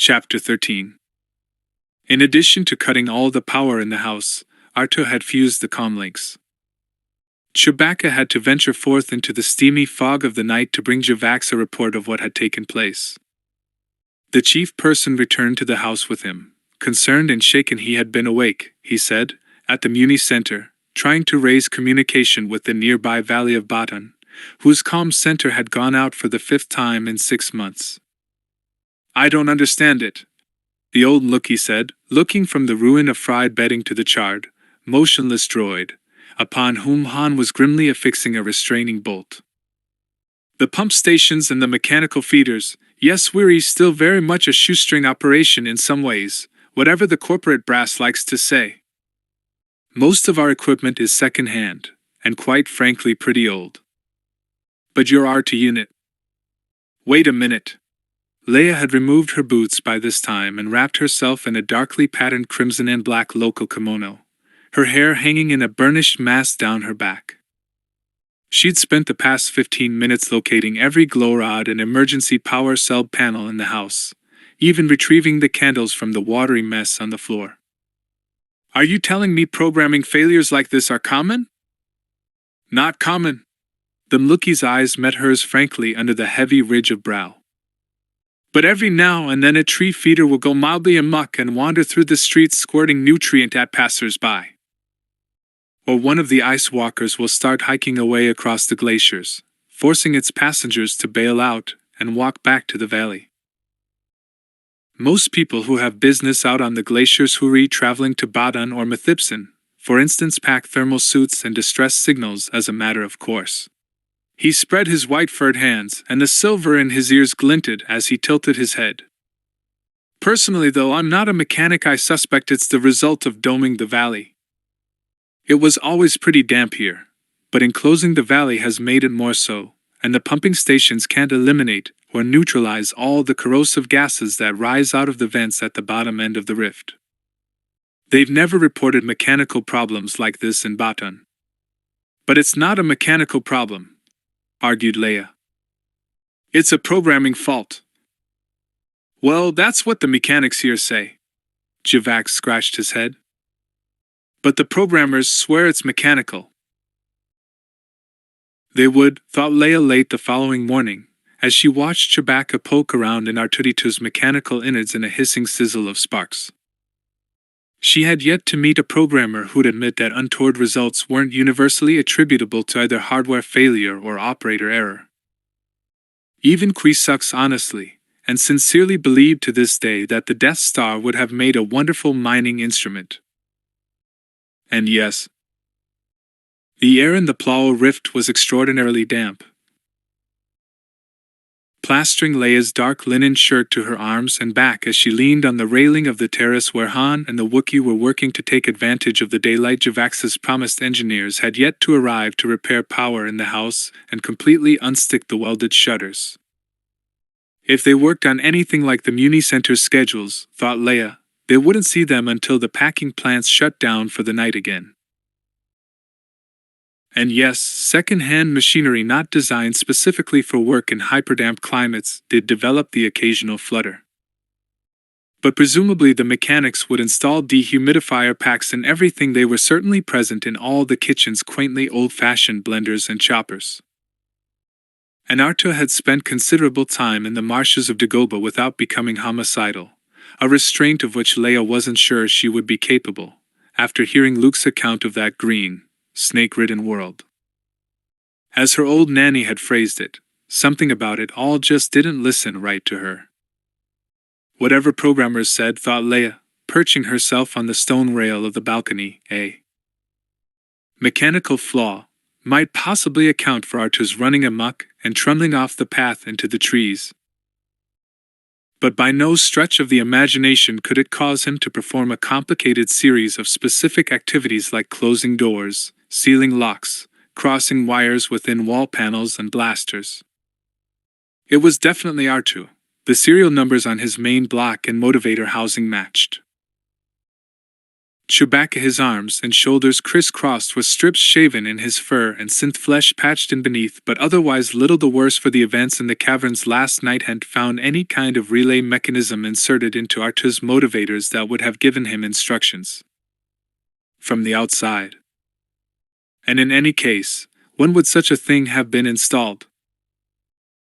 Chapter 13. In addition to cutting all the power in the house, Arto had fused the comlinks. Chewbacca had to venture forth into the steamy fog of the night to bring Javax a report of what had taken place. The chief person returned to the house with him. Concerned and shaken, he had been awake, he said, at the Muni Center, trying to raise communication with the nearby valley of Batan, whose comm center had gone out for the 5th time in 6 months. "I don't understand it," the old Lookie said, looking from the ruin of fried bedding to the charred, motionless droid, upon whom Han was grimly affixing a restraining bolt. "The pump stations and the mechanical feeders, yes, we're still very much a shoestring operation in some ways, whatever the corporate brass likes to say. Most of our equipment is second-hand, and quite frankly pretty old. But your RT unit. Wait a minute." Leia had removed her boots by this time and wrapped herself in a darkly patterned crimson and black local kimono, her hair hanging in a burnished mass down her back. She'd spent the past 15 minutes locating every glow rod and emergency power cell panel in the house, even retrieving the candles from the watery mess on the floor. "Are you telling me programming failures like this are common?" "Not common." The Lookie's eyes met hers frankly under the heavy ridge of brow. "But every now and then a tree feeder will go mildly amok and wander through the streets squirting nutrient at passers-by. Or one of the ice walkers will start hiking away across the glaciers, forcing its passengers to bail out and walk back to the valley. Most people who have business out on the glaciers who are traveling to Badan or Methipson, for instance, pack thermal suits and distress signals as a matter of course." He spread his white furred hands, and the silver in his ears glinted as he tilted his head. "Personally, though, I'm not a mechanic. I suspect it's the result of doming the valley. It was always pretty damp here, but enclosing the valley has made it more so, and the pumping stations can't eliminate or neutralize all the corrosive gases that rise out of the vents at the bottom end of the rift. They've never reported mechanical problems like this in Batan." "But it's not a mechanical problem," argued Leia. "It's a programming fault." "Well, that's what the mechanics here say." Javax scratched his head. "But the programmers swear it's mechanical." They would, thought Leia late the following morning, as she watched Chewbacca poke around in R2-D2's mechanical innards in a hissing sizzle of sparks. She had yet to meet a programmer who'd admit that untoward results weren't universally attributable to either hardware failure or operator error. Even Quisux honestly and sincerely believed to this day that the Death Star would have made a wonderful mining instrument. And yes, the air in the Plao rift was extraordinarily damp. Plastering Leia's dark linen shirt to her arms and back as she leaned on the railing of the terrace where Han and the Wookiee were working to take advantage of the daylight, Javax's promised engineers had yet to arrive to repair power in the house and completely unstick the welded shutters. If they worked on anything like the Muni Center's schedules, thought Leia, they wouldn't see them until the packing plants shut down for the night again. And yes, second-hand machinery not designed specifically for work in hyperdamp climates did develop the occasional flutter. But presumably the mechanics would install dehumidifier packs in everything. They were certainly present in all the kitchen's quaintly old-fashioned blenders and choppers. And Arto had spent considerable time in the marshes of Dagobah without becoming homicidal, a restraint of which Leia wasn't sure she would be capable, after hearing Luke's account of that green, snake-ridden world. As her old nanny had phrased it, something about it all just didn't listen right to her. Whatever programmers said, thought Leia, perching herself on the stone rail of the balcony, a mechanical flaw might possibly account for Arto's running amok and trundling off the path into the trees. But by no stretch of the imagination could it cause him to perform a complicated series of specific activities like closing doors, sealing locks, crossing wires within wall panels and blasters. It was definitely R2. The serial numbers on his main block and motivator housing matched. Chewbacca, his arms and shoulders crisscrossed with strips shaven in his fur and synth flesh patched in beneath, but otherwise little the worse for the events in the caverns last night, hadn't found any kind of relay mechanism inserted into R2's motivators that would have given him instructions from the outside. And in any case, when would such a thing have been installed?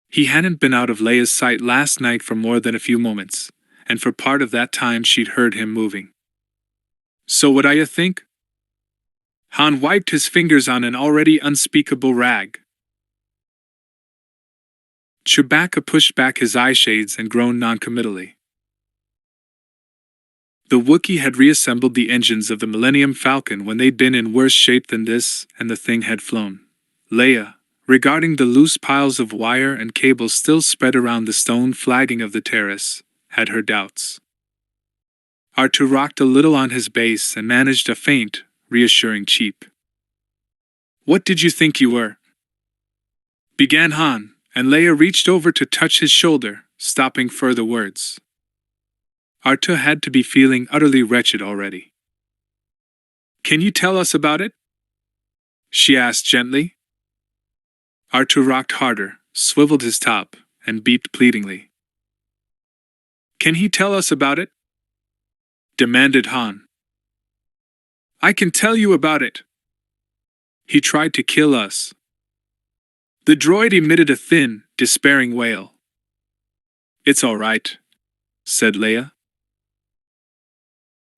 He hadn't been out of Leia's sight last night for more than a few moments, and for part of that time she'd heard him moving. So what do you think? Han wiped his fingers on an already unspeakable rag. Chewbacca pushed back his eye shades and groaned noncommittally. The Wookiee had reassembled the engines of the Millennium Falcon when they'd been in worse shape than this, and the thing had flown. Leia, regarding the loose piles of wire and cable still spread around the stone flagging of the terrace, had her doubts. R2 rocked a little on his base and managed a faint, reassuring cheep. "What did you think you were?" began Han, and Leia reached over to touch his shoulder, stopping further words. R2 had to be feeling utterly wretched already. "Can you tell us about it?" she asked gently. R2 rocked harder, swiveled his top, and beeped pleadingly. "Can he tell us about it?" demanded Han. "I can tell you about it. He tried to kill us." The droid emitted a thin, despairing wail. "It's all right," said Leia.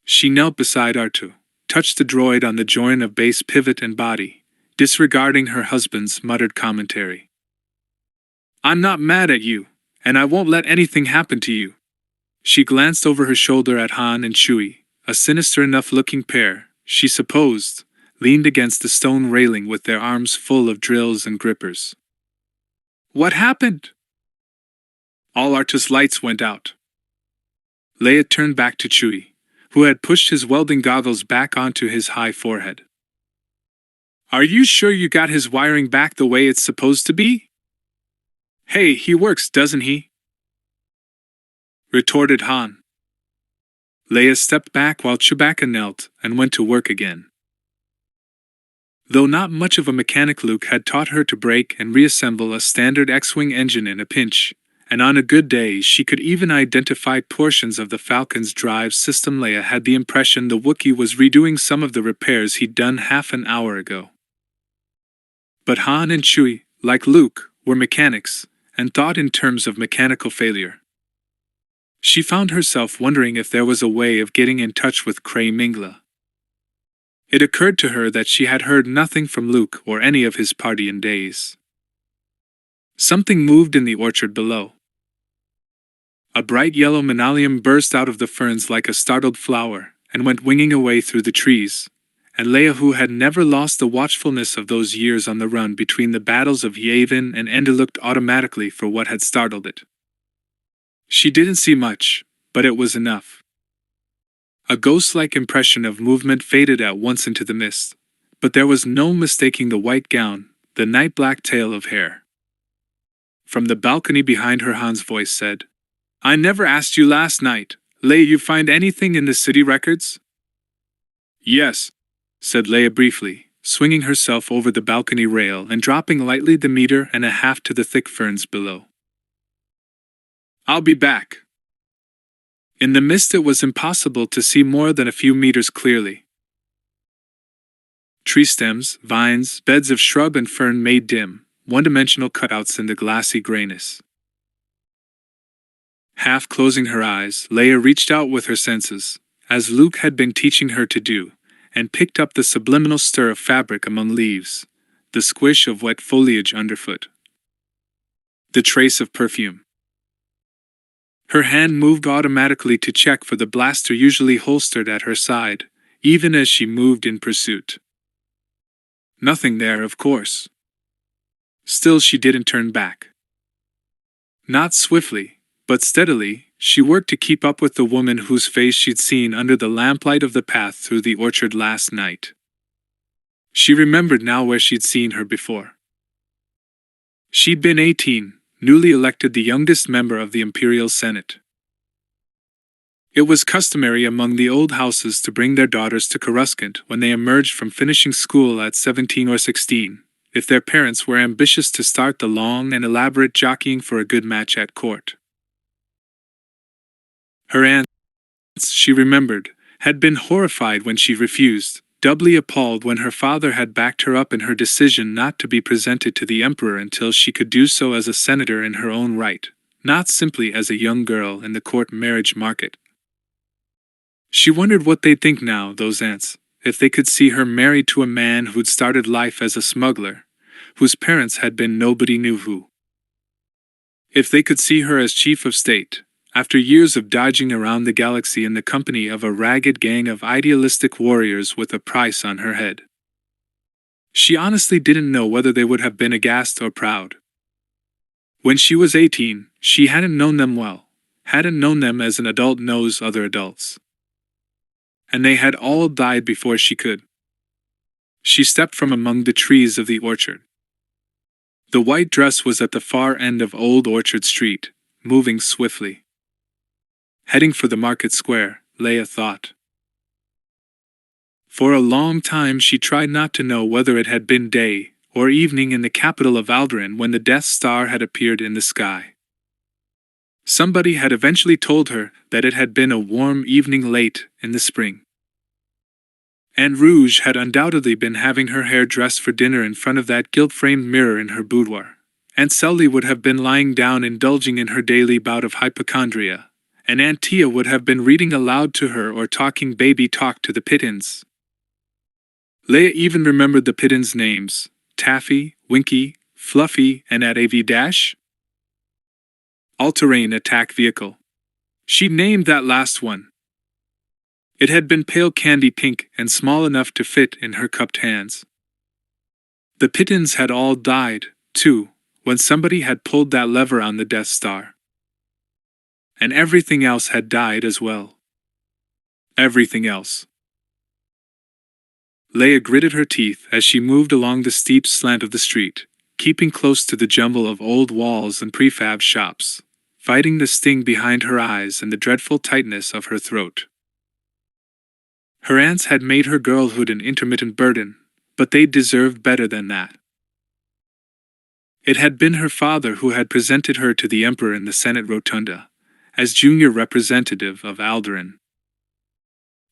She knelt beside R2, touched the droid on the joint of base pivot and body, disregarding her husband's muttered commentary. "I'm not mad at you, and I won't let anything happen to you." She glanced over her shoulder at Han and Chewie, a sinister enough-looking pair, she supposed, leaned against the stone railing with their arms full of drills and grippers. "What happened?" All R2's lights went out. Leia turned back to Chewie, who had pushed his welding goggles back onto his high forehead. "Are you sure you got his wiring back the way it's supposed to be?" "Hey, he works, doesn't he?" retorted Han. Leia stepped back while Chewbacca knelt and went to work again. Though not much of a mechanic, Luke had taught her to break and reassemble a standard X-Wing engine in a pinch, and on a good day she could even identify portions of the Falcon's drive system. Leia had the impression the Wookiee was redoing some of the repairs he'd done half an hour ago. But Han and Chewie, like Luke, were mechanics, and thought in terms of mechanical failure. She found herself wondering if there was a way of getting in touch with Cray Mingla. It occurred to her that she had heard nothing from Luke or any of his party in days. Something moved in the orchard below. A bright yellow manalium burst out of the ferns like a startled flower and went winging away through the trees, and Leia, who had never lost the watchfulness of those years on the run between the battles of Yavin and Endor, looked automatically for what had startled it. She didn't see much, but it was enough. A ghost-like impression of movement faded at once into the mist, but there was no mistaking the white gown, the night-black tail of hair. From the balcony behind her, Han's voice said, "I never asked you last night, Leia, you find anything in the city records?" "Yes," said Leia briefly, swinging herself over the balcony rail and dropping lightly the meter and a half to the thick ferns below. "I'll be back." In the mist it was impossible to see more than a few meters clearly. Tree stems, vines, beds of shrub and fern made dim, one-dimensional cutouts in the glassy grayness. Half closing her eyes, Leia reached out with her senses, as Luke had been teaching her to do, and picked up the subliminal stir of fabric among leaves, the squish of wet foliage underfoot, the trace of perfume. Her hand moved automatically to check for the blaster usually holstered at her side, even as she moved in pursuit. Nothing there, of course. Still, she didn't turn back. Not swiftly, but steadily, she worked to keep up with the woman whose face she'd seen under the lamplight of the path through the orchard last night. She remembered now where she'd seen her before. She'd been 18, newly elected the youngest member of the Imperial Senate. It was customary among the old houses to bring their daughters to Coruscant when they emerged from finishing school at 17 or 16, if their parents were ambitious to start the long and elaborate jockeying for a good match at court. Her aunts, she remembered, had been horrified when she refused, doubly appalled when her father had backed her up in her decision not to be presented to the Emperor until she could do so as a senator in her own right, not simply as a young girl in the court marriage market. She wondered what they'd think now, those aunts, if they could see her married to a man who'd started life as a smuggler, whose parents had been nobody knew who. If they could see her as chief of state, after years of dodging around the galaxy in the company of a ragged gang of idealistic warriors with a price on her head. She honestly didn't know whether they would have been aghast or proud. When she was 18, she hadn't known them well, hadn't known them as an adult knows other adults. And they had all died before she could. She stepped from among the trees of the orchard. The white dress was at the far end of Old Orchard Street, moving swiftly. Heading for the market square, Leia thought. For a long time she tried not to know whether it had been day or evening in the capital of Alderaan when the Death Star had appeared in the sky. Somebody had eventually told her that it had been a warm evening late in the spring. Aunt Rouge had undoubtedly been having her hair dressed for dinner in front of that gilt-framed mirror in her boudoir. Aunt Sully would have been lying down indulging in her daily bout of hypochondria, and Aunt Tia would have been reading aloud to her or talking baby talk to the Pittons. Leia even remembered the Pittons' names: Taffy, Winky, Fluffy, and at AV-. All-terrain attack vehicle. She named that last one. It had been pale candy pink and small enough to fit in her cupped hands. The Pittons had all died, too, when somebody had pulled that lever on the Death Star. And everything else had died as well. Everything else. Leia gritted her teeth as she moved along the steep slant of the street, keeping close to the jumble of old walls and prefab shops, fighting the sting behind her eyes and the dreadful tightness of her throat. Her aunts had made her girlhood an intermittent burden, but they deserved better than that. It had been her father who had presented her to the Emperor in the Senate Rotunda, as junior representative of Alderaan.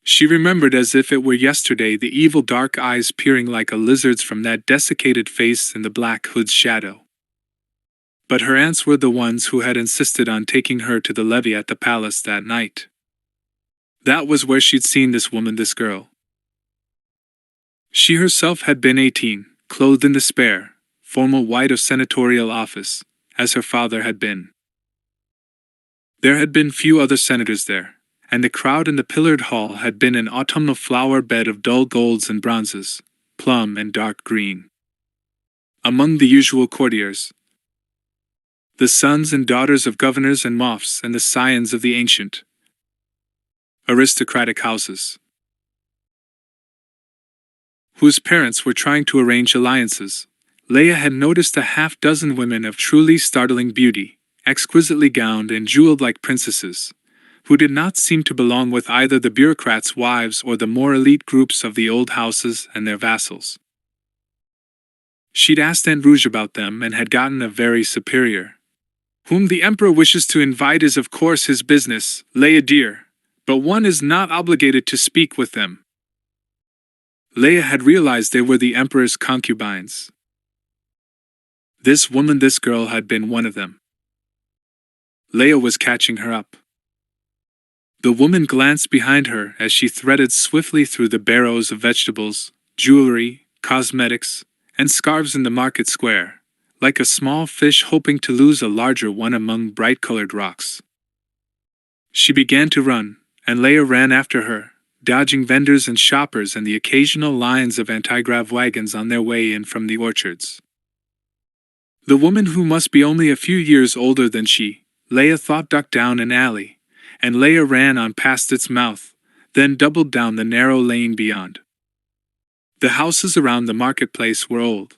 She remembered as if it were yesterday the evil dark eyes peering like a lizard's from that desiccated face in the black hood's shadow. But her aunts were the ones who had insisted on taking her to the levee at the palace that night. That was where she'd seen this woman, this girl. She herself had been 18, clothed in the spare, formal white of senatorial office, as her father had been. There had been few other senators there, and the crowd in the pillared hall had been an autumnal flower bed of dull golds and bronzes, plum and dark green. Among the usual courtiers, the sons and daughters of governors and moffs and the scions of the ancient, aristocratic houses, whose parents were trying to arrange alliances, Leia had noticed a half-dozen women of truly startling beauty, exquisitely gowned and jeweled like princesses, who did not seem to belong with either the bureaucrats' wives or the more elite groups of the old houses and their vassals. She'd asked Aunt Rouge about them and had gotten a very superior. Whom the Emperor wishes to invite is of course his business, Leia dear, but one is not obligated to speak with them. Leia had realized they were the Emperor's concubines. This woman, this girl, had been one of them. Leia was catching her up. The woman glanced behind her as she threaded swiftly through the barrows of vegetables, jewelry, cosmetics, and scarves in the market square, like a small fish hoping to lose a larger one among bright-colored rocks. She began to run, and Leia ran after her, dodging vendors and shoppers and the occasional lines of anti-grav wagons on their way in from the orchards. The woman, who must be only a few years older than she, Leia thought, ducked down an alley, and Leia ran on past its mouth, then doubled down the narrow lane beyond. The houses around the marketplace were old,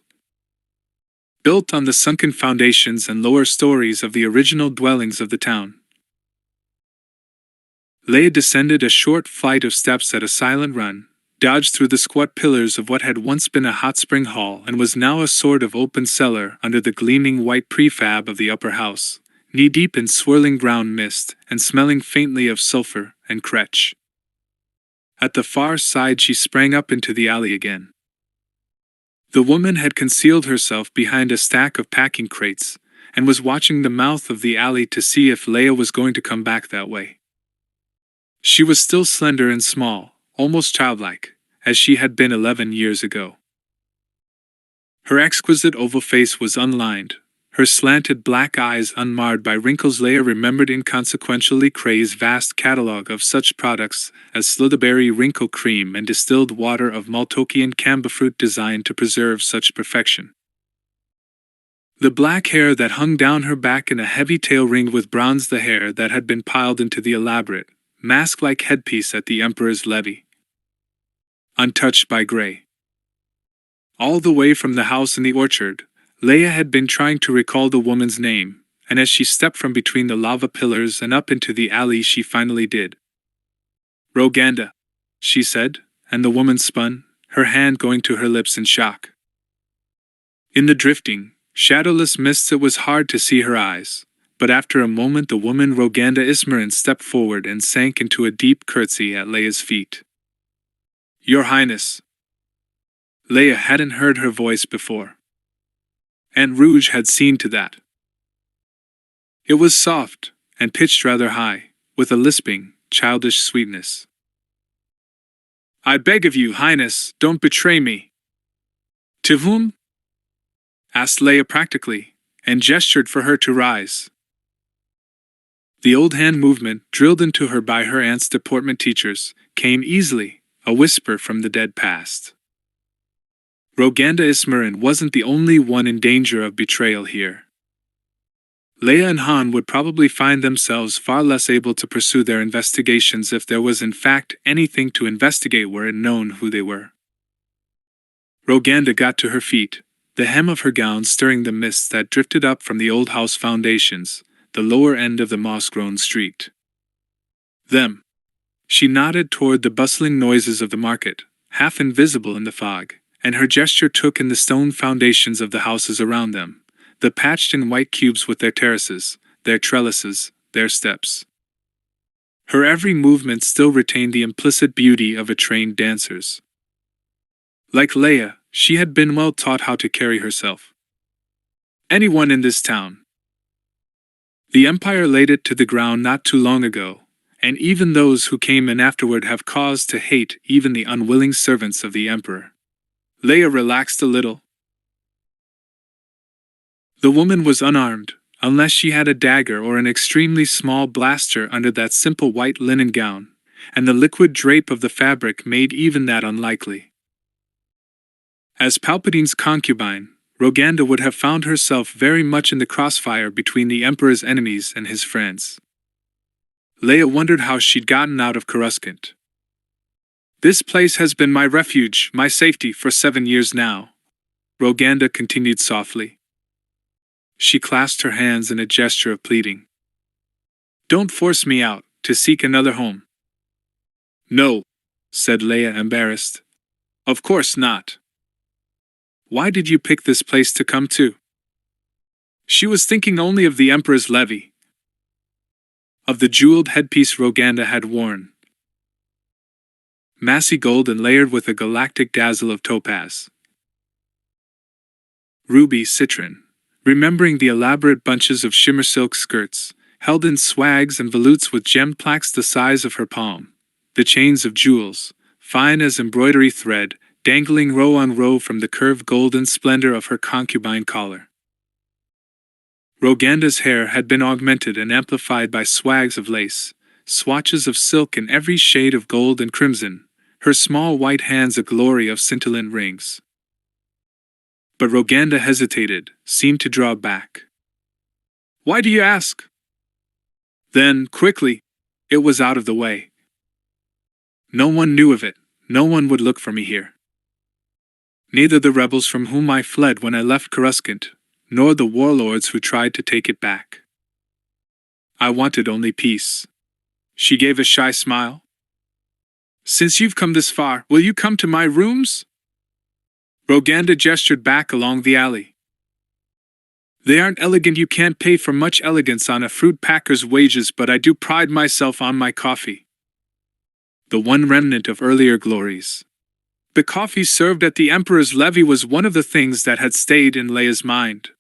built on the sunken foundations and lower stories of the original dwellings of the town. Leia descended a short flight of steps at a silent run, dodged through the squat pillars of what had once been a hot spring hall and was now a sort of open cellar under the gleaming white prefab of the upper house, knee-deep in swirling brown mist and smelling faintly of sulfur and kretch. At the far side she sprang up into the alley again. The woman had concealed herself behind a stack of packing crates and was watching the mouth of the alley to see if Leia was going to come back that way. She was still slender and small, almost childlike, as she had been 11 years ago. Her exquisite oval face was unlined, her slanted black eyes unmarred by wrinkles. Leia remembered inconsequentially Cray's vast catalog of such products as Slitherberry wrinkle cream and distilled water of Maltokian camphor designed to preserve such perfection. The black hair that hung down her back in a heavy tail ringed with bronze, the hair that had been piled into the elaborate, mask-like headpiece at the Emperor's levee. Untouched by gray. All the way from the house in the orchard, Leia had been trying to recall the woman's name, and as she stepped from between the lava pillars and up into the alley she finally did. "Roganda," she said, and the woman spun, her hand going to her lips in shock. In the drifting, shadowless mists it was hard to see her eyes, but after a moment the woman Roganda Ismarin stepped forward and sank into a deep curtsy at Leia's feet. "Your Highness." Leia hadn't heard her voice before. And Rouge had seen to that. It was soft, and pitched rather high, with a lisping, childish sweetness. "I beg of you, Highness, don't betray me." "To whom?" asked Leia practically, and gestured for her to rise. The old hand movement, drilled into her by her aunt's deportment teachers, came easily, a whisper from the dead past. Roganda Ismarin wasn't the only one in danger of betrayal here. Leia and Han would probably find themselves far less able to pursue their investigations if there was in fact anything to investigate were it known who they were. Roganda got to her feet, the hem of her gown stirring the mists that drifted up from the old house foundations, the lower end of the moss-grown street. "Them." She nodded toward the bustling noises of the market, half invisible in the fog, and her gesture took in the stone foundations of the houses around them, the patched in white cubes with their terraces, their trellises, their steps. Her every movement still retained the implicit beauty of a trained dancer's. Like Leia, she had been well taught how to carry herself. "Anyone in this town." The Empire laid it to the ground not too long ago, and even those who came in afterward have cause to hate even the unwilling servants of the Emperor. Leia relaxed a little. The woman was unarmed, unless she had a dagger or an extremely small blaster under that simple white linen gown, and the liquid drape of the fabric made even that unlikely. As Palpatine's concubine, Roganda would have found herself very much in the crossfire between the Emperor's enemies and his friends. Leia wondered how she'd gotten out of Coruscant. "This place has been my refuge, my safety for 7 years now," Roganda continued softly. She clasped her hands in a gesture of pleading. "Don't force me out, to seek another home." "No," said Leia, embarrassed. "Of course not. Why did you pick this place to come to?" She was thinking only of the Emperor's levee, of the jeweled headpiece Roganda had worn. Massy gold and layered with a galactic dazzle of topaz, ruby, citron, remembering the elaborate bunches of shimmer silk skirts, held in swags and volutes with gem plaques the size of her palm, the chains of jewels, fine as embroidery thread, dangling row on row from the curved golden splendor of her concubine collar. Roganda's hair had been augmented and amplified by swags of lace, swatches of silk in every shade of gold and crimson, her small white hands a glory of scintillant rings. But Roganda hesitated, seemed to draw back. "Why do you ask?" Then, quickly, it was out of the way. "No one knew of it, no one would look for me here. Neither the rebels from whom I fled when I left Coruscant, nor the warlords who tried to take it back. I wanted only peace." She gave a shy smile. Since you've come this far, will you come to my rooms? Roganda gestured back along the alley. They aren't elegant, you can't pay for much elegance on a fruit packer's wages, but I do pride myself on my coffee. The one remnant of earlier glories. The coffee served at the Emperor's levee was one of the things that had stayed in Leia's mind.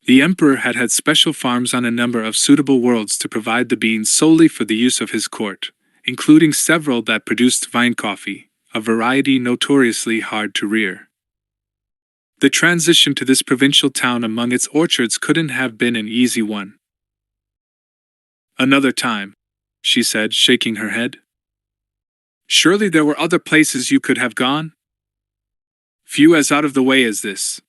The Emperor had had special farms on a number of suitable worlds to provide the beans solely for the use of his court, including several that produced vine coffee, a variety notoriously hard to rear. The transition to this provincial town among its orchards couldn't have been an easy one. Another time, she said, shaking her head. Surely there were other places you could have gone? Few as out of the way as this.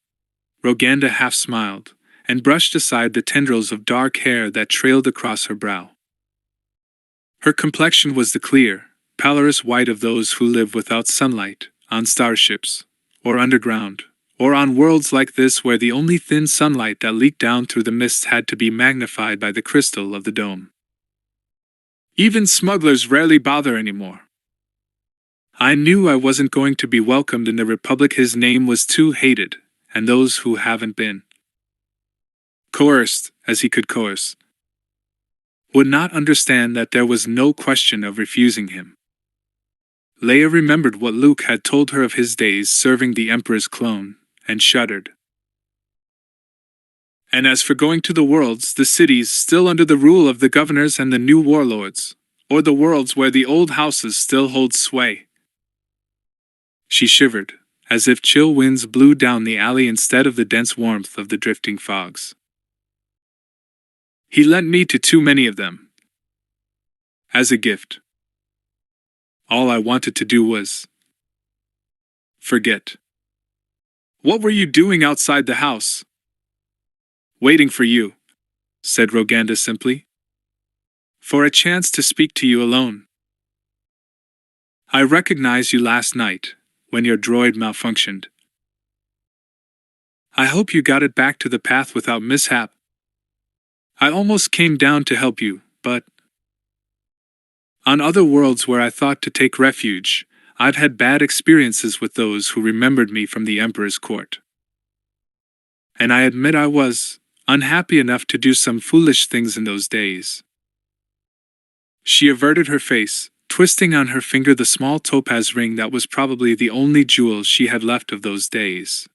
Roganda half smiled, and brushed aside the tendrils of dark hair that trailed across her brow. Her complexion was the clear, pallorous white of those who live without sunlight, on starships, or underground, or on worlds like this where the only thin sunlight that leaked down through the mists had to be magnified by the crystal of the dome. Even smugglers rarely bother anymore. I knew I wasn't going to be welcomed in the Republic. His name was too hated, and those who haven't been coerced, as he could coerce, would not understand that there was no question of refusing him. Leia remembered what Luke had told her of his days serving the Emperor's clone, and shuddered. And as for going to the worlds, the cities still under the rule of the governors and the new warlords, or the worlds where the old houses still hold sway. She shivered, as if chill winds blew down the alley instead of the dense warmth of the drifting fogs. He lent me to too many of them. As a gift. All I wanted to do was forget. What were you doing outside the house? Waiting for you, said Roganda simply. For a chance to speak to you alone. I recognized you last night, when your droid malfunctioned. I hope you got it back to the path without mishap. I almost came down to help you, but on other worlds where I thought to take refuge, I've had bad experiences with those who remembered me from the Emperor's court. And I admit I was unhappy enough to do some foolish things in those days. She averted her face, twisting on her finger the small topaz ring that was probably the only jewel she had left of those days.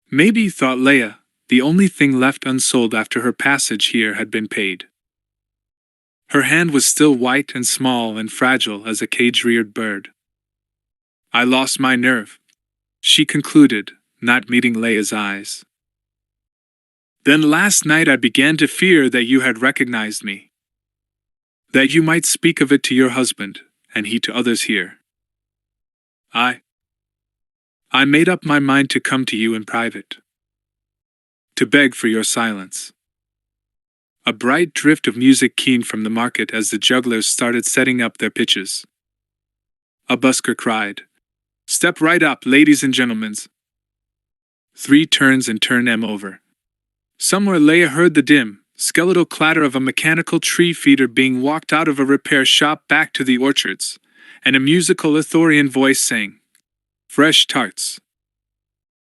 Maybe, thought Leia, the only thing left unsold after her passage here had been paid. Her hand was still white and small and fragile as a cage-reared bird. I lost my nerve, she concluded, not meeting Leia's eyes. Then last night I began to fear that you had recognized me. That you might speak of it to your husband, and he to others here. I made up my mind to come to you in private. To beg for your silence. A bright drift of music keened from the market as the jugglers started setting up their pitches. A busker cried, "Step right up, ladies and gentlemen." 3 turns and turn 'em over. Somewhere Leia heard the dim, skeletal clatter of a mechanical tree feeder being walked out of a repair shop back to the orchards, and a musical Ithorian voice sang, "Fresh tarts.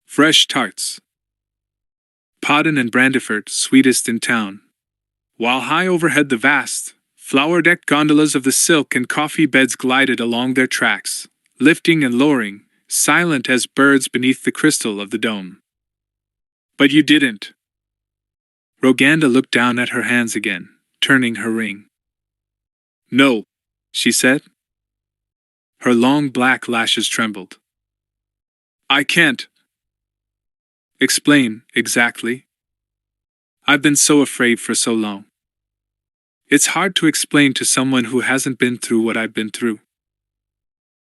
Fresh tarts. Podden and Brandifort, sweetest in town." While high overhead the vast, flower-decked gondolas of the silk and coffee beds glided along their tracks, lifting and lowering, silent as birds beneath the crystal of the dome. But you didn't. Roganda looked down at her hands again, turning her ring. No, she said. Her long black lashes trembled. I can't. Explain, exactly. I've been so afraid for so long. It's hard to explain to someone who hasn't been through what I've been through.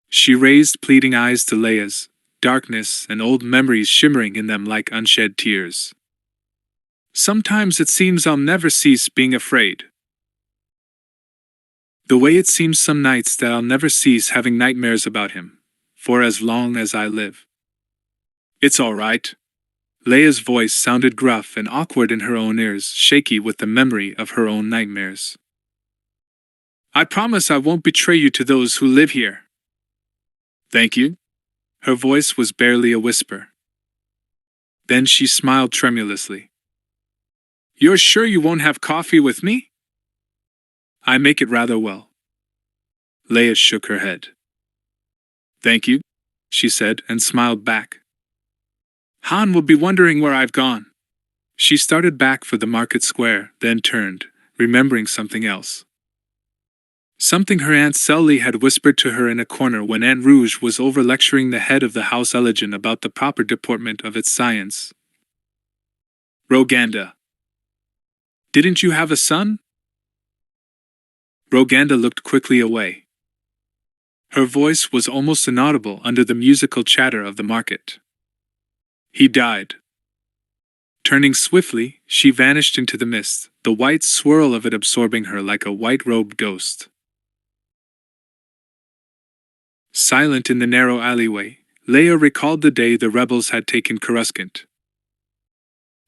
She raised pleading eyes to Leia's, darkness and old memories shimmering in them like unshed tears. Sometimes it seems I'll never cease being afraid. The way it seems some nights that I'll never cease having nightmares about him, for as long as I live. It's all right, Leia's voice sounded gruff and awkward in her own ears, shaky with the memory of her own nightmares. "I promise I won't betray you to those who live here." "Thank you." Her voice was barely a whisper. Then she smiled tremulously. "You're sure you won't have coffee with me?" "I make it rather well." Leia shook her head. "Thank you," she said, and smiled back. "Han will be wondering where I've gone." She started back for the market square, then turned, remembering something else. Something her Aunt Selly had whispered to her in a corner when Aunt Rouge was over-lecturing the head of the House Elegant about the proper deportment of its science. "Roganda. Didn't you have a son?" Roganda looked quickly away. Her voice was almost inaudible under the musical chatter of the market. "He died." Turning swiftly, she vanished into the mist, the white swirl of it absorbing her like a white-robed ghost. Silent in the narrow alleyway, Leia recalled the day the rebels had taken Coruscant.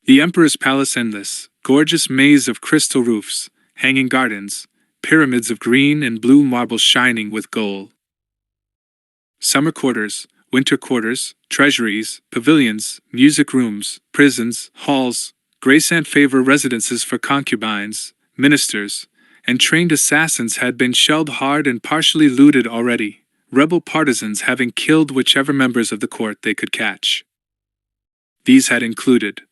The Emperor's palace, endless, gorgeous maze of crystal roofs, hanging gardens, pyramids of green and blue marble shining with gold. Summer quarters, winter quarters, treasuries, pavilions, music rooms, prisons, halls, grace and favor residences for concubines, ministers, and trained assassins had been shelled hard and partially looted already, rebel partisans having killed whichever members of the court they could catch. These had included,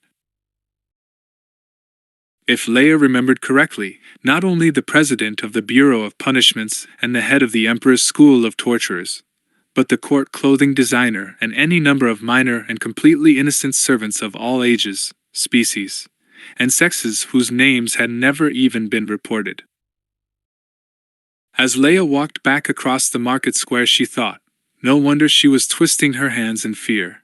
if Leia remembered correctly, not only the president of the Bureau of Punishments and the head of the Emperor's School of Torturers, but the court clothing designer and any number of minor and completely innocent servants of all ages, species, and sexes whose names had never even been reported. As Leia walked back across the market square, she thought, no wonder she was twisting her hands in fear.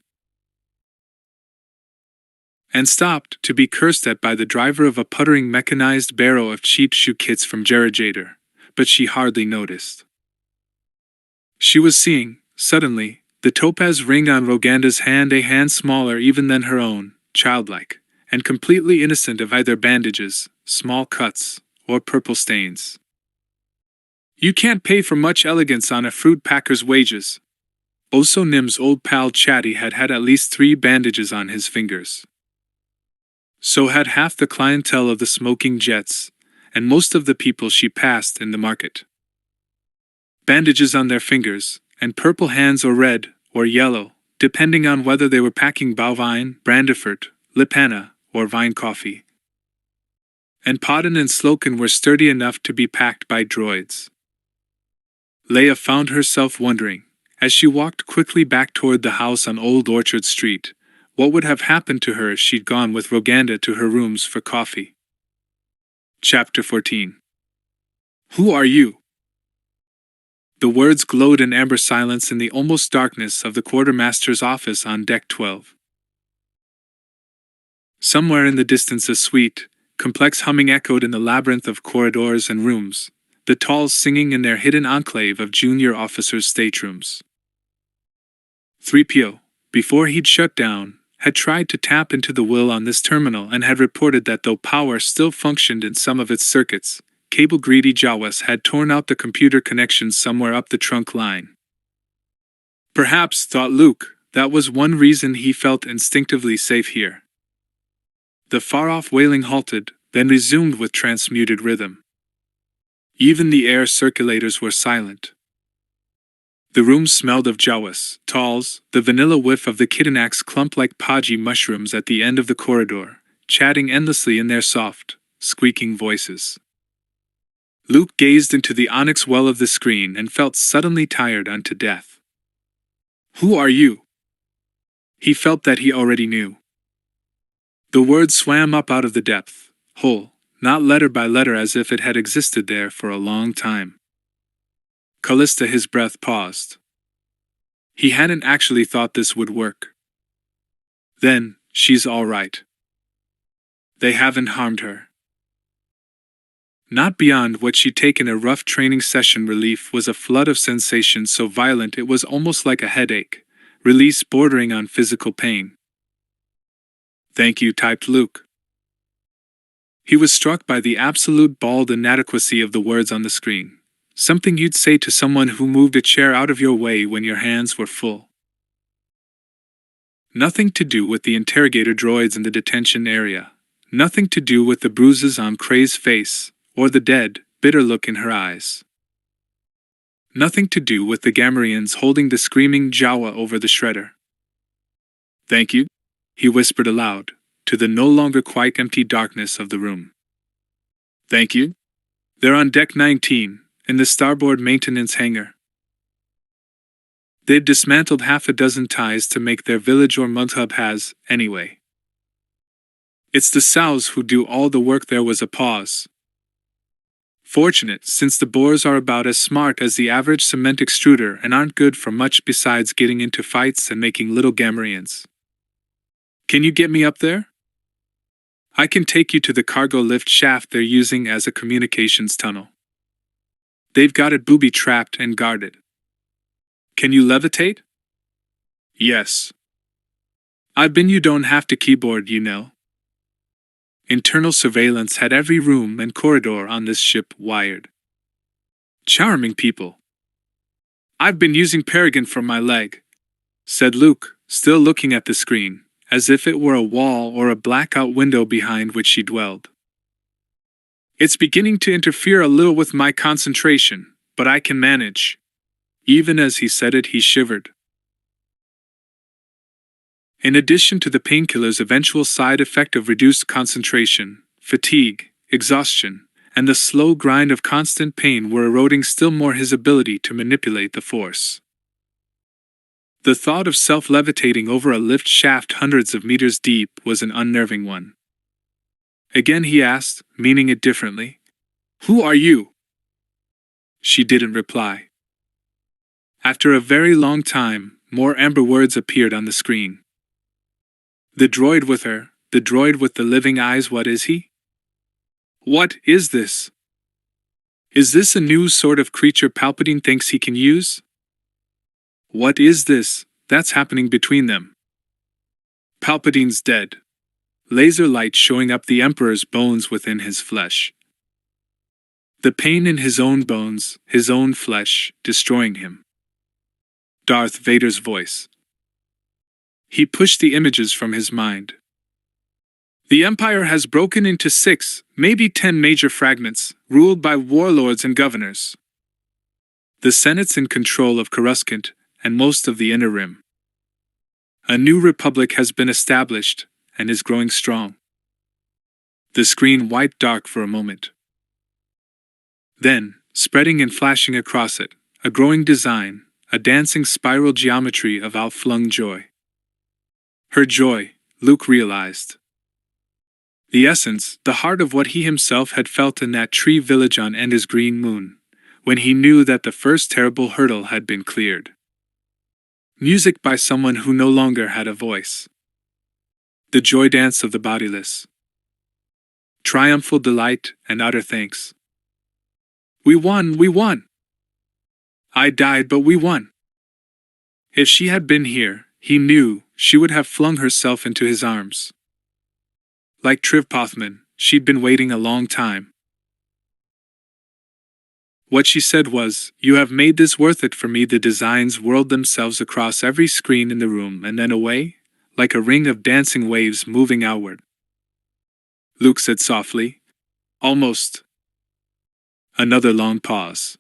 And stopped, to be cursed at by the driver of a puttering mechanized barrow of cheap shoe kits from Jerijader, but she hardly noticed. She was seeing, suddenly, the topaz ring on Roganda's hand, a hand smaller even than her own, childlike, and completely innocent of either bandages, small cuts, or purple stains. "You can't pay for much elegance on a fruit packer's wages." Oso Nim's old pal Chatty had had at least 3 bandages on his fingers. So had half the clientele of the smoking jets, and most of the people she passed in the market. Bandages on their fingers, and purple hands or red, or yellow, depending on whether they were packing Bovine, Brandifort, Lipana, or Vine coffee. And Podden and Sloken were sturdy enough to be packed by droids. Leia found herself wondering, as she walked quickly back toward the house on Old Orchard Street, what would have happened to her if she'd gone with Roganda to her rooms for coffee. Chapter 14. Who are you? The words glowed in amber silence in the almost darkness of the quartermaster's office on Deck 12. Somewhere in the distance a sweet, complex humming echoed in the labyrinth of corridors and rooms, the Talls singing in their hidden enclave of junior officers' staterooms. 3PO, before he'd shut down, had tried to tap into the will on this terminal and had reported that though power still functioned in some of its circuits, cable-greedy Jawas had torn out the computer connections somewhere up the trunk line. Perhaps, thought Luke, that was one reason he felt instinctively safe here. The far-off wailing halted, then resumed with transmuted rhythm. Even the air circulators were silent. The room smelled of Jawas, Talls, the vanilla whiff of the Kitanax clump like podgy mushrooms at the end of the corridor, chatting endlessly in their soft, squeaking voices. Luke gazed into the onyx well of the screen and felt suddenly tired unto death. Who are you? He felt that he already knew. The word swam up out of the depth, whole, not letter by letter, as if it had existed there for a long time. CALLISTA, his breath paused. He hadn't actually thought this would work. Then, she's all right. They haven't harmed her. Not beyond what she'd taken a rough training session. Relief was a flood of sensation so violent it was almost like a headache, release bordering on physical pain. Thank you, typed Luke. He was struck by the absolute bald inadequacy of the words on the screen. Something you'd say to someone who moved a chair out of your way when your hands were full. Nothing to do with the interrogator droids in the detention area. Nothing to do with the bruises on Cray's face, or the dead, bitter look in her eyes. Nothing to do with the Gamorreans holding the screaming Jawa over the shredder. Thank you, he whispered aloud, to the no longer quite empty darkness of the room. Thank you. They're on deck 19, in the starboard maintenance hangar. They'd dismantled half a dozen ties to make their village or mudhub has, anyway. It's the sows who do all the work. There was a pause. Fortunate, since the Boers are about as smart as the average cement extruder and aren't good for much besides getting into fights and making little Gamorreans. Can you get me up there? I can take you to the cargo lift shaft they're using as a communications tunnel. They've got it booby-trapped and guarded. Can you levitate? Yes. You don't have to keyboard, you know. Internal surveillance had every room and corridor on this ship wired. Charming people. I've been using Peregrine for my leg, said Luke, still looking at the screen, as if it were a wall or a blackout window behind which she dwelled. It's beginning to interfere a little with my concentration, but I can manage. Even as he said it, he shivered. In addition to the painkiller's eventual side effect of reduced concentration, fatigue, exhaustion, and the slow grind of constant pain were eroding still more his ability to manipulate the Force. The thought of self-levitating over a lift shaft hundreds of meters deep was an unnerving one. Again he asked, meaning it differently, "Who are you?" She didn't reply. After a very long time, more amber words appeared on the screen. The droid with her, the droid with the living eyes, what is he? What is this? Is this a new sort of creature Palpatine thinks he can use? What is this that's happening between them? Palpatine's dead. Laser light showing up the Emperor's bones within his flesh. The pain in his own bones, his own flesh, destroying him. Darth Vader's voice. He pushed the images from his mind. The Empire has broken into 6, maybe 10 major fragments, ruled by warlords and governors. The Senate's in control of Coruscant and most of the Inner Rim. A new republic has been established and is growing strong. The screen wiped dark for a moment. Then, spreading and flashing across it, a growing design, a dancing spiral geometry of outflung joy. Her joy, Luke realized. The essence, the heart of what he himself had felt in that tree village on Enda's green moon, when he knew that the first terrible hurdle had been cleared. Music by someone who no longer had a voice. The joy dance of the bodiless. Triumphal delight and utter thanks. We won, we won! I died, but we won! If she had been here, he knew, she would have flung herself into his arms. Like Triv Pothman, she'd been waiting a long time. What she said was, "You have made this worth it for me." The designs whirled themselves across every screen in the room and then away, like a ring of dancing waves moving outward. Luke said softly, "Almost." Another long pause.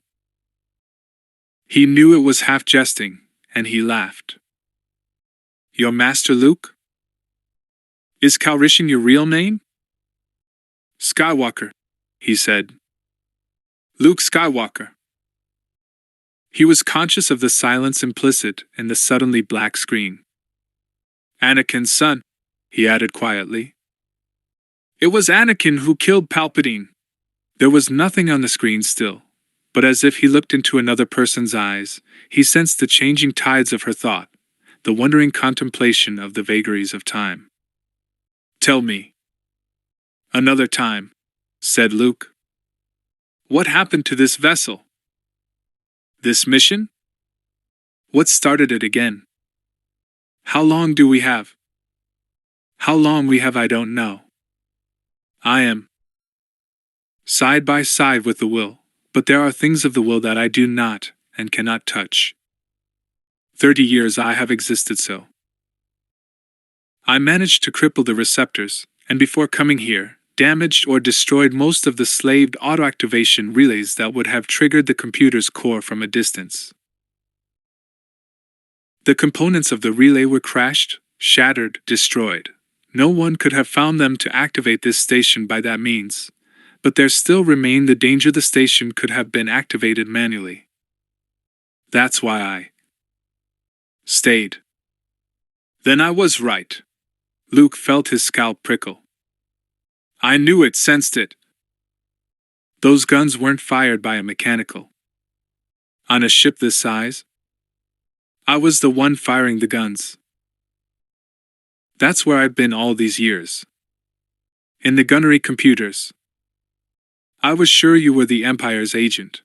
He knew it was half jesting, and he laughed. "Your master, Luke? Is Calrissian your real name?" "Skywalker," he said. "Luke Skywalker." He was conscious of the silence implicit in the suddenly black screen. "Anakin's son," he added quietly. "It was Anakin who killed Palpatine." There was nothing on the screen still, but as if he looked into another person's eyes, he sensed the changing tides of her thought, the wondering contemplation of the vagaries of time. "Tell me." "Another time," said Luke. "What happened to this vessel? This mission? What started it again? How long do we have?" How long we have I don't know. I am side by side with the will, but there are things of the will that I do not and cannot touch. 30 years I have existed so. I managed to cripple the receptors, and before coming here, damaged or destroyed most of the slaved auto-activation relays that would have triggered the computer's core from a distance. The components of the relay were crashed, shattered, destroyed. No one could have found them to activate this station by that means, but there still remained the danger the station could have been activated manually. That's why I stayed. Then I was right. Luke felt his scalp prickle. I knew it, sensed it. Those guns weren't fired by a mechanical. On a ship this size, I was the one firing the guns. That's where I've been all these years. In the gunnery computers. I was sure you were the Empire's agent.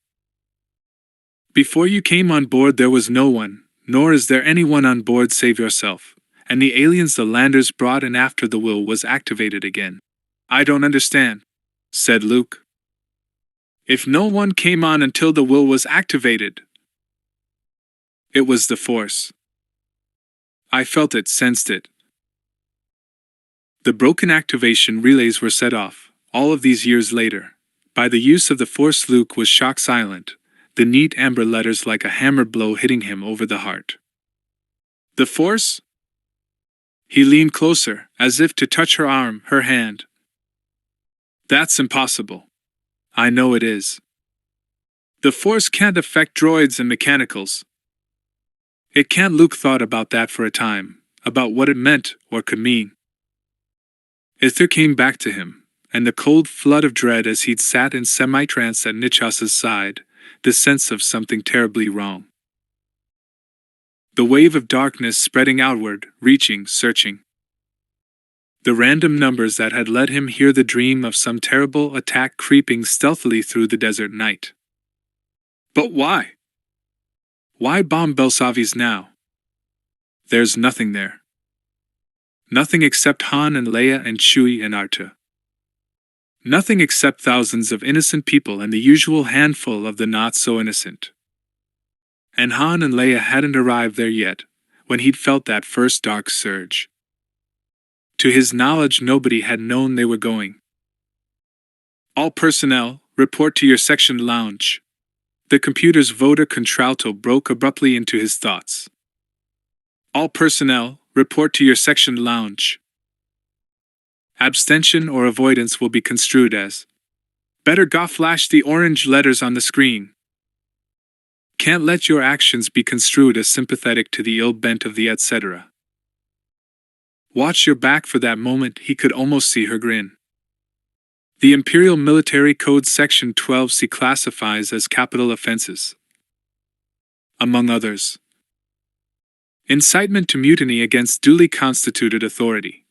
Before you came on board there was no one, nor is there anyone on board save yourself, and the aliens the landers brought in after the will was activated again. I don't understand, said Luke. If no one came on until the will was activated, it was the Force. I felt it, sensed it. The broken activation relays were set off, all of these years later. By the use of the Force, Luke was shock silent, the neat amber letters like a hammer blow hitting him over the heart. The Force? He leaned closer, as if to touch her arm, her hand. That's impossible. I know it is. The Force can't affect droids and mechanicals. It can't. Luke thought about that for a time, about what it meant or could mean. Ither came back to him, and the cold flood of dread as he'd sat in semi-trance at Nichas's side, the sense of something terribly wrong. The wave of darkness spreading outward, reaching, searching. The random numbers that had led him here, the dream of some terrible attack creeping stealthily through the desert night. But why? Why bomb Belsavis now? There's nothing there. Nothing except Han and Leia and Chewie and Arta. Nothing except thousands of innocent people and the usual handful of the not-so-innocent. And Han and Leia hadn't arrived there yet, when he'd felt that first dark surge. To his knowledge, nobody had known they were going. All personnel, report to your section lounge. The computer's voder contralto broke abruptly into his thoughts. All personnel, report to your section lounge. Abstention or avoidance will be construed as. Better go flash the orange letters on the screen. Can't let your actions be construed as sympathetic to the ill bent of the etc. Watch your back. For that moment he could almost see her grin. The Imperial Military Code Section 12C classifies as capital offenses. Among others. Incitement to mutiny against duly constituted authority.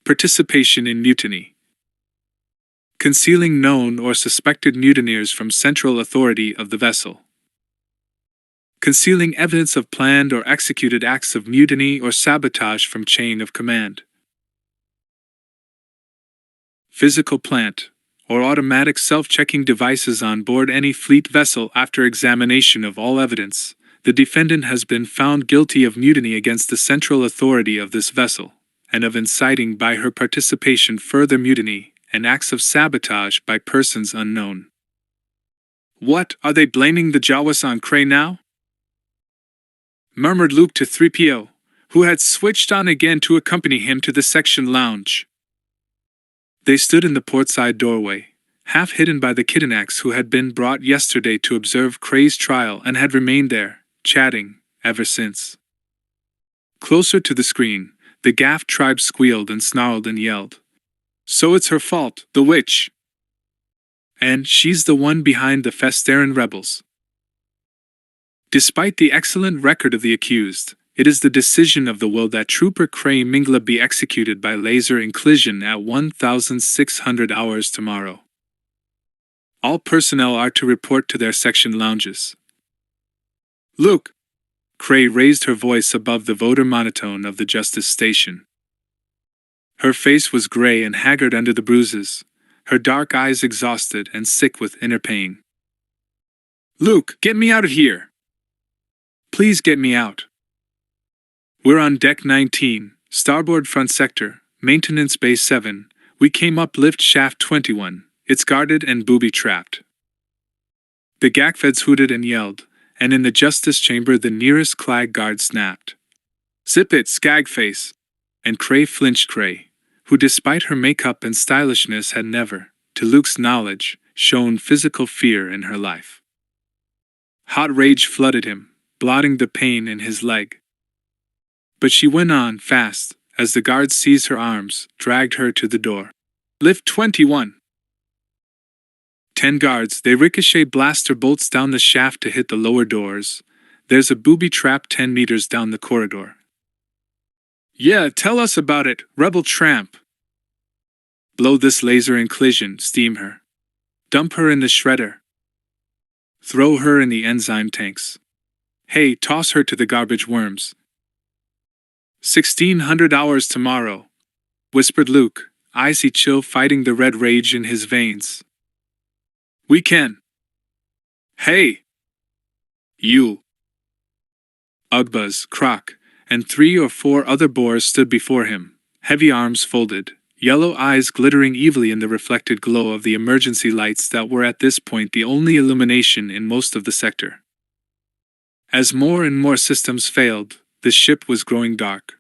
Participation in mutiny. Concealing known or suspected mutineers from central authority of the vessel. Concealing evidence of planned or executed acts of mutiny or sabotage from chain of command. Physical plant, or automatic self-checking devices on board any fleet vessel. After examination of all evidence, the defendant has been found guilty of mutiny against the central authority of this vessel, and of inciting by her participation further mutiny and acts of sabotage by persons unknown. What, are they blaming the Jawas on Krayt now? Murmured Luke to 3PO, who had switched on again to accompany him to the section lounge. They stood in the portside doorway, half hidden by the Kidanax who had been brought yesterday to observe Krayt's trial and had remained there, chatting, ever since. Closer to the screen, the Gaff tribe squealed and snarled and yelled. So it's her fault, the witch. And she's the one behind the Festeran rebels. Despite the excellent record of the accused, it is the decision of the will that Trooper Krayt Mingla be executed by laser inclusion at 1600 hours tomorrow. All personnel are to report to their section lounges. Luke! Krayt raised her voice above the voter monotone of the justice station. Her face was gray and haggard under the bruises, her dark eyes exhausted and sick with inner pain. "Luke, get me out of here! Please get me out." "We're on deck 19, starboard front sector, maintenance bay 7. We came up lift shaft 21. It's guarded and booby-trapped." The Gakfeds hooted and yelled, and in the justice chamber the nearest Clag guard snapped, "Zip it, Skagface!" And Cray flinched. Cray, who despite her makeup and stylishness had never, to Luke's knowledge, shown physical fear in her life. Hot rage flooded him, blotting the pain in his leg. But she went on, fast, as the guards seized her arms, dragged her to the door. "Lift 21. 10 guards, they ricochet blaster bolts down the shaft to hit the lower doors. There's a booby trap 10 meters down the corridor." "Yeah, tell us about it, rebel tramp." "Blow this laser inclusion, steam her. Dump her in the shredder. Throw her in the enzyme tanks. Hey, toss her to the garbage worms." 1600 hours tomorrow," whispered Luke, icy chill fighting the red rage in his veins. "We can." "Hey! You!" Ugbuz, Croc, and 3 or 4 other boars stood before him, heavy arms folded, yellow eyes glittering evilly in the reflected glow of the emergency lights that were at this point the only illumination in most of the sector. As more and more systems failed, the ship was growing dark.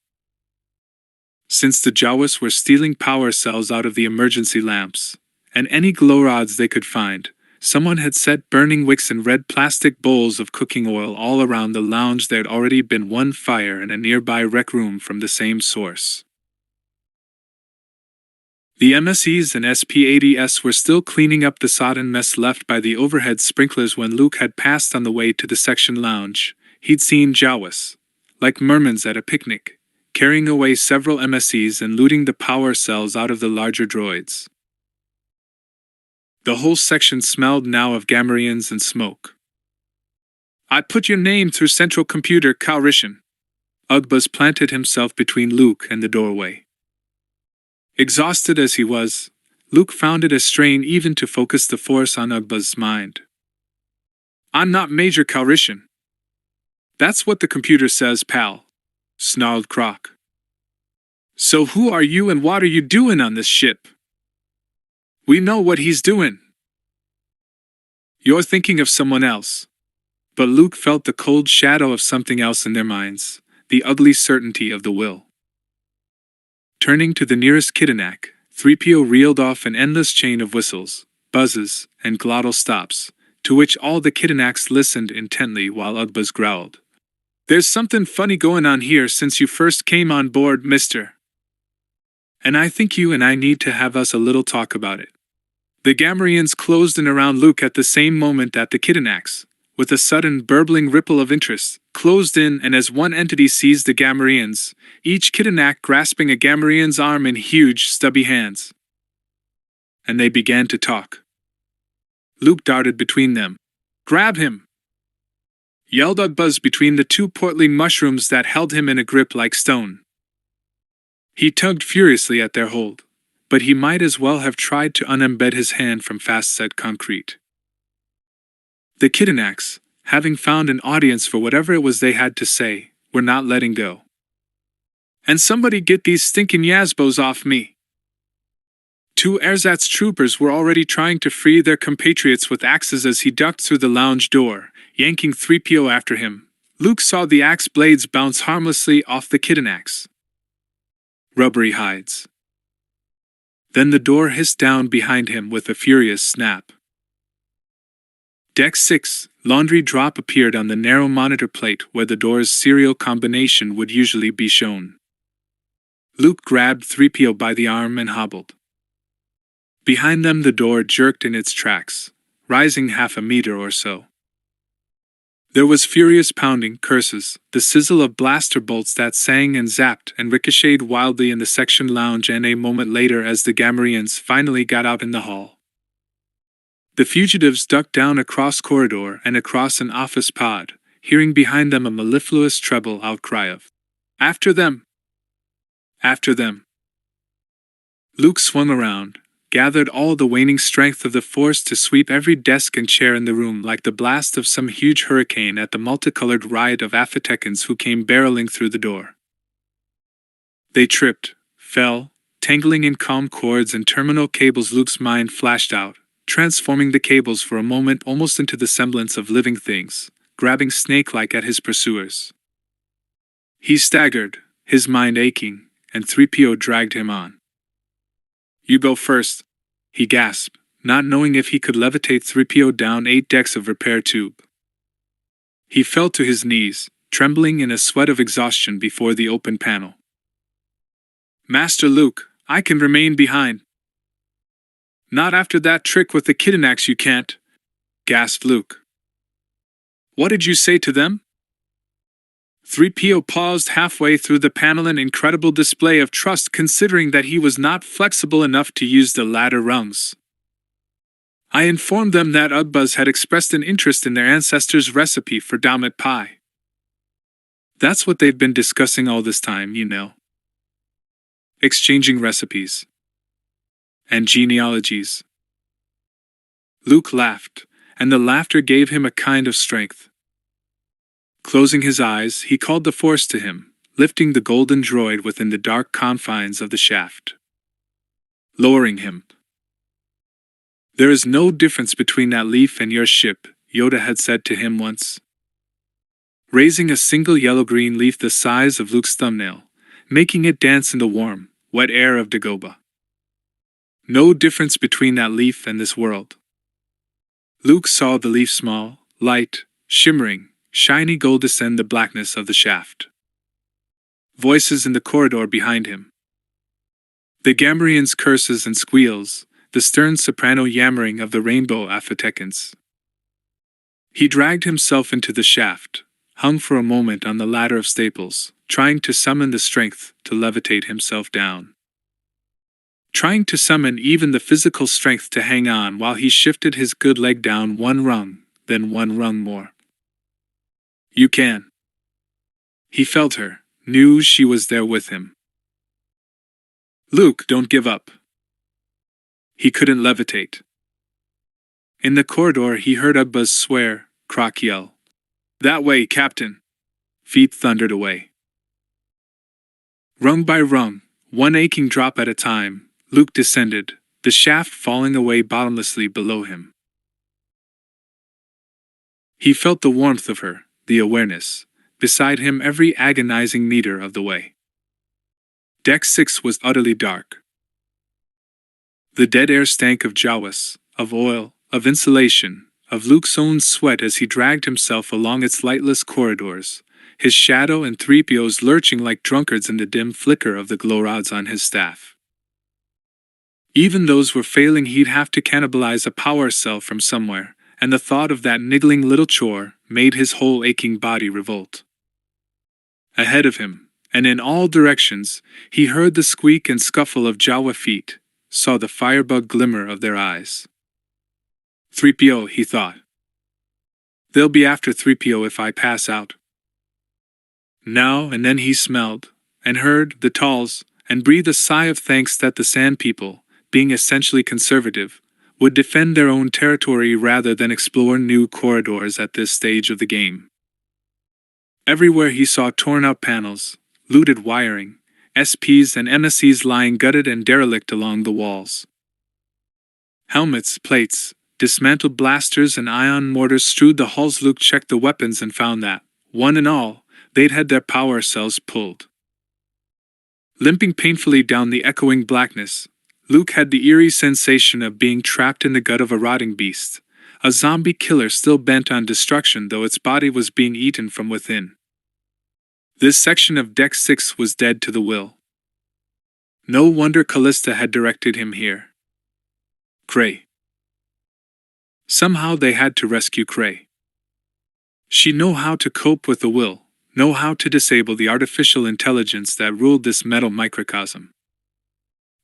Since the Jawas were stealing power cells out of the emergency lamps, and any glow rods they could find, someone had set burning wicks and red plastic bowls of cooking oil all around the lounge. There had already been one fire in a nearby rec room from the same source. The MSEs and SP-80s were still cleaning up the sodden mess left by the overhead sprinklers when Luke had passed on the way to the section lounge. He'd seen Jawas, like mermaids at a picnic, carrying away several MSEs and looting the power cells out of the larger droids. The whole section smelled now of Gamorreans and smoke. "I put your name through central computer, Calrishan." Ugbuz planted himself between Luke and the doorway. Exhausted as he was, Luke found it a strain even to focus the force on Ugbuz's mind. "I'm not Major Calrishan." "That's what the computer says, pal," snarled Croc. "So who are you and what are you doing on this ship?" "We know what he's doing." "You're thinking of someone else." But Luke felt the cold shadow of something else in their minds, the ugly certainty of the will. Turning to the nearest Kidanak, 3PO reeled off an endless chain of whistles, buzzes, and glottal stops, to which all the Kidanaks listened intently while Ugbuz growled. "There's something funny going on here since you first came on board, mister. And I think you and I need to have us a little talk about it." The Gamorreans closed in around Luke at the same moment that the Kidanaks, with a sudden burbling ripple of interest, closed in, and as one entity seized the Gamorreans, each Kidanak grasping a Gamorrean's arm in huge, stubby hands. And they began to talk. Luke darted between them. "Grab him!" yelled Ugbuz between the 2 portly mushrooms that held him in a grip like stone. He tugged furiously at their hold, but he might as well have tried to unembed his hand from fast-set concrete. The Kidanaks, having found an audience for whatever it was they had to say, were not letting go. "And somebody get these stinking Yazbos off me!" 2 ersatz troopers were already trying to free their compatriots with axes as he ducked through the lounge door, yanking 3PO after him. Luke saw the axe blades bounce harmlessly off the Kidanaks. Rubbery hides. Then the door hissed down behind him with a furious snap. Deck 6, laundry drop appeared on the narrow monitor plate where the door's serial combination would usually be shown. Luke grabbed 3PO by the arm and hobbled. Behind them the door jerked in its tracks, rising half a meter or so. There was furious pounding, curses, the sizzle of blaster bolts that sang and zapped and ricocheted wildly in the section lounge, and a moment later as the Gamorreans finally got out in the hall. The fugitives ducked down a cross corridor and across an office pod, hearing behind them a mellifluous treble outcry of, "After them! After them!" Luke swung around, gathered all the waning strength of the Force to sweep every desk and chair in the room like the blast of some huge hurricane at the multicolored riot of Aphtekans who came barreling through the door. They tripped, fell, tangling in calm cords and terminal cables. Luke's mind flashed out, transforming the cables for a moment almost into the semblance of living things, grabbing snake-like at his pursuers. He staggered, his mind aching, and 3PO dragged him on. "You go first," he gasped, not knowing if he could levitate 3PO down 8 decks of repair tube. He fell to his knees, trembling in a sweat of exhaustion before the open panel. "Master Luke, I can remain behind." "Not after that trick with the Kidanax you can't," gasped Luke. "What did you say to them?" 3PO paused halfway through the panel, an incredible display of trust considering that he was not flexible enough to use the ladder rungs. "I informed them that Ugbuz had expressed an interest in their ancestors' recipe for Dammit pie. That's what they've been discussing all this time, you know. Exchanging recipes. And genealogies." Luke laughed, and the laughter gave him a kind of strength. Closing his eyes, he called the Force to him, lifting the golden droid within the dark confines of the shaft. Lowering him. "There is no difference between that leaf and your ship," Yoda had said to him once. Raising a single yellow-green leaf the size of Luke's thumbnail, making it dance in the warm, wet air of Dagobah. No difference between that leaf and this world. Luke saw the leaf small, light, shimmering, shiny gold descend the blackness of the shaft. Voices in the corridor behind him. The Gamorrean's curses and squeals, the stern soprano yammering of the rainbow Aphtekans. He dragged himself into the shaft, hung for a moment on the ladder of staples, trying to summon the strength to levitate himself down. Trying to summon even the physical strength to hang on while he shifted his good leg down one rung, then one rung more. "You can." He felt her, knew she was there with him. "Luke, don't give up." He couldn't levitate. In the corridor he heard Ugbuz swear, Croc yell. "That way, Captain." Feet thundered away. Rung by rung, one aching drop at a time, Luke descended, the shaft falling away bottomlessly below him. He felt the warmth of her, the awareness, beside him every agonizing meter of the way. Deck 6 was utterly dark. The dead air stank of Jawas, of oil, of insulation, of Luke's own sweat as he dragged himself along its lightless corridors, his shadow and 3PO's lurching like drunkards in the dim flicker of the glow rods on his staff. Even those were failing. He'd have to cannibalize a power cell from somewhere, and the thought of that niggling little chore made his whole aching body revolt. Ahead of him, and in all directions, he heard the squeak and scuffle of Jawa feet, saw the firebug glimmer of their eyes. 3PO, he thought. They'll be after 3PO if I pass out. Now and then he smelled, and heard, the talls, and breathed a sigh of thanks that the Sand People, being essentially conservative, would defend their own territory rather than explore new corridors at this stage of the game. Everywhere he saw torn-out panels, looted wiring, SPs and MSCs lying gutted and derelict along the walls. Helmets, plates, dismantled blasters and ion mortars strewed the halls. Luke checked the weapons and found that, one and all, they'd had their power cells pulled. Limping painfully down the echoing blackness, Luke had the eerie sensation of being trapped in the gut of a rotting beast, a zombie killer still bent on destruction though its body was being eaten from within. This section of Deck 6 was dead to the will. No wonder CALLISTA had directed him here. Cray. Somehow they had to rescue Cray. She knew how to cope with the will, know how to disable the artificial intelligence that ruled this metal microcosm.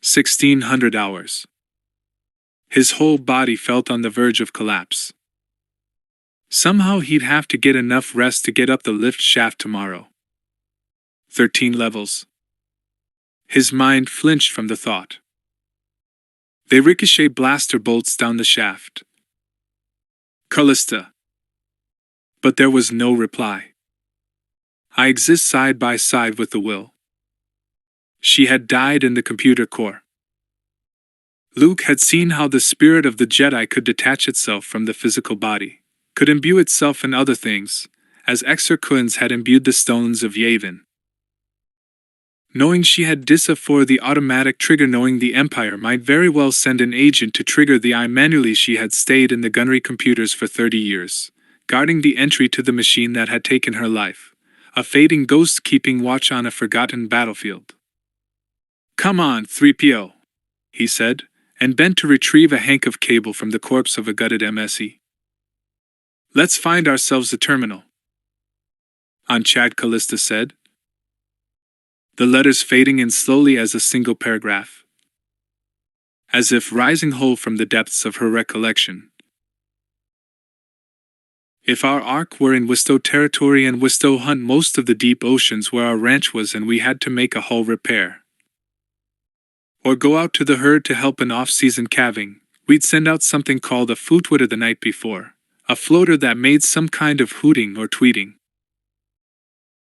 1600 hours. His whole body felt on the verge of collapse. Somehow he'd have to get enough rest to get up the lift shaft tomorrow. 13 levels. His mind flinched from the thought. They ricochet blaster bolts down the shaft. "Callista." But there was no reply. I exist side by side with the will. She had died in the computer core. Luke had seen how the spirit of the Jedi could detach itself from the physical body, could imbue itself in other things, as Exarchuans had imbued the stones of Yavin. Knowing she had Dissa for the automatic trigger, knowing the Empire might very well send an agent to trigger the eye manually, she had stayed in the gunnery computers for 30 years, guarding the entry to the machine that had taken her life, a fading ghost keeping watch on a forgotten battlefield. "Come on, 3PO," he said, and bent to retrieve a hank of cable from the corpse of a gutted MSE. "Let's find ourselves a terminal." "On Chad," Callista said, the letters fading in slowly as a single paragraph, as if rising whole from the depths of her recollection. "If our ark were in Wistow territory and Wistow hunt most of the deep oceans where our ranch was, and we had to make a hull repair, or go out to the herd to help in off-season calving, we'd send out something called a footwitter the night before, a floater that made some kind of hooting or tweeting.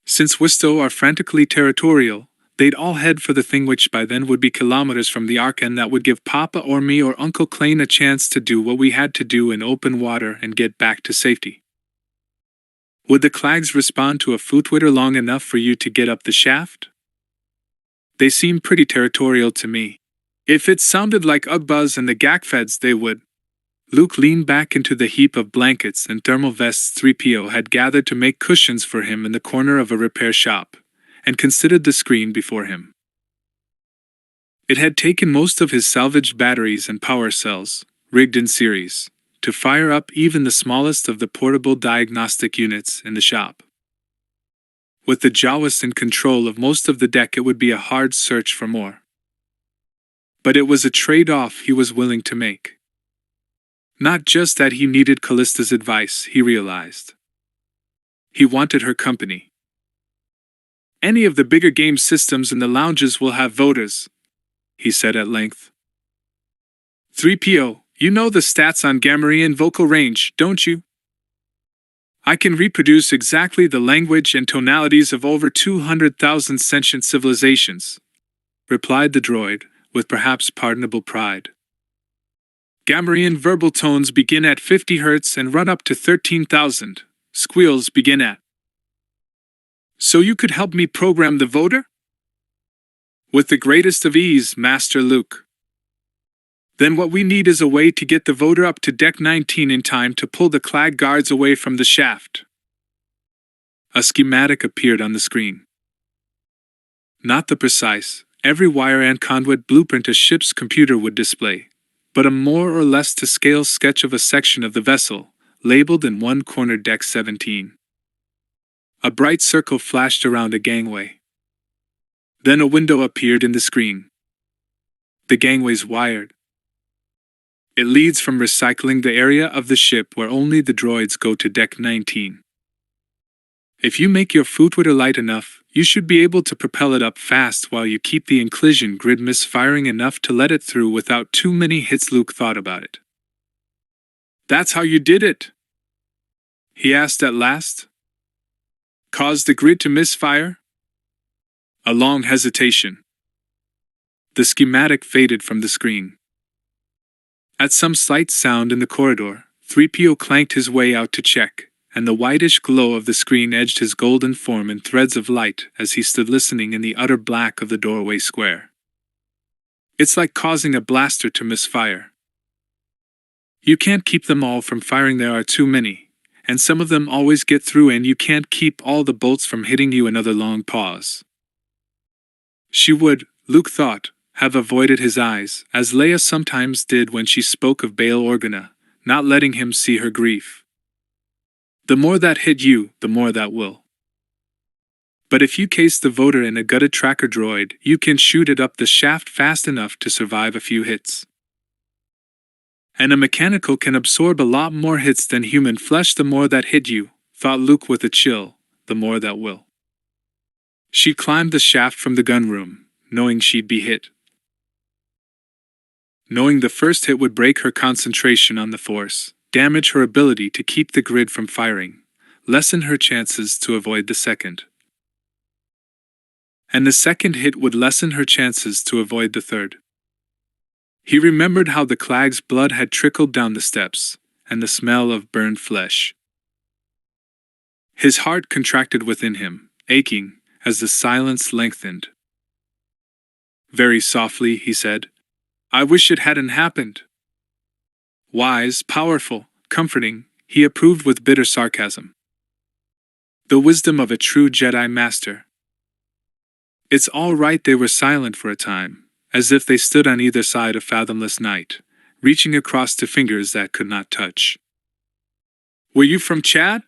Since Wistow are frantically territorial, they'd all head for the thing, which by then would be kilometers from the ark, and that would give Papa or me or Uncle Klein a chance to do what we had to do in open water and get back to safety. Would the Clags respond to a footwitter long enough for you to get up the shaft? They seem pretty territorial to me. If it sounded like Ugbuzz and the Gakfeds, they would." Luke leaned back into the heap of blankets and thermal vests 3PO had gathered to make cushions for him in the corner of a repair shop, and considered the screen before him. It had taken most of his salvaged batteries and power cells, rigged in series, to fire up even the smallest of the portable diagnostic units in the shop. With the Jawas in control of most of the deck, it would be a hard search for more. But it was a trade-off he was willing to make. Not just that he needed Callista's advice, he realized. He wanted her company. "Any of the bigger game systems in the lounges will have voters," he said at length. "3PO, you know the stats on Gamorrean vocal range, don't you? I can reproduce exactly the language and tonalities of over 200,000 sentient civilizations," replied the droid, with perhaps pardonable pride. "Gamorrean verbal tones begin at 50 Hz and run up to 13,000. Squeals begin at. So you could help me program the voter?" "With the greatest of ease, Master Luke." "Then what we need is a way to get the voter up to Deck 19 in time to pull the Clag guards away from the shaft." A schematic appeared on the screen. Not the precise, every wire and conduit blueprint a ship's computer would display, but a more or less to scale sketch of a section of the vessel, labeled in one corner Deck 17. A bright circle flashed around a gangway. Then a window appeared in the screen. "The gangway's wired. It leads from recycling the area of the ship where only the droids go to Deck 19. If you make your footwitter light enough, you should be able to propel it up fast while you keep the inclusion grid misfiring enough to let it through without too many hits." Luke thought about it. "That's how you did it?" he asked at last. "Caused the grid to misfire?" A long hesitation. The schematic faded from the screen. At some slight sound in the corridor, 3PO clanked his way out to check, and the whitish glow of the screen edged his golden form in threads of light as he stood listening in the utter black of the doorway square. "It's like causing a blaster to misfire. You can't keep them all from firing, there are too many, and some of them always get through, and you can't keep all the bolts from hitting you." Another long pause. She would, Luke thought, have avoided his eyes, as Leia sometimes did when she spoke of Bail Organa, not letting him see her grief. "The more that hit you, the more that will. But if you case the voter in a gutted tracker droid, you can shoot it up the shaft fast enough to survive a few hits. And a mechanical can absorb a lot more hits than human flesh." "The more that hit you," thought Luke with a chill, "the more that will." She climbed the shaft from the gunroom, knowing she'd be hit. knowing the first hit would break her concentration on the Force, damage her ability to keep the grid from firing, lessen her chances to avoid the second. And the second hit would lessen her chances to avoid the third. He remembered how the Clag's blood had trickled down the steps, and the smell of burned flesh. His heart contracted within him, aching, as the silence lengthened. Very softly, he said, "I wish it hadn't happened." Wise, powerful, comforting, he approved with bitter sarcasm. The wisdom of a true Jedi Master. It's all right. They were silent for a time, as if they stood on either side of fathomless night, reaching across to fingers that could not touch. "Were you from Chad?"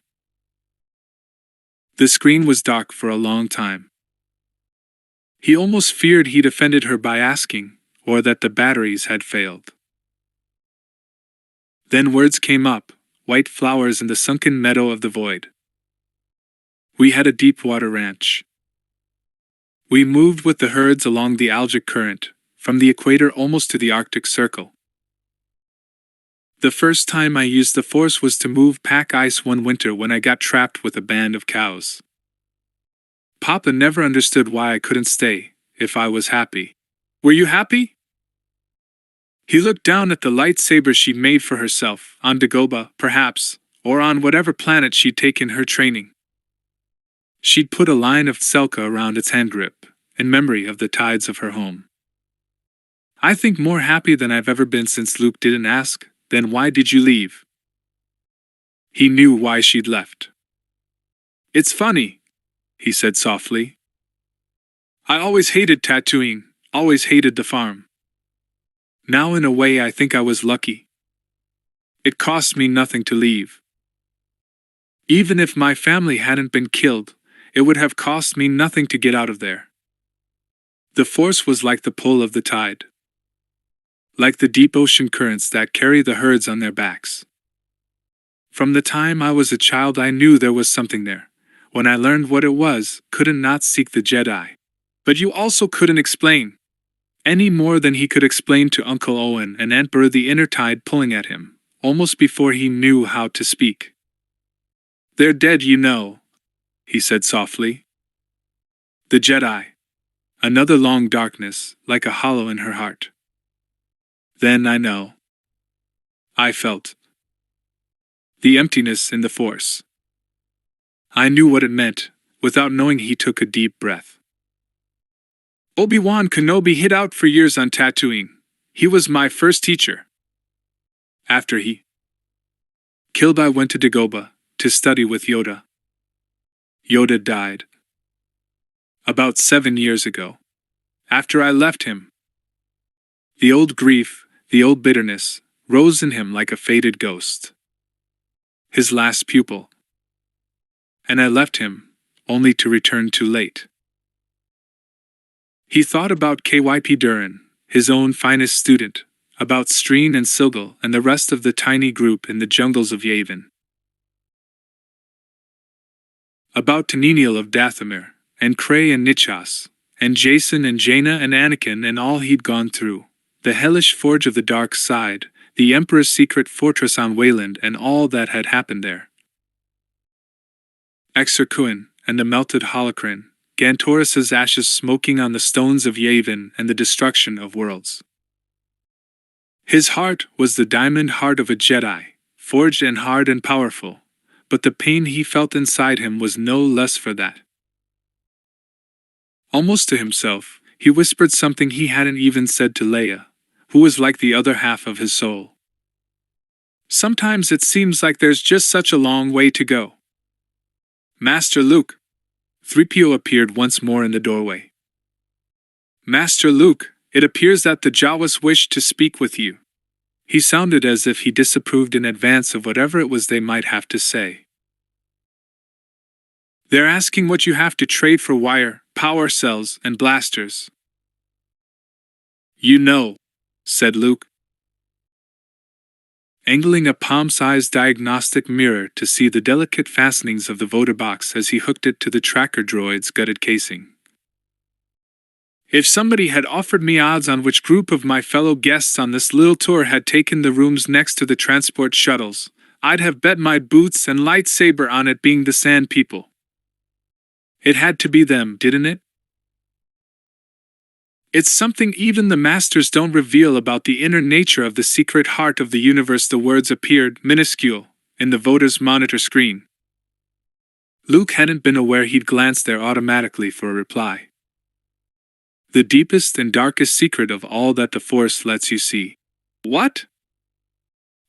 The screen was dark for a long time. He almost feared he'd offended her by asking, or that the batteries had failed. Then words came up, white flowers in the sunken meadow of the void. "We had a deep water ranch. We moved with the herds along the Algic Current, from the equator almost to the Arctic Circle. The first time I used the Force was to move pack ice one winter when I got trapped with a band of cows. Papa never understood why I couldn't stay, if I was happy." "Were you happy?" He looked down at the lightsaber she'd made for herself, on Dagobah, perhaps, or on whatever planet she'd taken her training. She'd put a line of Selka around its handgrip, in memory of the tides of her home. "I think more happy than I've ever been since Luke didn't ask, 'Then why did you leave?'" He knew why she'd left. "It's funny," he said softly. "I always hated tattooing, always hated the farm. Now in a way I think I was lucky. It cost me nothing to leave. Even if my family hadn't been killed, it would have cost me nothing to get out of there. The Force was like the pull of the tide. Like the deep ocean currents that carry the herds on their backs. From the time I was a child I knew there was something there. When I learned what it was, couldn't not seek the Jedi. But you also couldn't explain. Any more than he could explain to Uncle Owen and Aunt Burr the inner tide pulling at him, almost before he knew how to speak. "They're dead, you know," he said softly. "The Jedi." Another long darkness, like a hollow in her heart. "Then I know." I felt the emptiness in the Force. I knew what it meant, without knowing. He took a deep breath. "Obi-Wan Kenobi hid out for years on Tatooine. He was my first teacher. After he killed, I went to Dagobah to study with Yoda. Yoda died. About 7 years ago. After I left him. The old grief, the old bitterness, rose in him like a faded ghost. His last pupil. And I left him, only to return too late." He thought about KYP Durin, his own finest student, about Streen and Silgal and the rest of the tiny group in the jungles of Yavin. About Taneniel of Dathomir, and Krey and Nichas, and Jason and Jaina and Anakin and all he'd gone through, the hellish forge of the dark side, the Emperor's secret fortress on Wayland and all that had happened there. Exar Kuin and the melted holocron, Gantorus's ashes smoking on the stones of Yavin and the destruction of worlds. His heart was the diamond heart of a Jedi, forged and hard and powerful, but the pain he felt inside him was no less for that. Almost to himself, he whispered something he hadn't even said to Leia, who was like the other half of his soul. "Sometimes it seems like there's just such a long way to go." "Master Luke." 3PO appeared once more in the doorway. "Master Luke, it appears that the Jawas wish to speak with you." He sounded as if he disapproved in advance of whatever it was they might have to say. "They're asking what you have to trade for wire, power cells, and blasters." "You know," said Luke, angling a palm-sized diagnostic mirror to see the delicate fastenings of the voter box as he hooked it to the tracker droid's gutted casing. If somebody had offered me odds on which group of my fellow guests on this little tour had taken the rooms next to the transport shuttles, I'd have bet my boots and lightsaber on it being the Sand People. It had to be them, didn't it? It's something even the masters don't reveal about the inner nature of the secret heart of the universe. The words appeared, minuscule, in the voder's monitor screen. Luke hadn't been aware he'd glanced there automatically for a reply. The deepest and darkest secret of all that the Force lets you see. What?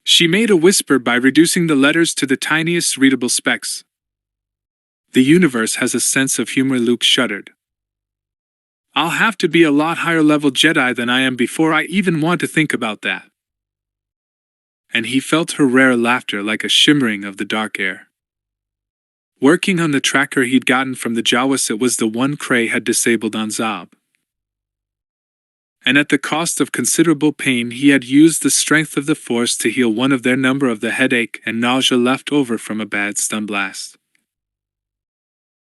She made a whisper by reducing the letters to the tiniest readable specks. The universe has a sense of humor. Luke shuddered. I'll have to be a lot higher level Jedi than I am before I even want to think about that. And he felt her rare laughter like a shimmering of the dark air. Working on the tracker he'd gotten from the Jawas, it was the one Cray had disabled on Zab. And at the cost of considerable pain, he had used the strength of the Force to heal one of their number of the headache and nausea left over from a bad stun blast.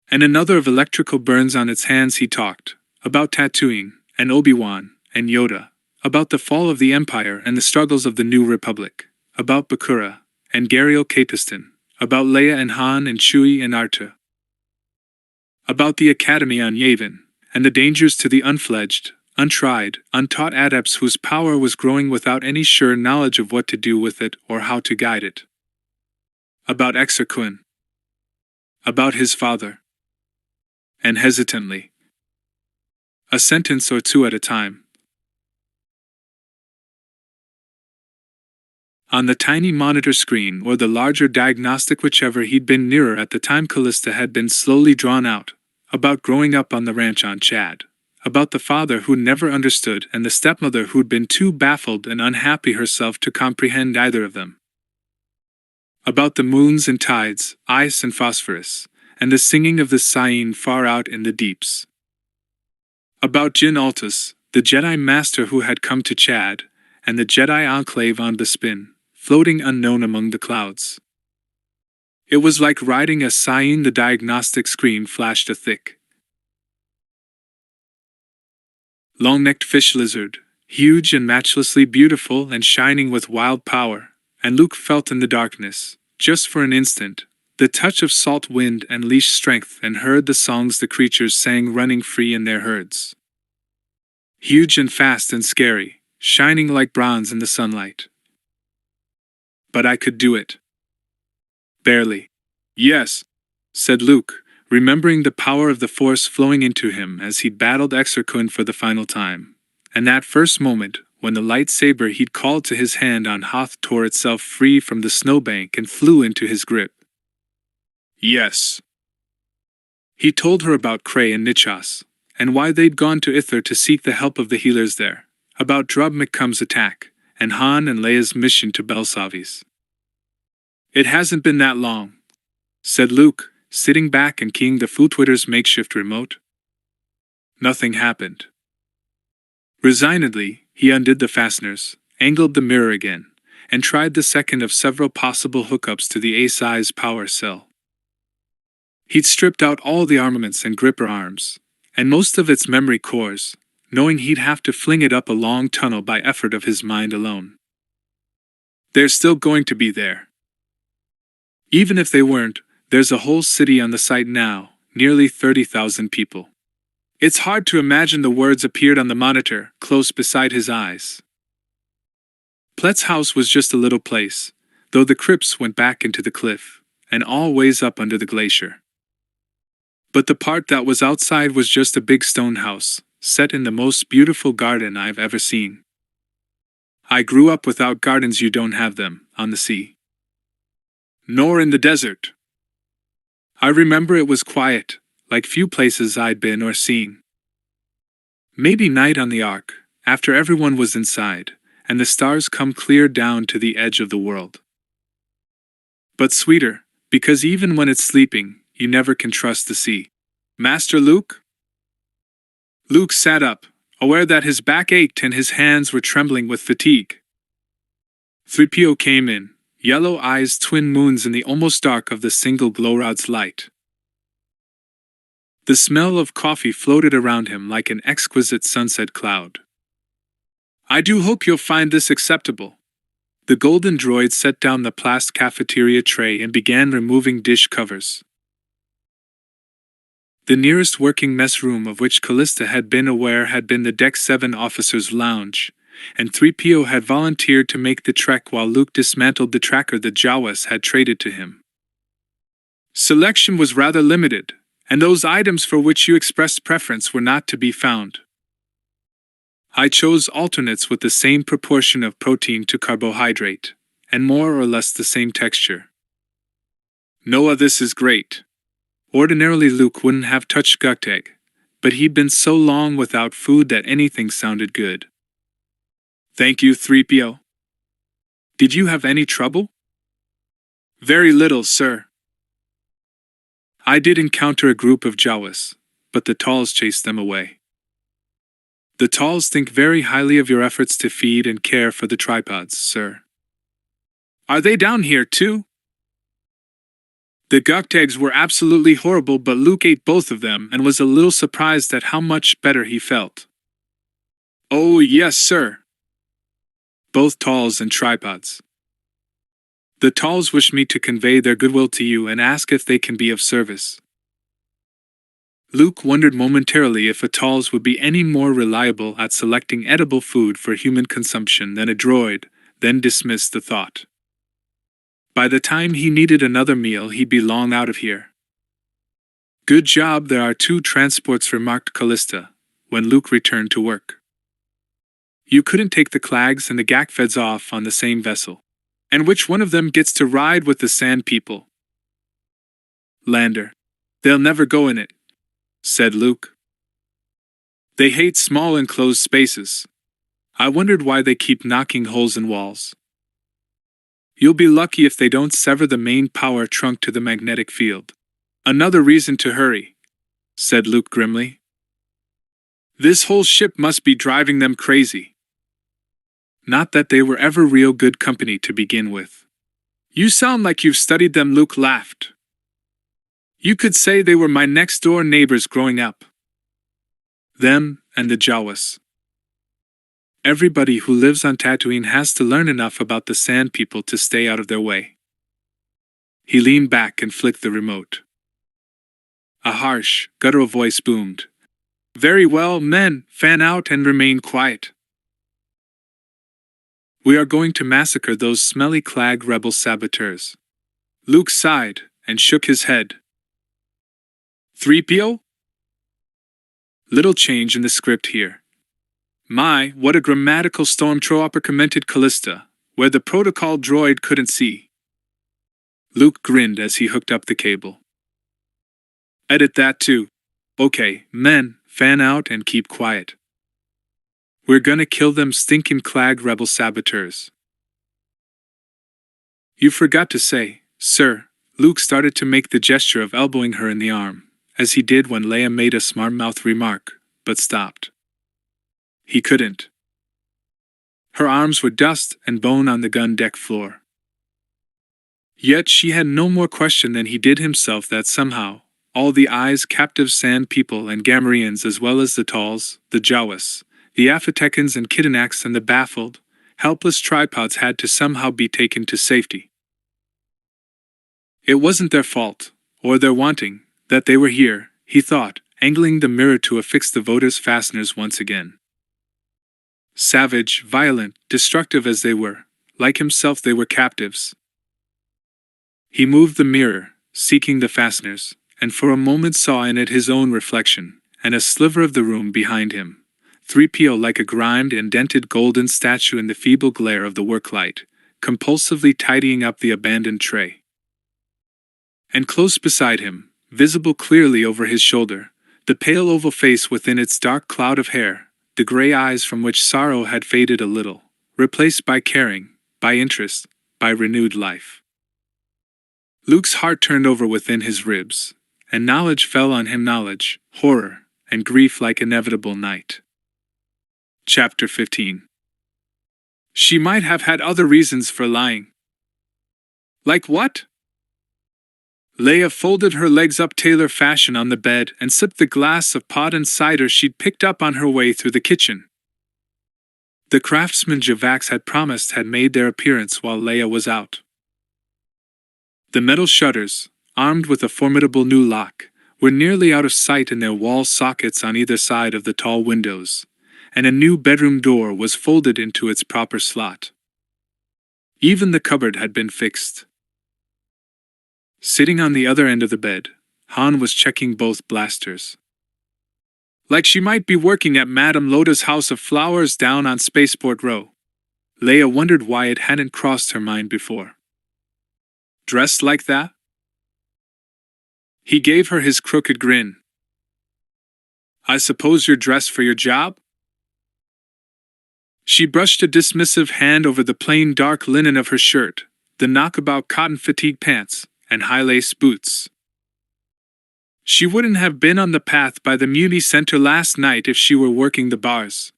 And another of electrical burns on its hands. He talked about Tatooine, and Obi-Wan, and Yoda, about the fall of the Empire and the struggles of the New Republic, about Bakura, and Gariel Capiston, about Leia and Han and Chewie and Artu, about the Academy on Yavin, and the dangers to the unfledged, untried, untaught adepts whose power was growing without any sure knowledge of what to do with it or how to guide it. About Exar Kun. About his father. And hesitantly, a sentence or two at a time. On the tiny monitor screen or the larger diagnostic, whichever he'd been nearer at the time, CALLISTA had been slowly drawn out, about growing up on the ranch on Chad, about the father who never understood and the stepmother who'd been too baffled and unhappy herself to comprehend either of them. About the moons and tides, ice and phosphorus, and the singing of the Sayin far out in the deeps. About Jin Altus, the Jedi Master who had come to Chad, and the Jedi Enclave on Bespin, floating unknown among the clouds. It was like riding a Sayin. The diagnostic screen flashed a thick, long-necked fish lizard, huge and matchlessly beautiful and shining with wild power, and Luke felt in the darkness, just for an instant, the touch of salt wind and leash strength, and heard the songs the creatures sang running free in their herds. Huge and fast and scary, shining like bronze in the sunlight. But I could do it. Barely. Yes, said Luke, remembering the power of the Force flowing into him as he battled Exar Kun for the final time, and that first moment when the lightsaber he'd called to his hand on Hoth tore itself free from the snowbank and flew into his grip. Yes. He told her about Cray and Nichas, and why they'd gone to Ithar to seek the help of the healers there, about Drub McCum's attack, and Han and Leia's mission to Belsavis. It hasn't been that long, said Luke, sitting back and keying the Footwitter's makeshift remote. Nothing happened. Resignedly, he undid the fasteners, angled the mirror again, and tried the second of several possible hookups to the A-size power cell. He'd stripped out all the armaments and gripper arms, and most of its memory cores, knowing he'd have to fling it up a long tunnel by effort of his mind alone. They're still going to be there. Even if they weren't, there's a whole city on the site now, nearly 30,000 people. It's hard to imagine. The words appeared on the monitor, close beside his eyes. Plett's house was just a little place, though the crypts went back into the cliff, and all ways up under the glacier. But the part that was outside was just a big stone house, set in the most beautiful garden I've ever seen. I grew up without gardens. You don't have them on the sea. Nor in the desert. I remember it was quiet, like few places I'd been or seen. Maybe night on the Ark, after everyone was inside, and the stars come clear down to the edge of the world. But sweeter, because even when it's sleeping, you never can trust the sea. Master Luke? Luke sat up, aware that his back ached and his hands were trembling with fatigue. 3PO came in, yellow eyes twin moons in the almost dark of the single glowrod's light. The smell of coffee floated around him like an exquisite sunset cloud. I do hope you'll find this acceptable. The golden droid set down the plastic cafeteria tray and began removing dish covers. The nearest working mess room of which Callista had been aware had been the Deck 7 officers' lounge, and 3PO had volunteered to make the trek while Luke dismantled the tracker the Jawas had traded to him. Selection was rather limited, and those items for which you expressed preference were not to be found. I chose alternates with the same proportion of protein to carbohydrate, and more or less the same texture. Noah, this is great. Ordinarily Luke wouldn't have touched Guktek, but he'd been so long without food that anything sounded good. Thank you, 3PO. Did you have any trouble? Very little, sir. I did encounter a group of Jawas, but the Talls chased them away. The Talls think very highly of your efforts to feed and care for the tripods, sir. Are they down here too? The Guktegs were absolutely horrible, but Luke ate both of them and was a little surprised at how much better he felt. Oh, yes, sir. Both Talls and tripods. The Talls wish me to convey their goodwill to you and ask if they can be of service. Luke wondered momentarily if a Talls would be any more reliable at selecting edible food for human consumption than a droid, then dismissed the thought. By the time he needed another meal, he'd be long out of here. Good job, there are 2 transports, remarked Callista, when Luke returned to work. You couldn't take the Clags and the Gakfeds off on the same vessel. And which one of them gets to ride with the Sand People? Lander. They'll never go in it, said Luke. They hate small enclosed spaces. I wondered why they keep knocking holes in walls. You'll be lucky if they don't sever the main power trunk to the magnetic field. Another reason to hurry, said Luke grimly. This whole ship must be driving them crazy. Not that they were ever real good company to begin with. You sound like you've studied them, Luke laughed. You could say they were my next-door neighbors growing up. Them and the Jawas. Everybody who lives on Tatooine has to learn enough about the Sand People to stay out of their way. He leaned back and flicked the remote. A harsh, guttural voice boomed. Very well, men, fan out and remain quiet. We are going to massacre those smelly Clag rebel saboteurs. Luke sighed and shook his head. 3PO? Little change in the script here. My, what a grammatical stormtrooper, commented Callista, where the protocol droid couldn't see. Luke grinned as he hooked up the cable. Edit that too. Okay, men, fan out and keep quiet. We're gonna kill them stinking Clag rebel saboteurs. You forgot to say, sir. Luke started to make the gesture of elbowing her in the arm, as he did when Leia made a smart-mouthed remark, but stopped. He couldn't. Her arms were dust and bone on the gun deck floor. Yet she had no more question than he did himself that somehow, all the eyes, captive Sand People and Gamorreans, as well as the Talls, the Jawas, the Afatekans and Kidinaks and the baffled, helpless tripods had to somehow be taken to safety. It wasn't their fault, or their wanting, that they were here, he thought, angling the mirror to affix the votor's fasteners once again. Savage, violent, destructive as they were, like himself they were captives. He moved the mirror, seeking the fasteners, and for a moment saw in it his own reflection, and a sliver of the room behind him, 3PO like a grimed and dented golden statue in the feeble glare of the work light, compulsively tidying up the abandoned tray. And close beside him, visible clearly over his shoulder, the pale oval face within its dark cloud of hair, the gray eyes from which sorrow had faded a little, replaced by caring, by interest, by renewed life. Luke's heart turned over within his ribs, and knowledge fell on him, knowledge, horror, and grief like inevitable night. Chapter 15. She might have had other reasons for lying. Like what? Leia folded her legs up tailor fashion on the bed and sipped the glass of pot and cider she'd picked up on her way through the kitchen. The craftsmen Javax had promised had made their appearance while Leia was out. The metal shutters, armed with a formidable new lock, were nearly out of sight in their wall sockets on either side of the tall windows, and a new bedroom door was folded into its proper slot. Even the cupboard had been fixed. Sitting on the other end of the bed, Han was checking both blasters. Like she might be working at Madame Loda's House of Flowers down on Spaceport Row. Leia wondered why it hadn't crossed her mind before. Dressed like that? He gave her his crooked grin. I suppose you're dressed for your job? She brushed a dismissive hand over the plain dark linen of her shirt, the knockabout cotton fatigue pants, and high-lace boots. She wouldn't have been on the path by the Muni Center last night if she were working the bars.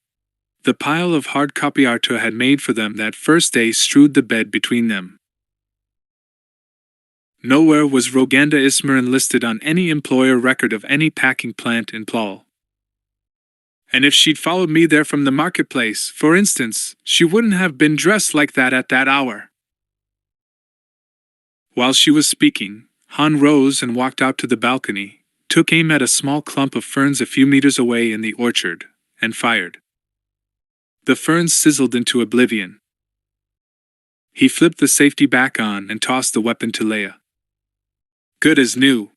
The pile of hard copy Artua had made for them that first day strewed the bed between them. Nowhere was Roganda Ismarin listed on any employer record of any packing plant in Plal. And if she'd followed me there from the marketplace, for instance, she wouldn't have been dressed like that at that hour. While she was speaking, Han rose and walked out to the balcony, took aim at a small clump of ferns a few meters away in the orchard, and fired. The ferns sizzled into oblivion. He flipped the safety back on and tossed the weapon to Leia. Good as new.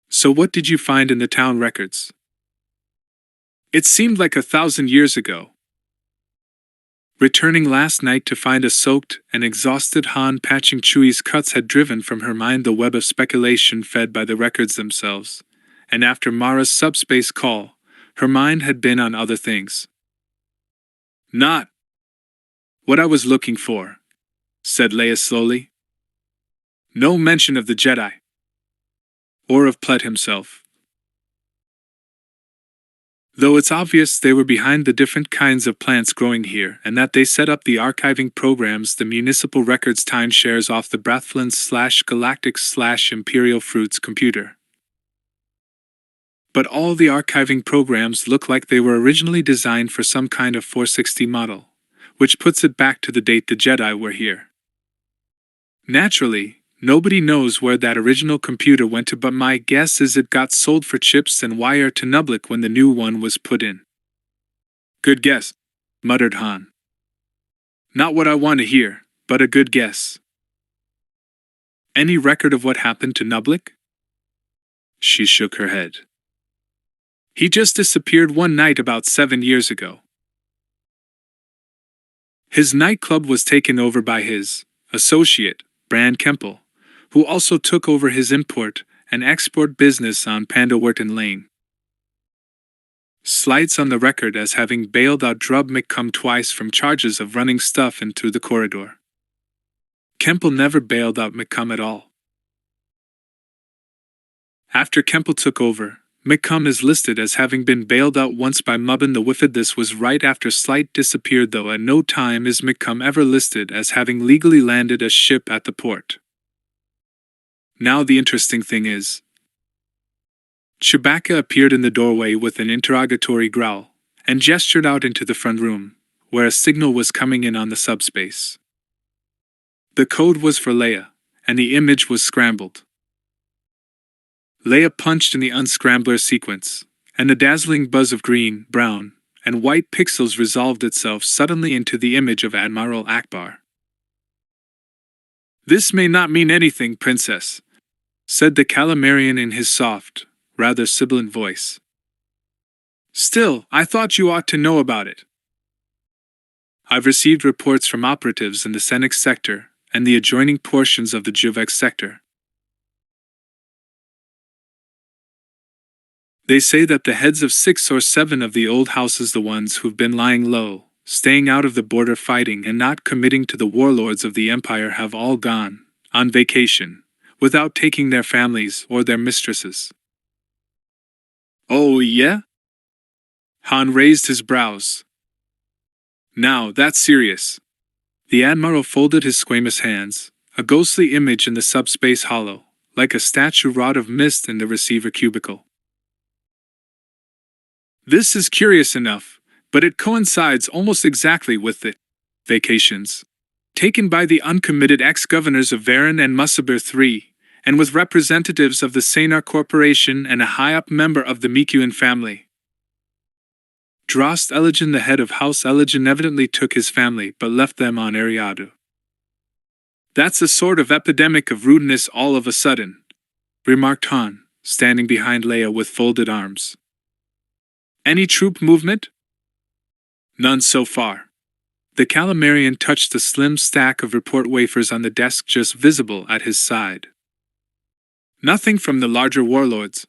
So what did you find in the town records? It seemed like 1,000 years ago. Returning last night to find a soaked and exhausted Han patching Chewie's cuts had driven from her mind the web of speculation fed by the records themselves, and after Mara's subspace call, her mind had been on other things. Not what I was looking for, said Leia slowly. No mention of the Jedi. Or of Plett himself. Though it's obvious they were behind the different kinds of plants growing here and that they set up the archiving programs the municipal records time shares off the Brathflin/Galactic/Imperial Fruits computer. But all the archiving programs look like they were originally designed for some kind of 460 model, which puts it back to the date the Jedi were here. Naturally, nobody knows where that original computer went to, but my guess is it got sold for chips and wire to Nublik when the new one was put in. Good guess, muttered Han. Not what I want to hear, but a good guess. Any record of what happened to Nublik? She shook her head. He just disappeared one night about 7 years ago. His nightclub was taken over by his associate, Brand Kemple, who also took over his import and export business on Pandawerton Lane. Slights on the record as having bailed out Drub McCum twice from charges of running stuff in through the corridor. Kemple never bailed out McCum at all. After Kemple took over, McCum is listed as having been bailed out once by Mubbin the Whiffid. This was right after Slight disappeared, though at no time is McCum ever listed as having legally landed a ship at the port. Now the interesting thing is, Chewbacca appeared in the doorway with an interrogatory growl, and gestured out into the front room, where a signal was coming in on the subspace. The code was for Leia, and the image was scrambled. Leia punched in the unscrambler sequence, and the dazzling buzz of green, brown, and white pixels resolved itself suddenly into the image of Admiral Akbar. This may not mean anything, Princess, said the Calamarian in his soft, rather sibilant voice. Still, I thought you ought to know about it. I've received reports from operatives in the Senix sector and the adjoining portions of the Juvex sector. They say that the heads of 6 or 7 of the old houses, the ones who've been lying low, staying out of the border fighting and not committing to the warlords of the Empire, have all gone on vacation, without taking their families or their mistresses. Oh, yeah? Han raised his brows. Now, that's serious. The Admiral folded his squamous hands, a ghostly image in the subspace hollow, like a statue wrought of mist in the receiver cubicle. This is curious enough, but it coincides almost exactly with the vacations taken by the uncommitted ex-governors of Varen and Musabir III, and with representatives of the Sanar Corporation and a high-up member of the Mikuan family. Drost Eligen, the head of House Eligen, evidently took his family but left them on Eriadu. That's a sort of epidemic of rudeness all of a sudden, remarked Han, standing behind Leia with folded arms. Any troop movement? None so far. The Calamarian touched the slim stack of report wafers on the desk just visible at his side. Nothing from the larger warlords.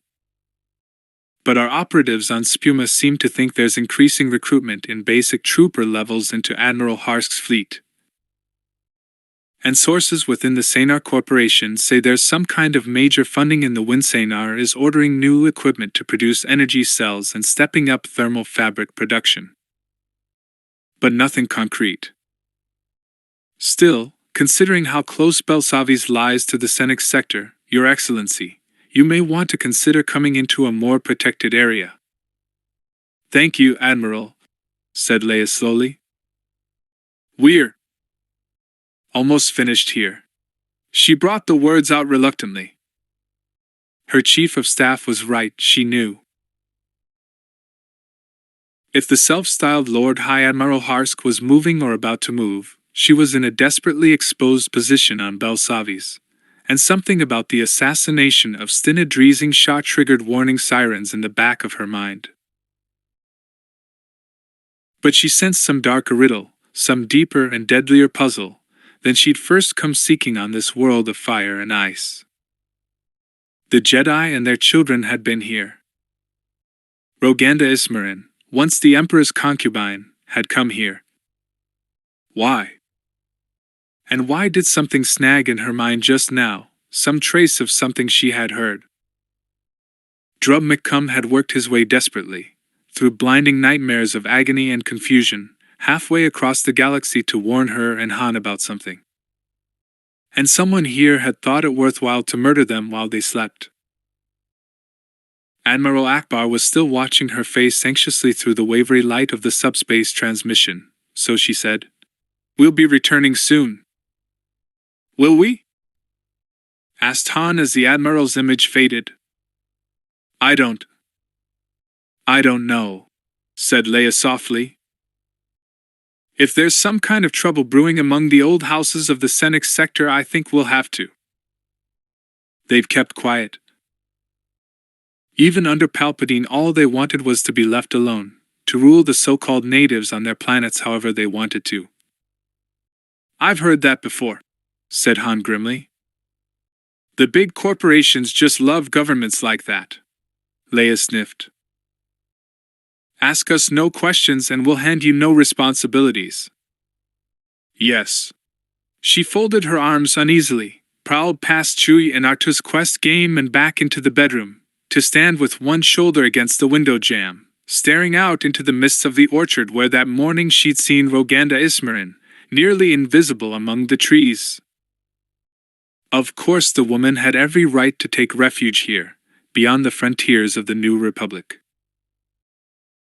But our operatives on Spuma seem to think there's increasing recruitment in basic trooper levels into Admiral Harsk's fleet. And sources within the Sanar Corporation say there's some kind of major funding in the Wind. Sanar is ordering new equipment to produce energy cells and stepping up thermal fabric production. But nothing concrete. Still, considering how close Belsavis lies to the Senex sector, Your Excellency, you may want to consider coming into a more protected area. Thank you, Admiral, said Leia slowly. We're almost finished here. She brought the words out reluctantly. Her chief of staff was right, she knew. If the self-styled Lord High Admiral Harsk was moving or about to move, she was in a desperately exposed position on Belsavis, and something about the assassination of Stina Driesing shot triggered warning sirens in the back of her mind. But she sensed some darker riddle, some deeper and deadlier puzzle, than she'd first come seeking on this world of fire and ice. The Jedi and their children had been here. Roganda Ismarin, once the Emperor's concubine, had come here. Why? And why did something snag in her mind just now, some trace of something she had heard? Drub McCum had worked his way desperately, through blinding nightmares of agony and confusion, halfway across the galaxy to warn her and Han about something. And someone here had thought it worthwhile to murder them while they slept. Admiral Akbar was still watching her face anxiously through the wavery light of the subspace transmission, so she said, "We'll be returning soon." "Will we?" asked Han as the Admiral's image faded. I don't know," said Leia softly. "If there's some kind of trouble brewing among the old houses of the Senex sector, I think we'll have to." They've kept quiet. Even under Palpatine, all they wanted was to be left alone, to rule the so-called natives on their planets however they wanted to. "I've heard that before," said Han grimly. "The big corporations just love governments like that." Leia sniffed. "Ask us no questions and we'll hand you no responsibilities." "Yes." She folded her arms uneasily, prowled past Chewie and Artu's quest game and back into the bedroom, to stand with one shoulder against the window jamb, staring out into the mists of the orchard where that morning she'd seen Roganda Ismarin, nearly invisible among the trees. Of course the woman had every right to take refuge here, beyond the frontiers of the New Republic.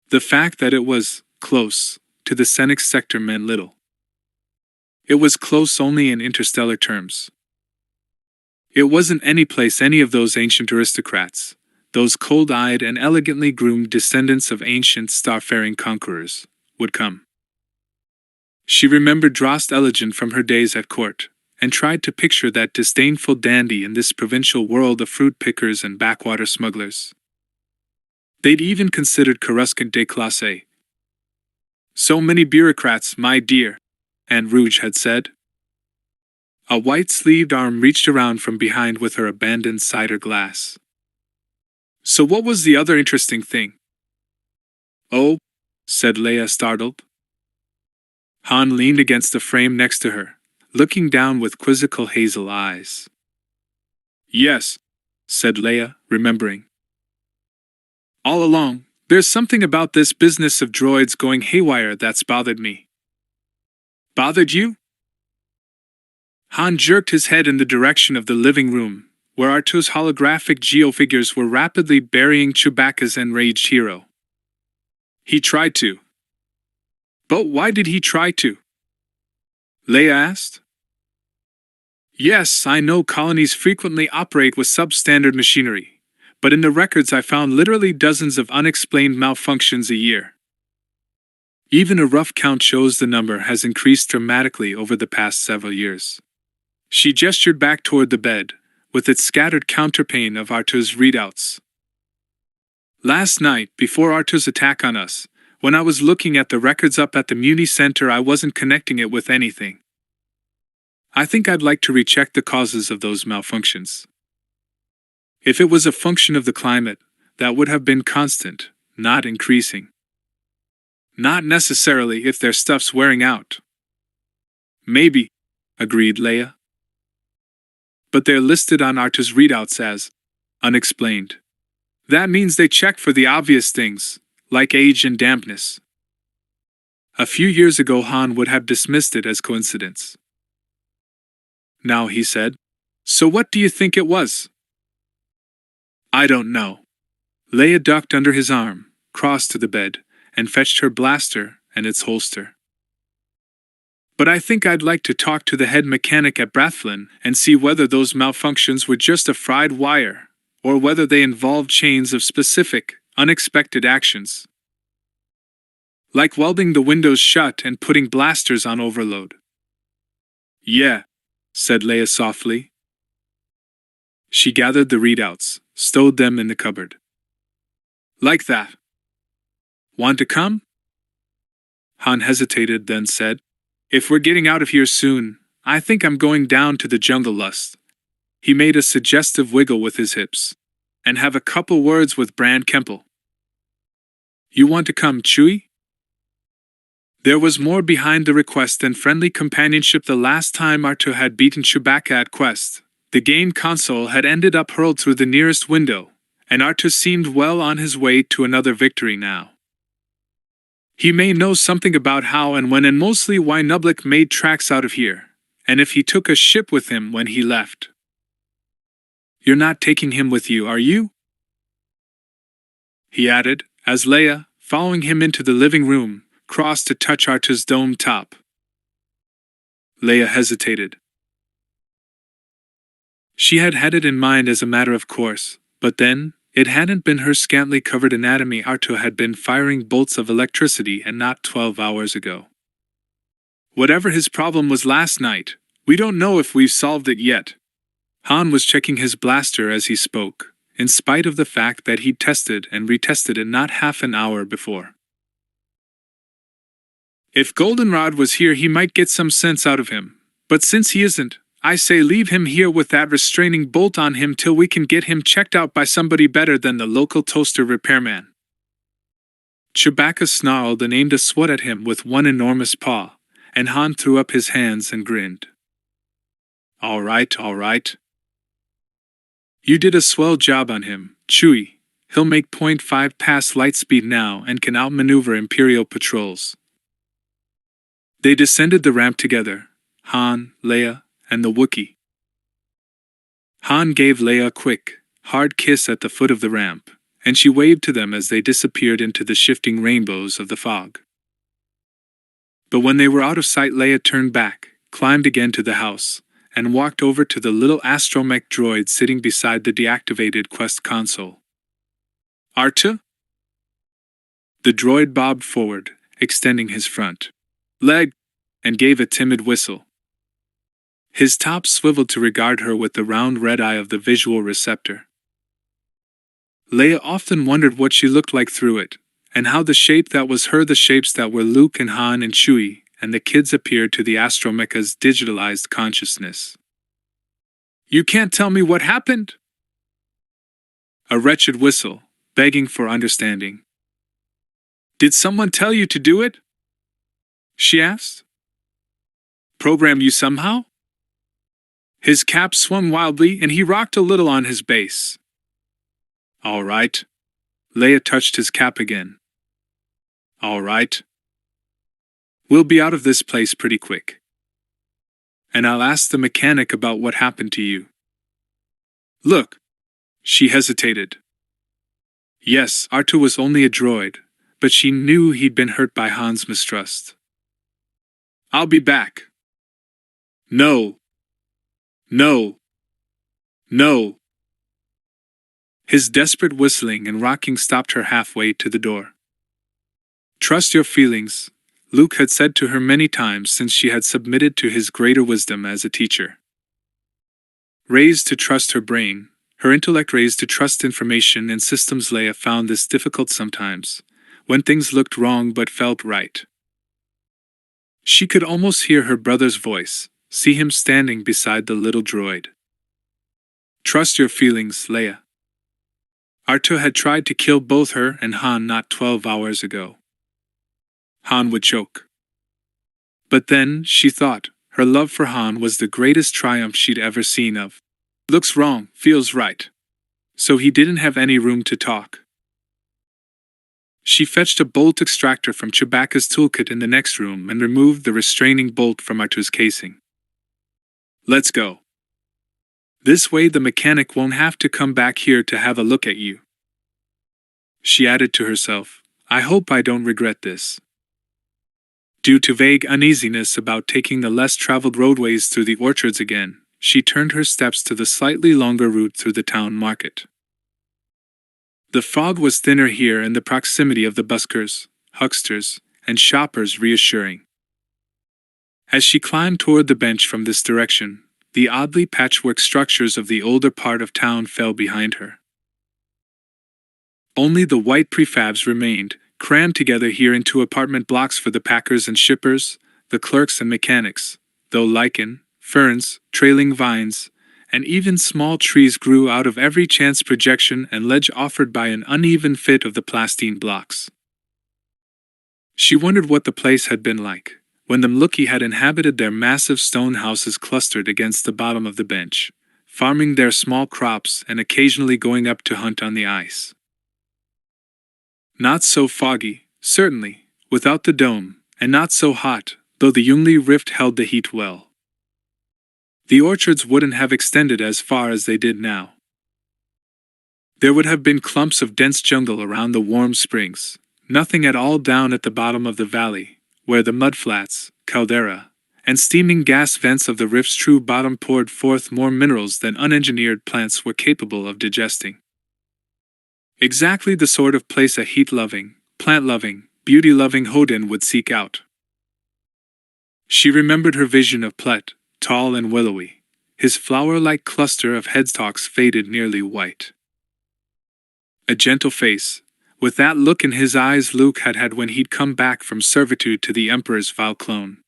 The fact that it was close to the Senex sector meant little. It was close only in interstellar terms. It wasn't any place any of those ancient aristocrats, those cold-eyed and elegantly groomed descendants of ancient starfaring conquerors, would come. She remembered Drost Eligen from her days at court, and tried to picture that disdainful dandy in this provincial world of fruit pickers and backwater smugglers. They'd even considered Coruscant déclassé. "So many bureaucrats, my dear," Aunt Rouge had said. A white-sleeved arm reached around from behind with her abandoned cider glass. "So what was the other interesting thing?" "Oh," said Leia, startled. Han leaned against the frame next to her, looking down with quizzical hazel eyes. "Yes," said Leia, remembering. "All along, there's something about this business of droids going haywire that's bothered me." "Bothered you?" Han jerked his head in the direction of the living room, where Arto's holographic geofigures were rapidly burying Chewbacca's enraged hero. He tried to. But why did he try to? Leia asked. Yes, I know colonies frequently operate with substandard machinery, but in the records I found literally dozens of unexplained malfunctions a year. Even a rough count shows the number has increased dramatically over the past several years. She gestured back toward the bed, with its scattered counterpane of Arto's readouts. Last night, before Arto's attack on us, when I was looking at the records up at the Muni Center, I wasn't connecting it with anything. I think I'd like to recheck the causes of those malfunctions. If it was a function of the climate, that would have been constant, not increasing. Not necessarily if their stuff's wearing out. Maybe, agreed Leia. But they're listed on Arto's readouts as unexplained. That means they check for the obvious things, like age and dampness. A few years ago Han would have dismissed it as coincidence. Now he said, "So what do you think it was?" "I don't know." Leia ducked under his arm, crossed to the bed, and fetched her blaster and its holster. "But I think I'd like to talk to the head mechanic at Brathlin and see whether those malfunctions were just a fried wire, or whether they involved chains of specific, unexpected actions. Like welding the windows shut and putting blasters on overload." "Yeah," said Leia softly. She gathered the readouts, stowed them in the cupboard. "Like that. Want to come?" Han hesitated, then said, "If we're getting out of here soon, I think I'm going down to the Jungle Lust." He made a suggestive wiggle with his hips. "And have a couple words with Brand Kemple." "You want to come, Chewie?" There was more behind the request than friendly companionship. The last time Arto had beaten Chewbacca at Quest, the game console had ended up hurled through the nearest window, and Arto seemed well on his way to another victory now. He may know something about how and when and mostly why Nublik made tracks out of here, and if he took a ship with him when he left. "You're not taking him with you, are you?" he added, as Leia, following him into the living room, crossed to touch Arto's dome top. Leia hesitated. She had had it in mind as a matter of course, but then, it hadn't been her scantily covered anatomy. Arto had been firing bolts of electricity and not 12 hours ago. Whatever his problem was last night, we don't know if we've solved it yet. Han was checking his blaster as he spoke, in spite of the fact that he'd tested and retested it not half an hour before. If Goldenrod was here, he might get some sense out of him, but since he isn't, I say leave him here with that restraining bolt on him till we can get him checked out by somebody better than the local toaster repairman. Chewbacca snarled and aimed a swat at him with one enormous paw, and Han threw up his hands and grinned. All right. You did a swell job on him, Chewie. He'll make .5 past light speed now and can outmaneuver Imperial patrols." They descended the ramp together, Han, Leia, and the Wookiee. Han gave Leia a quick, hard kiss at the foot of the ramp, and she waved to them as they disappeared into the shifting rainbows of the fog. But when they were out of sight, Leia turned back, climbed again to the house, and walked over to the little astromech droid sitting beside the deactivated Quest console. "Arta?" The droid bobbed forward, extending his front leg, and gave a timid whistle. His top swiveled to regard her with the round red eye of the visual receptor. Leia often wondered what she looked like through it, and how the shape that was her, the shapes that were Luke and Han and Chewie, and the kids appeared to the astromecha's digitalized consciousness. "You can't tell me what happened?" A wretched whistle, begging for understanding. "Did someone tell you to do it?" she asked. "Program you somehow?" His cap swung wildly and he rocked a little on his base. "All right." Leia touched his cap again. "All right. We'll be out of this place pretty quick. And I'll ask the mechanic about what happened to you." Look. She hesitated. Yes, Artu was only a droid, but she knew he'd been hurt by Han's mistrust. I'll be back. No. No. No. His desperate whistling and rocking stopped her halfway to the door. Trust your feelings, Luke had said to her many times since she had submitted to his greater wisdom as a teacher. Raised to trust her brain, her intellect raised to trust information and systems. Leia found this difficult sometimes, when things looked wrong but felt right. She could almost hear her brother's voice, see him standing beside the little droid. Trust your feelings, Leia. Artu had tried to kill both her and Han not 12 hours ago. Han would choke. But then, she thought, her love for Han was the greatest triumph she'd ever seen of. Looks wrong, feels right. So he didn't have any room to talk. She fetched a bolt extractor from Chewbacca's toolkit in the next room and removed the restraining bolt from Artu's casing. Let's go. This way the mechanic won't have to come back here to have a look at you. She added to herself, I hope I don't regret this. Due to vague uneasiness about taking the less traveled roadways through the orchards again, she turned her steps to the slightly longer route through the town market. The fog was thinner here and the proximity of the buskers, hucksters, and shoppers reassuring. As she climbed toward the bench from this direction, the oddly patchwork structures of the older part of town fell behind her. Only the white prefabs remained, crammed together here into apartment blocks for the packers and shippers, the clerks and mechanics, though lichen, ferns, trailing vines, and even small trees grew out of every chance projection and ledge offered by an uneven fit of the plastine blocks. She wondered what the place had been like, when the Mluki had inhabited their massive stone houses clustered against the bottom of the bench, farming their small crops and occasionally going up to hunt on the ice. Not so foggy, certainly, without the dome, and not so hot, though the Yungli rift held the heat well. The orchards wouldn't have extended as far as they did now. There would have been clumps of dense jungle around the warm springs, nothing at all down at the bottom of the valley, where the mudflats, caldera, and steaming gas vents of the rift's true bottom poured forth more minerals than unengineered plants were capable of digesting. Exactly the sort of place a heat-loving, plant-loving, beauty-loving Hodin would seek out. She remembered her vision of Plet, tall and willowy, his flower-like cluster of headstalks faded nearly white. A gentle face, with that look in his eyes Luke had had when he'd come back from servitude to the Emperor's vile clone.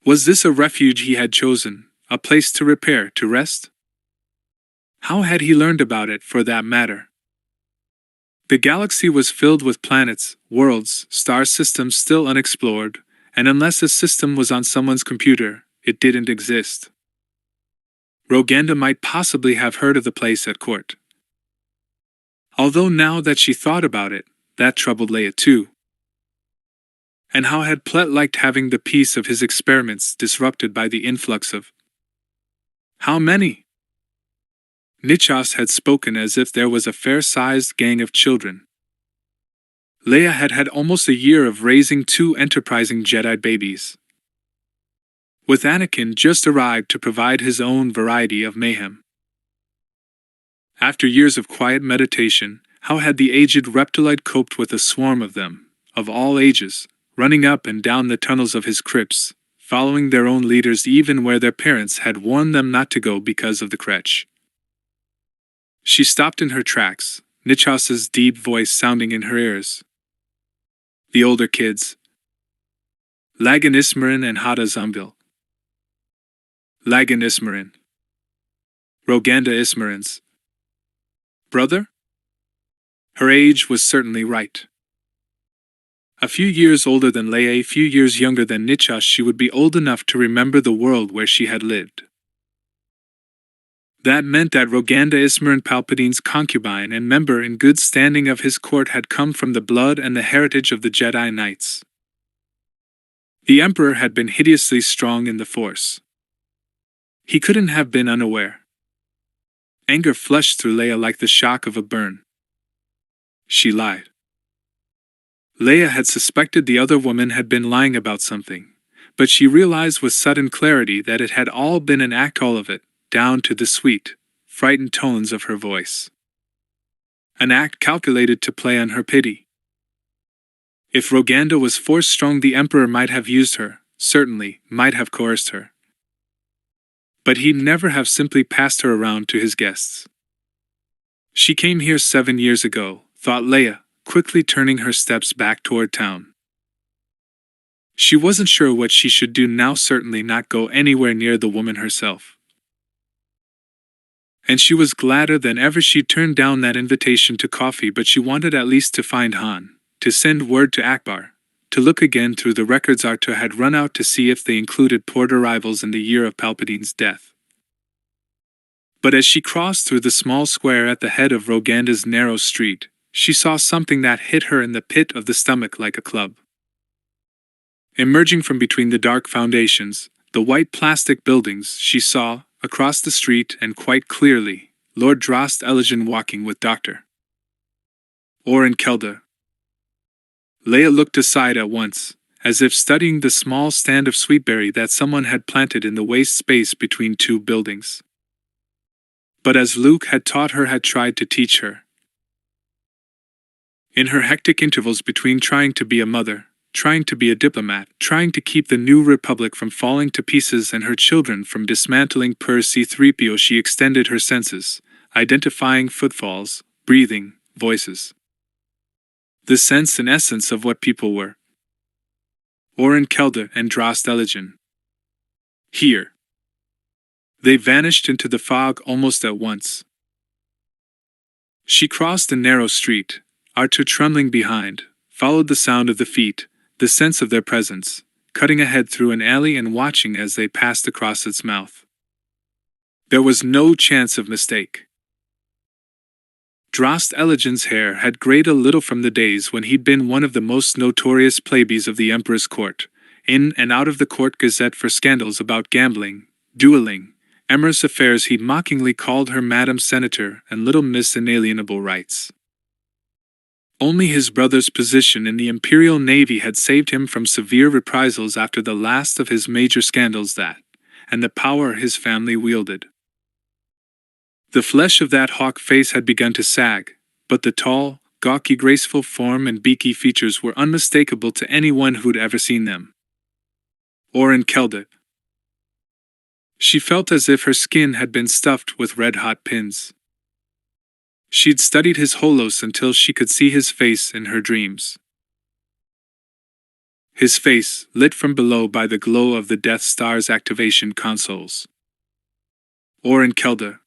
Was this a refuge he had chosen, a place to repair, to rest? How had he learned about it, for that matter? The galaxy was filled with planets, worlds, star systems still unexplored, and unless a system was on someone's computer, it didn't exist. Roganda might possibly have heard of the place at court. Although now that she thought about it, that troubled Leia too. And how had Plet liked having the peace of his experiments disrupted by the influx of... How many? Nichas had spoken as if there was a fair-sized gang of children. Leia had had almost a year of raising two enterprising Jedi babies. With Anakin just arrived to provide his own variety of mayhem. After years of quiet meditation, how had the aged reptiloid coped with a swarm of them, of all ages, running up and down the tunnels of his crypts, following their own leaders even where their parents had warned them not to go because of the Kretch? She stopped in her tracks, Nichas's deep voice sounding in her ears. The older kids. Lagan Ismarin and Hada Zambil. Lagan Ismarin. Roganda Ismarin's brother? Her age was certainly right. A few years older than Leia, a few years younger than Nichas, she would be old enough to remember the world where she had lived. That meant that Roganda Ismarin Palpatine's concubine and member in good standing of his court had come from the blood and the heritage of the Jedi Knights. The Emperor had been hideously strong in the Force. He couldn't have been unaware. Anger flushed through Leia like the shock of a burn. She lied. Leia had suspected the other woman had been lying about something, but she realized with sudden clarity that it had all been an act, all of it, down to the sweet, frightened tones of her voice. An act calculated to play on her pity. If Roganda was force-strong, the Emperor might have used her, certainly, might have coerced her. But he'd never have simply passed her around to his guests. She came here 7 years ago, thought Leia, quickly turning her steps back toward town. She wasn't sure what she should do now, certainly not go anywhere near the woman herself. And she was gladder than ever she turned down that invitation to coffee, but she wanted at least to find Han, to send word to Akbar, to look again through the records Arta had run out to see if they included port arrivals in the year of Palpatine's death. But as she crossed through the small square at the head of Roganda's narrow street, she saw something that hit her in the pit of the stomach like a club. Emerging from between the dark foundations, the white plastic buildings, she saw, across the street and quite clearly, Lord Drost Elgin walking with Dr. Oren Kelda. Leia looked aside at once, as if studying the small stand of sweetberry that someone had planted in the waste space between two buildings. But as Luke had taught her, had tried to teach her. In her hectic intervals between trying to be a mother, trying to be a diplomat, trying to keep the new republic from falling to pieces and her children from dismantling per C-3PO, she extended her senses, identifying footfalls, breathing, voices. The sense and essence of what people were. Oren Kelda and Drost Elgin. Here. They vanished into the fog almost at once. She crossed a narrow street, Artu trembling behind, followed the sound of the feet, the sense of their presence, cutting ahead through an alley and watching as they passed across its mouth. There was no chance of mistake. Drost Elgin's hair had grayed a little from the days when he'd been one of the most notorious plebeians of the Emperor's court, in and out of the court gazette for scandals about gambling, dueling, amorous affairs. He'd mockingly called her Madam Senator and Little Miss Inalienable Rights. Only his brother's position in the Imperial Navy had saved him from severe reprisals after the last of his major scandals, that, and the power his family wielded. The flesh of that hawk face had begun to sag, but the tall, gawky, graceful form and beaky features were unmistakable to anyone who'd ever seen them. Oren Kelda. She felt as if her skin had been stuffed with red-hot pins. She'd studied his holos until she could see his face in her dreams. His face, lit from below by the glow of the Death Star's activation consoles. Oren Kelda.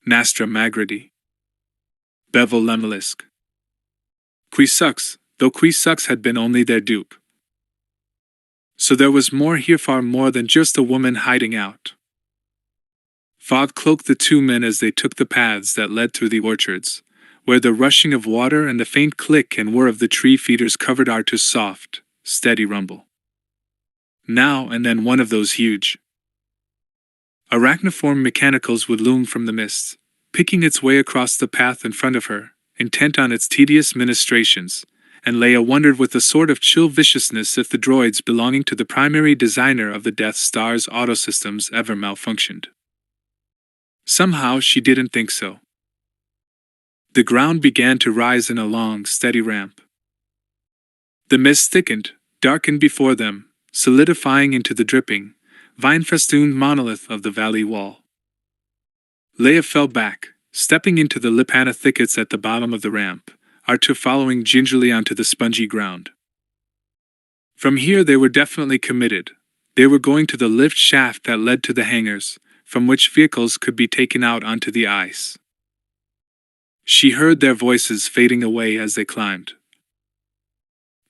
Nastra Magrity. Bevel Lemelisk. Qui-Sux, though Qui-Sux had been only their dupe. So there was more here, far more than just a woman hiding out. Fog cloaked the two men as they took the paths that led through the orchards, where the rushing of water and the faint click and whir of the tree feeders covered Artu's soft, steady rumble. Now and then one of those huge arachniform mechanicals would loom from the mist, picking its way across the path in front of her, intent on its tedious ministrations, and Leia wondered with a sort of chill viciousness if the droids belonging to the primary designer of the Death Star's autosystems ever malfunctioned. Somehow she didn't think so. The ground began to rise in a long, steady ramp. The mist thickened, darkened before them, solidifying into the dripping, vine-festooned monolith of the valley wall. Leia fell back, stepping into the lipana thickets at the bottom of the ramp, Artu following gingerly onto the spongy ground. From here they were definitely committed. They were going to the lift shaft that led to the hangars, from which vehicles could be taken out onto the ice. She heard their voices fading away as they climbed.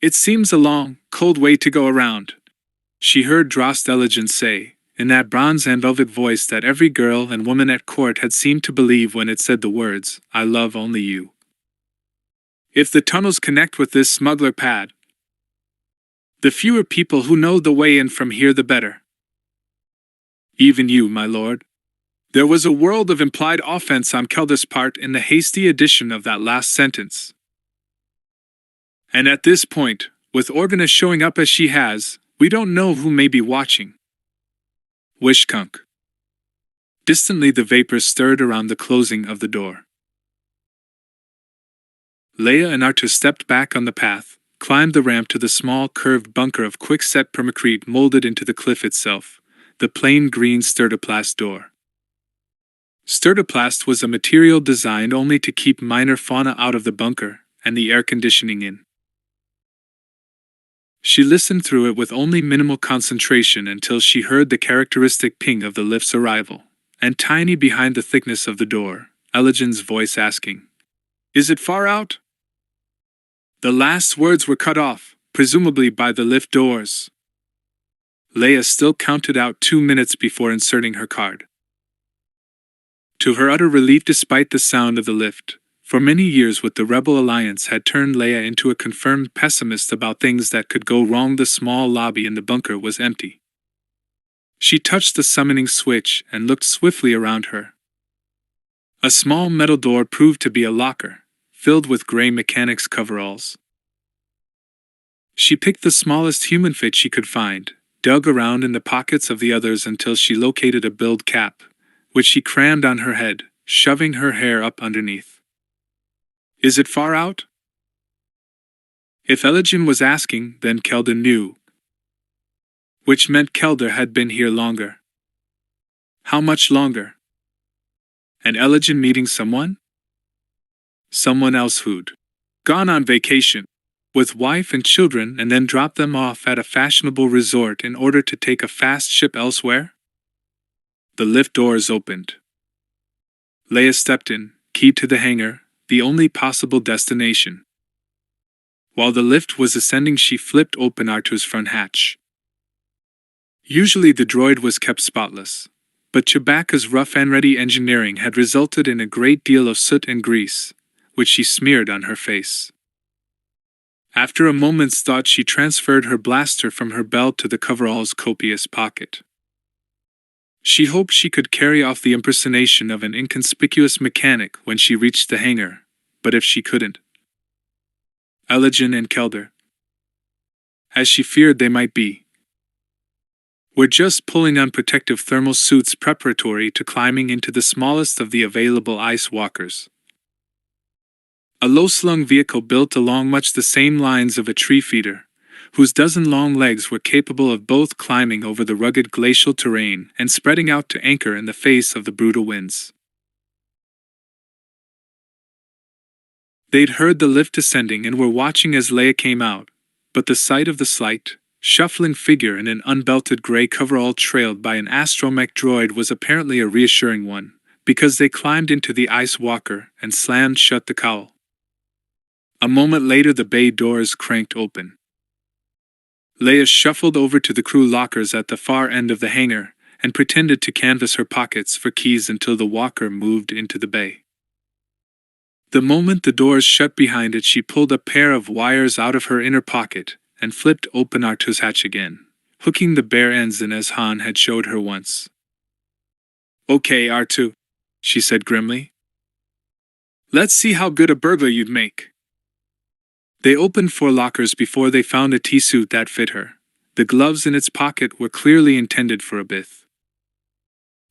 "It seems a long, cold way to go around," she heard Drost Elgin say, in that bronze and velvet voice that every girl and woman at court had seemed to believe when it said the words, "I love only you." "If the tunnels connect with this smuggler pad, the fewer people who know the way in from here the better." "Even you, my lord?" There was a world of implied offense on Kelder's part in the hasty addition of that last sentence. And at this point, with Organa showing up as she has, we don't know who may be watching. Wishkunk. Distantly the vapors stirred around the closing of the door. Leia and Artu stepped back on the path, climbed the ramp to the small curved bunker of quick-set permacrete molded into the cliff itself, the plain green sturdoplast door. Sturdoplast was a material designed only to keep minor fauna out of the bunker and the air conditioning in. She listened through it with only minimal concentration until she heard the characteristic ping of the lift's arrival, and tiny behind the thickness of the door, Elagin's voice asking, "Is it far out?" The last words were cut off, presumably by the lift doors. Leia still counted out 2 minutes before inserting her card. To her utter relief, despite the sound of the lift, for many years with the Rebel Alliance had turned Leia into a confirmed pessimist about things that could go wrong. The small lobby in the bunker was empty. She touched the summoning switch and looked swiftly around her. A small metal door proved to be a locker, filled with gray mechanics coveralls. She picked the smallest human fit she could find, dug around in the pockets of the others until she located a build cap, which she crammed on her head, shoving her hair up underneath. "Is it far out?" If Elagin was asking, then Kelder knew. Which meant Kelder had been here longer. How much longer? And Elagin meeting someone? Someone else who'd gone on vacation with wife and children and then dropped them off at a fashionable resort in order to take a fast ship elsewhere? The lift doors opened. Leia stepped in, keyed to the hangar, the only possible destination. While the lift was ascending, she flipped open Artu's front hatch. Usually the droid was kept spotless, but Chewbacca's rough-and-ready engineering had resulted in a great deal of soot and grease, which she smeared on her face. After a moment's thought, she transferred her blaster from her belt to the coverall's copious pocket. She hoped she could carry off the impersonation of an inconspicuous mechanic when she reached the hangar, but if she couldn't, Elagin and Kelder, as she feared they might be, were just pulling on protective thermal suits preparatory to climbing into the smallest of the available ice walkers. A low-slung vehicle built along much the same lines of a tree feeder, whose dozen long legs were capable of both climbing over the rugged glacial terrain and spreading out to anchor in the face of the brutal winds. They'd heard the lift descending and were watching as Leia came out, but the sight of the slight, shuffling figure in an unbelted gray coverall trailed by an astromech droid was apparently a reassuring one, because they climbed into the ice walker and slammed shut the cowl. A moment later the bay doors cranked open. Leia shuffled over to the crew lockers at the far end of the hangar and pretended to canvass her pockets for keys until the walker moved into the bay. The moment the doors shut behind it, she pulled a pair of wires out of her inner pocket and flipped open Artu's hatch again, hooking the bare ends in as Han had showed her once. "Okay, Artu," she said grimly. "Let's see how good a burglar you'd make." They opened 4 lockers before they found a T-suit that fit her. The gloves in its pocket were clearly intended for a bith.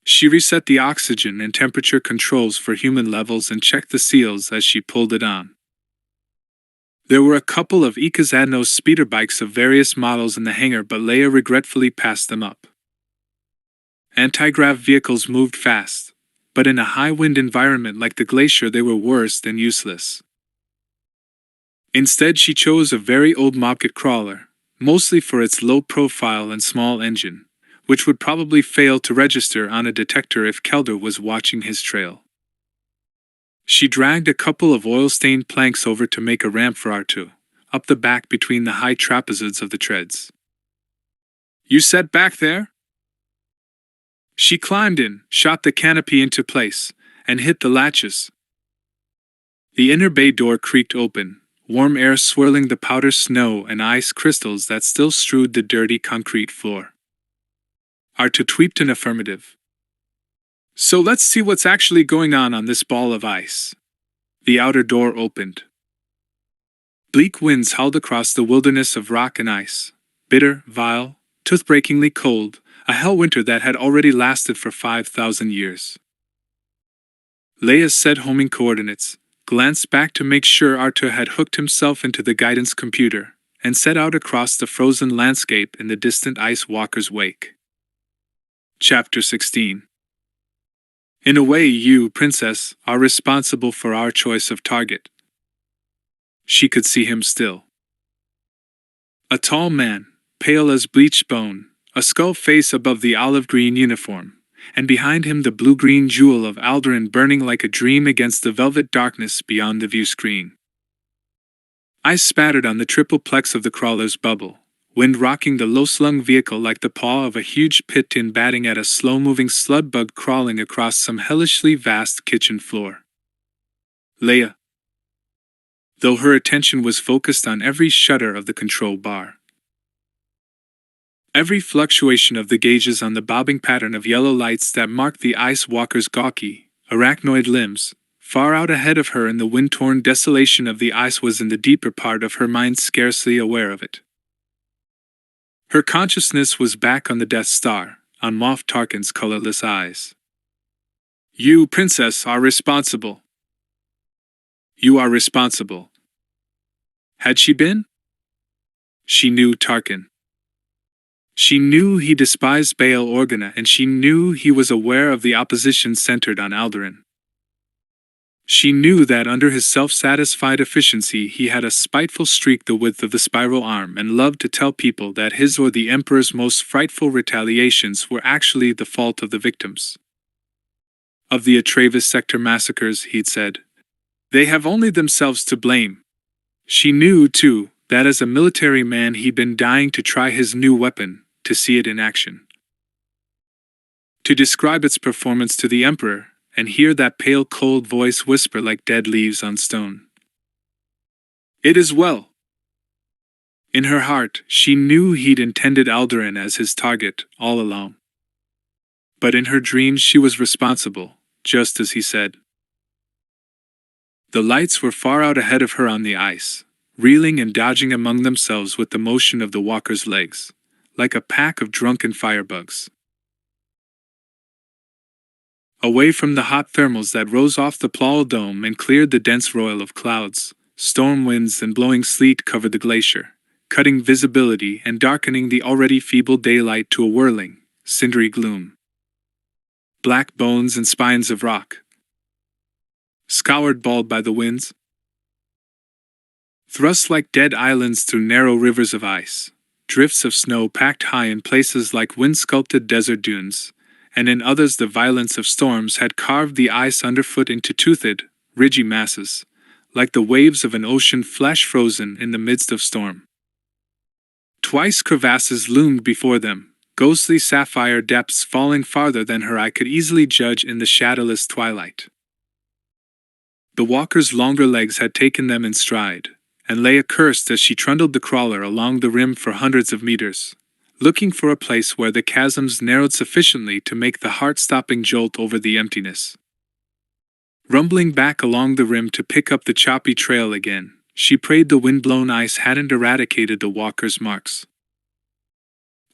She reset the oxygen and temperature controls for human levels and checked the seals as she pulled it on. There were a couple of Ikazadno speeder bikes of various models in the hangar, but Leia regretfully passed them up. Anti-grav vehicles moved fast, but in a high-wind environment like the glacier they were worse than useless. Instead, she chose a very old Mopkit crawler, mostly for its low profile and small engine, which would probably fail to register on a detector if Kelder was watching his trail. She dragged a couple of oil-stained planks over to make a ramp for Artu, up the back between the high trapezoids of the treads. "You set back there?" She climbed in, shot the canopy into place, and hit the latches. The inner bay door creaked open, warm air swirling the powder snow and ice crystals that still strewed the dirty concrete floor. Artu tweaked an affirmative. So let's see what's actually going on this ball of ice. The outer door opened. Bleak winds howled across the wilderness of rock and ice, bitter, vile, tooth-breakingly cold, a hell winter that had already lasted for 5,000 years. Leia set homing coordinates, glanced back to make sure Arthur had hooked himself into the guidance computer, and set out across the frozen landscape in the distant ice walker's wake. Chapter 16. In a way, you, Princess, are responsible for our choice of target. She could see him still. A tall man, pale as bleached bone, a skull face above the olive-green uniform, and behind him the blue-green jewel of Alderaan burning like a dream against the velvet darkness beyond the view screen. Ice spattered on the triple plex of the crawler's bubble, wind rocking the low-slung vehicle like the paw of a huge pit-tin batting at a slow-moving slud bug crawling across some hellishly vast kitchen floor. Leia. Though her attention was focused on every shutter of the control bar. Every fluctuation of the gauges on the bobbing pattern of yellow lights that marked the ice walker's gawky, arachnoid limbs, far out ahead of her in the wind-torn desolation of the ice was in the deeper part of her mind scarcely aware of it. Her consciousness was back on the Death Star, on Moff Tarkin's colorless eyes. You, Princess, are responsible. You are responsible. Had she been? She knew Tarkin. She knew he despised Bail Organa, and she knew he was aware of the opposition centered on Alderaan. She knew that under his self-satisfied efficiency he had a spiteful streak the width of the spiral arm and loved to tell people that his or the Emperor's most frightful retaliations were actually the fault of the victims. Of the Atravis sector massacres, he'd said, they have only themselves to blame. She knew, too, that as a military man he'd been dying to try his new weapon, to see it in action. To describe its performance to the Emperor, and hear that pale cold voice whisper like dead leaves on stone. It is well. In her heart, she knew he'd intended Alderaan as his target, all along. But in her dreams she was responsible, just as he said. The lights were far out ahead of her on the ice, reeling and dodging among themselves with the motion of the walker's legs, like a pack of drunken firebugs. Away from the hot thermals that rose off the Plal dome and cleared the dense roil of clouds, storm winds and blowing sleet covered the glacier, cutting visibility and darkening the already feeble daylight to a whirling, cindery gloom. Black bones and spines of rock, scoured bald by the winds, thrust like dead islands through narrow rivers of ice, drifts of snow packed high in places like wind-sculpted desert dunes, and in others the violence of storms had carved the ice underfoot into toothed, ridgy masses, like the waves of an ocean flash-frozen in the midst of storm. Twice crevasses loomed before them, ghostly sapphire depths falling farther than her eye could easily judge in the shadowless twilight. The walker's longer legs had taken them in stride, and Leia cursed as she trundled the crawler along the rim for hundreds of meters, looking for a place where the chasms narrowed sufficiently to make the heart-stopping jolt over the emptiness. Rumbling back along the rim to pick up the choppy trail again, she prayed the wind-blown ice hadn't eradicated the walker's marks.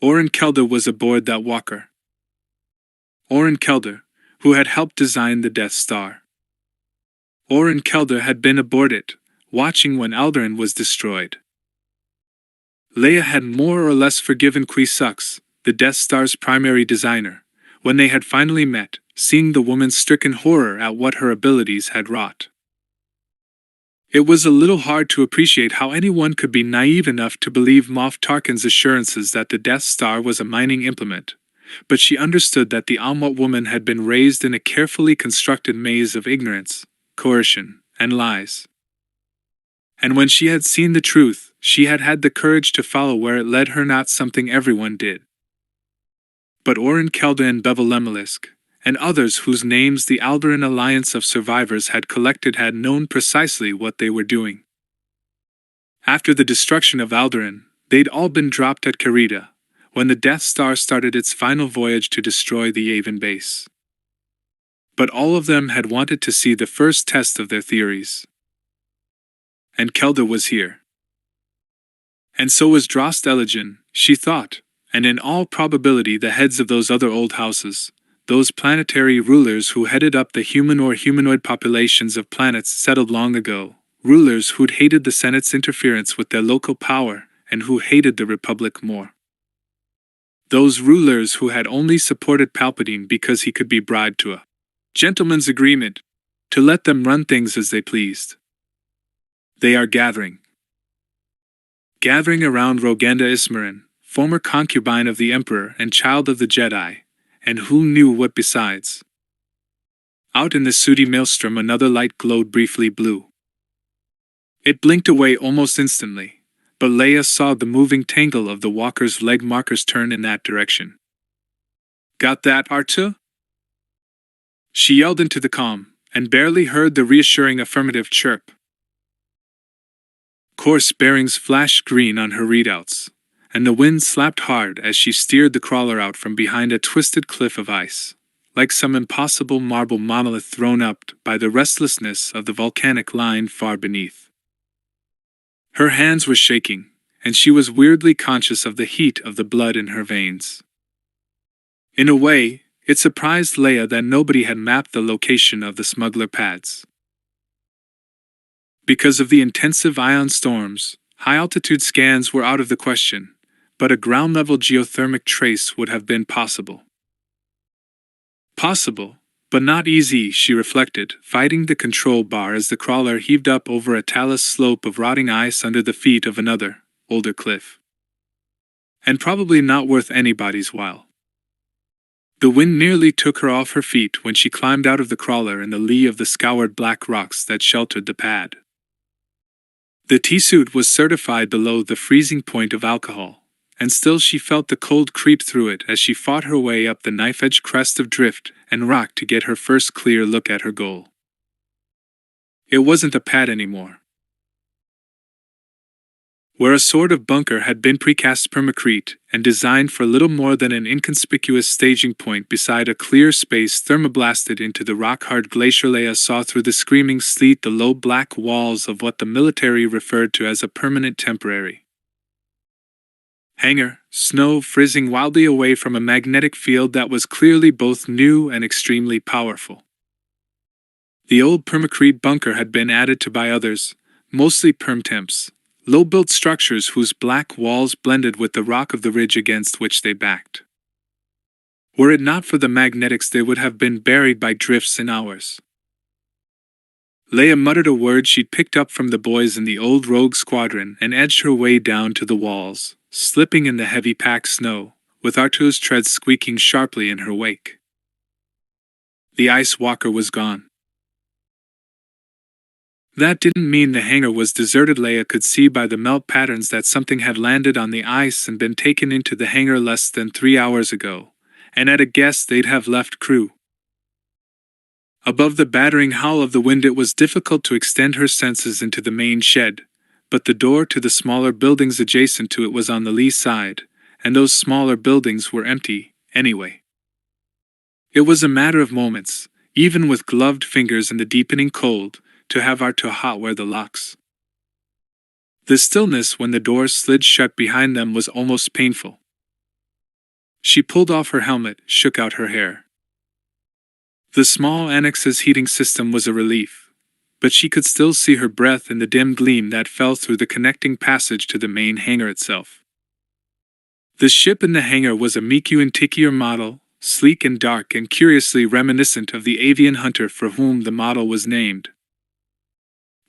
Oren Kelder was aboard that walker. Oren Kelder, who had helped design the Death Star. Oren Kelder had been aboard it, watching when Alderaan was destroyed. Leia had more or less forgiven Qui-Sux, the Death Star's primary designer, when they had finally met, seeing the woman's stricken horror at what her abilities had wrought. It was a little hard to appreciate how anyone could be naive enough to believe Moff Tarkin's assurances that the Death Star was a mining implement, but she understood that the Amwat woman had been raised in a carefully constructed maze of ignorance, coercion, and lies. And when she had seen the truth, she had had the courage to follow where it led her, not something everyone did. But Oren Kelda and Bevel Lemelisk, and others whose names the Alderaan Alliance of Survivors had collected, had known precisely what they were doing. After the destruction of Alderaan, they'd all been dropped at Karita, when the Death Star started its final voyage to destroy the Yavin base. but all of them had wanted to see the first test of their theories. And Kelda was here. And so was Drost Elegen, she thought, and in all probability the heads of those other old houses, those planetary rulers who headed up the human or humanoid populations of planets settled long ago, rulers who'd hated the Senate's interference with their local power, and who hated the Republic more. Those rulers who had only supported Palpatine because he could be bribed to a gentleman's agreement to let them run things as they pleased. They are gathering. Gathering around Rogenda Ismarin, former concubine of the Emperor and child of the Jedi, and who knew what besides. Out in the sooty maelstrom another light glowed briefly blue. It blinked away almost instantly, but Leia saw the moving tangle of the walker's leg markers turn in that direction. "Got that, R2?" She yelled into the comm, and barely heard the reassuring affirmative chirp. Course bearings flashed green on her readouts, and the wind slapped hard as she steered the crawler out from behind a twisted cliff of ice, like some impossible marble monolith thrown up by the restlessness of the volcanic line far beneath. Her hands were shaking, and she was weirdly conscious of the heat of the blood in her veins. In a way, it surprised Leia that nobody had mapped the location of the smuggler pads. Because of the intensive ion storms, high-altitude scans were out of the question, but a ground-level geothermic trace would have been possible. Possible, but not easy, she reflected, fighting the control bar as the crawler heaved up over a talus slope of rotting ice under the feet of another, older cliff. And probably not worth anybody's while. The wind nearly took her off her feet when she climbed out of the crawler in the lee of the scoured black rocks that sheltered the pad. The T-suit was certified below the freezing point of alcohol, and still she felt the cold creep through it as she fought her way up the knife-edge crest of drift and rock to get her first clear look at her goal. It wasn't a pad anymore. Where a sort of bunker had been precast permacrete and designed for little more than an inconspicuous staging point beside a clear space thermoblasted into the rock-hard glacier, Leia saw through the screaming sleet the low black walls of what the military referred to as a permanent temporary hangar, snow frizzing wildly away from a magnetic field that was clearly both new and extremely powerful. The old permacrete bunker had been added to by others, mostly permtemps, low-built structures whose black walls blended with the rock of the ridge against which they backed. Were it not for the magnetics, they would have been buried by drifts in hours. Leia muttered a word she'd picked up from the boys in the old rogue squadron and edged her way down to the walls, slipping in the heavy packed snow, with R2's treads squeaking sharply in her wake. The ice walker was gone. That didn't mean the hangar was deserted. Leia could see by the melt patterns that something had landed on the ice and been taken into the hangar less than 3 hours ago, and at a guess they'd have left crew. Above the battering howl of the wind it was difficult to extend her senses into the main shed, but the door to the smaller buildings adjacent to it was on the lee side, and those smaller buildings were empty, anyway. It was a matter of moments, even with gloved fingers in the deepening cold, to have R2 hotwire the locks. The stillness when the doors slid shut behind them was almost painful. She pulled off her helmet, shook out her hair. The small annex's heating system was a relief, but she could still see her breath in the dim gleam that fell through the connecting passage to the main hangar itself. The ship in the hangar was a Miku Intikier model, sleek and dark and curiously reminiscent of the avian hunter for whom the model was named.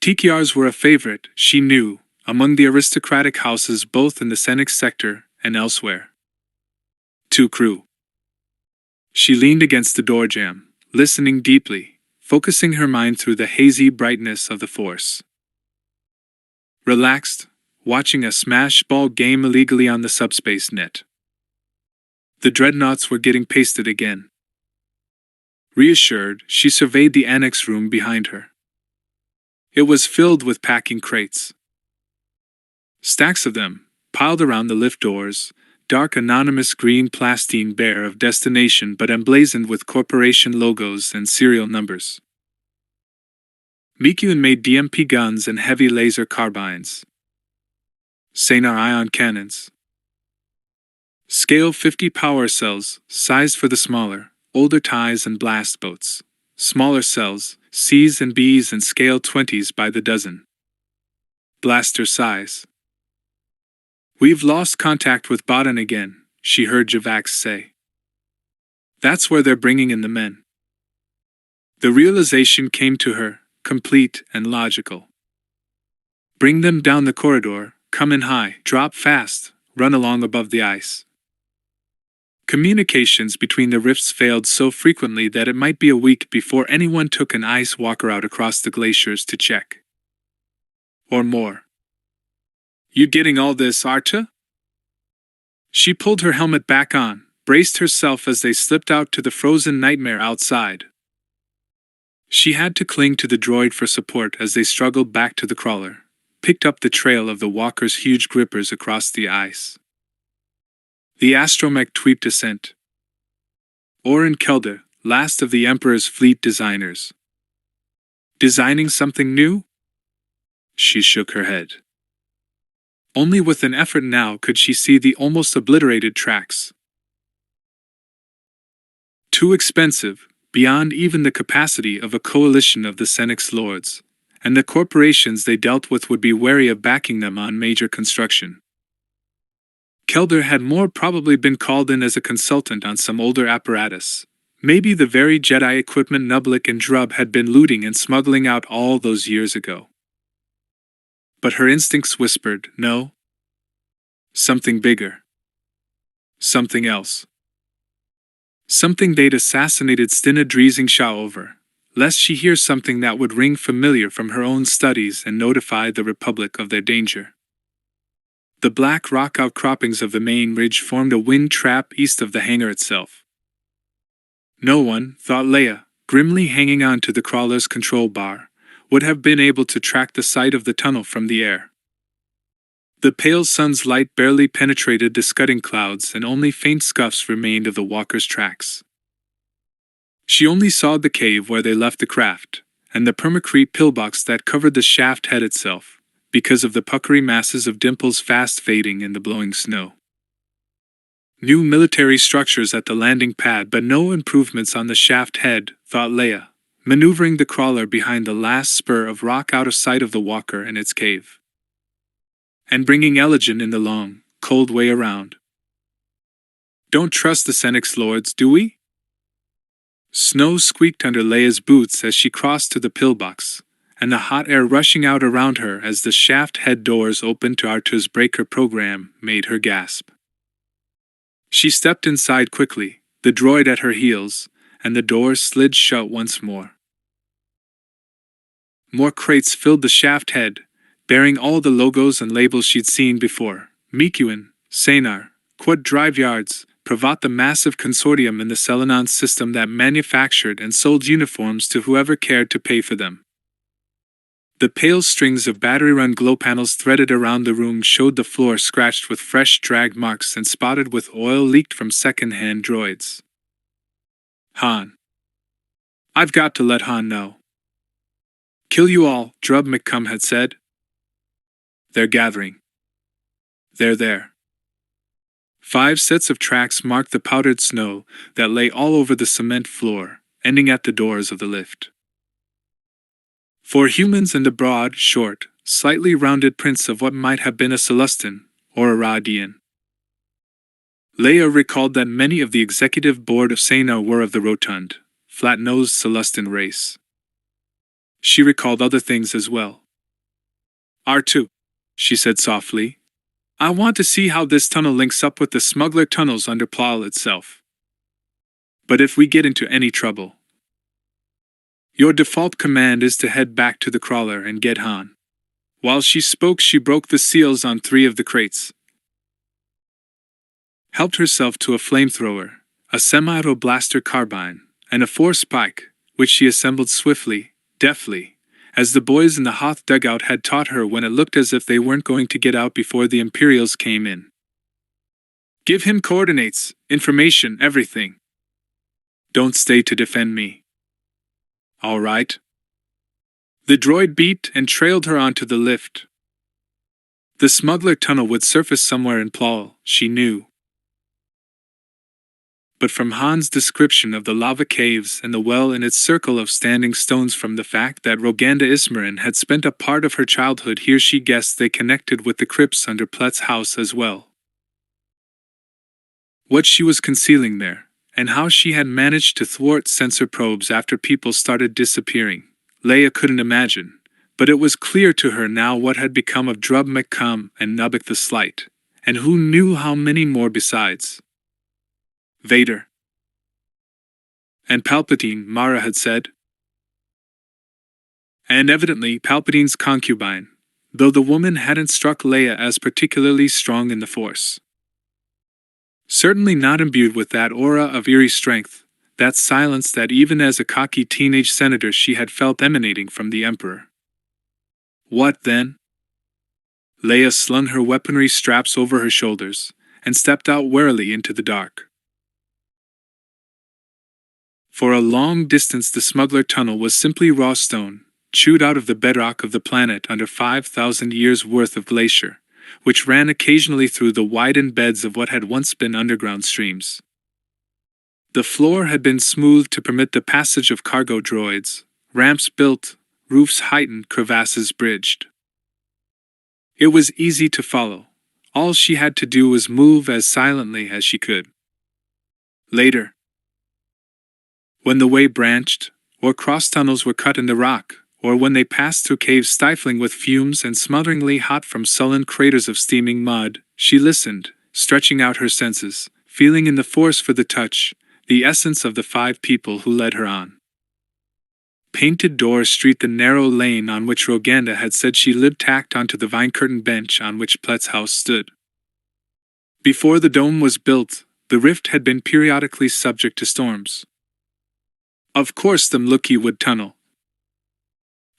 Tikiars were a favorite, she knew, among the aristocratic houses both in the Senix sector and elsewhere. To crew. She leaned against the door jamb, listening deeply, focusing her mind through the hazy brightness of the Force. Relaxed, watching a smash ball game illegally on the subspace net. The dreadnoughts were getting pasted again. Reassured, she surveyed the annex room behind her. It was filled with packing crates. Stacks of them, piled around the lift doors, dark anonymous green plastine bare of destination but emblazoned with corporation logos and serial numbers. Mikuin made DMP guns and heavy laser carbines. Sanar ion cannons. Scale 50 power cells, size for the smaller, older ties and blast boats. Smaller cells, Cs and Bs and scale 20s by the dozen. Blaster size. We've lost contact with Baden again, she heard Javax say. That's where they're bringing in the men. The realization came to her, complete and logical. Bring them down the corridor, come in high, drop fast, run along above the ice. Communications between the rifts failed so frequently that it might be a week before anyone took an ice walker out across the glaciers to check. Or more. You getting all this, Arta? She pulled her helmet back on, braced herself as they slipped out to the frozen nightmare outside. She had to cling to the droid for support as they struggled back to the crawler, picked up the trail of the walker's huge grippers across the ice. The astromech tweaked ascent. Oren Kelder, last of the Emperor's fleet designers. Designing something new? She shook her head. Only with an effort now could she see the almost obliterated tracks. Too expensive, beyond even the capacity of a coalition of the Senex lords, and the corporations they dealt with would be wary of backing them on major construction. Kelder had more probably been called in as a consultant on some older apparatus, maybe the very Jedi equipment Nublik and Drub had been looting and smuggling out all those years ago. But her instincts whispered, no. Something bigger. Something else. Something they'd assassinated Stina Driesingshaw over, lest she hear something that would ring familiar from her own studies and notify the Republic of their danger. The black rock outcroppings of the main ridge formed a wind trap east of the hangar itself. No one, thought Leia, grimly hanging on to the crawler's control bar, would have been able to track the site of the tunnel from the air. The pale sun's light barely penetrated the scudding clouds and only faint scuffs remained of the walker's tracks. She only saw the cave where they left the craft, and the permacrete pillbox that covered the shaft head itself, because of the puckery masses of dimples fast fading in the blowing snow. New military structures at the landing pad but no improvements on the shaft head, thought Leia, maneuvering the crawler behind the last spur of rock out of sight of the walker and its cave. And bringing Elegant in the long, cold way around. Don't trust the Senex lords, do we? Snow squeaked under Leia's boots as she crossed to the pillbox, and the hot air rushing out around her as the shaft head doors opened to Arta's breaker program made her gasp. She stepped inside quickly, the droid at her heels, and the doors slid shut once more. More crates filled the shaft head, bearing all the logos and labels she'd seen before. Mikuin, Sanar, Quad Drive Yards, Pravat, the massive consortium in the Selenon system that manufactured and sold uniforms to whoever cared to pay for them. The pale strings of battery-run glow panels threaded around the room showed the floor scratched with fresh drag marks and spotted with oil leaked from second-hand droids. Han. I've got to let Han know. Kill you all, Drub McCum had said. They're gathering. They're there. 5 sets of tracks marked the powdered snow that lay all over the cement floor, ending at the doors of the lift. 4 humans and a broad, short, slightly rounded prince of what might have been a Celestin or a Radian. Leia recalled that many of the executive board of Sanar were of the rotund, flat-nosed Celestin race. She recalled other things as well. R2, she said softly. I want to see how this tunnel links up with the smuggler tunnels under Plal itself. But if we get into any trouble, your default command is to head back to the crawler and get Han. While she spoke, she broke the seals on 3 of the crates, helped herself to a flamethrower, a semi-auto blaster carbine, and a 4-spike, which she assembled swiftly, deftly, as the boys in the Hoth dugout had taught her when it looked as if they weren't going to get out before the Imperials came in. Give him coordinates, information, everything. Don't stay to defend me. All right. The droid beat and trailed her onto the lift. The smuggler tunnel would surface somewhere in Plal, she knew. But from Han's description of the lava caves and the well in its circle of standing stones, from the fact that Roganda Ismarin had spent a part of her childhood here, she guessed they connected with the crypts under Plet's house as well. What she was concealing there, and how she had managed to thwart sensor probes after people started disappearing, Leia couldn't imagine, but it was clear to her now what had become of Drub McCum and Nubik the Slight, and who knew how many more besides. Vader. And Palpatine, Mara had said. And evidently Palpatine's concubine, though the woman hadn't struck Leia as particularly strong in the Force. Certainly not imbued with that aura of eerie strength, that silence that even as a cocky teenage senator she had felt emanating from the Emperor. What then? Leia slung her weaponry straps over her shoulders, and stepped out warily into the dark. For a long distance the smuggler tunnel was simply raw stone, chewed out of the bedrock of the planet under 5,000 years' worth of glacier, which ran occasionally through the widened beds of what had once been underground streams. The floor had been smoothed to permit the passage of cargo droids, ramps built, roofs heightened, crevasses bridged. It was easy to follow. All she had to do was move as silently as she could. Later, when the way branched, or cross tunnels were cut in the rock, or when they passed through caves stifling with fumes and smotheringly hot from sullen craters of steaming mud, she listened, stretching out her senses, feeling in the Force for the touch, the essence of the 5 people who led her on. Painted Door Street, the narrow lane on which Roganda had said she lived, tacked onto the vine-curtained bench on which Plet's house stood. Before the dome was built, the rift had been periodically subject to storms. Of course the Mluki would tunnel.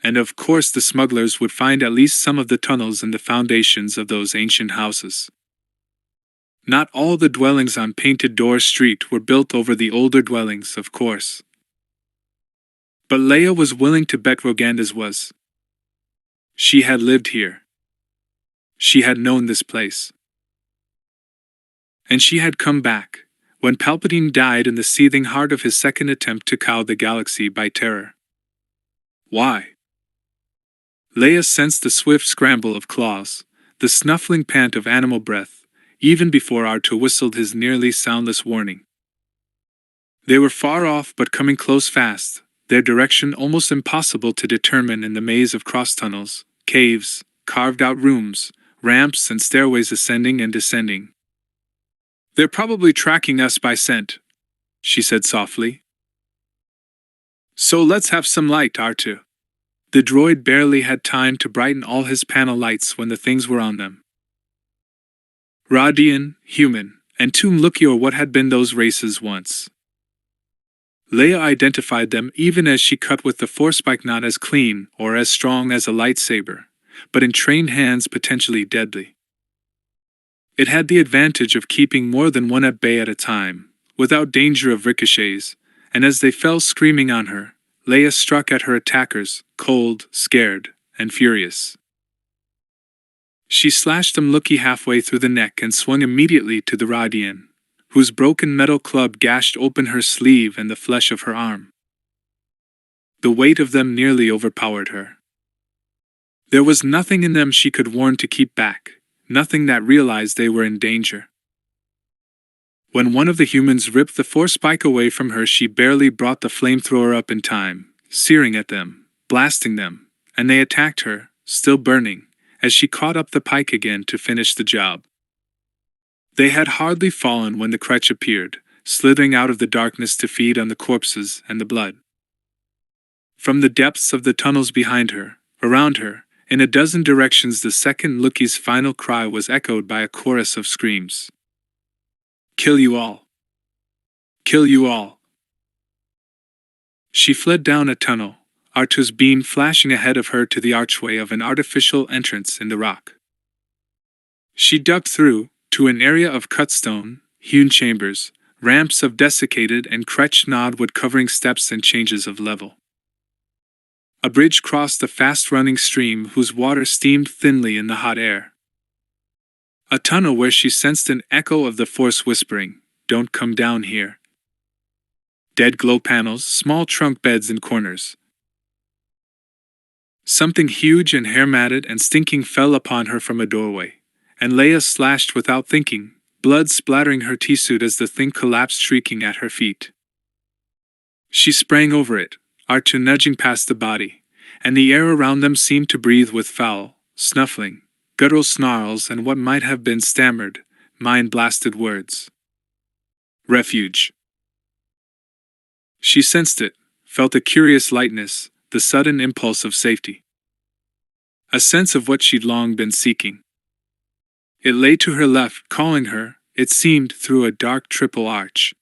And of course the smugglers would find at least some of the tunnels in the foundations of those ancient houses. Not all the dwellings on Painted Door Street were built over the older dwellings, of course. But Leia was willing to bet Roganda's was. She had lived here. She had known this place. And she had come back, when Palpatine died in the seething heart of his second attempt to cow the galaxy by terror. Why? Leia sensed the swift scramble of claws, the snuffling pant of animal breath, even before R2 whistled his nearly soundless warning. They were far off but coming close fast, their direction almost impossible to determine in the maze of cross-tunnels, caves, carved-out rooms, ramps and stairways ascending and descending. "They're probably tracking us by scent," she said softly. "So let's have some light, R2. The droid barely had time to brighten all his panel lights when the things were on them. Radian, human, and Tumluki, or what had been those races once. Leia identified them even as she cut with the Force spike, not as clean or as strong as a lightsaber, but in trained hands potentially deadly. It had the advantage of keeping more than one at bay at a time, without danger of ricochets, and as they fell screaming on her, Leia struck at her attackers, cold, scared, and furious. She slashed Mluki halfway through the neck and swung immediately to the Radian, whose broken metal club gashed open her sleeve and the flesh of her arm. The weight of them nearly overpowered her. There was nothing in them she could warn to keep back, nothing that realized they were in danger. When one of the humans ripped the Force spike away from her, she barely brought the flamethrower up in time, searing at them, blasting them, and they attacked her, still burning, as she caught up the pike again to finish the job. They had hardly fallen when the crutch appeared, slithering out of the darkness to feed on the corpses and the blood. From the depths of the tunnels behind her, around her, in a dozen directions, the second Luki's final cry was echoed by a chorus of screams. "Kill you all! Kill you all!" She fled down a tunnel, R2's beam flashing ahead of her to the archway of an artificial entrance in the rock. She ducked through, to an area of cut stone, hewn chambers, ramps of desiccated and cretched knotwood covering steps and changes of level. A bridge crossed a fast-running stream whose water steamed thinly in the hot air. A tunnel where she sensed an echo of the Force whispering, "Don't come down here." Dead glow panels, small trunk beds in corners. Something huge and hair-matted and stinking fell upon her from a doorway, and Leia slashed without thinking, blood splattering her T-suit as the thing collapsed shrieking at her feet. She sprang over it, R2 nudging past the body, and the air around them seemed to breathe with foul, snuffling, guttural snarls and what might have been stammered, mind-blasted words. Refuge. She sensed it, felt a curious lightness, the sudden impulse of safety. A sense of what she'd long been seeking. It lay to her left, calling her, it seemed, through a dark triple arch.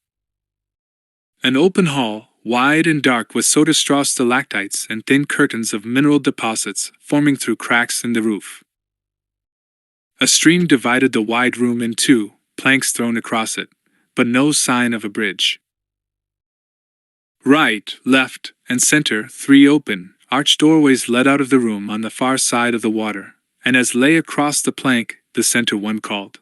An open hall, wide and dark with soda straw stalactites and thin curtains of mineral deposits forming through cracks in the roof. A stream divided the wide room in two, planks thrown across it, but no sign of a bridge. Right, left, and center, three open, arched doorways led out of the room on the far side of the water, and as Leia crossed the plank, the center one called.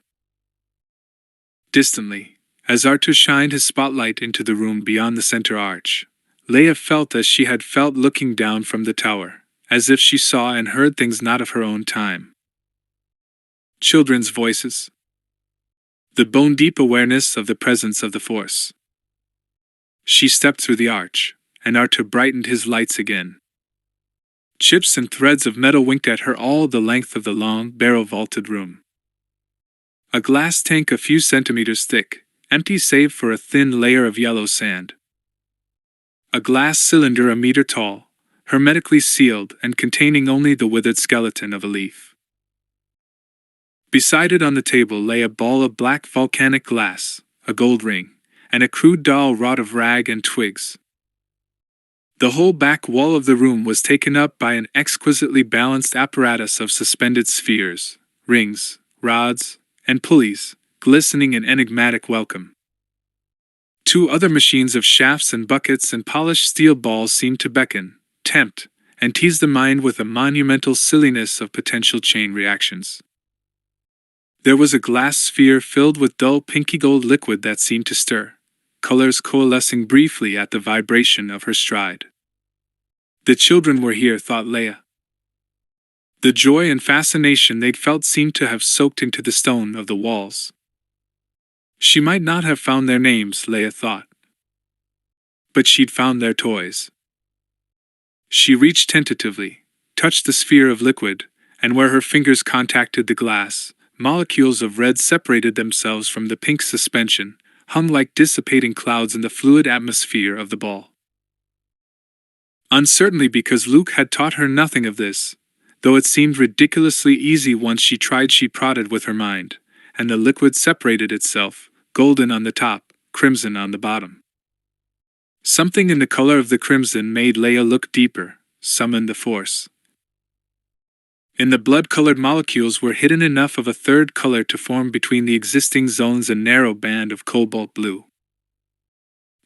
Distantly, as R2 shined his spotlight into the room beyond the center arch, Leia felt as she had felt looking down from the tower, as if she saw and heard things not of her own time. Children's voices. The bone-deep awareness of the presence of the Force. She stepped through the arch, and R2 brightened his lights again. Chips and threads of metal winked at her all the length of the long, barrel-vaulted room. A glass tank a few centimeters thick, empty save for a thin layer of yellow sand. A glass cylinder a meter tall, hermetically sealed and containing only the withered skeleton of a leaf. Beside it on the table lay a ball of black volcanic glass, a gold ring, and a crude doll wrought of rag and twigs. The whole back wall of the room was taken up by an exquisitely balanced apparatus of suspended spheres, rings, rods, and pulleys, glistening in enigmatic welcome. Two other machines of shafts and buckets and polished steel balls seemed to beckon, tempt, and tease the mind with a monumental silliness of potential chain reactions. There was a glass sphere filled with dull pinky gold liquid that seemed to stir, colors coalescing briefly at the vibration of her stride. The children were here, thought Leia. The joy and fascination they'd felt seemed to have soaked into the stone of the walls. She might not have found their names, Leia thought. But she'd found their toys. She reached tentatively, touched the sphere of liquid, and where her fingers contacted the glass, molecules of red separated themselves from the pink suspension, hung like dissipating clouds in the fluid atmosphere of the ball. Uncertainly because Luke had taught her nothing of this, though it seemed ridiculously easy once she tried, she prodded with her mind, and the liquid separated itself, golden on the top, crimson on the bottom. Something in the color of the crimson made Leia look deeper, summon the Force. In the blood-colored molecules were hidden enough of a third color to form between the existing zones a narrow band of cobalt blue.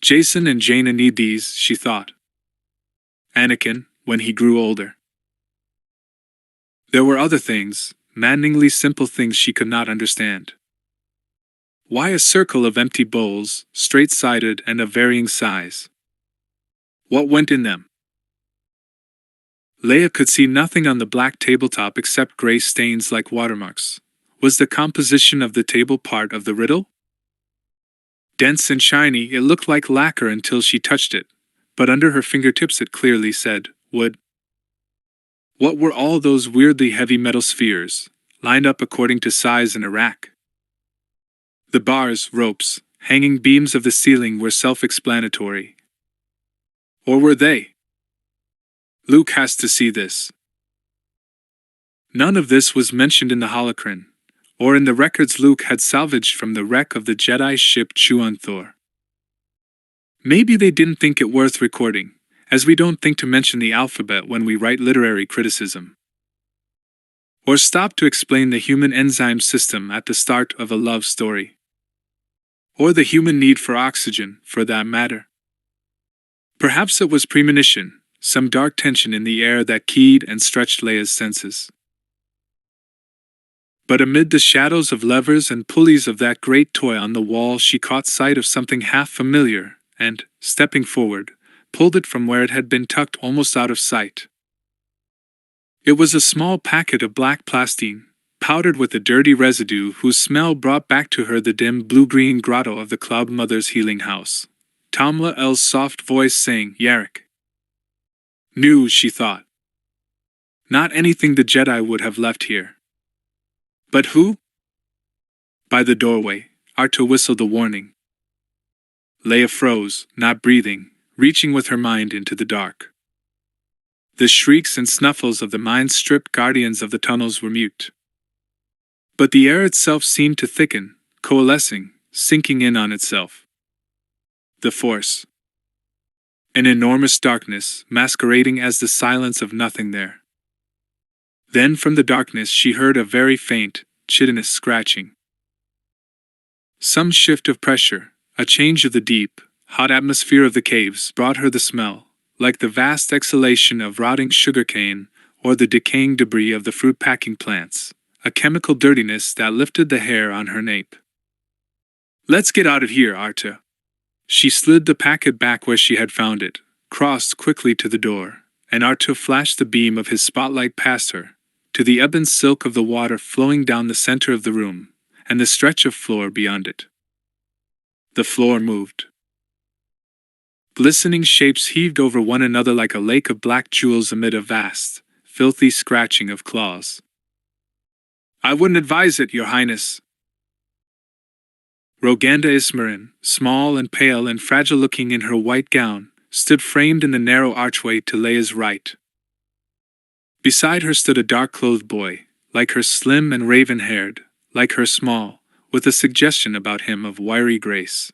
Jason and Jaina need these, she thought. Anakin, when he grew older. There were other things, maddeningly simple things she could not understand. Why a circle of empty bowls, straight-sided and of varying size? What went in them? Leia could see nothing on the black tabletop except gray stains like watermarks. Was the composition of the table part of the riddle? Dense and shiny, it looked like lacquer until she touched it, but under her fingertips it clearly said, wood. What were all those weirdly heavy metal spheres, lined up according to size in a rack? The bars, ropes, hanging beams of the ceiling were self-explanatory. Or were they? Luke has to see this. None of this was mentioned in the holocron, or in the records Luke had salvaged from the wreck of the Jedi ship Chuan-Thor. Maybe they didn't think it worth recording, as we don't think to mention the alphabet when we write literary criticism. Or stop to explain the human enzyme system at the start of a love story. Or the human need for oxygen, for that matter. Perhaps it was premonition, some dark tension in the air that keyed and stretched Leia's senses. But amid the shadows of levers and pulleys of that great toy on the wall, she caught sight of something half familiar, and, stepping forward, pulled it from where it had been tucked almost out of sight. It was a small packet of black plastine, powdered with a dirty residue whose smell brought back to her the dim blue-green grotto of the Cloud Mother's healing house. Tamla L's soft voice saying, "Yarrick." New, she thought. Not anything the Jedi would have left here. But who? By the doorway, Arto whistled a warning. Leia froze, not breathing, reaching with her mind into the dark. The shrieks and snuffles of the mind-stripped guardians of the tunnels were mute. But the air itself seemed to thicken, coalescing, sinking in on itself. The Force. An enormous darkness, masquerading as the silence of nothing there. Then from the darkness she heard a very faint, chitinous scratching. Some shift of pressure, a change of the deep, hot atmosphere of the caves brought her the smell, like the vast exhalation of rotting sugarcane or the decaying debris of the fruit-packing plants, a chemical dirtiness that lifted the hair on her nape. "Let's get out of here, Arta." She slid the packet back where she had found it, crossed quickly to the door, and Arta flashed the beam of his spotlight past her, to the ebon silk of the water flowing down the center of the room, and the stretch of floor beyond it. The floor moved. Glistening shapes heaved over one another like a lake of black jewels amid a vast, filthy scratching of claws. "I wouldn't advise it, Your Highness." Roganda Ismarin, small and pale and fragile-looking in her white gown, stood framed in the narrow archway to Leia's right. Beside her stood a dark-clothed boy, like her slim and raven-haired, like her small, with a suggestion about him of wiry grace.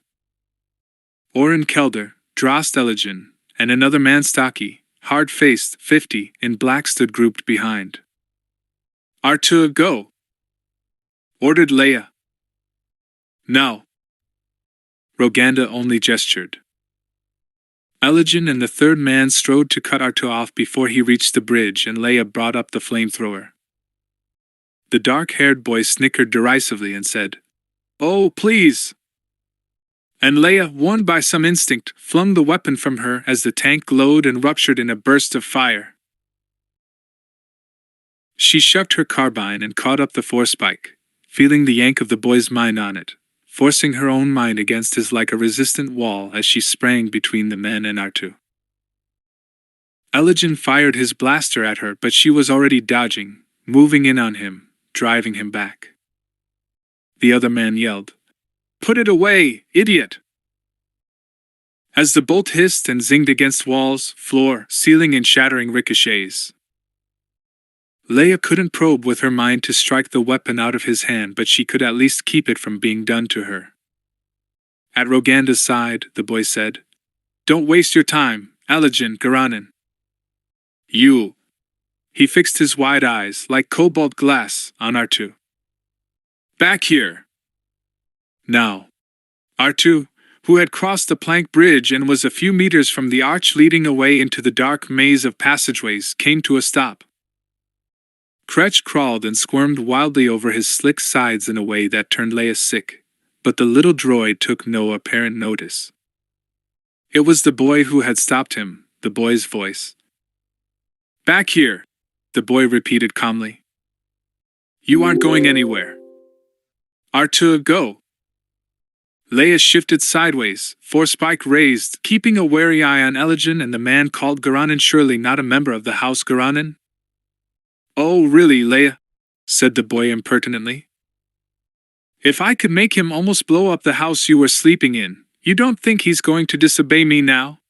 Orin Kelder, Drost Eligen, and another man stocky, hard-faced, 50, in black stood grouped behind. "Artua, go!" ordered Leia. "No." Roganda only gestured. Eligen and the third man strode to cut Arto off before he reached the bridge, and Leia brought up the flamethrower. The dark-haired boy snickered derisively and said, "Oh, please!" And Leia, warned by some instinct, flung the weapon from her as the tank glowed and ruptured in a burst of fire. She shucked her carbine and caught up the force spike, feeling the yank of the boy's mind on it, forcing her own mind against his like a resistant wall as she sprang between the men and Artu. Eligen fired his blaster at her, but she was already dodging, moving in on him, driving him back. The other man yelled, "Put it away, idiot!" as the bolt hissed and zinged against walls, floor, ceiling in shattering ricochets. Leia couldn't probe with her mind to strike the weapon out of his hand, but she could at least keep it from being done to her. At Roganda's side, the boy said, "Don't waste your time, Eligen Garanin." "You." He fixed his wide eyes, like cobalt glass, on Artu. "Back here." Now. Artu, who had crossed the plank bridge and was a few meters from the arch leading away into the dark maze of passageways, came to a stop. Kretch crawled and squirmed wildly over his slick sides in a way that turned Leia sick, but the little droid took no apparent notice. It was the boy who had stopped him, the boy's voice. "Back here," the boy repeated calmly. "You aren't going anywhere." "Artu, go." Leia shifted sideways, force spike raised, keeping a wary eye on Eligen and the man called Garanin, surely not a member of the House Garanin. "Oh, really, Leia?" said the boy impertinently. "If I could make him almost blow up the house you were sleeping in, you don't think he's going to disobey me now?"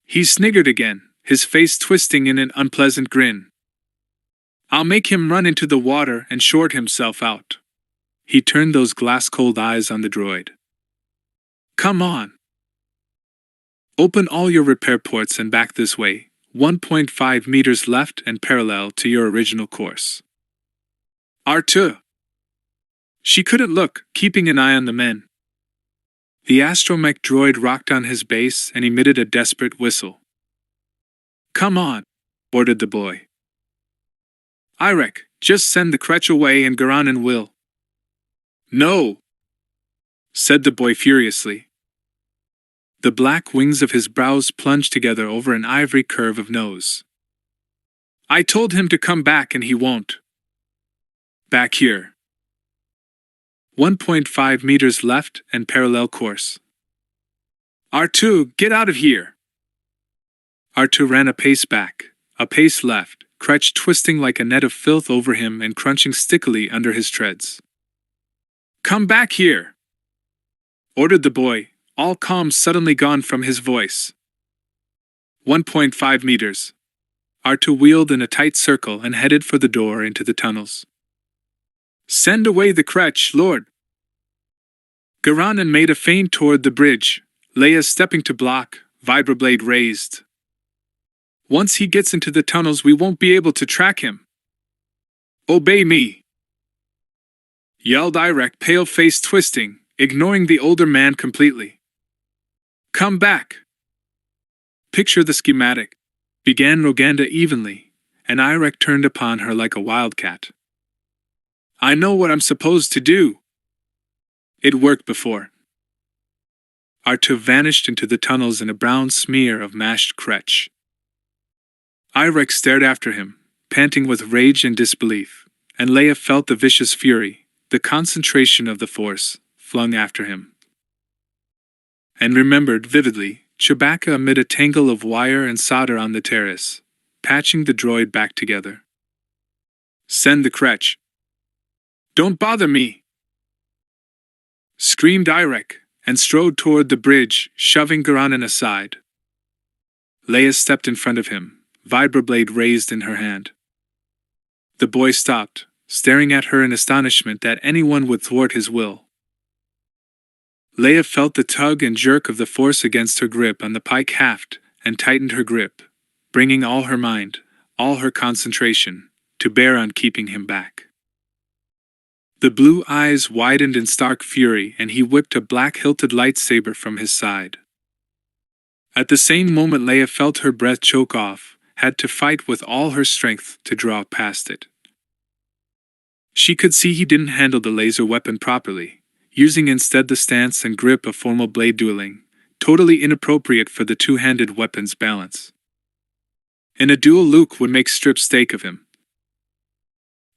He sniggered again, his face twisting in an unpleasant grin. "I'll make him run into the water and short himself out." He turned those glass-cold eyes on the droid. "Come on. Open all your repair ports and back this way, 1.5 meters left and parallel to your original course." R2. She couldn't look, keeping an eye on the men. The astromech droid rocked on his base and emitted a desperate whistle. Come on, ordered the boy. Irek, just send the Kretch away and Garanen will. No, said the boy furiously. The black wings of his brows plunged together over an ivory curve of nose. I told him to come back and he won't. Back here. 1.5 meters left and parallel course. R2, get out of here! R2 ran a pace back, a pace left, Kretch twisting like a net of filth over him and crunching stickily under his treads. Come back here! Ordered the boy, all calm suddenly gone from his voice. 1.5 meters. R2 wheeled in a tight circle and headed for the door into the tunnels. Send away the Kretch, Lord! Garanen made a feint toward the bridge, Leia stepping to block, vibroblade raised. Once he gets into the tunnels we won't be able to track him. Obey me! Yelled Irek, pale face twisting, ignoring the older man completely. Come back! Picture the schematic, began Roganda evenly, and Irek turned upon her like a wildcat. I know what I'm supposed to do. It worked before. R2 vanished into the tunnels in a brown smear of mashed Kretch. Irek stared after him, panting with rage and disbelief, and Leia felt the vicious fury, the concentration of the force, flung after him. And remembered vividly Chewbacca amid a tangle of wire and solder on the terrace, patching the droid back together. Send the Kretch. Don't bother me! Screamed Irek, and strode toward the bridge, shoving Garanen aside. Leia stepped in front of him, vibroblade raised in her hand. The boy stopped, staring at her in astonishment that anyone would thwart his will. Leia felt the tug and jerk of the force against her grip on the pike haft, and tightened her grip, bringing all her mind, all her concentration, to bear on keeping him back. The blue eyes widened in stark fury and he whipped a black-hilted lightsaber from his side. At the same moment Leia felt her breath choke off, had to fight with all her strength to draw past it. She could see he didn't handle the laser weapon properly, using instead the stance and grip of formal blade dueling, totally inappropriate for the two-handed weapon's balance. In a duel Luke would make strip steak of him.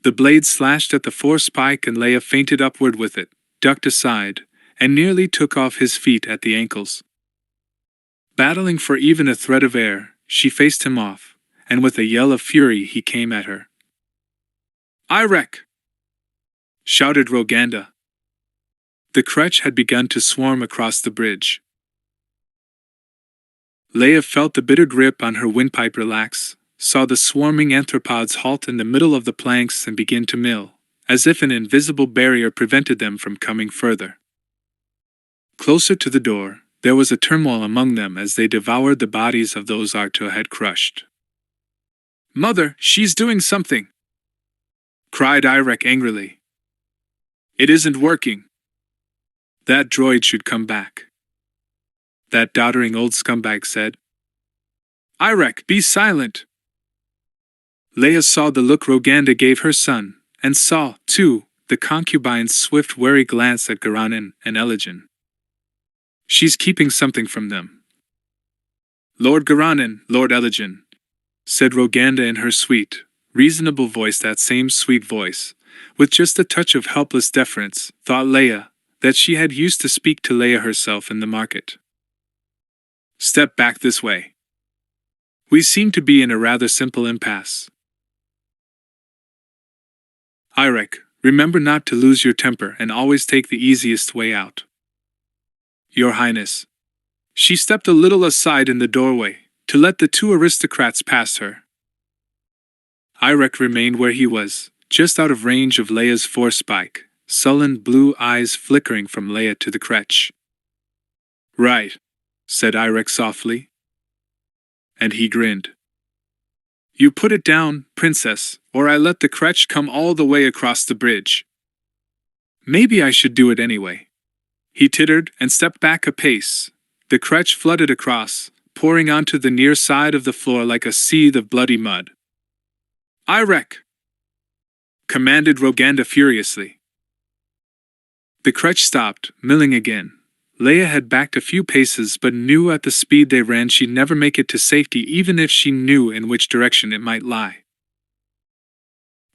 The blade slashed at the force spike and Leia feinted upward with it, ducked aside, and nearly took off his feet at the ankles. Battling for even a thread of air, she faced him off, and with a yell of fury he came at her. Irek! Shouted Roganda. The Kretch had begun to swarm across the bridge. Leia felt the bitter grip on her windpipe relax, saw the swarming anthropods halt in the middle of the planks and begin to mill, as if an invisible barrier prevented them from coming further. Closer to the door, there was a turmoil among them as they devoured the bodies of those R2 had crushed. Mother, she's doing something! Cried Irek angrily. It isn't working. That droid should come back. That doddering old scumbag said. Irek, be silent! Leia saw the look Roganda gave her son, and saw, too, the concubine's swift wary glance at Garanen and Elijin. She's keeping something from them. Lord Garanen, Lord Elijin, said Roganda in her sweet, reasonable voice, that same sweet voice, with just a touch of helpless deference, thought Leia, that she had used to speak to Leia herself in the market. Step back this way. We seem to be in a rather simple impasse. Irek, remember not to lose your temper and always take the easiest way out. Your Highness. She stepped a little aside in the doorway, to let the two aristocrats pass her. Irek remained where he was, just out of range of Leia's force spike, sullen blue eyes flickering from Leia to the Kretch. Right, said Irek softly. And he grinned. You put it down, princess, or I let the crutch come all the way across the bridge. Maybe I should do it anyway. He tittered and stepped back a pace. The crutch flooded across, pouring onto the near side of the floor like a seethe of bloody mud. I wreck! Commanded Roganda furiously. The crutch stopped, milling again. Leia had backed a few paces but knew at the speed they ran she'd never make it to safety even if she knew in which direction it might lie.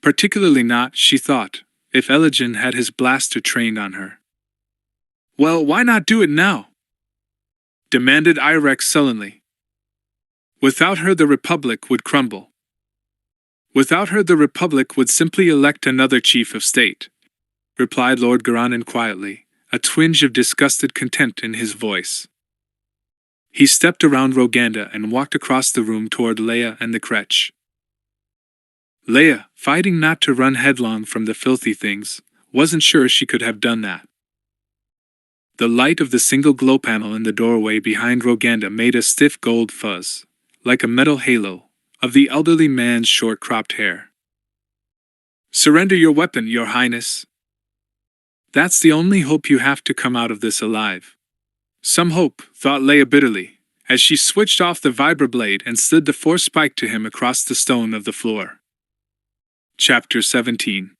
Particularly not, she thought, if Elijin had his blaster trained on her. Well, why not do it now? Demanded Irek sullenly. Without her the Republic would crumble. Without her the Republic would simply elect another chief of state, replied Lord Garanon quietly, a twinge of disgusted contempt in his voice. He stepped around Roganda and walked across the room toward Leia and the crutch. Leia, fighting not to run headlong from the filthy things, wasn't sure she could have done that. The light of the single glow panel in the doorway behind Roganda made a stiff gold fuzz, like a metal halo, of the elderly man's short-cropped hair. Surrender your weapon, Your Highness. That's the only hope you have to come out of this alive. Some hope, thought Leia bitterly, as she switched off the vibroblade and slid the force spike to him across the stone of the floor. Chapter 17.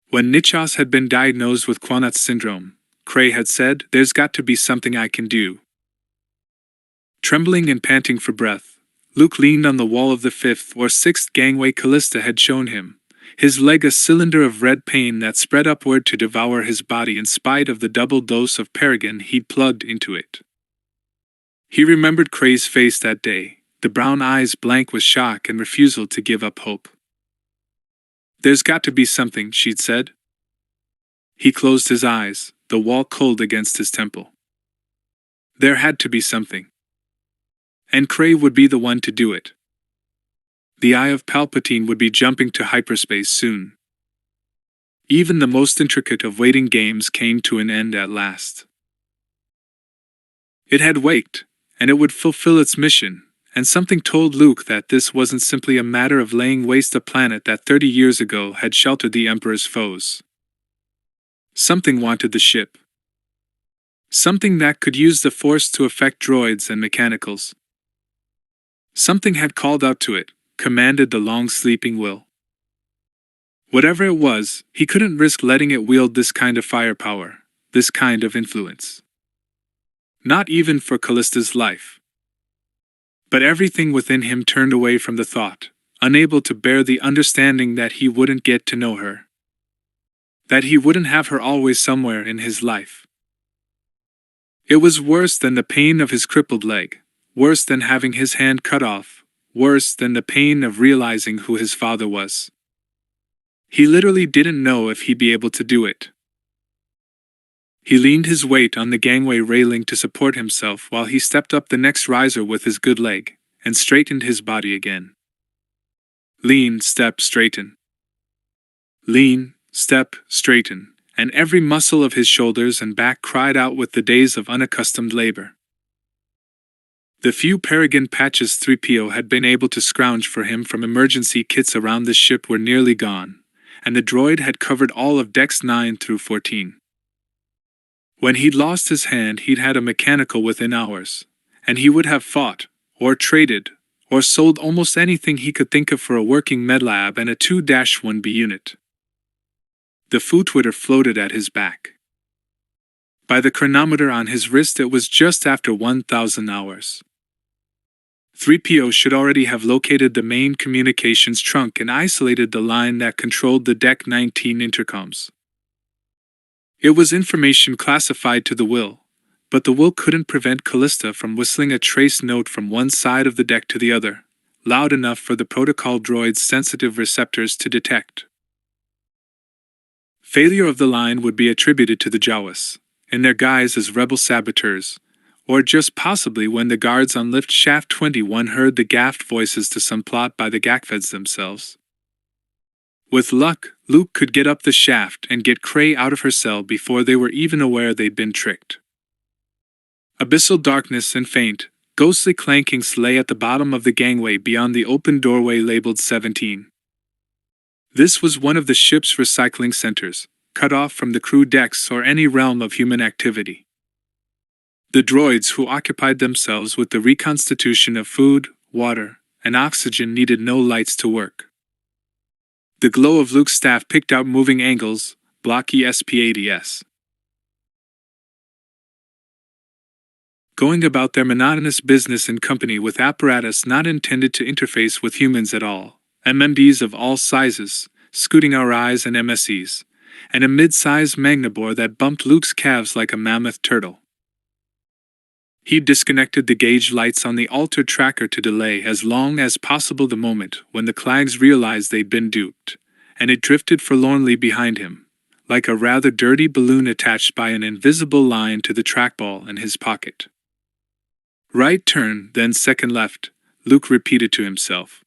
When Nichas had been diagnosed with Quanat's syndrome, Cray had said, "There's got to be something I can do." Trembling and panting for breath, Luke leaned on the wall of the 5th or 6th gangway Callista had shown him, his leg a cylinder of red pain that spread upward to devour his body in spite of the double dose of Paragon he'd plugged into it. He remembered Cray's face that day, the brown eyes blank with shock and refusal to give up hope. "There's got to be something," she'd said. He closed his eyes, the wall cold against his temple. There had to be something. And Cray would be the one to do it. The Eye of Palpatine would be jumping to hyperspace soon. Even the most intricate of waiting games came to an end at last. It had waked, and it would fulfill its mission, and something told Luke that this wasn't simply a matter of laying waste a planet that 30 years ago had sheltered the Emperor's foes. Something wanted the ship. Something that could use the Force to affect droids and mechanicals. Something had called out to it, commanded the long-sleeping will. Whatever it was, he couldn't risk letting it wield this kind of firepower, this kind of influence. Not even for Callista's life. But everything within him turned away from the thought, unable to bear the understanding that he wouldn't get to know her. That he wouldn't have her always somewhere in his life. It was worse than the pain of his crippled leg, worse than having his hand cut off, worse than the pain of realizing who his father was. He literally didn't know if he'd be able to do it. He leaned his weight on the gangway railing to support himself while he stepped up the next riser with his good leg, and straightened his body again. Lean, step, straighten. Lean, step, straighten, and every muscle of his shoulders and back cried out with the days of unaccustomed labor. The few Paragon patches 3PO had been able to scrounge for him from emergency kits around the ship were nearly gone, and the droid had covered all of decks 9 through 14. When he'd lost his hand, he'd had a mechanical within hours, and he would have fought, or traded, or sold almost anything he could think of for a working medlab and a 2-1B unit. The footwitter floated at his back. By the chronometer on his wrist, it was just after 1,000 hours. 3PO should already have located the main communications trunk and isolated the line that controlled the Deck 19 intercoms. It was information classified to the will, but the will couldn't prevent Callista from whistling a trace note from one side of the deck to the other, loud enough for the protocol droid's sensitive receptors to detect. Failure of the line would be attributed to the Jawas, in their guise as rebel saboteurs, or just possibly when the guards on lift shaft 21 heard the gaffed voices to some plot by the Gakfeds themselves. With luck, Luke could get up the shaft and get Cray out of her cell before they were even aware they'd been tricked. Abyssal darkness and faint, Ghostly clankings lay at the bottom of the gangway beyond the open doorway labeled 17. This was one of the ship's recycling centers, cut off from the crew decks or any realm of human activity. The droids who occupied themselves with the reconstitution of food, water, and oxygen needed no lights to work. The glow of Luke's staff picked out moving angles, blocky SP-80s. Going about their monotonous business in company with apparatus not intended to interface with humans at all, MMDs of all sizes, scooting RIs and MSEs, and a mid-sized magnabore that bumped Luke's calves like a mammoth turtle. He disconnected the gauge lights on the altered tracker to delay as long as possible the moment when the Clags realized they'd been duped, and it drifted forlornly behind him, like a rather dirty balloon attached by an invisible line to the trackball in his pocket. Right turn, then second left, Luke repeated to himself.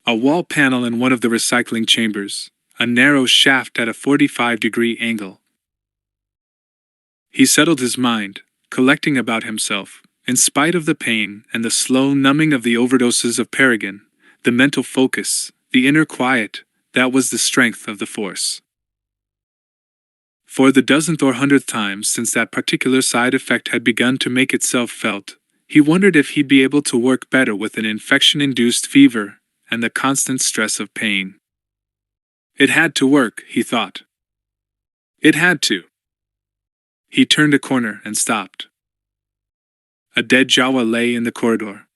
A wall panel in one of the recycling chambers, a narrow shaft at a 45-degree angle. He settled his mind, collecting about himself, in spite of the pain and the slow numbing of the overdoses of Peregrine, the mental focus, the inner quiet, that was the strength of the Force. For the dozenth or 100th time since that particular side effect had begun to make itself felt, he wondered if he'd be able to work better with an infection-induced fever and the constant stress of pain. It had to work, he thought. It had to. He turned a corner and stopped. A dead Jawa lay in the corridor.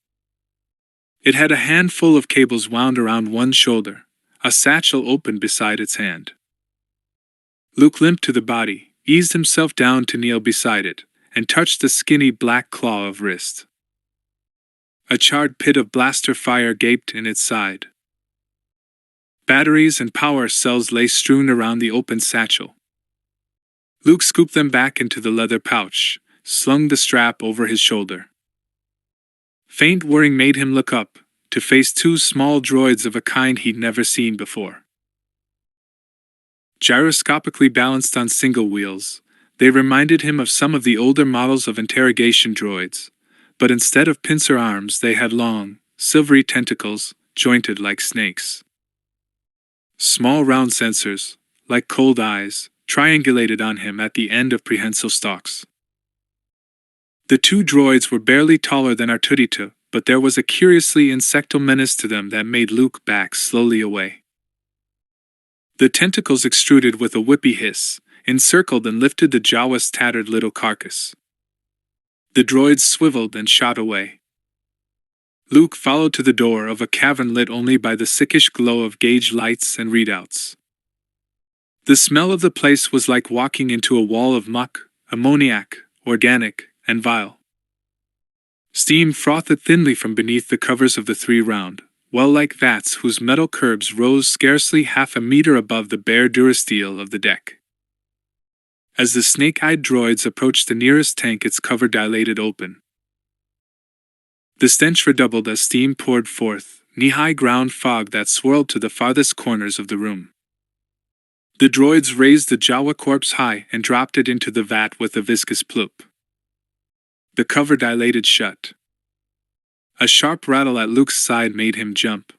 It had a handful of cables wound around one shoulder, a satchel open beside its hand. Luke limped to the body, eased himself down to kneel beside it, and touched the skinny black claw of wrist. A charred pit of blaster fire gaped in its side. Batteries and power cells lay strewn around the open satchel. Luke scooped them back into the leather pouch, slung the strap over his shoulder. Faint whirring made him look up, to face two small droids of a kind he'd never seen before. Gyroscopically balanced on single wheels, they reminded him of some of the older models of interrogation droids, but instead of pincer arms they had long, silvery tentacles, jointed like snakes. Small round sensors, like cold eyes, triangulated on him at the end of prehensile stalks. The two droids were barely taller than R2-D2, but there was a curiously insectal menace to them that made Luke back slowly away. The tentacles extruded with a whippy hiss, encircled and lifted the Jawa's tattered little carcass. The droids swiveled and shot away. Luke followed to the door of a cavern lit only by the sickish glow of gauge lights and readouts. The smell of the place was like walking into a wall of muck, ammoniac, organic, and vile. Steam frothed thinly from beneath the covers of the three round, well-like vats whose metal curbs rose scarcely half a meter above the bare durasteel of the deck. As the snake-eyed droids approached the nearest tank, its cover dilated open. The stench redoubled as steam poured forth, knee-high ground fog that swirled to the farthest corners of the room. The droids raised the Jawa corpse high and dropped it into the vat with a viscous ploop. The cover dilated shut. A sharp rattle at Luke's side made him jump.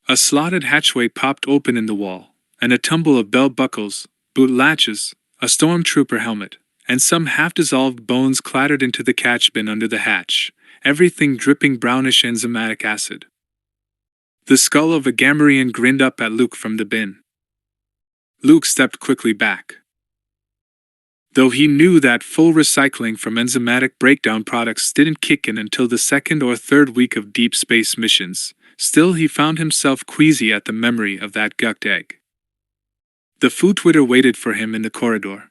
A slotted hatchway popped open in the wall, and a tumble of bell buckles, boot latches, a stormtrooper helmet, and some half-dissolved bones clattered into the catch bin under the hatch, everything dripping brownish enzymatic acid. The skull of a Gamorrean grinned up at Luke from the bin. Luke stepped quickly back. Though he knew that full recycling from enzymatic breakdown products didn't kick in until the second or third week of deep space missions, still he found himself queasy at the memory of that gucked egg. The food-twitter waited for him in the corridor.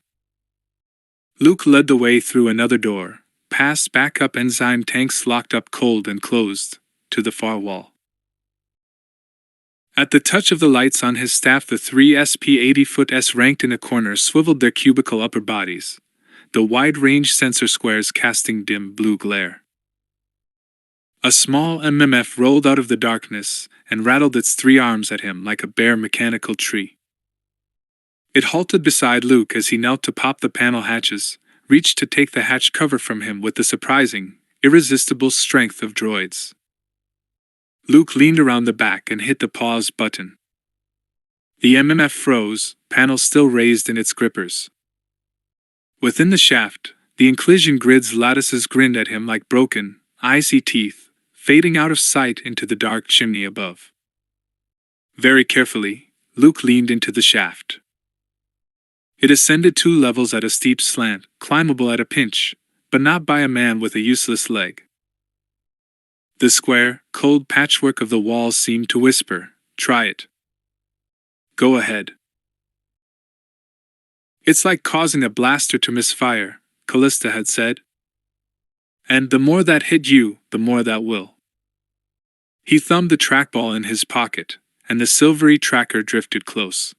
Luke led the way through another door, past backup enzyme tanks locked up cold and closed, to the far wall. At the touch of the lights on his staff, the three SP-80-foot-s ranked in a corner swiveled their cubical upper bodies, the wide-range sensor squares casting dim blue glare. A small MMF rolled out of the darkness and rattled its three arms at him like a bare mechanical tree. It halted beside Luke as he knelt to pop the panel hatches, reached to take the hatch cover from him with the surprising, irresistible strength of droids. Luke leaned around the back and hit the pause button. The MMF froze, panel still raised in its grippers. Within the shaft, the inclusion grid's lattices grinned at him like broken, icy teeth, fading out of sight into the dark chimney above. Very carefully, Luke leaned into the shaft. It ascended 2 levels at a steep slant, climbable at a pinch, but not by a man with a useless leg. The square, cold patchwork of the walls seemed to whisper, "Try it. Go ahead." "It's like causing a blaster to misfire," CALLISTA had said. "And the more that hit you, the more that will." He thumbed the trackball in his pocket, and the silvery tracker drifted close.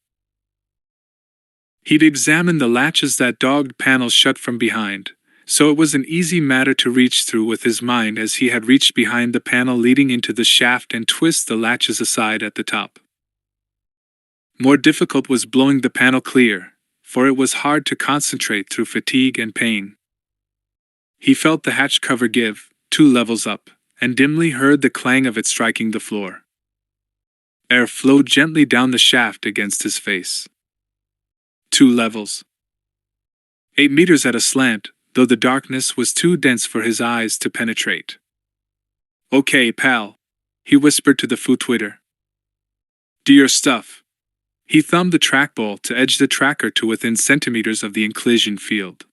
He'd examined the latches that dogged panels shut from behind, so it was an easy matter to reach through with his mind as he had reached behind the panel leading into the shaft and twist the latches aside at the top. More difficult was blowing the panel clear, for it was hard to concentrate through fatigue and pain. He felt the hatch cover give, 2 levels up, and dimly heard the clang of it striking the floor. Air flowed gently down the shaft against his face. 2 levels. 8 meters at a slant, though the darkness was too dense for his eyes to penetrate. "Okay, pal," he whispered to the footwitter. "Do your stuff." He thumbed the trackball to edge the tracker to within centimeters of the inclusion field.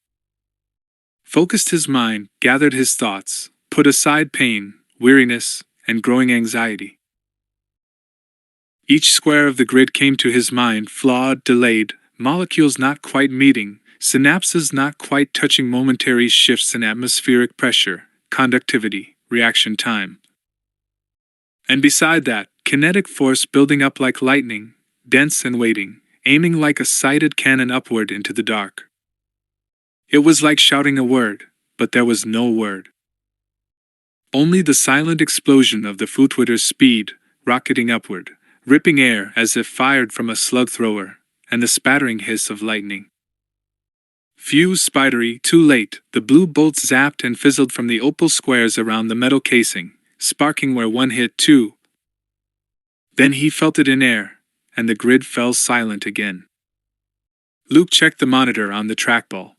Focused his mind, gathered his thoughts, put aside pain, weariness, and growing anxiety. Each square of the grid came to his mind flawed, delayed, molecules not quite meeting, synapses not quite touching, momentary shifts in atmospheric pressure, conductivity, reaction time. And beside that, kinetic force building up like lightning, dense and waiting, aiming like a sighted cannon upward into the dark. It was like shouting a word, but there was no word. Only the silent explosion of the footwitter's speed, rocketing upward, ripping air as if fired from a slug thrower, and the spattering hiss of lightning. Fuse spidery, too late, the blue bolts zapped and fizzled from the opal squares around the metal casing, sparking where one hit too. Then he felt it in air, and the grid fell silent again. Luke checked the monitor on the trackball.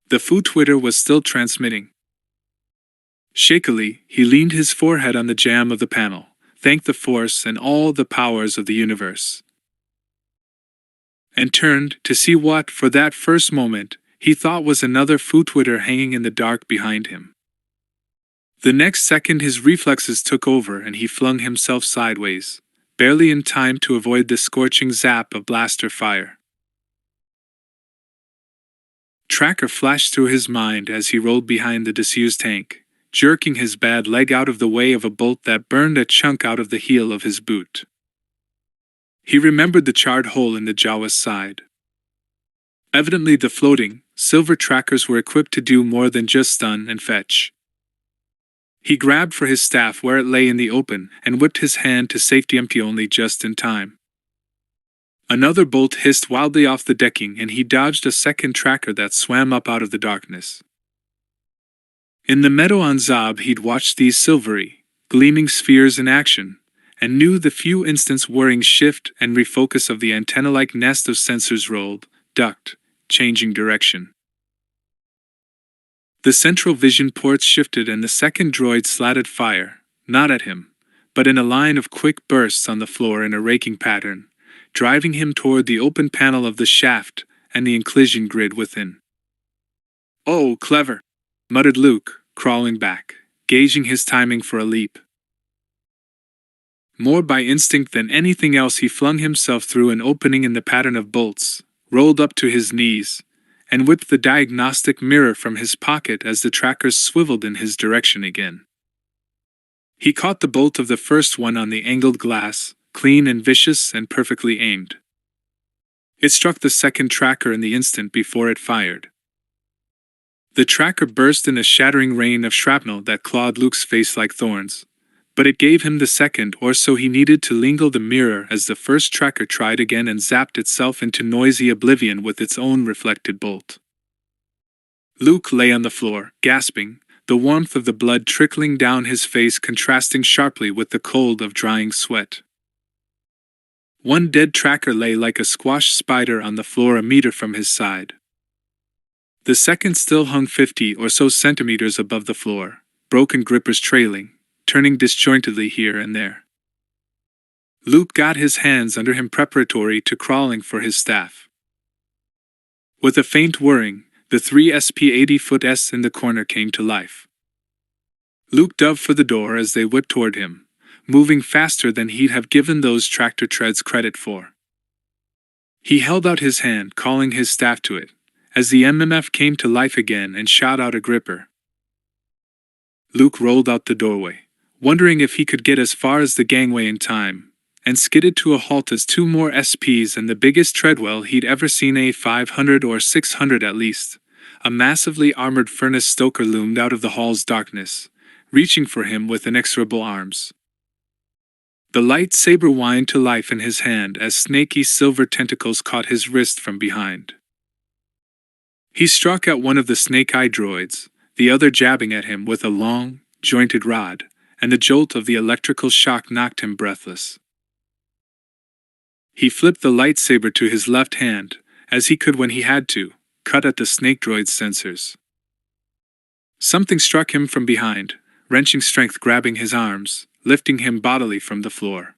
The footwitter was still transmitting. Shakily, he leaned his forehead on the jamb of the panel, thanked the force and all the powers of the universe, and turned to see what, for that first moment, he thought was another footwitter hanging in the dark behind him. The next second his reflexes took over and he flung himself sideways, barely in time to avoid the scorching zap of blaster fire. Tracker flashed through his mind as he rolled behind the disused tank, jerking his bad leg out of the way of a bolt that burned a chunk out of the heel of his boot. He remembered the charred hole in the Jawa's side. Evidently the floating, silver trackers were equipped to do more than just stun and fetch. He grabbed for his staff where it lay in the open and whipped his hand to safety empty only just in time. Another bolt hissed wildly off the decking and he dodged a second tracker that swam up out of the darkness. In the meadow on Zab he'd watched these silvery, gleaming spheres in action, and knew the few instants whirring shift and refocus of the antenna-like nest of sensors rolled, ducked, changing direction. The central vision ports shifted and the second droid slatted fire, not at him, but in a line of quick bursts on the floor in a raking pattern, driving him toward the open panel of the shaft and the inclusion grid within. "Oh, clever," muttered Luke, crawling back, gauging his timing for a leap. More by instinct than anything else he flung himself through an opening in the pattern of bolts, rolled up to his knees, and whipped the diagnostic mirror from his pocket as the trackers swiveled in his direction again. He caught the bolt of the first one on the angled glass, clean and vicious and perfectly aimed. It struck the second tracker in the instant before it fired. The tracker burst in a shattering rain of shrapnel that clawed Luke's face like thorns, but it gave him the second or so he needed to lingle the mirror as the first tracker tried again and zapped itself into noisy oblivion with its own reflected bolt. Luke lay on the floor, gasping, the warmth of the blood trickling down his face contrasting sharply with the cold of drying sweat. One dead tracker lay like a squashed spider on the floor a meter from his side. The second still hung 50 or so centimeters above the floor, broken grippers trailing, turning disjointedly here and there. Luke got his hands under him preparatory to crawling for his staff. With a faint whirring, the three SP-80-foot-s in the corner came to life. Luke dove for the door as they whipped toward him, moving faster than he'd have given those tractor treads credit for. He held out his hand, calling his staff to it, as the MMF came to life again and shot out a gripper. Luke rolled out the doorway, wondering if he could get as far as the gangway in time, and skidded to a halt as two more SPs and the biggest treadwell he'd ever seen, a 500 or 600 at least, a massively armored furnace stoker loomed out of the hall's darkness, reaching for him with inexorable arms. The lightsaber whined to life in his hand as snaky silver tentacles caught his wrist from behind. He struck at one of the snake-eye droids, the other jabbing at him with a long, jointed rod, and the jolt of the electrical shock knocked him breathless. He flipped the lightsaber to his left hand, as he could when he had to, cut at the snake droid's sensors. Something struck him from behind, wrenching strength grabbing his arms, lifting him bodily from the floor.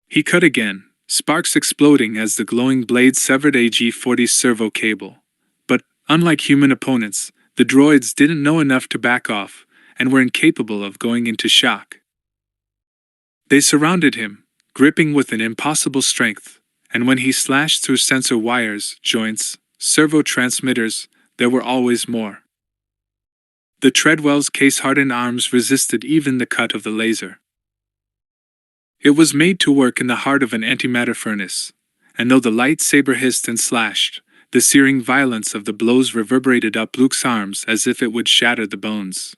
He cut again, sparks exploding as the glowing blade severed a G-40's servo cable. But, unlike human opponents, the droids didn't know enough to back off, and were incapable of going into shock. They surrounded him, gripping with an impossible strength, and when he slashed through sensor wires, joints, servo transmitters, there were always more. The treadwell's case-hardened arms resisted even the cut of the laser. It was made to work in the heart of an antimatter furnace, and though the lightsaber hissed and slashed, the searing violence of the blows reverberated up Luke's arms as if it would shatter the bones.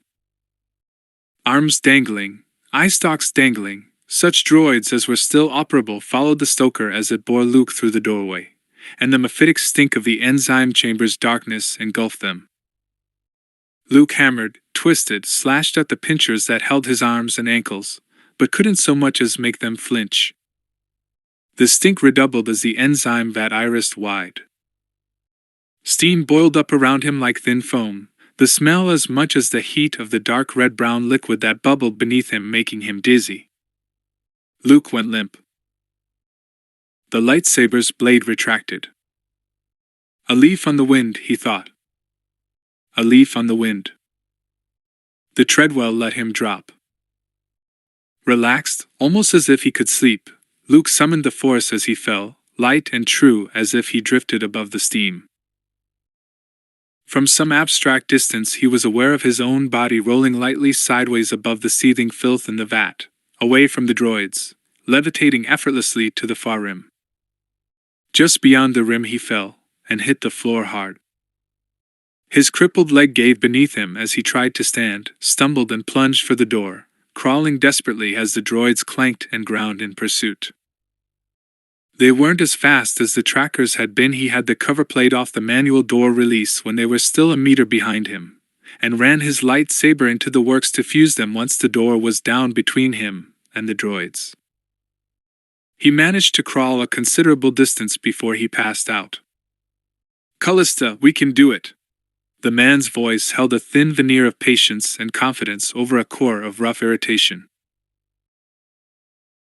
Arms dangling, eye stalks dangling, such droids as were still operable followed the stoker as it bore Luke through the doorway, and the mephitic stink of the enzyme chamber's darkness engulfed them. Luke hammered, twisted, slashed at the pinchers that held his arms and ankles, but couldn't so much as make them flinch. The stink redoubled as the enzyme vat irised wide. Steam boiled up around him like thin foam, the smell as much as the heat of the dark red-brown liquid that bubbled beneath him making him dizzy. Luke went limp. The lightsaber's blade retracted. A leaf on the wind, he thought. A leaf on the wind. The treadwell let him drop. Relaxed, almost as if he could sleep, Luke summoned the Force as he fell, light and true as if he drifted above the steam. From some abstract distance he was aware of his own body rolling lightly sideways above the seething filth in the vat, away from the droids, levitating effortlessly to the far rim. Just beyond the rim he fell, and hit the floor hard. His crippled leg gave beneath him as he tried to stand, stumbled and plunged for the door, crawling desperately as the droids clanked and ground in pursuit. They weren't as fast as the trackers had been. He had the cover plate off the manual door release when they were still a meter behind him, and ran his lightsaber into the works to fuse them once the door was down between him and the droids. He managed to crawl a considerable distance before he passed out. "Callista, we can do it." The man's voice held a thin veneer of patience and confidence over a core of rough irritation.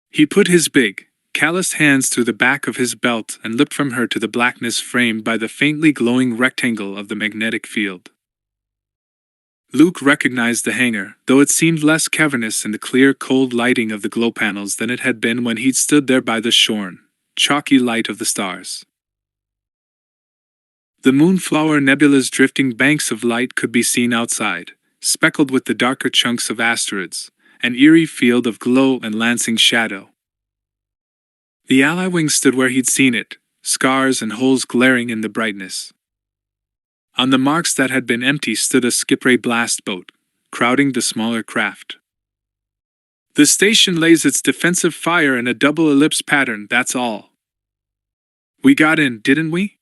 He put his big, calloused hands through the back of his belt and looked from her to the blackness framed by the faintly glowing rectangle of the magnetic field. Luke recognized the hangar, though it seemed less cavernous in the clear, cold lighting of the glow panels than it had been when he'd stood there by the shorn, chalky light of the stars. The Moonflower Nebula's drifting banks of light could be seen outside, speckled with the darker chunks of asteroids, an eerie field of glow and lancing shadow. The Ally wing stood where he'd seen it, scars and holes glaring in the brightness. On the marks that had been empty stood a skipray blast boat, crowding the smaller craft. "The station lays its defensive fire in a double ellipse pattern, that's all. We got in, didn't we?"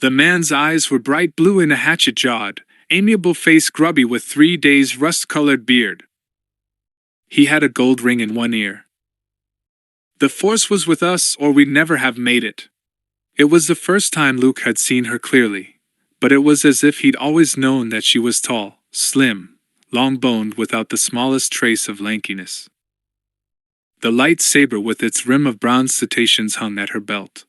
The man's eyes were bright blue and a hatchet-jawed, amiable face grubby with 3 days' rust-colored beard. He had a gold ring in one ear. The Force was with us or we'd never have made it. It was the first time Luke had seen her clearly, but it was as if he'd always known that she was tall, slim, long-boned without the smallest trace of lankiness. The lightsaber with its rim of bronze cetaceans hung at her belt.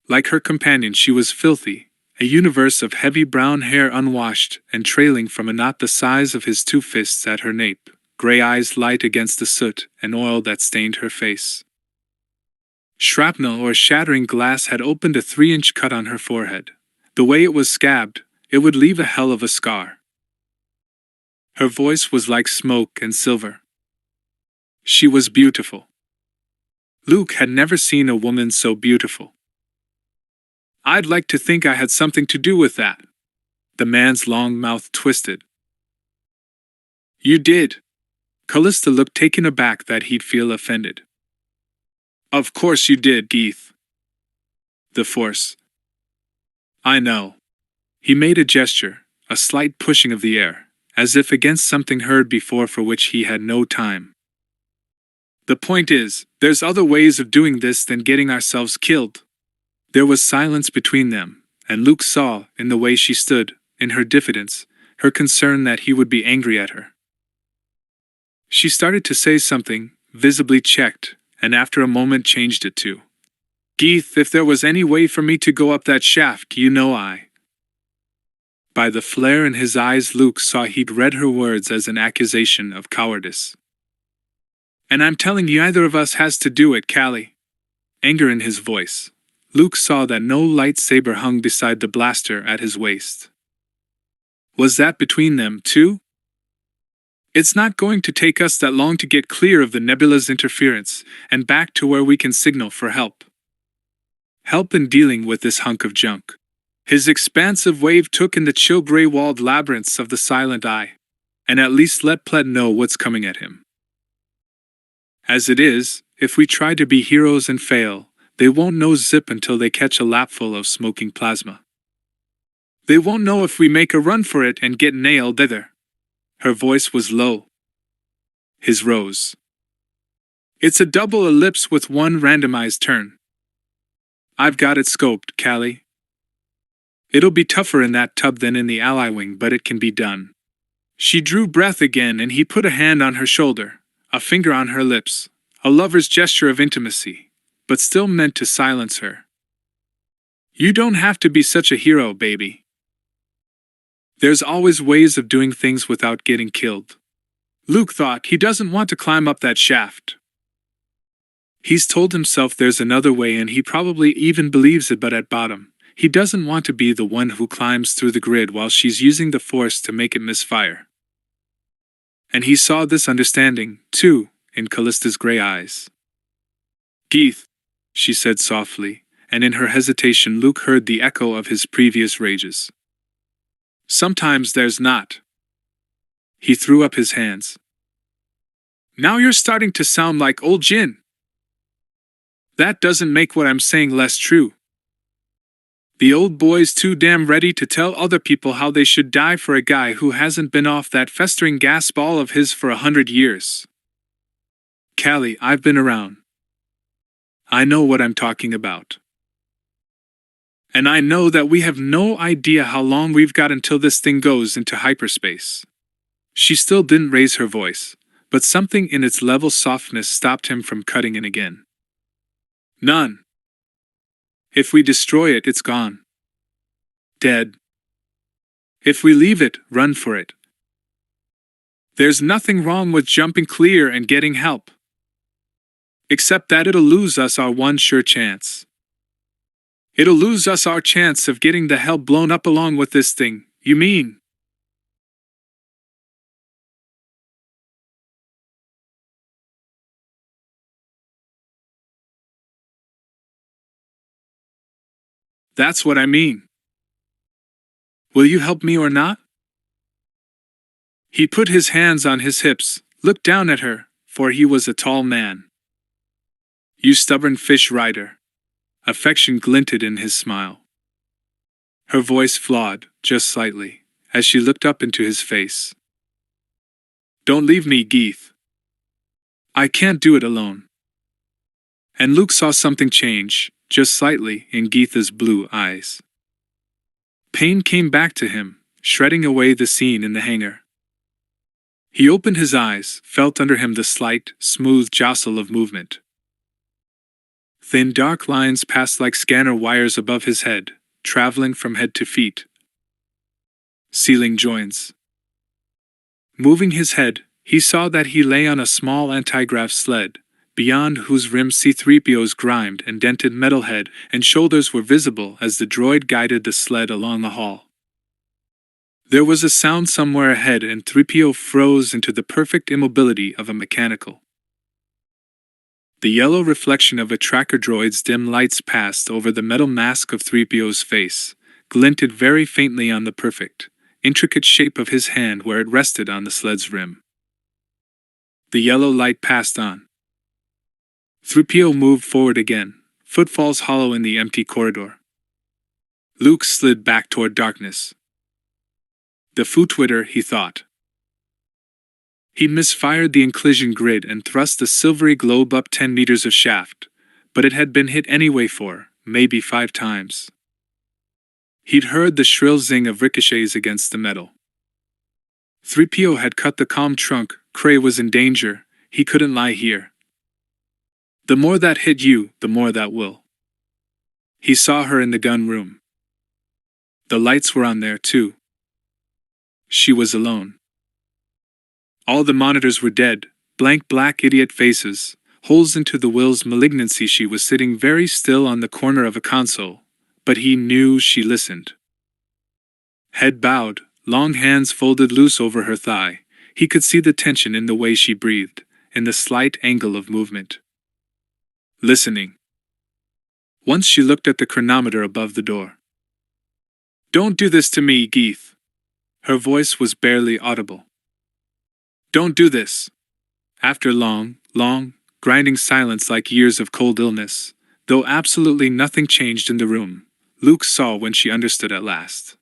Like her companion, she was filthy, a universe of heavy brown hair unwashed and trailing from a knot the size of his 2 fists at her nape, gray eyes light against the soot and oil that stained her face. Shrapnel or shattering glass had opened a 3-inch cut on her forehead. The way it was scabbed, it would leave a hell of a scar. Her voice was like smoke and silver. She was beautiful. Luke had never seen a woman so beautiful. I'd like to think I had something to do with that. The man's long mouth twisted. You did. Callista looked taken aback that he'd feel offended. Of course you did, Geeth. The Force. I know. He made a gesture, a slight pushing of the air, as if against something heard before for which he had no time. The point is, there's other ways of doing this than getting ourselves killed. There was silence between them, and Luke saw, in the way she stood, in her diffidence, her concern that he would be angry at her. She started to say something, visibly checked, and after a moment changed it to, Geeth, if there was any way for me to go up that shaft, you know I. By the flare in his eyes, Luke saw he'd read her words as an accusation of cowardice. And I'm telling you, either of us has to do it, Callie. Anger in his voice. Luke saw that no lightsaber hung beside the blaster at his waist. Was that between them, too? It's not going to take us that long to get clear of the nebula's interference and back to where we can signal for help. Help in dealing with this hunk of junk. His expansive wave took in the chill gray-walled labyrinths of the Silent Eye, and at least let Pled know what's coming at him. As it is, if we try to be heroes and fail, they won't know zip until they catch a lapful of smoking plasma. They won't know if we make a run for it and get nailed either. Her voice was low. His rose. It's a double ellipse with one randomized turn. I've got it scoped, Callie. It'll be tougher in that tub than in the ally wing, but it can be done. She drew breath again and he put a hand on her shoulder, a finger on her lips, a lover's gesture of intimacy, but still meant to silence her. You don't have to be such a hero, baby. There's always ways of doing things without getting killed. Luke thought he doesn't want to climb up that shaft. He's told himself there's another way and he probably even believes it, but at bottom, he doesn't want to be the one who climbs through the grid while she's using the Force to make it misfire. And he saw this understanding, too, in Callista's gray eyes. Geeth, she said softly, and in her hesitation Luke heard the echo of his previous rages. Sometimes there's not. He threw up his hands. Now you're starting to sound like old Jin. That doesn't make what I'm saying less true. The old boy's too damn ready to tell other people how they should die for a guy who hasn't been off that festering gas ball of his for 100 years. Callie, I've been around. I know what I'm talking about. And I know that we have no idea how long we've got until this thing goes into hyperspace. She still didn't raise her voice, but something in its level softness stopped him from cutting in again. None. If we destroy it, it's gone. Dead. If we leave it, run for it. There's nothing wrong with jumping clear and getting help. Except that it'll lose us our one sure chance. It'll lose us our chance of getting the hell blown up along with this thing, you mean? That's what I mean. Will you help me or not? He put his hands on his hips, looked down at her, for he was a tall man. You stubborn fish rider. Affection glinted in his smile. Her voice flawed, just slightly, as she looked up into his face. "Don't leave me, Geeth. I can't do it alone." And Luke saw something change, just slightly, in Geeth's blue eyes. Pain came back to him, shredding away the scene in the hangar. He opened his eyes, felt under him the slight, smooth jostle of movement. Thin dark lines passed like scanner wires above his head, traveling from head to feet. Sealing joints. Moving his head, he saw that he lay on a small anti-grav sled, beyond whose rim C-3PO's grimed and dented metal head and shoulders were visible as the droid guided the sled along the hall. There was a sound somewhere ahead and 3PO froze into the perfect immobility of a mechanical. The yellow reflection of a tracker droid's dim lights passed over the metal mask of 3PO's face, glinted very faintly on the perfect, intricate shape of his hand where it rested on the sled's rim. The yellow light passed on. 3PO moved forward again, footfalls hollow in the empty corridor. Luke slid back toward darkness. The footwitter, he thought. He misfired the inclusion grid and thrust the silvery globe up 10 meters of shaft, but it had been hit anyway 4, maybe 5 times. He'd heard the shrill zing of ricochets against the metal. 3PO had cut the comm trunk, Cray was in danger, he couldn't lie here. The more that hit you, the more that will. He saw her in the gun room. The lights were on there too. She was alone. All the monitors were dead, blank black idiot faces, holes into the will's malignancy. She was sitting very still on the corner of a console, but he knew she listened. Head bowed, long hands folded loose over her thigh, he could see the tension in the way she breathed, in the slight angle of movement. Listening. Once she looked at the chronometer above the door. "Don't do this to me, Geeth." Her voice was barely audible. "Don't do this." After long, grinding silence like years of cold illness, though absolutely nothing changed in the room, Luke saw when she understood at last.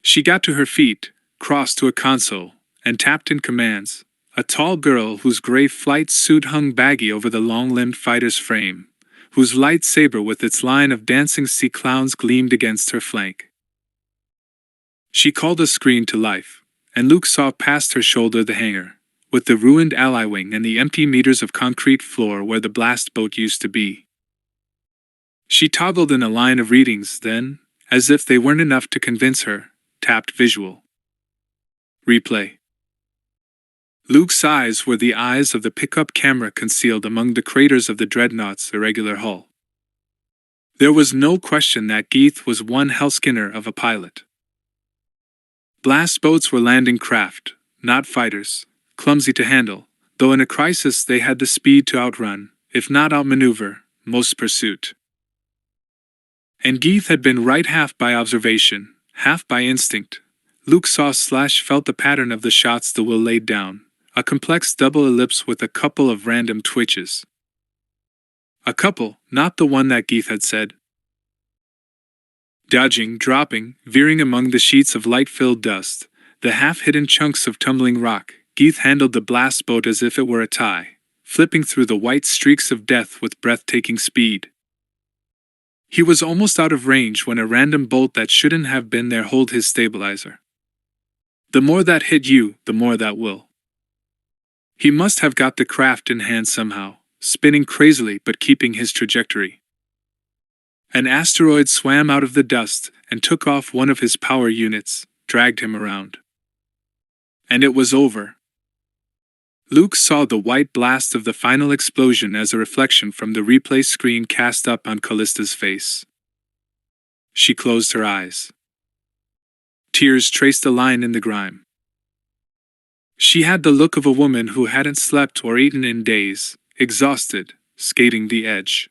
She got to her feet, crossed to a console, and tapped in commands. A tall girl whose gray flight suit hung baggy over the long-limbed fighter's frame, whose lightsaber with its line of dancing sea clowns gleamed against her flank. She called a screen to life, and Luke saw past her shoulder the hangar, with the ruined ally wing and the empty meters of concrete floor where the blast boat used to be. She toggled in a line of readings, then, as if they weren't enough to convince her, tapped visual. Replay. Luke's eyes were the eyes of the pickup camera concealed among the craters of the dreadnought's irregular hull. There was no question that Geeth was one hellskinner of a pilot. Blast boats were landing craft, not fighters, clumsy to handle, though in a crisis they had the speed to outrun, if not outmaneuver, most pursuit. And Geeth had been right half by observation, half by instinct. Luke saw/felt the pattern of the shots the will laid down, a complex double ellipse with a couple of random twitches. A couple, not the one that Geeth had said. Dodging, dropping, veering among the sheets of light-filled dust, the half-hidden chunks of tumbling rock, Geeth handled the blast boat as if it were a tie, flipping through the white streaks of death with breathtaking speed. He was almost out of range when a random bolt that shouldn't have been there holed his stabilizer. The more that hit you, the more that will. He must have got the craft in hand somehow, spinning crazily but keeping his trajectory. An asteroid swam out of the dust and took off one of his power units, dragged him around. And it was over. Luke saw the white blast of the final explosion as a reflection from the replay screen cast up on CALLISTA's face. She closed her eyes. Tears traced a line in the grime. She had the look of a woman who hadn't slept or eaten in days, exhausted, skating the edge.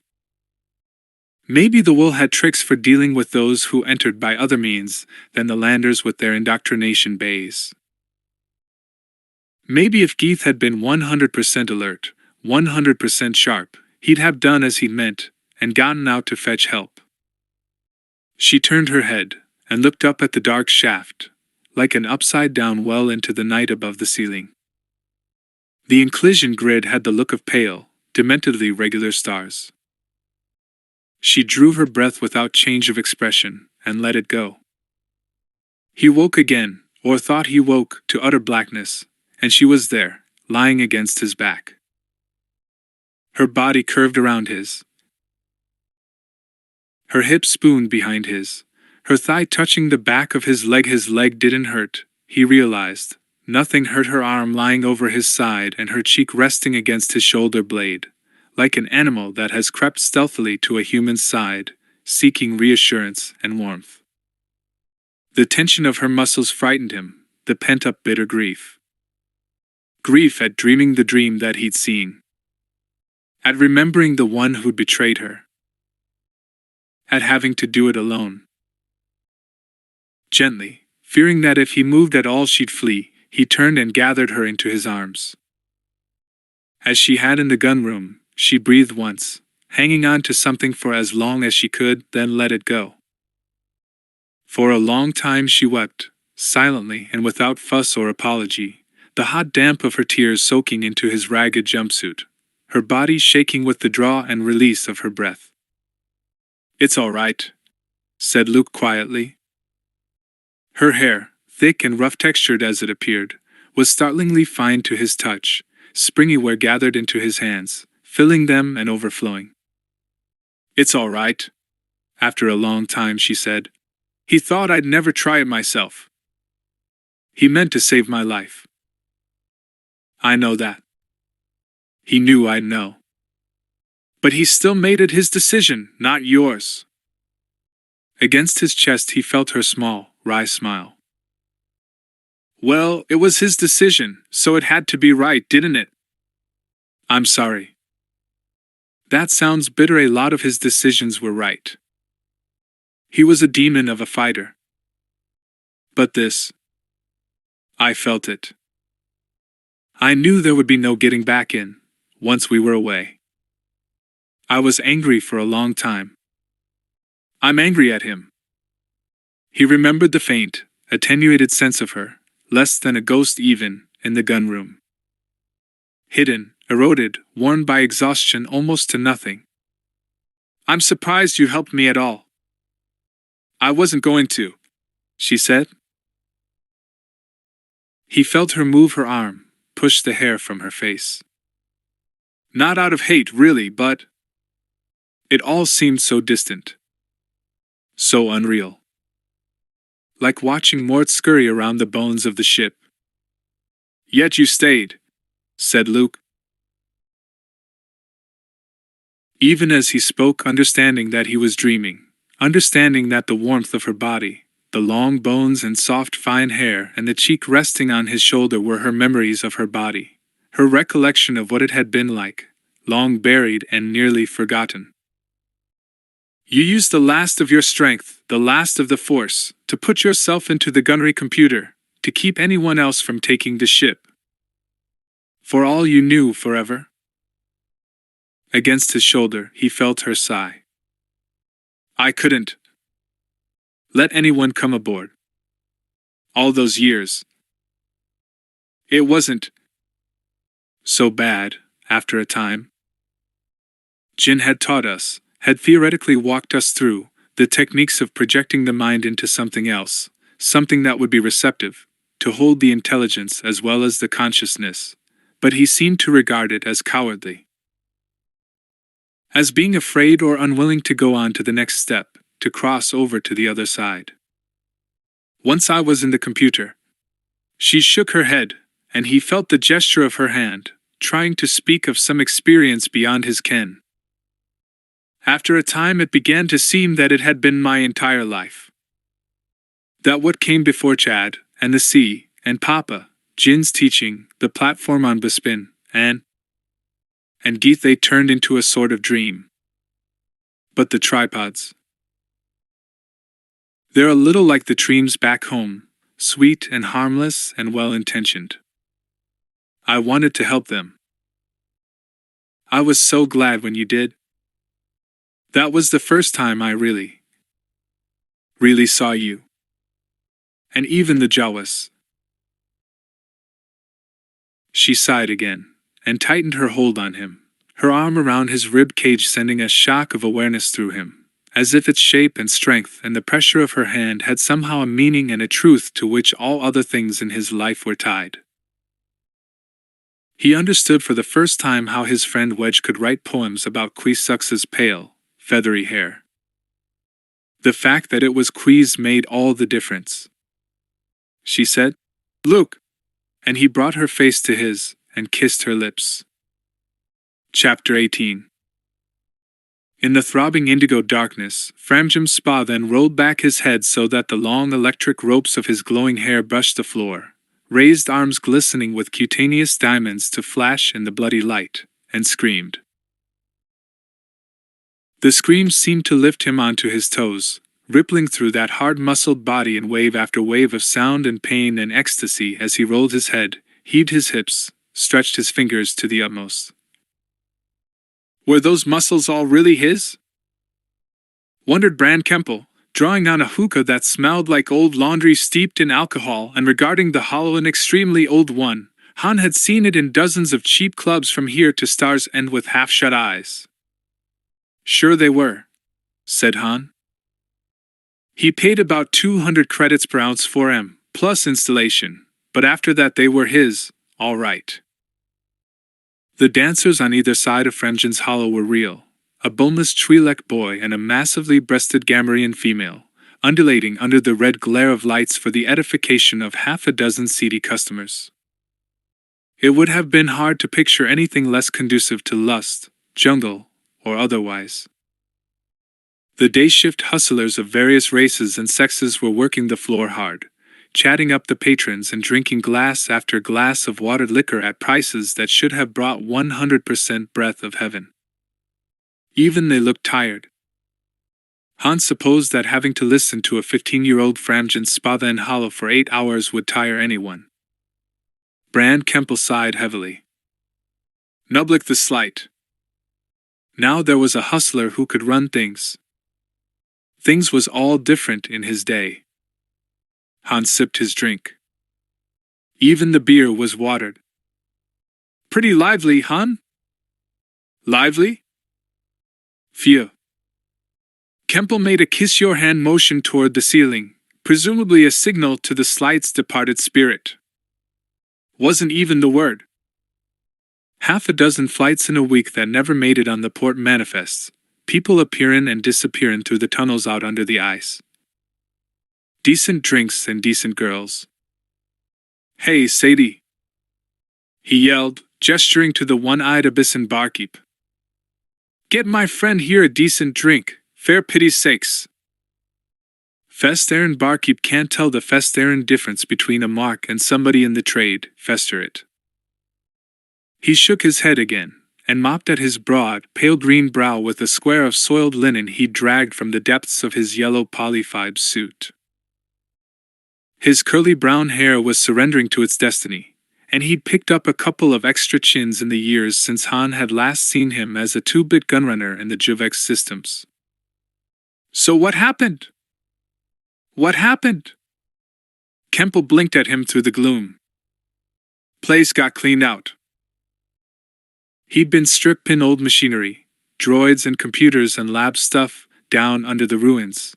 Maybe the will had tricks for dealing with those who entered by other means than the landers with their indoctrination bays. Maybe if Geeth had been 100% alert, 100% sharp, he'd have done as he'd meant, and gotten out to fetch help. She turned her head, and looked up at the dark shaft, like an upside-down well into the night above the ceiling. The inclusion grid had the look of pale, dementedly regular stars. She drew her breath without change of expression, and let it go. He woke again, or thought he woke, to utter blackness, and she was there, lying against his back. Her body curved around his. Her hip spooned behind his, her thigh touching the back of his leg. His leg didn't hurt, he realized. Nothing hurt. Her arm lying over his side and her cheek resting against his shoulder blade, like an animal that has crept stealthily to a human's side, seeking reassurance and warmth. The tension of her muscles frightened him, the pent-up bitter grief. Grief at dreaming the dream that he'd seen. At remembering the one who'd betrayed her. At having to do it alone. Gently, fearing that if he moved at all she'd flee, he turned and gathered her into his arms. As she had in the gun room, she breathed once, hanging on to something for as long as she could, then let it go. For a long time she wept, silently and without fuss or apology, the hot damp of her tears soaking into his ragged jumpsuit, her body shaking with the draw and release of her breath. "It's all right," said Luke quietly. Her hair, thick and rough-textured as it appeared, was startlingly fine to his touch, springy where gathered into his hands, filling them and overflowing. "It's all right." After a long time she said, "He thought I'd never try it myself. He meant to save my life. I know that. He knew I'd know. But he still made it his decision, not yours." Against his chest he felt her small, wry smile. "Well, it was his decision, so it had to be right, didn't it? I'm sorry." That sounds bitter. A lot of his decisions were right. He was a demon of a fighter. But this, I felt it. I knew there would be no getting back in, once we were away. I was angry for a long time. I'm angry at him. He remembered the faint, attenuated sense of her, less than a ghost even, in the gun room. Hidden, eroded, worn by exhaustion almost to nothing. "I'm surprised you helped me at all." "I wasn't going to," she said. He felt her move her arm, push the hair from her face. Not out of hate really, but it all seemed so distant. So unreal. Like watching Mort scurry around the bones of the ship. "Yet you stayed," said Luke. Even as he spoke, understanding that he was dreaming, understanding that the warmth of her body, the long bones and soft fine hair and the cheek resting on his shoulder were her memories of her body, her recollection of what it had been like, long buried and nearly forgotten. "You used the last of your strength, the last of the force, to put yourself into the gunnery computer, to keep anyone else from taking the ship. For all you knew forever." Against his shoulder, he felt her sigh. "I couldn't let anyone come aboard. All those years. It wasn't so bad, after a time. Jin had taught us, had theoretically walked us through, the techniques of projecting the mind into something else, something that would be receptive, to hold the intelligence as well as the consciousness, but he seemed to regard it as cowardly. As being afraid or unwilling to go on to the next step, to cross over to the other side. Once I was in the computer. She shook her head, and he felt the gesture of her hand, trying to speak of some experience beyond his ken. After a time it began to seem that it had been my entire life. That what came before Chad, and the sea, and Papa, Jin's teaching, the platform on Bespin, and Geeth they turned into a sort of dream. But the tripods. They're a little like the dreams back home, sweet and harmless and well-intentioned. I wanted to help them. I was so glad when you did. That was the first time I really saw you. And even the Jawas. She sighed again, and tightened her hold on him, her arm around his rib cage sending a shock of awareness through him, as if its shape and strength and the pressure of her hand had somehow a meaning and a truth to which all other things in his life were tied. He understood for the first time how his friend Wedge could write poems about Queesucks's pale, feathery hair. The fact that it was Quee's made all the difference. She said, "Look," and he brought her face to his and kissed her lips. Chapter 18. In the throbbing indigo darkness, Framjam Spa then rolled back his head so that the long electric ropes of his glowing hair brushed the floor, raised arms glistening with cutaneous diamonds to flash in the bloody light, and screamed. The screams seemed to lift him onto his toes, rippling through that hard-muscled body in wave after wave of sound and pain and ecstasy as he rolled his head, heaved his hips, stretched his fingers to the utmost. Were those muscles all really his? Wondered Bran Kemple, drawing on a hookah that smelled like old laundry steeped in alcohol and regarding the hollow and extremely old one. Han had seen it in dozens of cheap clubs from here to Star's End with half-shut eyes. Sure they were, said Han. He paid about 200 credits per ounce for 'em, plus installation, but after that they were his, all right. The dancers on either side of Fremjan's hollow were real, a boneless Twi'lek boy and a massively breasted Gamorrean female, undulating under the red glare of lights for the edification of half a dozen seedy customers. It would have been hard to picture anything less conducive to lust, jungle, or otherwise. The day-shift hustlers of various races and sexes were working the floor hard, chatting up the patrons and drinking glass after glass of watered liquor at prices that should have brought 100% breath of heaven. Even they looked tired. Han supposed that having to listen to a 15-year-old Framjan spatha and hollow for 8 hours would tire anyone. Bran Kemple sighed heavily. Nublik the Slight. Now there was a hustler who could run things. Things was all different in his day. Han sipped his drink. Even the beer was watered. Pretty lively, Han? Lively? Phew. Kemple made a kiss-your-hand motion toward the ceiling, presumably a signal to the Slight's departed spirit. Wasn't even the word. Half a dozen flights in a week that never made it on the port manifests, people appearin' and disappearin' through the tunnels out under the ice. Decent drinks and decent girls. Hey, Sadie, he yelled, gesturing to the one-eyed Abyssin barkeep. Get my friend here a decent drink, fair pity's sakes. Festarin barkeep can't tell the Festarin difference between a mark and somebody in the trade, fester it. He shook his head again, and mopped at his broad, pale green brow with a square of soiled linen he'd dragged from the depths of his yellow polyfibe suit. His curly brown hair was surrendering to its destiny, and he'd picked up a couple of extra chins in the years since Han had last seen him as a 2-bit gunrunner in the Juvex systems. So what happened? What happened? Kemple blinked at him through the gloom. Place got cleaned out. He'd been stripping old machinery, droids and computers and lab stuff, down under the ruins.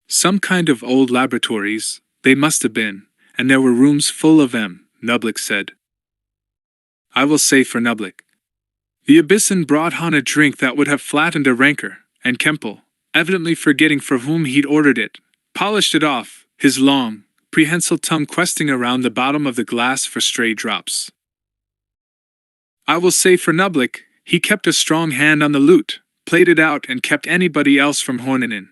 Some kind of old laboratories, they must have been, and there were rooms full of them, Nublik said. I will say for Nublik. The Abyssin brought Han a drink that would have flattened a rancor, and Kemple, evidently forgetting for whom he'd ordered it, polished it off, his long, prehensile tongue questing around the bottom of the glass for stray drops. I will say for Nublik, he kept a strong hand on the loot, played it out and kept anybody else from horning in.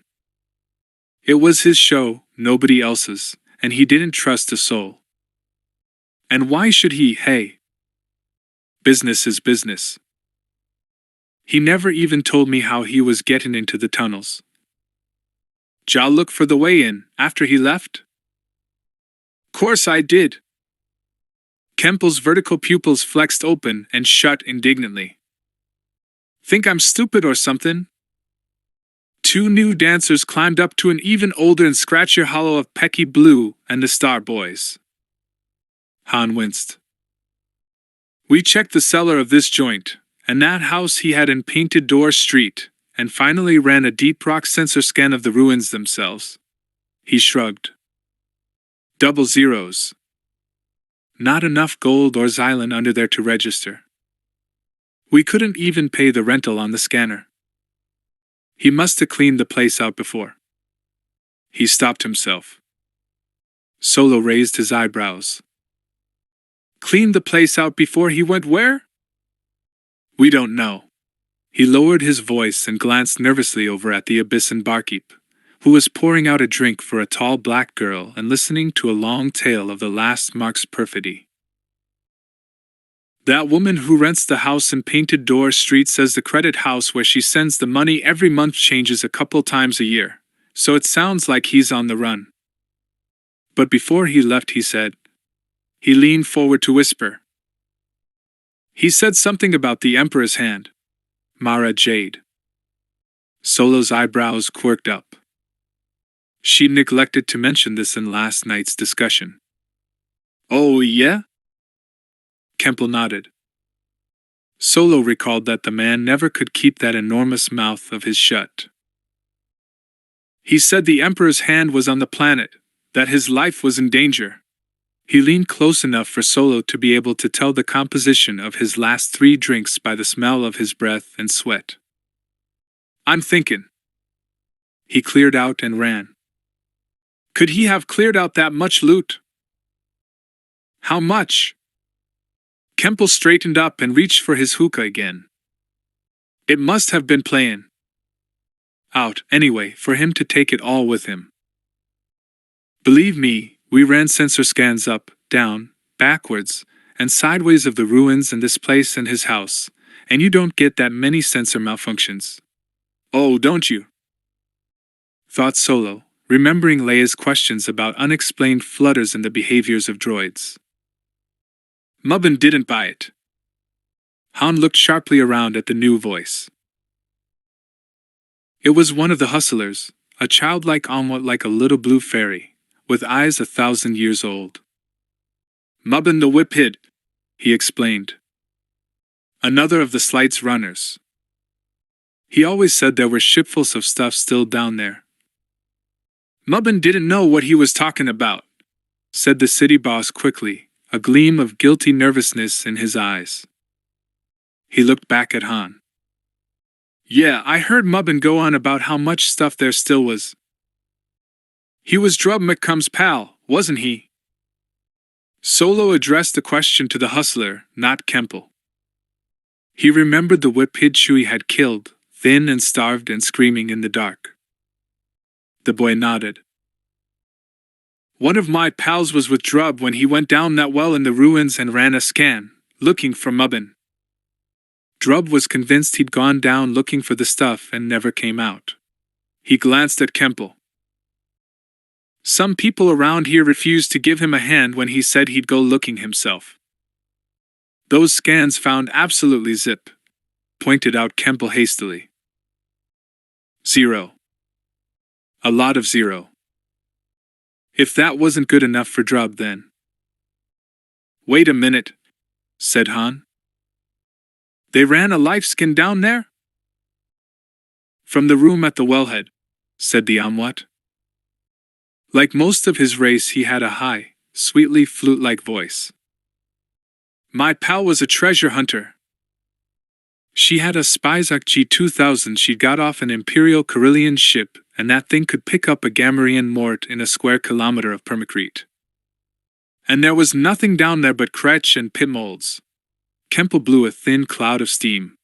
It was his show, nobody else's, and he didn't trust a soul. And why should he, hey? Business is business. He never even told me how he was getting into the tunnels. Ja look for the way in, after he left? Course I did. Kemple's vertical pupils flexed open and shut indignantly. Think I'm stupid or something? Two new dancers climbed up to an even older and scratchier hollow of Pecky Blue and the Star Boys. Han winced. We checked the cellar of this joint, and that house he had in Painted Door Street, and finally ran a deep rock sensor scan of the ruins themselves. He shrugged. Double zeros. Not enough gold or Xylan under there to register. We couldn't even pay the rental on the scanner. He must have cleaned the place out before. He stopped himself. Solo raised his eyebrows. Cleaned the place out before he went where? We don't know. He lowered his voice and glanced nervously over at the Abyssin barkeep, who was pouring out a drink for a tall black girl and listening to a long tale of the last mark's perfidy. That woman who rents the house in Painted Door Street says the credit house where she sends the money every month changes a couple times a year, so it sounds like he's on the run. But before he left he said, he leaned forward to whisper. He said something about the Emperor's hand. Mara Jade. Solo's eyebrows quirked up. She neglected to mention this in last night's discussion. Oh, yeah? Kemple nodded. Solo recalled that the man never could keep that enormous mouth of his shut. He said the Emperor's hand was on the planet, that his life was in danger. He leaned close enough for Solo to be able to tell the composition of his last 3 drinks by the smell of his breath and sweat. I'm thinking. He cleared out and ran. Could he have cleared out that much loot? How much? Kemple straightened up and reached for his hookah again. It must have been playing out, anyway, for him to take it all with him. Believe me, we ran sensor scans up, down, backwards, and sideways of the ruins and this place and his house, and you don't get that many sensor malfunctions. Oh, don't you? Thought Solo, remembering Leia's questions about unexplained flutters in the behaviors of droids. Mubbin didn't buy it. Han looked sharply around at the new voice. It was one of the hustlers, a childlike omelet like a little blue fairy, with eyes 1,000 years old. Mubbin the whip hid, he explained. Another of the Slight's runners. He always said there were shipfuls of stuff still down there. Mubbin didn't know what he was talking about, said the city boss quickly, a gleam of guilty nervousness in his eyes. He looked back at Han. Yeah, I heard Mubbin go on about how much stuff there still was. He was Drub McCum's pal, wasn't he? Solo addressed the question to the hustler, not Kemple. He remembered the whip hid Chewie had killed, thin and starved and screaming in the dark. The boy nodded. One of my pals was with Drub when he went down that well in the ruins and ran a scan, looking for Mubbin. Drub was convinced he'd gone down looking for the stuff and never came out. He glanced at Kemple. Some people around here refused to give him a hand when he said he'd go looking himself. Those scans found absolutely zip, pointed out Kemple hastily. 0. A lot of 0. If that wasn't good enough for Drub then. Wait a minute, said Han. They ran a life skin down there? From the room at the wellhead, said the omelet. Like most of his race, he had a high, sweetly flute-like voice. My pal was a treasure hunter. She had a Spizak G-2000 she got off an Imperial Carillion ship, and that thing could pick up a Gamorrean mort in a square kilometer of permacrete. And there was nothing down there but Kretch and pit molds. Kemple blew a thin cloud of steam.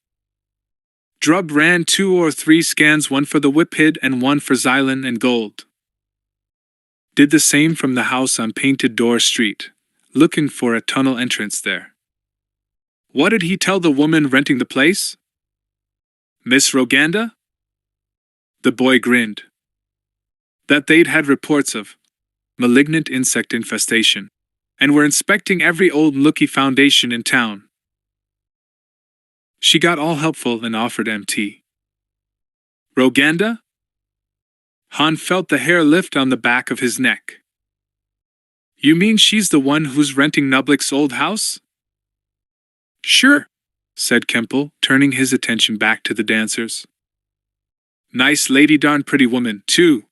Drub ran 2 or 3 scans, one for the whiphid and one for Xylan and gold. Did the same from the house on Painted Door Street, looking for a tunnel entrance there. What did he tell the woman renting the place? Miss Roganda? The boy grinned. That they'd had reports of malignant insect infestation, and were inspecting every old looky foundation in town. She got all helpful and offered MT. Roganda? Han felt the hair lift on the back of his neck. You mean she's the one who's renting Nublik's old house? Sure, said Kemple, turning his attention back to the dancers. Nice lady, darn pretty woman, too.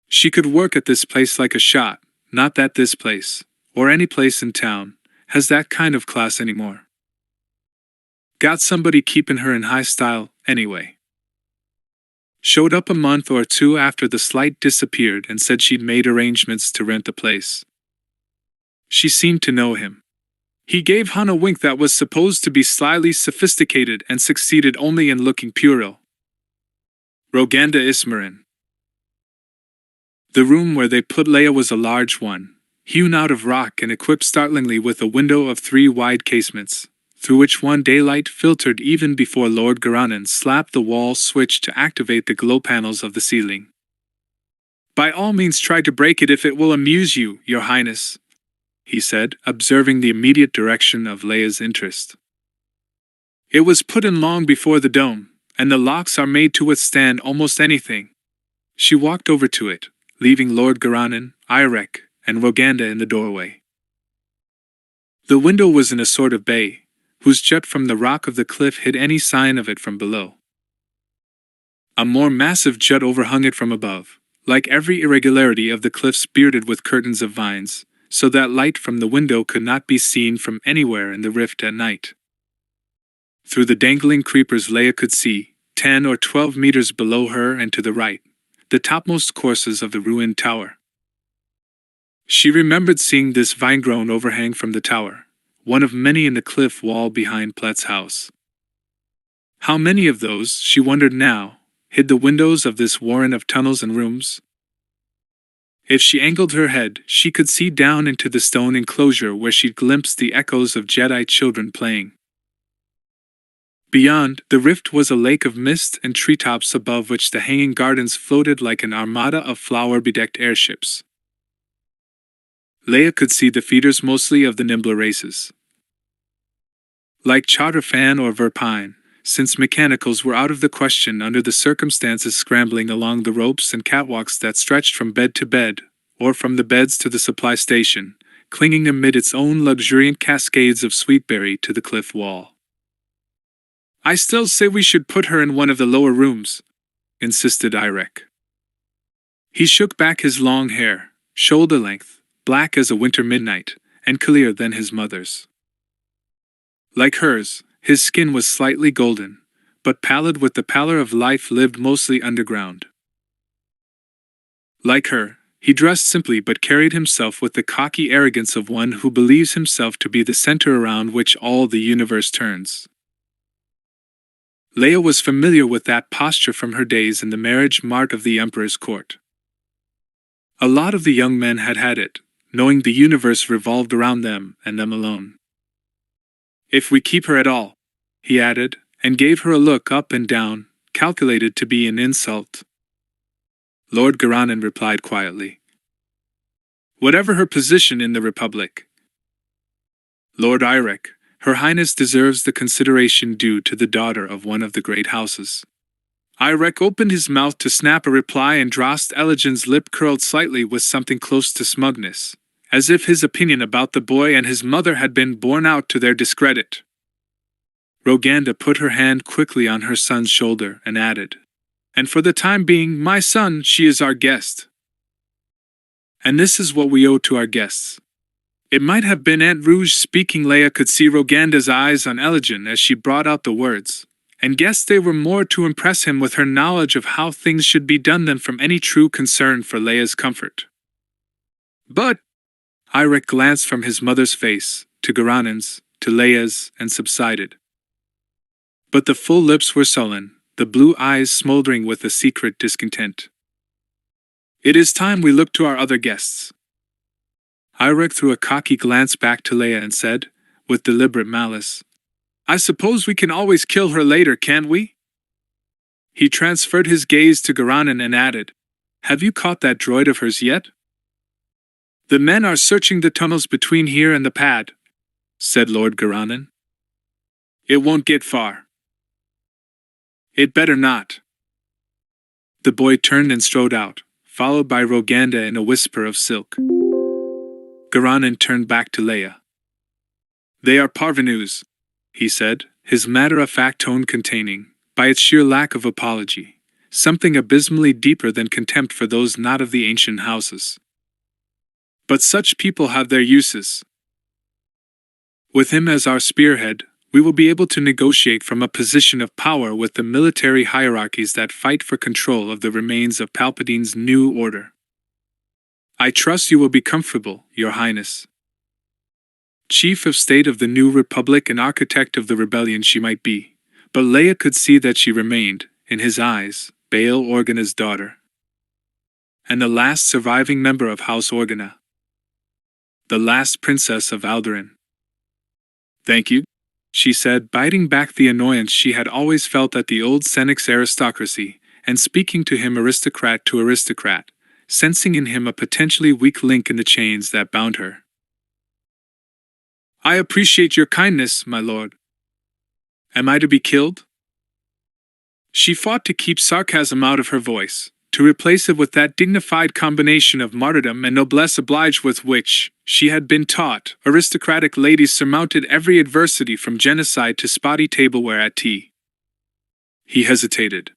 She could work at this place like a shot, not that this place, or any place in town, has that kind of class anymore. Got somebody keeping her in high style, anyway. Showed up a month or two after the slight disappeared and said she'd made arrangements to rent the place. She seemed to know him. He gave Han a wink that was supposed to be slyly sophisticated and succeeded only in looking puerile. Roganda Ismarin. The room where they put Leia was a large one, hewn out of rock and equipped startlingly with a window of 3 wide casements, through which one daylight filtered even before Lord Garanon slapped the wall switch to activate the glow panels of the ceiling. By all means try to break it if it will amuse you, Your Highness, he said, observing the immediate direction of Leia's interest. It was put in long before the dome, and the locks are made to withstand almost anything. She walked over to it, leaving Lord Garanon, Irek, and Roganda in the doorway. The window was in a sort of bay, whose jut from the rock of the cliff hid any sign of it from below. A more massive jut overhung it from above, like every irregularity of the cliffs bearded with curtains of vines, so that light from the window could not be seen from anywhere in the rift at night. Through the dangling creepers Leia could see, 10 or 12 meters below her and to the right, the topmost courses of the ruined tower. She remembered seeing this vine-grown overhang from the tower, one of many in the cliff wall behind Plett's house. How many of those, she wondered now, hid the windows of this warren of tunnels and rooms? If she angled her head, she could see down into the stone enclosure where she'd glimpsed the echoes of Jedi children playing. Beyond, the rift was a lake of mist and treetops above which the hanging gardens floated like an armada of flower-bedecked airships. Leia could see the feeders mostly of the nimbler races. Like Charterfan or Verpine, since mechanicals were out of the question under the circumstances, scrambling along the ropes and catwalks that stretched from bed to bed, or from the beds to the supply station, clinging amid its own luxuriant cascades of sweetberry to the cliff wall. I still say we should put her in one of the lower rooms, insisted Irek. He shook back his long hair, shoulder-length, black as a winter midnight, and clearer than his mother's. Like hers, his skin was slightly golden, but pallid with the pallor of life lived mostly underground. Like her, he dressed simply but carried himself with the cocky arrogance of one who believes himself to be the center around which all the universe turns. Leia was familiar with that posture from her days in the marriage mart of the Emperor's court. A lot of the young men had had it, knowing the universe revolved around them and them alone. If we keep her at all, he added, and gave her a look up and down, calculated to be an insult. Lord Garanon replied quietly. Whatever her position in the Republic. Lord Irek, Her Highness deserves the consideration due to the daughter of one of the great houses. Irek opened his mouth to snap a reply, and Drost Eligen's lip curled slightly with something close to smugness, as if his opinion about the boy and his mother had been borne out to their discredit. Roganda put her hand quickly on her son's shoulder and added, "And for the time being, my son, she is our guest. And this is what we owe to our guests." It might have been Aunt Rouge speaking. Leia could see Roganda's eyes on Eligen as she brought out the words, and guessed they were more to impress him with her knowledge of how things should be done than from any true concern for Leia's comfort. But Irek glanced from his mother's face, to Garanon's, to Leia's, and subsided. But the full lips were sullen, the blue eyes smoldering with a secret discontent. "It is time we looked to our other guests." Irek threw a cocky glance back to Leia and said, with deliberate malice, "I suppose we can always kill her later, can't we?" He transferred his gaze to Garanon and added, "Have you caught that droid of hers yet?" "The men are searching the tunnels between here and the pad," said Lord Garanon. It won't get far. It better not. The boy turned and strode out, followed by Roganda in a whisper of silk. Garanan turned back to Leia. They are parvenus, he said, his matter-of-fact tone containing, by its sheer lack of apology, something abysmally deeper than contempt for those not of the ancient houses. But such people have their uses. With him as our spearhead, we will be able to negotiate from a position of power with the military hierarchies that fight for control of the remains of Palpatine's new order. I trust you will be comfortable, Your Highness. Chief of State of the new Republic and architect of the rebellion she might be, but Leia could see that she remained, in his eyes, Bail Organa's daughter. And the last surviving member of House Organa. The last princess of Alderaan. Thank you, she said, biting back the annoyance she had always felt at the old Senix aristocracy, and speaking to him aristocrat to aristocrat, sensing in him a potentially weak link in the chains that bound her. I appreciate your kindness, my lord. Am I to be killed? She fought to keep sarcasm out of her voice, to replace it with that dignified combination of martyrdom and noblesse oblige with which, she had been taught, aristocratic ladies surmounted every adversity from genocide to spotty tableware at tea. He hesitated.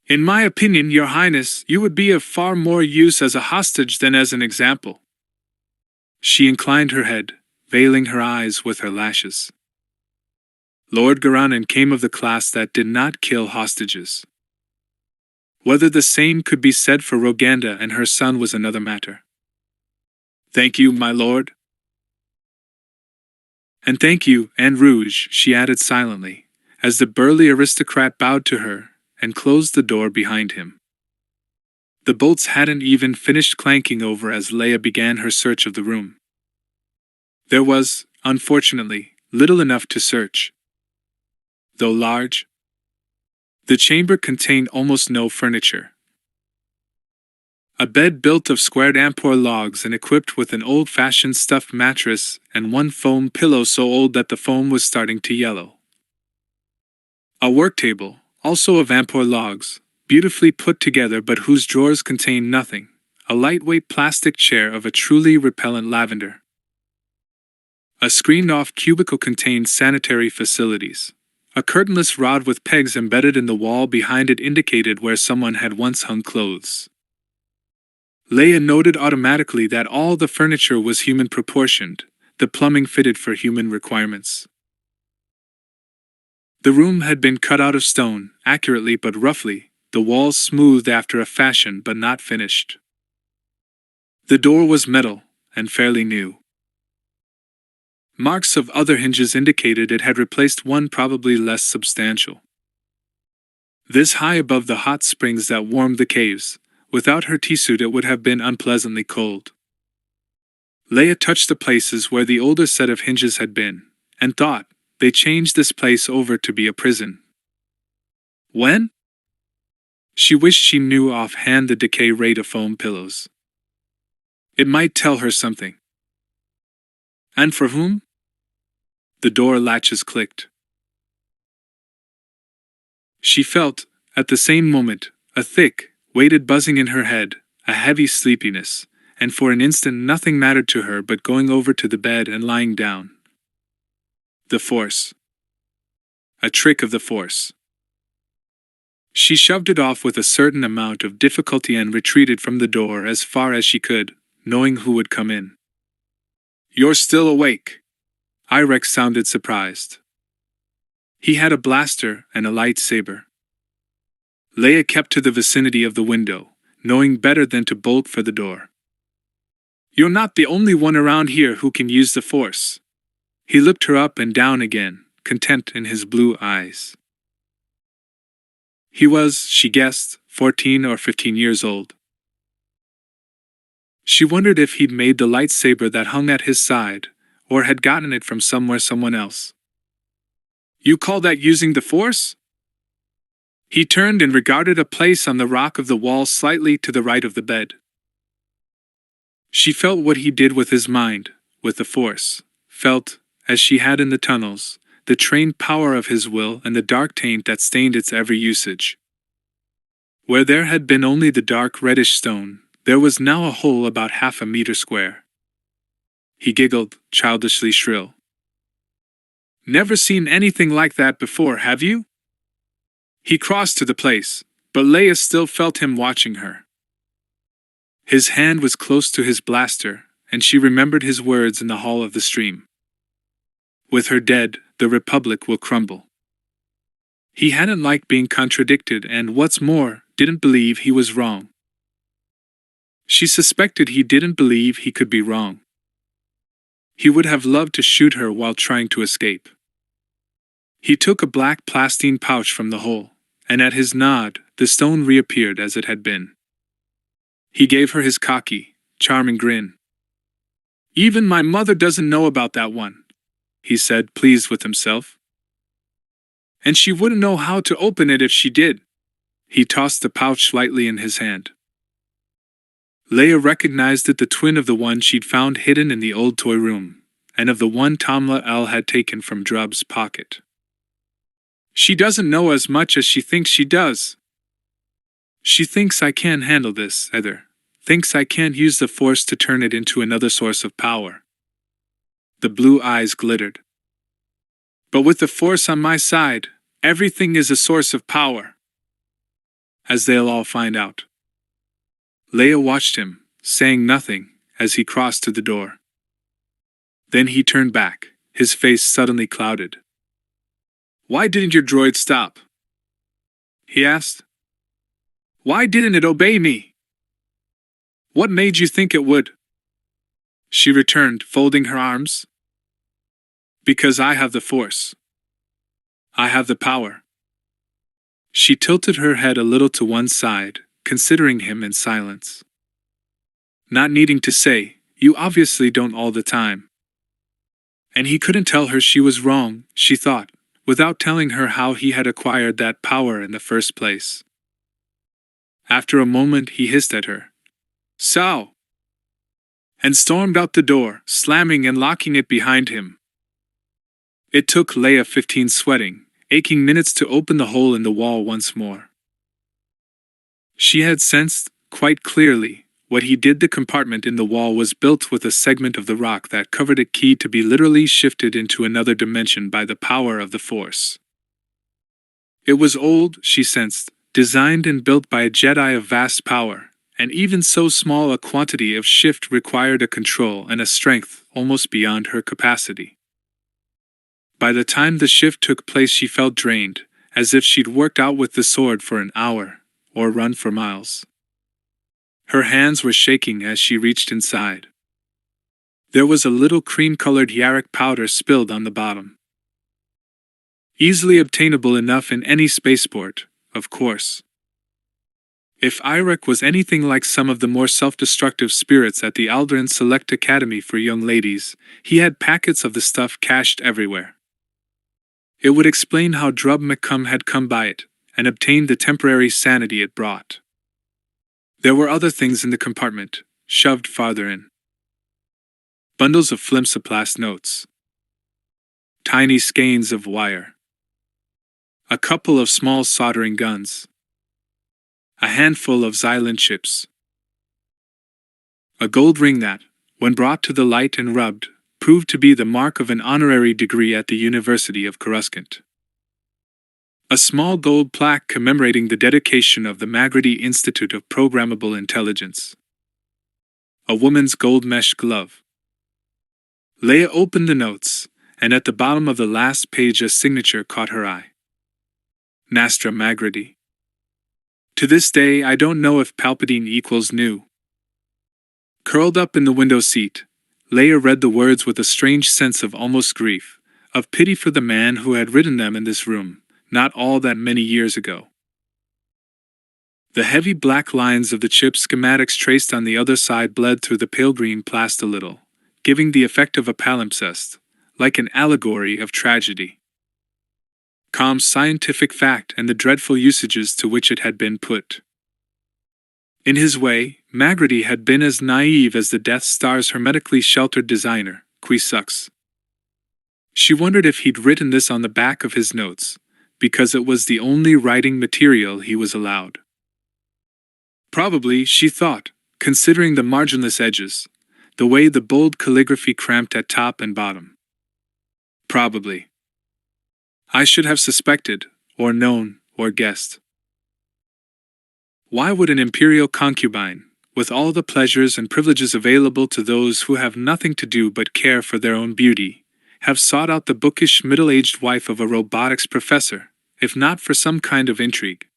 In my opinion, Your Highness, you would be of far more use as a hostage than as an example. She inclined her head, veiling her eyes with her lashes. Lord Garanan came of the class that did not kill hostages. Whether the same could be said for Roganda and her son was another matter. Thank you, my lord. And thank you, Anne Rouge, she added silently, as the burly aristocrat bowed to her and closed the door behind him. The bolts hadn't even finished clanking over as Leia began her search of the room. There was, unfortunately, little enough to search. Though large, the chamber contained almost no furniture. A bed built of squared ampor logs and equipped with an old-fashioned stuffed mattress and one foam pillow so old that the foam was starting to yellow. A work table, also of ampor logs, beautifully put together but whose drawers contained nothing, a lightweight plastic chair of a truly repellent lavender. A screened-off cubicle contained sanitary facilities. A curtainless rod with pegs embedded in the wall behind it indicated where someone had once hung clothes. Leia noted automatically that all the furniture was human-proportioned, the plumbing fitted for human requirements. The room had been cut out of stone, accurately but roughly, the walls smoothed after a fashion but not finished. The door was metal, and fairly new. Marks of other hinges indicated it had replaced one probably less substantial. This high above the hot springs that warmed the caves, without her tea suit it would have been unpleasantly cold. Leia touched the places where the older set of hinges had been, and thought, they changed this place over to be a prison. When? She wished she knew offhand the decay rate of foam pillows. It might tell her something. And for whom? The door latches clicked. She felt, at the same moment, a thick, weighted buzzing in her head, a heavy sleepiness, and for an instant nothing mattered to her but going over to the bed and lying down. The Force. A trick of the Force. She shoved it off with a certain amount of difficulty and retreated from the door as far as she could, knowing who would come in. You're still awake. Irex sounded surprised. He had a blaster and a lightsaber. Leia kept to the vicinity of the window, knowing better than to bolt for the door. You're not the only one around here who can use the Force. He looked her up and down again, contempt in his blue eyes. He was, she guessed, 14 or 15 years old. She wondered if he'd made the lightsaber that hung at his side, or had gotten it from someone else. You call that using the Force? He turned and regarded a place on the rock of the wall slightly to the right of the bed. She felt what he did with his mind, with the Force, felt, as she had in the tunnels, the trained power of his will and the dark taint that stained its every usage. Where there had been only the dark reddish stone, there was now a hole about 1/2 meter square. He giggled, childishly shrill. "Never seen anything like that before, have you?" He crossed to the place, but Leia still felt him watching her. His hand was close to his blaster, and she remembered his words in the hall of the stream. "With her dead, the Republic will crumble." He hadn't liked being contradicted and, what's more, didn't believe he was wrong. She suspected he didn't believe he could be wrong. He would have loved to shoot her while trying to escape. He took a black plastine pouch from the hole, and at his nod, the stone reappeared as it had been. He gave her his cocky, charming grin. "Even my mother doesn't know about that one," he said, pleased with himself. "And she wouldn't know how to open it if she did." He tossed the pouch lightly in his hand. Leia recognized it, the twin of the one she'd found hidden in the old toy room, and of the one Tamla L had taken from Drub's pocket. "She doesn't know as much as she thinks she does. She thinks I can't handle this, either. Thinks I can't use the Force to turn it into another source of power." The blue eyes glittered. "But with the Force on my side, everything is a source of power. As they'll all find out." Leia watched him, saying nothing, as he crossed to the door. Then he turned back, his face suddenly clouded. "Why didn't your droid stop?" he asked. "Why didn't it obey me? What made you think it would?" She returned, folding her arms. "Because I have the Force. I have the power." She tilted her head a little to one side, considering him in silence. Not needing to say, "You obviously don't all the time." And he couldn't tell her she was wrong, she thought, without telling her how he had acquired that power in the first place. After a moment he hissed at her, "So!" and stormed out the door, slamming and locking it behind him. It took Leia 15 sweating, aching minutes to open the hole in the wall once more. She had sensed, quite clearly, what he did. The compartment in the wall was built with a segment of the rock that covered it key to be literally shifted into another dimension by the power of the Force. It was old, she sensed, designed and built by a Jedi of vast power, and even so small a quantity of shift required a control and a strength almost beyond her capacity. By the time the shift took place she felt drained, as if she'd worked out with the sword for an hour, or run for miles. Her hands were shaking as she reached inside. There was a little cream-colored Yarrick powder spilled on the bottom. Easily obtainable enough in any spaceport, of course. If Irek was anything like some of the more self-destructive spirits at the Alderaan Select Academy for young ladies, he had packets of the stuff cached everywhere. It would explain how Drub McCum had come by it, and obtained the temporary sanity it brought. There were other things in the compartment, shoved farther in. Bundles of flimsoplast notes. Tiny skeins of wire. A couple of small soldering guns. A handful of Xylan chips. A gold ring that, when brought to the light and rubbed, proved to be the mark of an honorary degree at the University of Coruscant. A small gold plaque commemorating the dedication of the Magrity Institute of Programmable Intelligence. A woman's gold mesh glove. Leia opened the notes, and at the bottom of the last page a signature caught her eye. Nastra Magrity. To this day I don't know if Palpatine equals new. Curled up in the window seat, Leia read the words with a strange sense of almost grief, of pity for the man who had written them in this room, not all that many years ago. The heavy black lines of the chip schematics traced on the other side bled through the pale green plast a little, giving the effect of a palimpsest, like an allegory of tragedy. Calm scientific fact and the dreadful usages to which it had been put. In his way, Magrity had been as naive as the Death Star's hermetically sheltered designer, Qui Sux. She wondered if he'd written this on the back of his notes, because it was the only writing material he was allowed. Probably, she thought, considering the marginless edges, the way the bold calligraphy cramped at top and bottom. Probably. I should have suspected, or known, or guessed. Why would an imperial concubine, with all the pleasures and privileges available to those who have nothing to do but care for their own beauty, have sought out the bookish middle-aged wife of a robotics professor, if not for some kind of intrigue?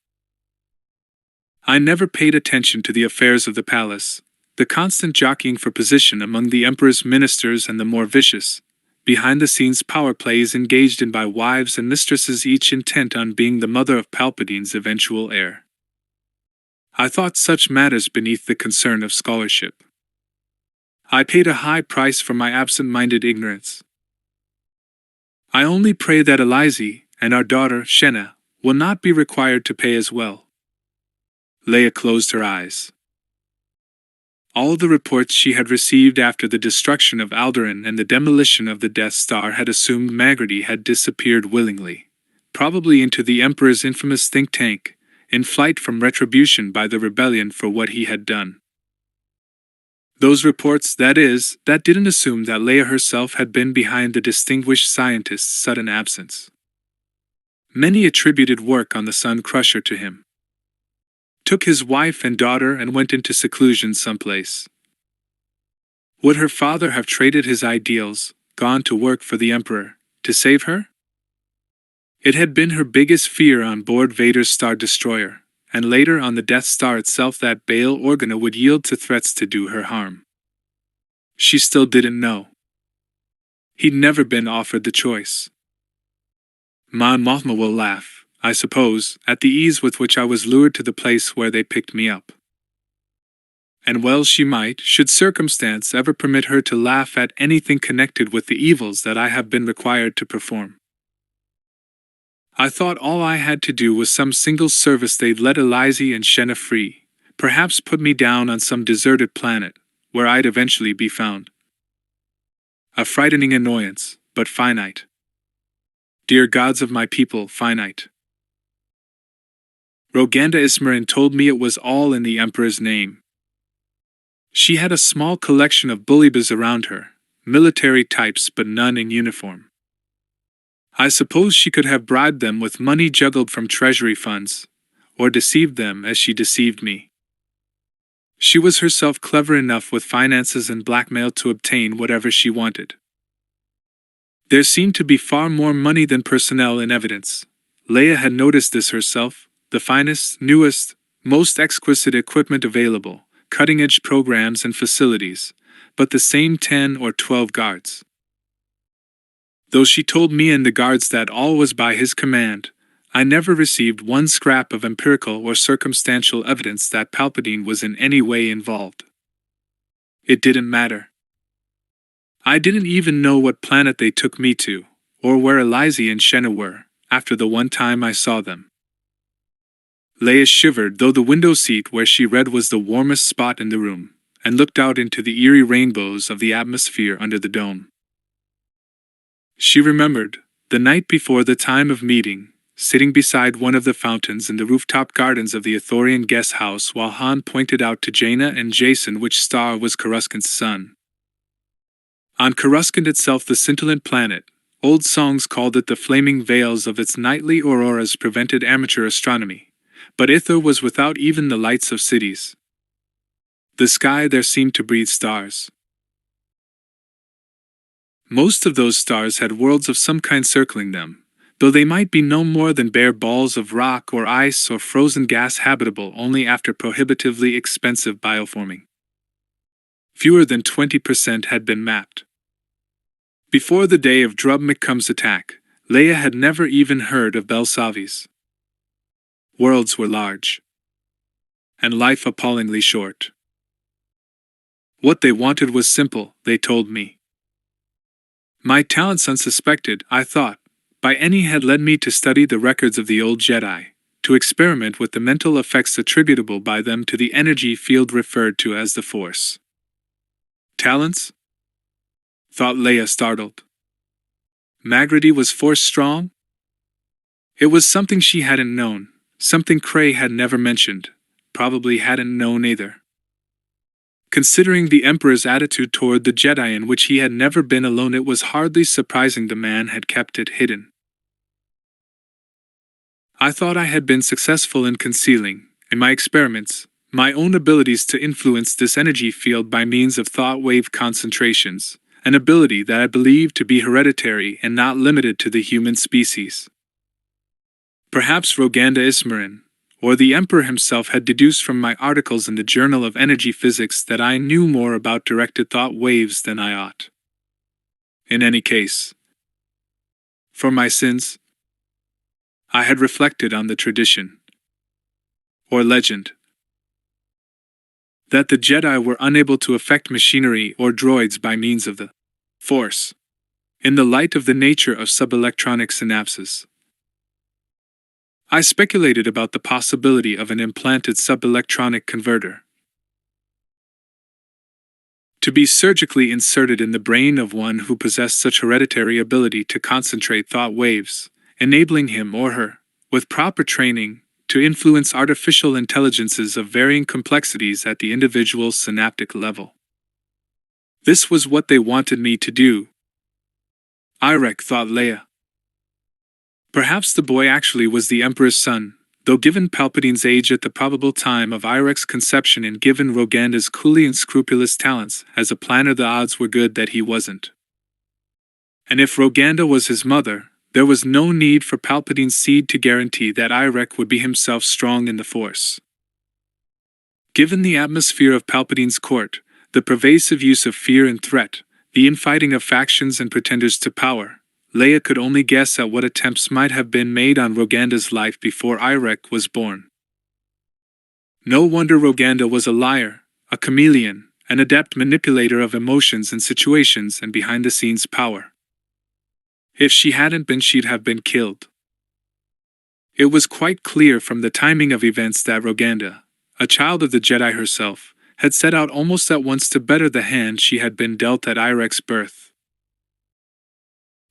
I never paid attention to the affairs of the palace, the constant jockeying for position among the emperor's ministers and the more vicious, behind-the-scenes power plays engaged in by wives and mistresses, each intent on being the mother of Palpatine's eventual heir. I thought such matters beneath the concern of scholarship. I paid a high price for my absent-minded ignorance. I only pray that Eliza and our daughter, Shenna, will not be required to pay as well. Leia closed her eyes. All the reports she had received after the destruction of Alderaan and the demolition of the Death Star had assumed Magrity had disappeared willingly, probably into the Emperor's infamous think tank, in flight from retribution by the rebellion for what he had done. Those reports, that is, that didn't assume that Leia herself had been behind the distinguished scientist's sudden absence. Many attributed work on the Sun Crusher to him. Took his wife and daughter and went into seclusion someplace. Would her father have traded his ideals, gone to work for the Emperor, to save her? It had been her biggest fear on board Vader's Star Destroyer, and later on the Death Star itself, that Bail Organa would yield to threats to do her harm. She still didn't know. He'd never been offered the choice. Mon Mothma will laugh, I suppose, at the ease with which I was lured to the place where they picked me up. And well she might, should circumstance ever permit her to laugh at anything connected with the evils that I have been required to perform. I thought all I had to do was some single service they'd let Eliza and Shenna free, perhaps put me down on some deserted planet, where I'd eventually be found. A frightening annoyance, but finite. Dear gods of my people, finite. Roganda Ismarin told me it was all in the Emperor's name. She had a small collection of bullybas around her, military types but none in uniform. I suppose she could have bribed them with money juggled from treasury funds, or deceived them as she deceived me. She was herself clever enough with finances and blackmail to obtain whatever she wanted. There seemed to be far more money than personnel in evidence. Leia had noticed this herself, the finest, newest, most exquisite equipment available, cutting-edge programs and facilities, but the same 10 or 12 guards. Though she told me and the guards that all was by his command, I never received one scrap of empirical or circumstantial evidence that Palpatine was in any way involved. It didn't matter. I didn't even know what planet they took me to, or where Eliza and Shenna were, after the one time I saw them. Leia shivered, though the window seat where she read was the warmest spot in the room, and looked out into the eerie rainbows of the atmosphere under the dome. She remembered, the night before the time of meeting, sitting beside one of the fountains in the rooftop gardens of the Ithorian guest house while Han pointed out to Jaina and Jason which star was Coruscant's sun. On Coruscant itself, the scintillant planet, old songs called it the flaming veils of its nightly auroras prevented amateur astronomy, but Ithor was without even the lights of cities. The sky there seemed to breathe stars. Most of those stars had worlds of some kind circling them, though they might be no more than bare balls of rock or ice or frozen gas habitable only after prohibitively expensive bioforming. Fewer than 20% had been mapped. Before the day of Drub McCum's attack, Leia had never even heard of Belsavi's. Worlds were large, and life appallingly short. What they wanted was simple, they told me. My talents unsuspected, I thought, by any had led me to study the records of the old Jedi, to experiment with the mental effects attributable by them to the energy field referred to as the Force. Talents? Thought Leia, startled. Magrity was force strong? It was something she hadn't known, something Cray had never mentioned, probably hadn't known either. Considering the Emperor's attitude toward the Jedi, in which he had never been alone, it was hardly surprising the man had kept it hidden. I thought I had been successful in concealing, in my experiments, my own abilities to influence this energy field by means of thought wave concentrations, an ability that I believed to be hereditary and not limited to the human species. Perhaps Roganda Ismarin, or the Emperor himself, had deduced from my articles in the Journal of Energy Physics that I knew more about directed thought waves than I ought. In any case, for my sins, I had reflected on the tradition, or legend, that the Jedi were unable to affect machinery or droids by means of the Force, in the light of the nature of subelectronic synapses. I speculated about the possibility of an implanted subelectronic converter to be surgically inserted in the brain of one who possessed such hereditary ability to concentrate thought waves, enabling him or her, with proper training, to influence artificial intelligences of varying complexities at the individual synaptic level. This was what they wanted me to do. Irek, thought Leia. Perhaps the boy actually was the Emperor's son, though given Palpatine's age at the probable time of Irek's conception and given Roganda's coolly unscrupulous talents as a planner, the odds were good that he wasn't. And if Roganda was his mother, there was no need for Palpatine's seed to guarantee that Irek would be himself strong in the Force. Given the atmosphere of Palpatine's court, the pervasive use of fear and threat, the infighting of factions and pretenders to power, Leia could only guess at what attempts might have been made on Roganda's life before Irek was born. No wonder Roganda was a liar, a chameleon, an adept manipulator of emotions and situations and behind-the-scenes power. If she hadn't been, she'd have been killed. It was quite clear from the timing of events that Roganda, a child of the Jedi herself, had set out almost at once to better the hand she had been dealt at Irek's birth.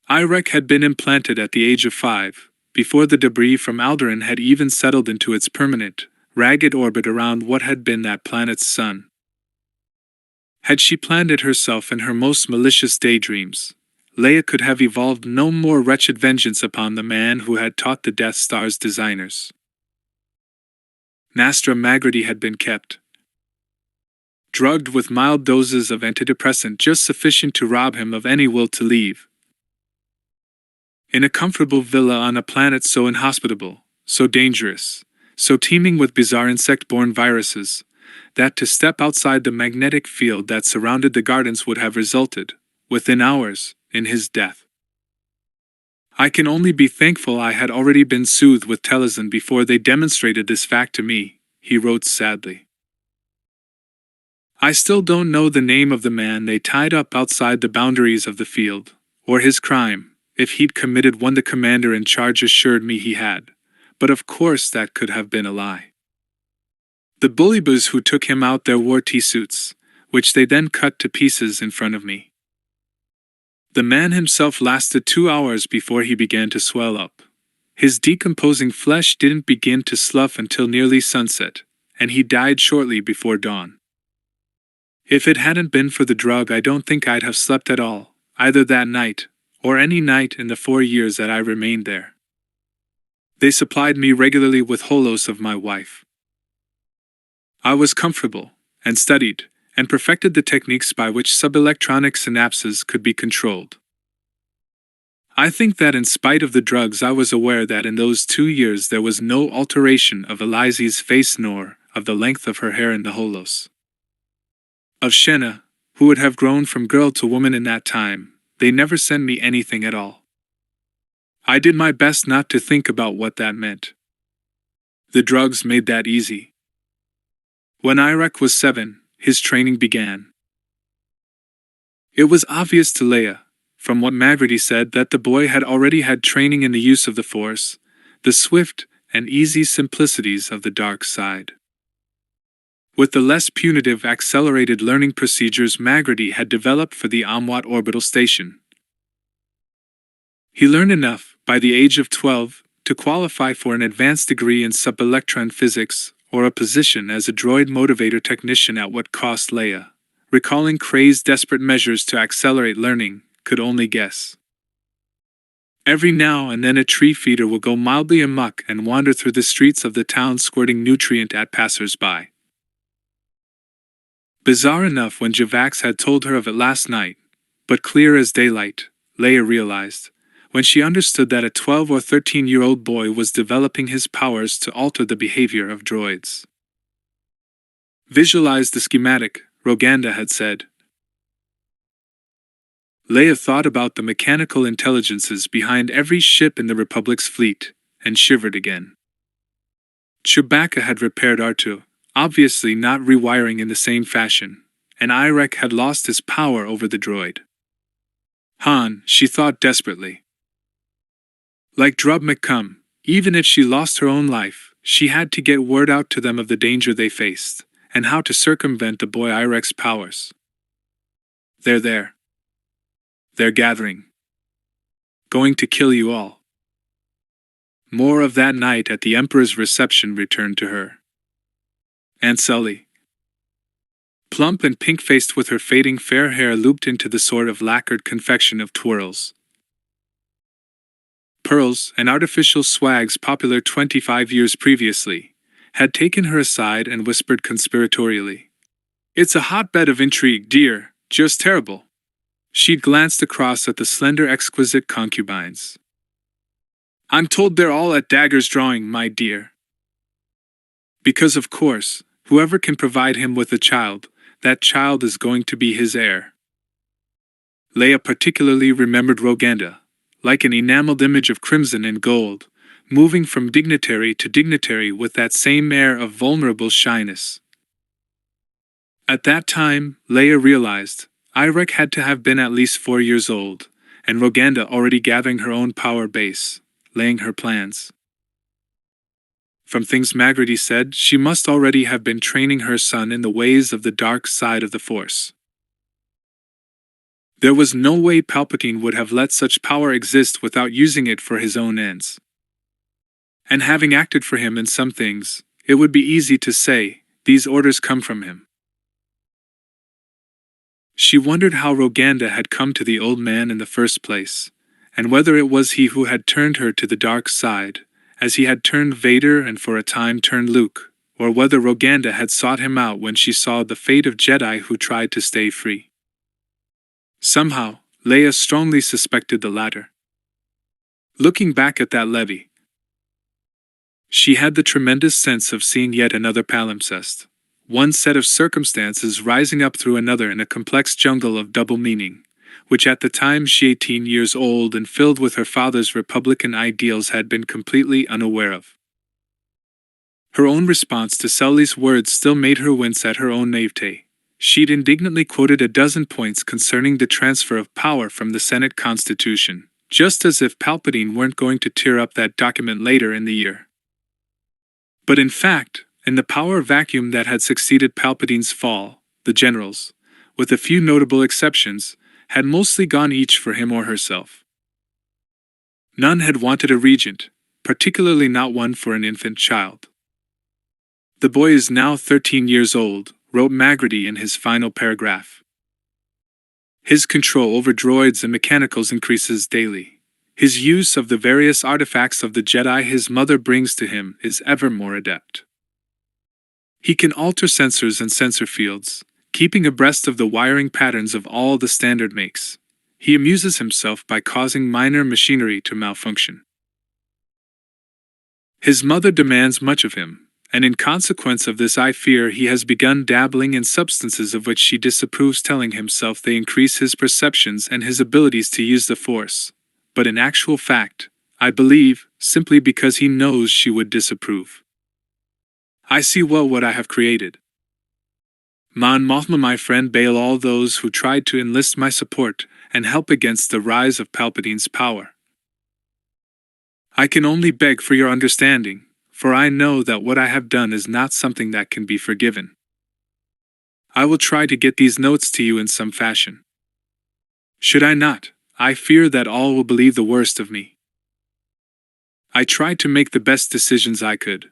Irek had been implanted at the age of 5, before the debris from Alderaan had even settled into its permanent, ragged orbit around what had been that planet's sun. Had she planned it herself in her most malicious daydreams, Leia could have evolved no more wretched vengeance upon the man who had taught the Death Star's designers. Nastra Magrity had been kept, drugged with mild doses of antidepressant just sufficient to rob him of any will to leave, in a comfortable villa on a planet so inhospitable, so dangerous, so teeming with bizarre insect-borne viruses, that to step outside the magnetic field that surrounded the gardens would have resulted, within hours, in his death. I can only be thankful I had already been soothed with Telezin before they demonstrated this fact to me, he wrote sadly. I still don't know the name of the man they tied up outside the boundaries of the field, or his crime, if he'd committed one. The commander in charge assured me he had, but of course that could have been a lie. The bullyboos who took him out there wore tea-suits, which they then cut to pieces in front of me. The man himself lasted 2 hours before he began to swell up. His decomposing flesh didn't begin to slough until nearly sunset, and he died shortly before dawn. If it hadn't been for the drug, I don't think I'd have slept at all, either that night, or any night in the 4 years that I remained there. They supplied me regularly with holos of my wife. I was comfortable, and studied, and perfected the techniques by which subelectronic synapses could be controlled. I think that in spite of the drugs, I was aware that in those 2 years there was no alteration of Elize's face nor of the length of her hair in the holos. Of Shenna, who would have grown from girl to woman in that time, they never sent me anything at all. I did my best not to think about what that meant. The drugs made that easy. When Irek was 7, his training began. It was obvious to Leia, from what Magrity said, that the boy had already had training in the use of the Force, the swift and easy simplicities of the dark side. With the less punitive accelerated learning procedures Magrity had developed for the Amwat orbital station. He learned enough, by the age of 12, to qualify for an advanced degree in subelectron physics, or a position as a droid motivator technician at what cost Leia, recalling Kray's desperate measures to accelerate learning, could only guess. Every now and then a tree feeder will go mildly amok and wander through the streets of the town squirting nutrient at passers-by. Bizarre enough when Javax had told her of it last night, but clear as daylight, Leia realized, when she understood that a 12 or 13-year-old boy was developing his powers to alter the behavior of droids. Visualize the schematic, Roganda had said. Leia thought about the mechanical intelligences behind every ship in the Republic's fleet, and shivered again. Chewbacca had repaired R2, obviously not rewiring in the same fashion, and Irek had lost his power over the droid. Han, she thought desperately. Like Drub McCum, even if she lost her own life, she had to get word out to them of the danger they faced, and how to circumvent the boy Irek's powers. They're there. They're gathering. Going to kill you all. More of that night at the Emperor's reception returned to her. Aunt Sully. Plump and pink-faced with her fading fair hair looped into the sort of lacquered confection of twirls. Pearls, and artificial swags popular 25 years previously, had taken her aside and whispered conspiratorially. It's a hotbed of intrigue, dear, just terrible. She'd glanced across at the slender exquisite concubines. I'm told they're all at daggers drawing, my dear. Because of course, whoever can provide him with a child, that child is going to be his heir. Leia particularly remembered Roganda, like an enameled image of crimson and gold, moving from dignitary to dignitary with that same air of vulnerable shyness. At that time, Leia realized, Irek had to have been at least 4 years old, and Roganda already gathering her own power base, laying her plans. From things Magrity said, she must already have been training her son in the ways of the dark side of the Force. There was no way Palpatine would have let such power exist without using it for his own ends. And having acted for him in some things, it would be easy to say, these orders come from him. She wondered how Roganda had come to the old man in the first place, and whether it was he who had turned her to the dark side, as he had turned Vader and for a time turned Luke, or whether Roganda had sought him out when she saw the fate of Jedi who tried to stay free. Somehow, Leia strongly suspected the latter. Looking back at that levee, she had the tremendous sense of seeing yet another palimpsest, one set of circumstances rising up through another in a complex jungle of double meaning, which at the time she 18 years old and filled with her father's Republican ideals had been completely unaware of. Her own response to Sully's words still made her wince at her own naivete. She'd indignantly quoted a dozen points concerning the transfer of power from the Senate Constitution, just as if Palpatine weren't going to tear up that document later in the year. But in fact, in the power vacuum that had succeeded Palpatine's fall, the generals, with a few notable exceptions, had mostly gone each for him or herself. None had wanted a regent, particularly not one for an infant child. The boy is now 13 years old, wrote Magrity in his final paragraph. His control over droids and mechanicals increases daily. His use of the various artifacts of the Jedi his mother brings to him is ever more adept. He can alter sensors and sensor fields, keeping abreast of the wiring patterns of all the standard makes. He amuses himself by causing minor machinery to malfunction. His mother demands much of him, and in consequence of this I fear he has begun dabbling in substances of which she disapproves, telling himself they increase his perceptions and his abilities to use the Force, but in actual fact, I believe, simply because he knows she would disapprove. I see well what I have created. Mon Mothma, my friend, bail all those who tried to enlist my support and help against the rise of Palpatine's power. I can only beg for your understanding, for I know that what I have done is not something that can be forgiven. I will try to get these notes to you in some fashion. Should I not, I fear that all will believe the worst of me. I tried to make the best decisions I could.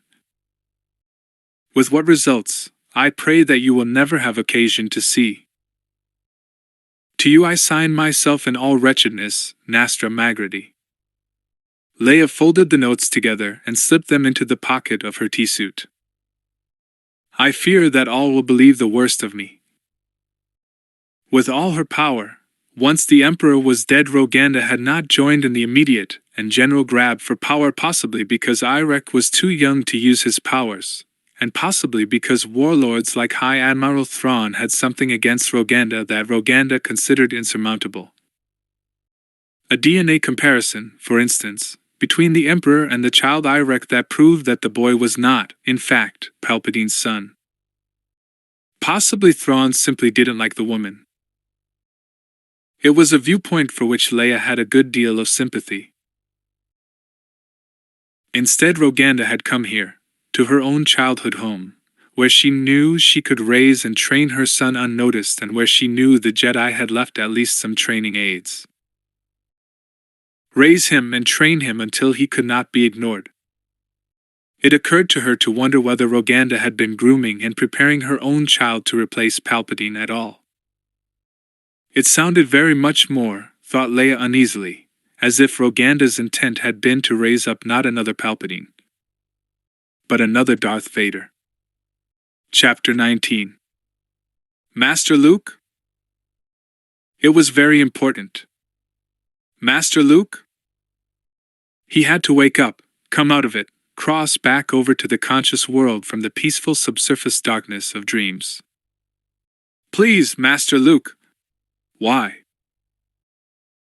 With what results, I pray that you will never have occasion to see. To you I sign myself in all wretchedness, Nastra Magrity. Leia folded the notes together and slipped them into the pocket of her tea suit. I fear that all will believe the worst of me. With all her power, once the Emperor was dead, Roganda had not joined in the immediate and general grab for power, possibly because Irek was too young to use his powers, and possibly because warlords like High Admiral Thrawn had something against Roganda that Roganda considered insurmountable. A DNA comparison, for instance, between the Emperor and the child Irek that proved that the boy was not, in fact, Palpatine's son. Possibly Thrawn simply didn't like the woman. It was a viewpoint for which Leia had a good deal of sympathy. Instead, Roganda had come here, to her own childhood home, where she knew she could raise and train her son unnoticed, and where she knew the Jedi had left at least some training aids. Raise him and train him until he could not be ignored. It occurred to her to wonder whether Roganda had been grooming and preparing her own child to replace Palpatine at all. It sounded very much more, thought Leia uneasily, as if Roganda's intent had been to raise up not another Palpatine, but another Darth Vader. Chapter 19. Master Luke? It was very important. Master Luke? He had to wake up, come out of it, cross back over to the conscious world from the peaceful subsurface darkness of dreams. Please, Master Luke. Why?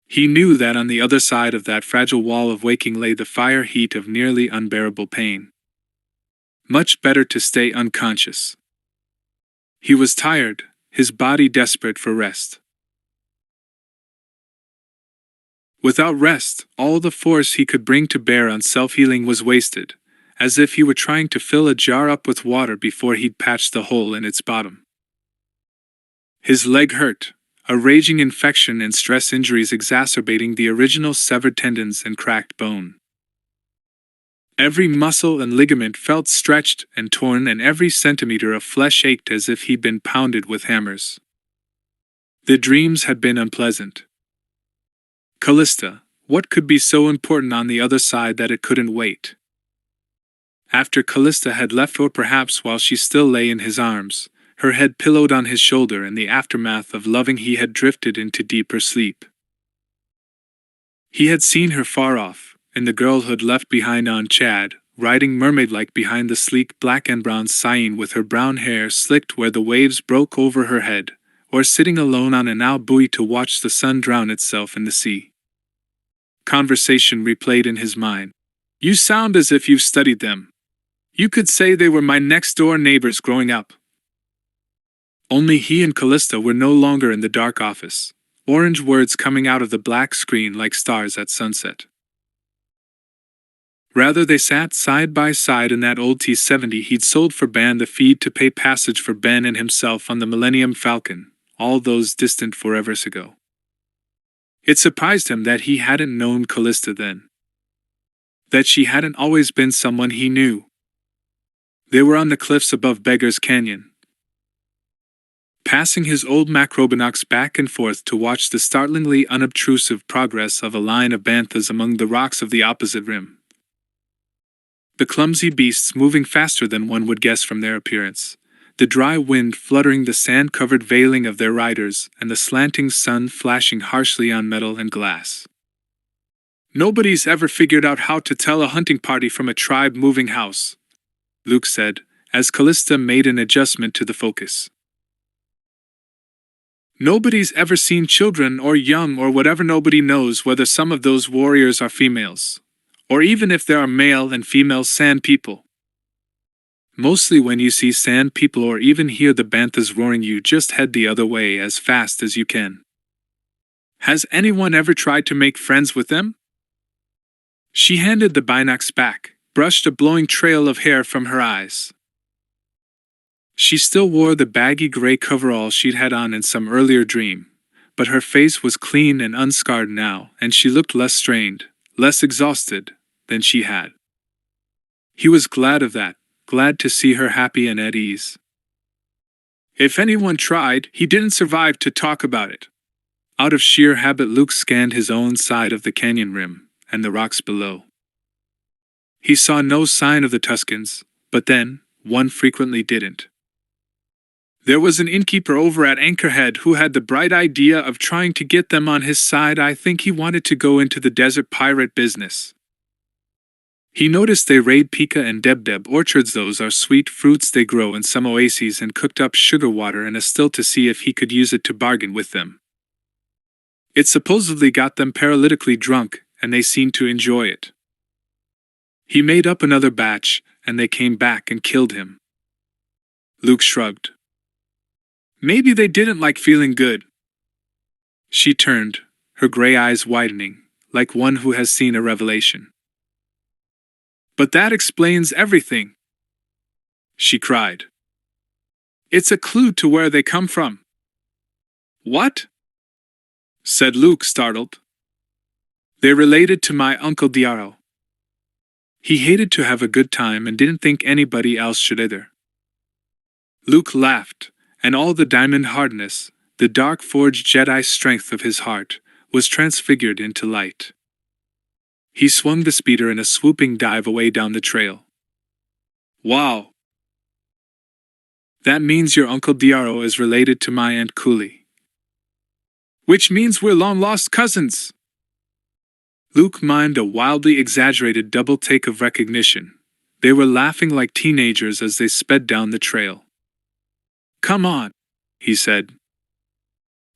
He knew that on the other side of that fragile wall of waking lay the fire heat of nearly unbearable pain. Much better to stay unconscious. He was tired, his body desperate for rest. Without rest, all the force he could bring to bear on self-healing was wasted, as if he were trying to fill a jar up with water before he'd patched the hole in its bottom. His leg hurt, a raging infection and stress injuries exacerbating the original severed tendons and cracked bone. Every muscle and ligament felt stretched and torn, and every centimeter of flesh ached as if he'd been pounded with hammers. The dreams had been unpleasant. Callista, what could be so important on the other side that it couldn't wait? After Callista had left, or perhaps while she still lay in his arms, her head pillowed on his shoulder in the aftermath of loving, he had drifted into deeper sleep. He had seen her far off, in the girlhood left behind on Chad, riding mermaid-like behind the sleek black and brown Cyan with her brown hair slicked where the waves broke over her head, or sitting alone on a now buoy to watch the sun drown itself in the sea. Conversation replayed in his mind. You sound as if you've studied them. You could say they were my next-door neighbors growing up. Only he and Callista were no longer in the dark office, orange words coming out of the black screen like stars at sunset. Rather, they sat side by side in that old T-70 he'd sold for Ben, the feed to pay passage for Ben and himself on the Millennium Falcon, all those distant forevers ago. It surprised him that he hadn't known Callista then. That she hadn't always been someone he knew. They were on the cliffs above Beggar's Canyon, passing his old macrobinocs back and forth to watch the startlingly unobtrusive progress of a line of banthas among the rocks of the opposite rim. The clumsy beasts moving faster than one would guess from their appearance, the dry wind fluttering the sand-covered veiling of their riders, and the slanting sun flashing harshly on metal and glass. Nobody's ever figured out how to tell a hunting party from a tribe moving house, Luke said, as Callista made an adjustment to the focus. Nobody's ever seen children or young or whatever. Nobody knows whether some of those warriors are females, or even if there are male and female sand people. Mostly when you see sand people or even hear the banthas roaring, you just head the other way as fast as you can. Has anyone ever tried to make friends with them? She handed the binocs back, brushed a blowing trail of hair from her eyes. She still wore the baggy gray coverall she'd had on in some earlier dream, but her face was clean and unscarred now, and she looked less strained, less exhausted, than she had. He was glad of that, glad to see her happy and at ease. If anyone tried, he didn't survive to talk about it. Out of sheer habit, Luke scanned his own side of the canyon rim, and the rocks below. He saw no sign of the Tuscans, but then, one frequently didn't. There was an innkeeper over at Anchorhead who had the bright idea of trying to get them on his side. I think he wanted to go into the desert pirate business. He noticed they raid Pika and Deb orchards. Those are sweet fruits they grow in some oases, and cooked up sugar water in a still to see if he could use it to bargain with them. It supposedly got them paralytically drunk, and they seemed to enjoy it. He made up another batch, and they came back and killed him. Luke shrugged. Maybe they didn't like feeling good. She turned, her gray eyes widening, like one who has seen a revelation. But that explains everything, she cried. It's a clue to where they come from. What? Said Luke, startled. They related to my Uncle Diaro. He hated to have a good time and didn't think anybody else should either. Luke laughed, and all the diamond hardness, the dark-forged Jedi strength of his heart, was transfigured into light. He swung the speeder in a swooping dive away down the trail. Wow! That means your Uncle Diaro is related to my Aunt Cooley. Which means we're long-lost cousins! Luke mimed a wildly exaggerated double take of recognition. They were laughing like teenagers as they sped down the trail. Come on, he said.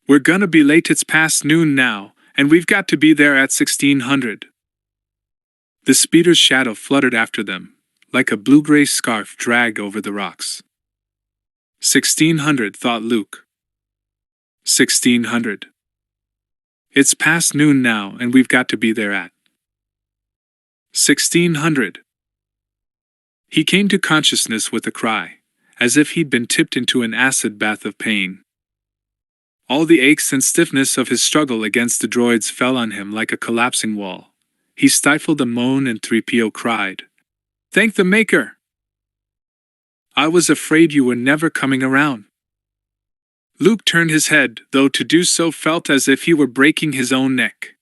We're gonna be late. It's past noon now, and we've got to be there at 1600. The speeder's shadow fluttered after them, like a blue-gray scarf dragged over the rocks. 1600, thought Luke. 1600. It's past noon now, and we've got to be there at 1600. He came to consciousness with a cry, as if he'd been tipped into an acid bath of pain. All the aches and stiffness of his struggle against the droids fell on him like a collapsing wall. He stifled a moan, and 3PO cried, "Thank the Maker! I was afraid you were never coming around." Luke turned his head, though to do so felt as if he were breaking his own neck.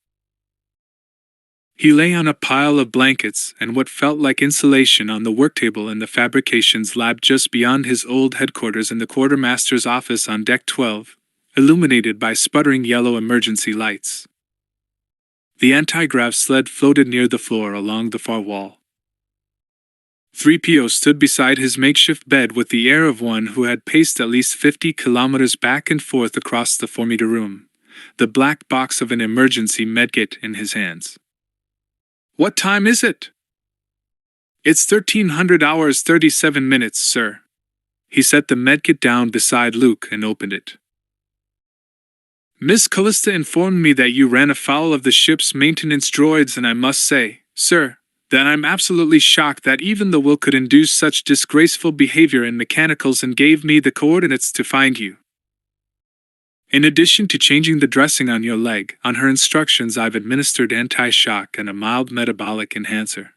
He lay on a pile of blankets and what felt like insulation on the worktable in the fabrications lab just beyond his old headquarters in the quartermaster's office on Deck 12, illuminated by sputtering yellow emergency lights. The anti-grav sled floated near the floor along the far wall. 3PO stood beside his makeshift bed with the air of one who had paced at least 50 kilometers back and forth across the 4-meter room, the black box of an emergency medkit in his hands. What time is it? It's 1300 hours 37 minutes, sir. He set the medkit down beside Luke and opened it. Miss Callista informed me that you ran afoul of the ship's maintenance droids, and I must say, sir, that I'm absolutely shocked that even the will could induce such disgraceful behavior in mechanicals, and gave me the coordinates to find you. In addition to changing the dressing on your leg, on her instructions I've administered anti-shock and a mild metabolic enhancer.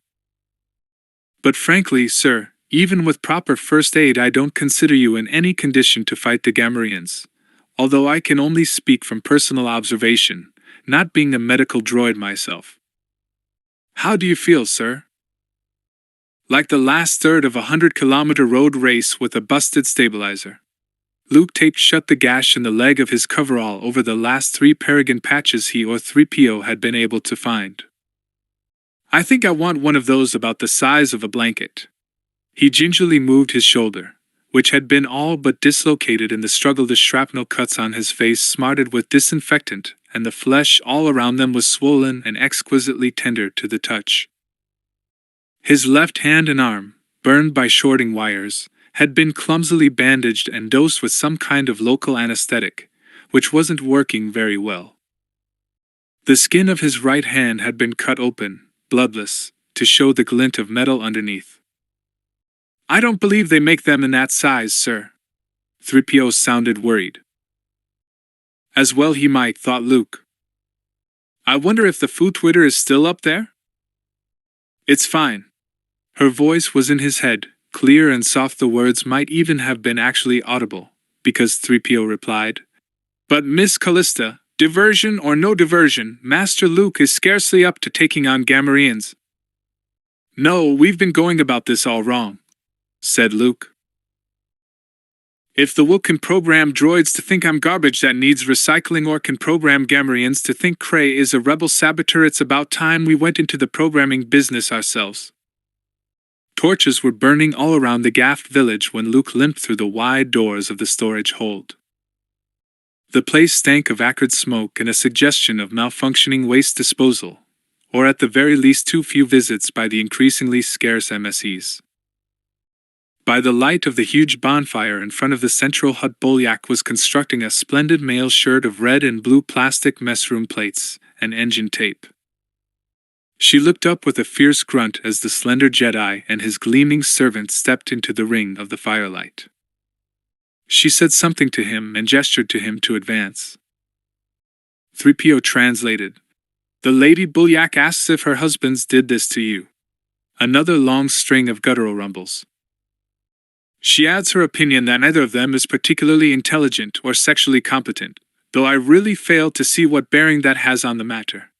But frankly, sir, even with proper first aid I don't consider you in any condition to fight the Gamorreans, although I can only speak from personal observation, not being a medical droid myself. How do you feel, sir? Like the last third of a 100-kilometer road race with a busted stabilizer. Luke taped shut the gash in the leg of his coverall over the last 3 Peregrine patches he or 3PO had been able to find. I think I want one of those about the size of a blanket. He gingerly moved his shoulder, which had been all but dislocated in the struggle. The shrapnel cuts on his face smarted with disinfectant, and the flesh all around them was swollen and exquisitely tender to the touch. His left hand and arm, burned by shorting wires, had been clumsily bandaged and dosed with some kind of local anesthetic, which wasn't working very well. The skin of his right hand had been cut open, bloodless, to show the glint of metal underneath. I don't believe they make them in that size, sir. 3PO sounded worried. As well he might, thought Luke. I wonder if the food Twitter is still up there? It's fine. Her voice was in his head, clear and soft. The words might even have been actually audible, because 3PO replied, But Miss Callista, diversion or no diversion, Master Luke is scarcely up to taking on Gamorreans. No, we've been going about this all wrong, said Luke. If the Will can program droids to think I'm garbage that needs recycling, or can program Gamorreans to think Cray is a rebel saboteur, it's about time we went into the programming business ourselves. Torches were burning all around the Gaff village when Luke limped through the wide doors of the storage hold. The place stank of acrid smoke and a suggestion of malfunctioning waste disposal, or at the very least too few visits by the increasingly scarce MSEs. By the light of the huge bonfire in front of the central hut, Bolyak was constructing a splendid mail shirt of red and blue plastic messroom plates and engine tape. She looked up with a fierce grunt as the slender Jedi and his gleaming servant stepped into the ring of the firelight. She said something to him and gestured to him to advance. 3PO translated. The Lady Bolyak asks if her husbands did this to you. Another long string of guttural rumbles. She adds her opinion that neither of them is particularly intelligent or sexually competent, though I really fail to see what bearing that has on the matter.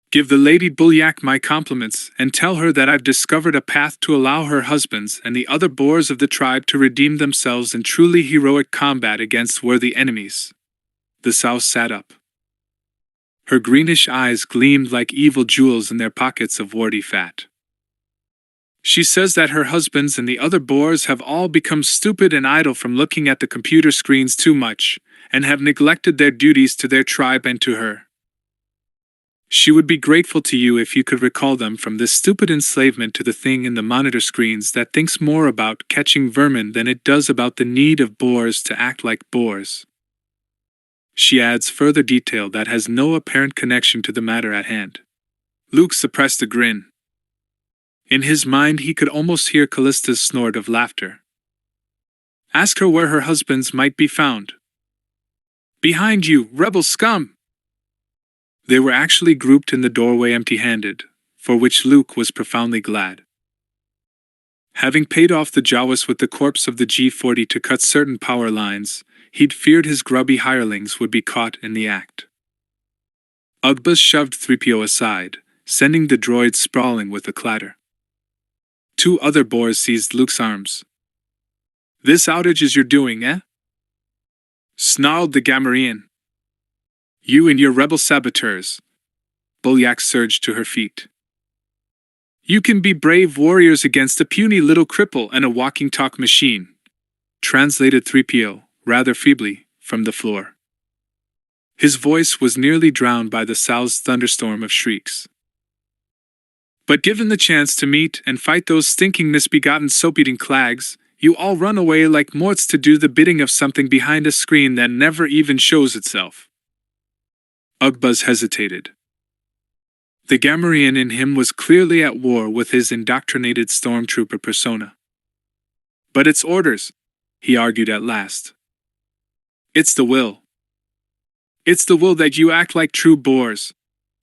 Give the Lady Bolyak my compliments, and tell her that I've discovered a path to allow her husbands and the other boars of the tribe to redeem themselves in truly heroic combat against worthy enemies. The sow sat up. Her greenish eyes gleamed like evil jewels in their pockets of warty fat. She says that her husbands and the other boars have all become stupid and idle from looking at the computer screens too much, and have neglected their duties to their tribe and to her. She would be grateful to you if you could recall them from this stupid enslavement to the thing in the monitor screens that thinks more about catching vermin than it does about the need of boars to act like boars. She adds further detail that has no apparent connection to the matter at hand. Luke suppressed a grin. In his mind he could almost hear Callista's snort of laughter. Ask her where her husbands might be found. Behind you, rebel scum! They were actually grouped in the doorway empty-handed, for which Luke was profoundly glad. Having paid off the Jawas with the corpse of the G-40 to cut certain power lines, he'd feared his grubby hirelings would be caught in the act. Ugbuz shoved 3PO aside, sending the droid sprawling with a clatter. Two other boars seized Luke's arms. This outage is your doing, eh? Snarled the Gamorrean. You and your rebel saboteurs. Bolyak surged to her feet. You can be brave warriors against a puny little cripple and a walking talk machine, translated 3PO, rather feebly, from the floor. His voice was nearly drowned by the sow's thunderstorm of shrieks. But given the chance to meet and fight those stinking misbegotten soap-eating clags, you all run away like morts to do the bidding of something behind a screen that never even shows itself. Ugbuz hesitated. The Gamorrean in him was clearly at war with his indoctrinated stormtrooper persona. But it's orders, he argued at last. It's the will. It's the will that you act like true boars,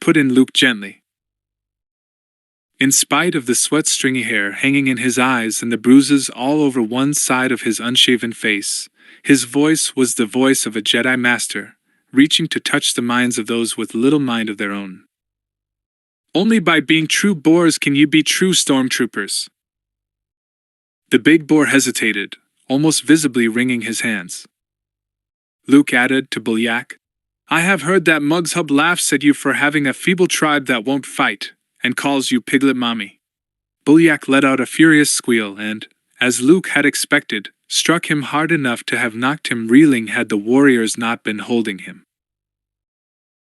put in Luke gently. In spite of the sweat-stringy hair hanging in his eyes and the bruises all over one side of his unshaven face, his voice was the voice of a Jedi Master, reaching to touch the minds of those with little mind of their own. Only by being true boars can you be true stormtroopers. The big boar hesitated, almost visibly wringing his hands. Luke added to Bolyak, I have heard that Mugshub laughs at you for having a feeble tribe that won't fight, and calls you Piglet Mommy. Bolyak let out a furious squeal and, as Luke had expected, struck him hard enough to have knocked him reeling had the warriors not been holding him.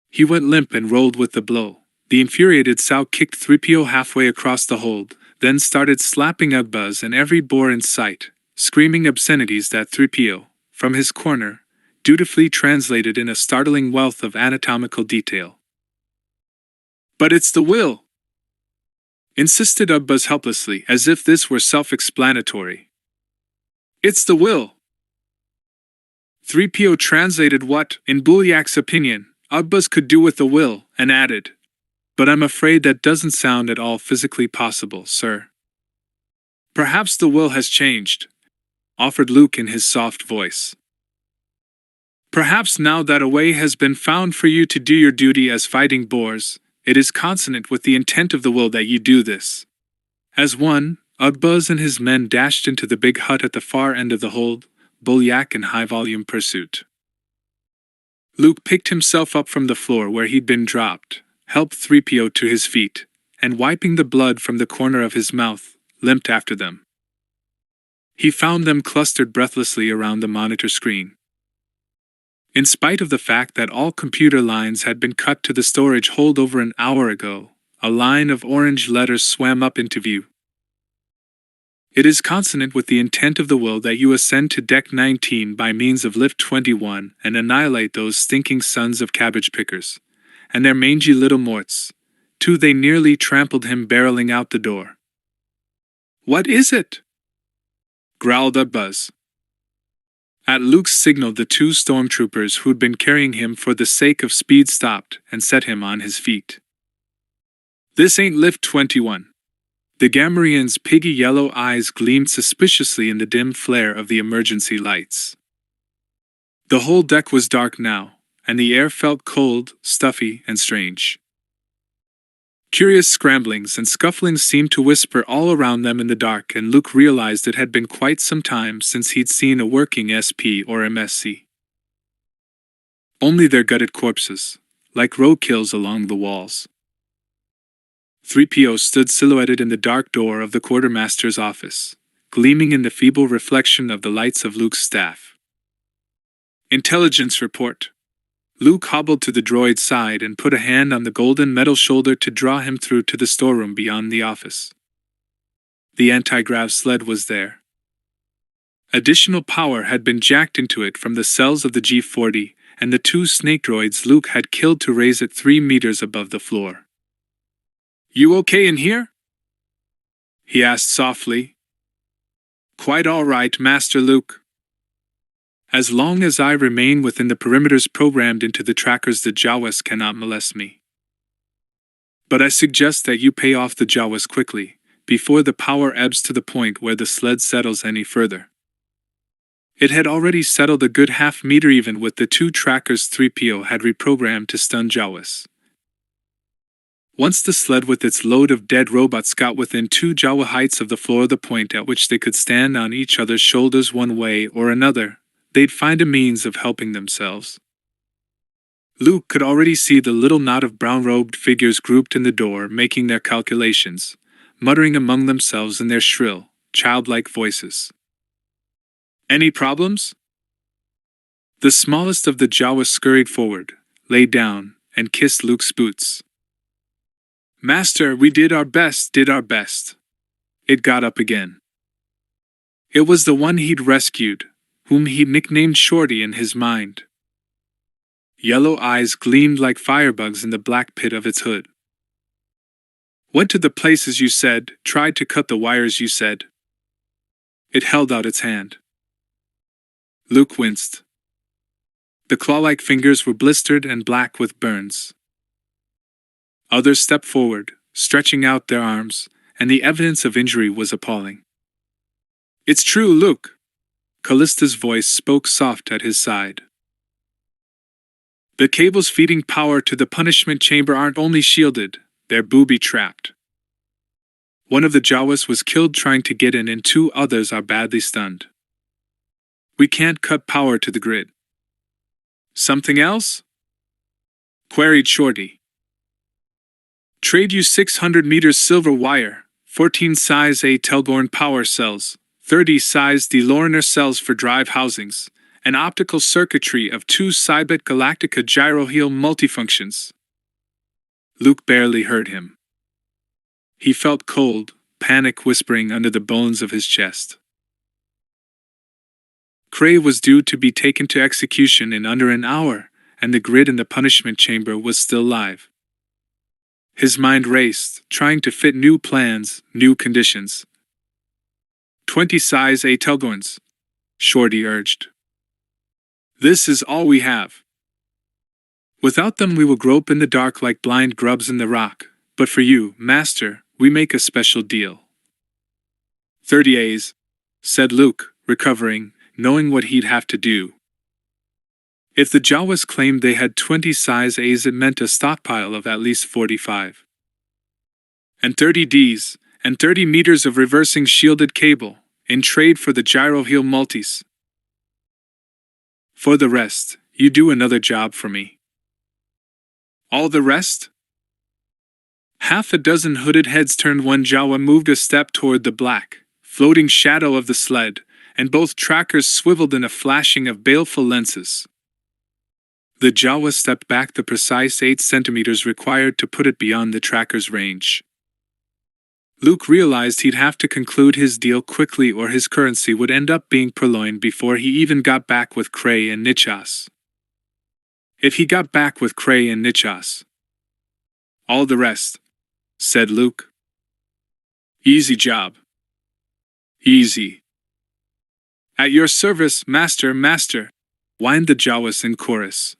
He went limp and rolled with the blow. The infuriated sow kicked 3PO halfway across the hold, then started slapping Ugbuz and every boar in sight, screaming obscenities that 3PO, from his corner, dutifully translated in a startling wealth of anatomical detail. But it's the will, insisted Ugbuz helplessly, as if this were self-explanatory. It's the will. 3PO translated what, in Buliak's opinion, Ugbuz could do with a will, and added, "But I'm afraid that doesn't sound at all physically possible, sir." "Perhaps the will has changed," offered Luke in his soft voice. "Perhaps now that a way has been found for you to do your duty as fighting boars, it is consonant with the intent of the will that you do this." As one, Ugbuz and his men dashed into the big hut at the far end of the hold, Bulyak in high-volume pursuit. Luke picked himself up from the floor where he'd been dropped, helped 3PO to his feet, and wiping the blood from the corner of his mouth, limped after them. He found them clustered breathlessly around the monitor screen. In spite of the fact that all computer lines had been cut to the storage hold over an hour ago, a line of orange letters swam up into view. "It is consonant with the intent of the will that you ascend to Deck 19 by means of Lift 21 and annihilate those stinking sons of cabbage pickers, and their mangy little morts, too. They nearly trampled him barreling out the door." "What is it?" growled Ugbuz. At Luke's signal, the two stormtroopers who'd been carrying him for the sake of speed stopped and set him on his feet. "This ain't Lift 21. The Gamorrean's piggy yellow eyes gleamed suspiciously in the dim flare of the emergency lights. The whole deck was dark now, and the air felt cold, stuffy, and strange. Curious scramblings and scufflings seemed to whisper all around them in the dark, and Luke realized it had been quite some time since he'd seen a working SP or MSC. Only their gutted corpses, like roadkills along the walls. 3PO stood silhouetted in the dark door of the quartermaster's office, gleaming in the feeble reflection of the lights of Luke's staff. "Intelligence report." Luke hobbled to the droid's side and put a hand on the golden metal shoulder to draw him through to the storeroom beyond the office. The anti-grav sled was there. Additional power had been jacked into it from the cells of the G-40, and the two snake droids Luke had killed to raise it 3 meters above the floor. "You okay in here?" he asked softly. "Quite all right, Master Luke. As long as I remain within the perimeters programmed into the trackers, the Jawas cannot molest me. But I suggest that you pay off the Jawas quickly, before the power ebbs to the point where the sled settles any further." It had already settled a good half-meter even with the two trackers 3PO had reprogrammed to stun Jawas. Once the sled with its load of dead robots got within 2 Jawa heights of the floor, the point at which they could stand on each other's shoulders one way or another, they'd find a means of helping themselves. Luke could already see the little knot of brown-robed figures grouped in the door making their calculations, muttering among themselves in their shrill, childlike voices. "Any problems?" The smallest of the Jawas scurried forward, lay down, and kissed Luke's boots. "Master, we did our best. It got up again. It was the one he'd rescued, whom he nicknamed Shorty in his mind. Yellow eyes gleamed like firebugs in the black pit of its hood. Went to the places you said, tried to cut the wires you said." It held out its hand. Luke winced. The claw-like fingers were blistered and black with burns. Others stepped forward, stretching out their arms, and the evidence of injury was appalling. "It's true, Luke." Callista's voice spoke soft at his side. "The cables feeding power to the punishment chamber aren't only shielded, they're booby-trapped. One of the Jawas was killed trying to get in, and 2 others are badly stunned. We can't cut power to the grid." "Something else?" queried Shorty. "Trade you 600 meters silver wire, 14 size A Telgorn power cells, 30 size DeLoreaner cells for drive housings, and optical circuitry of 2 Cybit Galactica gyroheel multifunctions." Luke barely heard him. He felt cold, panic whispering under the bones of his chest. Cray was due to be taken to execution in under an hour, and the grid in the punishment chamber was still live. His mind raced, trying to fit new plans, new conditions. 20 size A Telgorns, Shorty urged. This is all we have. Without them we will grope in the dark like blind grubs in the rock, but for you, master, we make a special deal. 30 A's, said Luke, recovering, knowing what he'd have to do. If the Jawas claimed they had 20 size A's, it meant a stockpile of at least 45. And 30 D's, and 30 meters of reversing shielded cable, in trade for the gyro heel multis. For the rest, you do another job for me. All the rest? Half a dozen hooded heads turned. One Jawa moved a step toward the black, floating shadow of the sled, and both trackers swiveled in a flashing of baleful lenses. The Jawa stepped back the precise 8 centimeters required to put it beyond the tracker's range. Luke realized he'd have to conclude his deal quickly or his currency would end up being purloined before he even got back with Cray and Nichas. If he got back with Cray and Nichas. All the rest, said Luke. Easy job. Easy. At your service, master, master, whined the Jawas in chorus.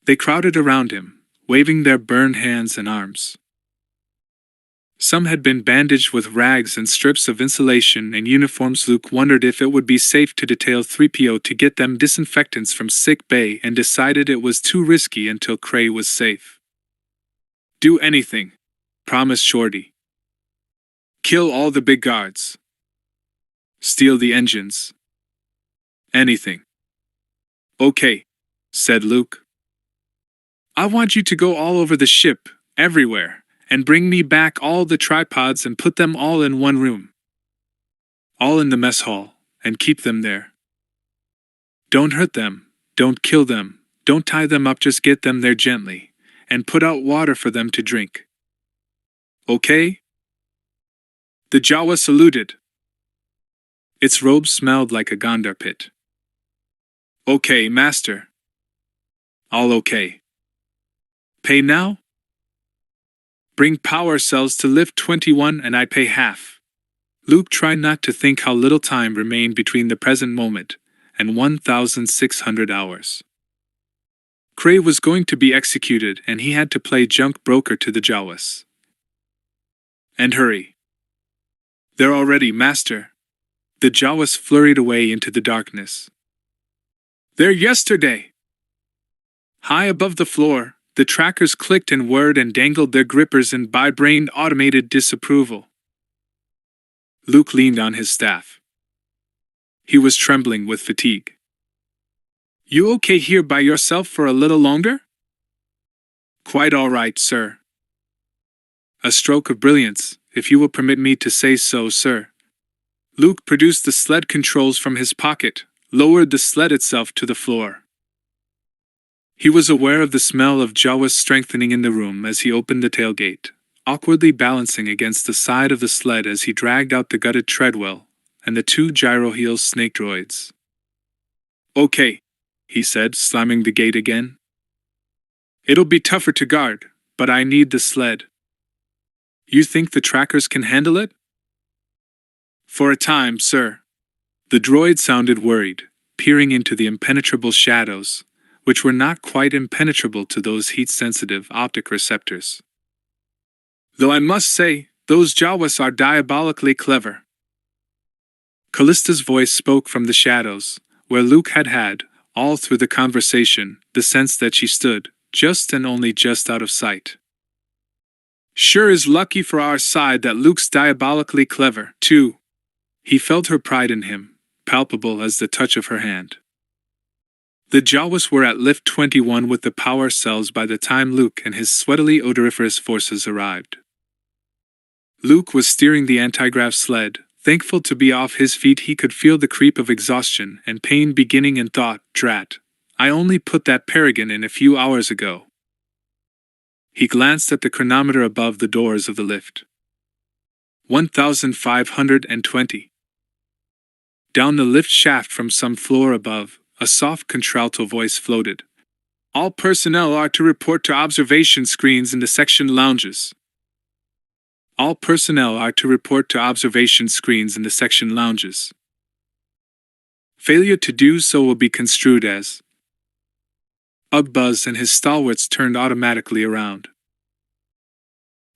They crowded around him, waving their burned hands and arms. Some had been bandaged with rags and strips of insulation and uniforms. Luke wondered if it would be safe to detail 3PO to get them disinfectants from sick bay and decided it was too risky until Cray was safe. Do anything, promised Shorty. Kill all the big guards. Steal the engines. Anything. Okay, said Luke. I want you to go all over the ship, everywhere, and bring me back all the tripods and put them all in one room. All in the mess hall, and keep them there. Don't hurt them, don't kill them, don't tie them up, just get them there gently, and put out water for them to drink. Okay? The Jawa saluted. Its robe smelled like a Gondar pit. Okay, master. All okay. Pay now? Bring power cells to lift 21 and I pay half. Luke tried not to think how little time remained between the present moment and 1,600 hours. Cray was going to be executed and he had to play junk broker to the Jawas. And hurry. They're already, master. The Jawas flurried away into the darkness. There yesterday! High above the floor, the trackers clicked and whirred and dangled their grippers in bi-brained automated disapproval. Luke leaned on his staff. He was trembling with fatigue. You okay here by yourself for a little longer? Quite all right, sir. A stroke of brilliance, if you will permit me to say so, sir. Luke produced the sled controls from his pocket, lowered the sled itself to the floor. He was aware of the smell of Jawas strengthening in the room as he opened the tailgate, awkwardly balancing against the side of the sled as he dragged out the gutted treadwell and the 2 gyro heel snake droids. Okay, he said, slamming the gate again. It'll be tougher to guard, but I need the sled. You think the trackers can handle it? For a time, sir. The droid sounded worried, peering into the impenetrable shadows, which were not quite impenetrable to those heat-sensitive optic receptors. Though I must say, those Jawas are diabolically clever. Callista's voice spoke from the shadows, where Luke had, all through the conversation, the sense that she stood, just and only just out of sight. Sure is lucky for our side that Luke's diabolically clever, too. He felt her pride in him, palpable as the touch of her hand. The Jawas were at lift 21 with the power cells by the time Luke and his sweatily odoriferous forces arrived. Luke was steering the anti-grav sled, thankful to be off his feet. He could feel the creep of exhaustion and pain beginning and thought, drat, I only put that Paragon in a few hours ago. He glanced at the chronometer above the doors of the lift. 1,520. Down the lift shaft from some floor above, a soft contralto voice floated. All personnel are to report to observation screens in the section lounges. All personnel are to report to observation screens in the section lounges. Failure to do so will be construed as. Buzz and his stalwarts turned automatically around.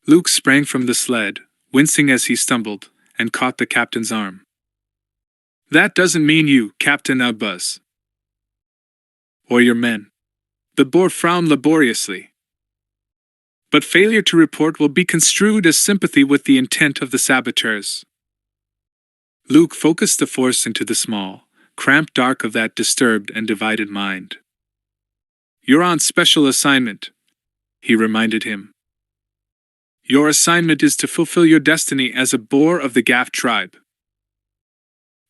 Luke sprang from the sled, wincing as he stumbled, and caught the captain's arm. That doesn't mean you, Captain Buzz. Or your men. The boar frowned laboriously. But failure to report will be construed as sympathy with the intent of the saboteurs. Luke focused the force into the small, cramped dark of that disturbed and divided mind. You're on special assignment, he reminded him. Your assignment is to fulfill your destiny as a boar of the Gaff tribe.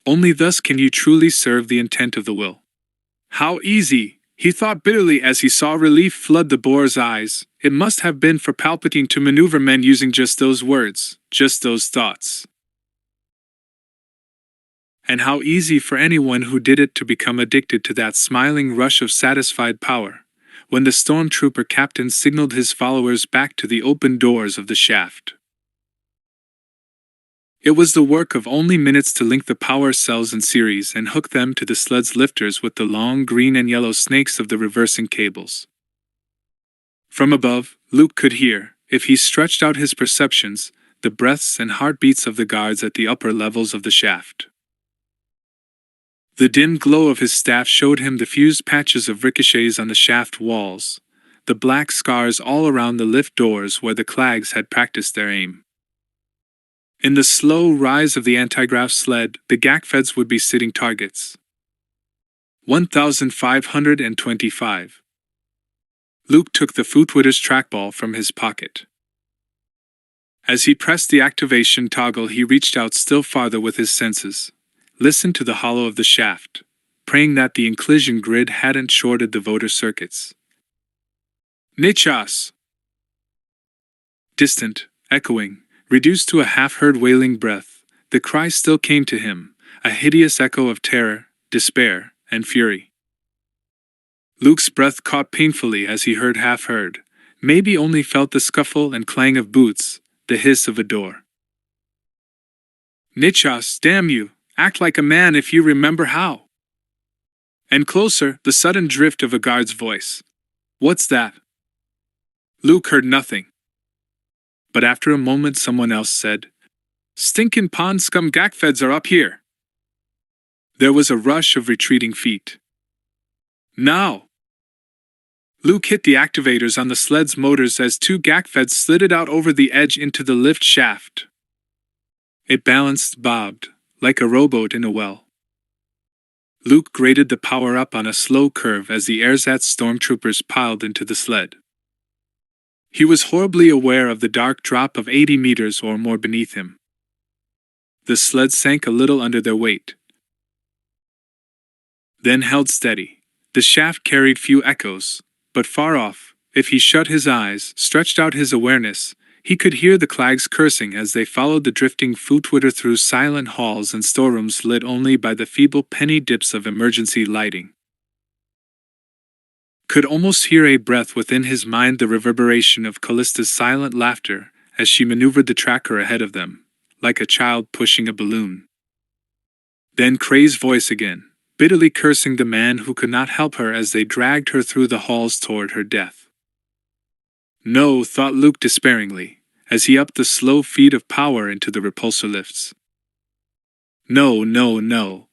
Only thus can you truly serve the intent of the will. How easy, he thought bitterly as he saw relief flood the boar's eyes, it must have been for Palpatine to maneuver men using just those words, just those thoughts. And how easy for anyone who did it to become addicted to that smiling rush of satisfied power, when the stormtrooper captain signaled his followers back to the open doors of the shaft. It was the work of only minutes to link the power cells in series and hook them to the sled's lifters with the long green and yellow snakes of the reversing cables. From above, Luke could hear, if he stretched out his perceptions, the breaths and heartbeats of the guards at the upper levels of the shaft. The dim glow of his staff showed him the fused patches of ricochets on the shaft walls, the black scars all around the lift doors where the clags had practiced their aim. In the slow rise of the anti-grav sled, the Gakfeds would be sitting targets. 1525. Luke took the Footwitter's trackball from his pocket. As he pressed the activation toggle, he reached out still farther with his senses. Listened to the hollow of the shaft, praying that the inclusion grid hadn't shorted the voter circuits. Nichas! Distant, echoing, reduced to a half-heard wailing breath, the cry still came to him, a hideous echo of terror, despair, and fury. Luke's breath caught painfully as he heard half-heard, maybe only felt the scuffle and clang of boots, the hiss of a door. Nichas, damn you! Act like a man if you remember how. And closer, the sudden drift of a guard's voice. What's that? Luke heard nothing. But after a moment someone else said, Stinkin' pond scum Gakfeds are up here. There was a rush of retreating feet. Now! Luke hit the activators on the sled's motors as two Gakfeds slid it out over the edge into the lift shaft. It balanced, bobbed, like a rowboat in a well. Luke grated the power up on a slow curve as the ersatz stormtroopers piled into the sled. He was horribly aware of the dark drop of 80 meters or more beneath him. The sled sank a little under their weight, then held steady. The shaft carried few echoes, but far off, if he shut his eyes, stretched out his awareness, he could hear the clags cursing as they followed the drifting Footwitter through silent halls and storerooms lit only by the feeble penny dips of emergency lighting. Could almost hear a breath within his mind, the reverberation of CALLISTA's silent laughter as she maneuvered the tracker ahead of them, like a child pushing a balloon. Then Cray's voice again, bitterly cursing the man who could not help her as they dragged her through the halls toward her death. No, thought Luke despairingly, as he upped the slow feed of power into the repulsor lifts. No, no, no.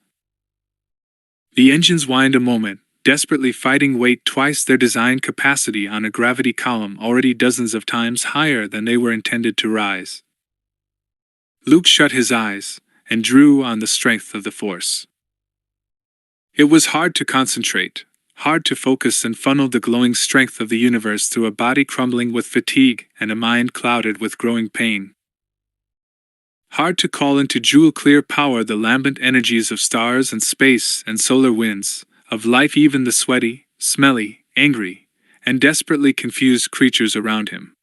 The engines whined a moment, desperately fighting weight twice their design capacity on a gravity column already dozens of times higher than they were intended to rise. Luke shut his eyes, and drew on the strength of the Force. It was hard to concentrate, hard to focus and funnel the glowing strength of the universe through a body crumbling with fatigue and a mind clouded with growing pain. Hard to call into jewel-clear power the lambent energies of stars and space and solar winds, of life, even the sweaty, smelly, angry, and desperately confused creatures around him.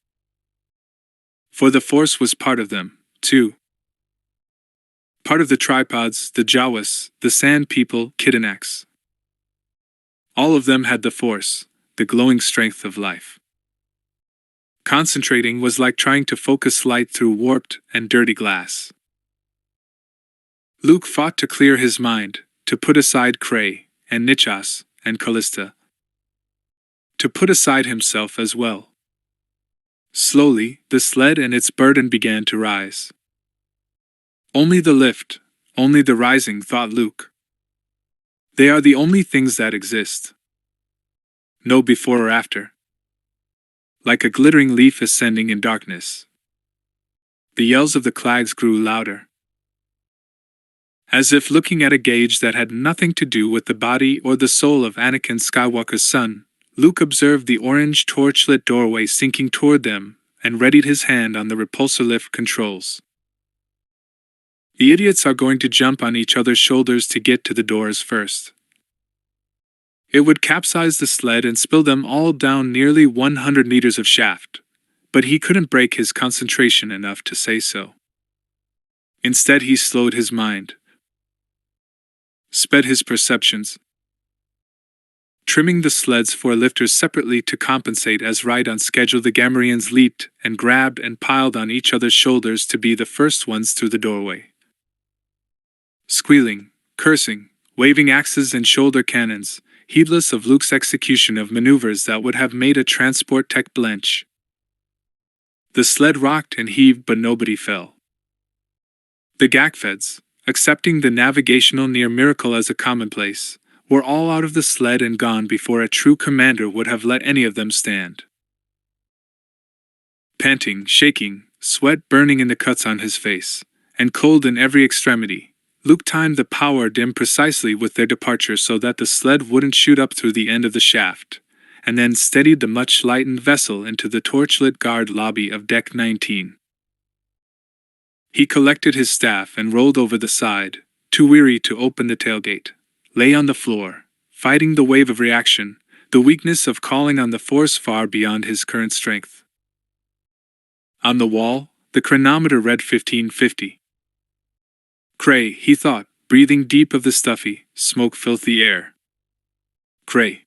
For the Force was part of them, too. Part of the tripods, the Jawas, the Sand People, Kidanax. All of them had the Force, the glowing strength of life. Concentrating was like trying to focus light through warped and dirty glass. Luke fought to clear his mind, to put aside Cray, and Nichas, and Callista. To put aside himself as well. Slowly, the sled and its burden began to rise. Only the lift, only the rising, thought Luke. They are the only things that exist. No before or after. Like a glittering leaf ascending in darkness. The yells of the clags grew louder. As if looking at a gauge that had nothing to do with the body or the soul of Anakin Skywalker's son, Luke observed the orange torchlit doorway sinking toward them, and readied his hand on the repulsor lift controls. The idiots are going to jump on each other's shoulders to get to the doors first. It would capsize the sled and spill them all down nearly 100 meters of shaft, but he couldn't break his concentration enough to say so. Instead, he slowed his mind, sped his perceptions, trimming the sleds for lifters separately to compensate as right on schedule the Gamorreans leaped and grabbed and piled on each other's shoulders to be the first ones through the doorway. Squealing, cursing, waving axes and shoulder cannons, heedless of Luke's execution of maneuvers that would have made a transport tech blench. The sled rocked and heaved but nobody fell. The Gakfeds, accepting the navigational near miracle as a commonplace, were all out of the sled and gone before a true commander would have let any of them stand. Panting, shaking, sweat burning in the cuts on his face, and cold in every extremity, Luke timed the power dim precisely with their departure so that the sled wouldn't shoot up through the end of the shaft, and then steadied the much-lightened vessel into the torchlit guard lobby of Deck 19. He collected his staff and rolled over the side, too weary to open the tailgate, lay on the floor, fighting the wave of reaction, the weakness of calling on the force far beyond his current strength. On the wall, the chronometer read 1550. Cray, he thought, breathing deep of the stuffy, smoke-filthy air. Cray.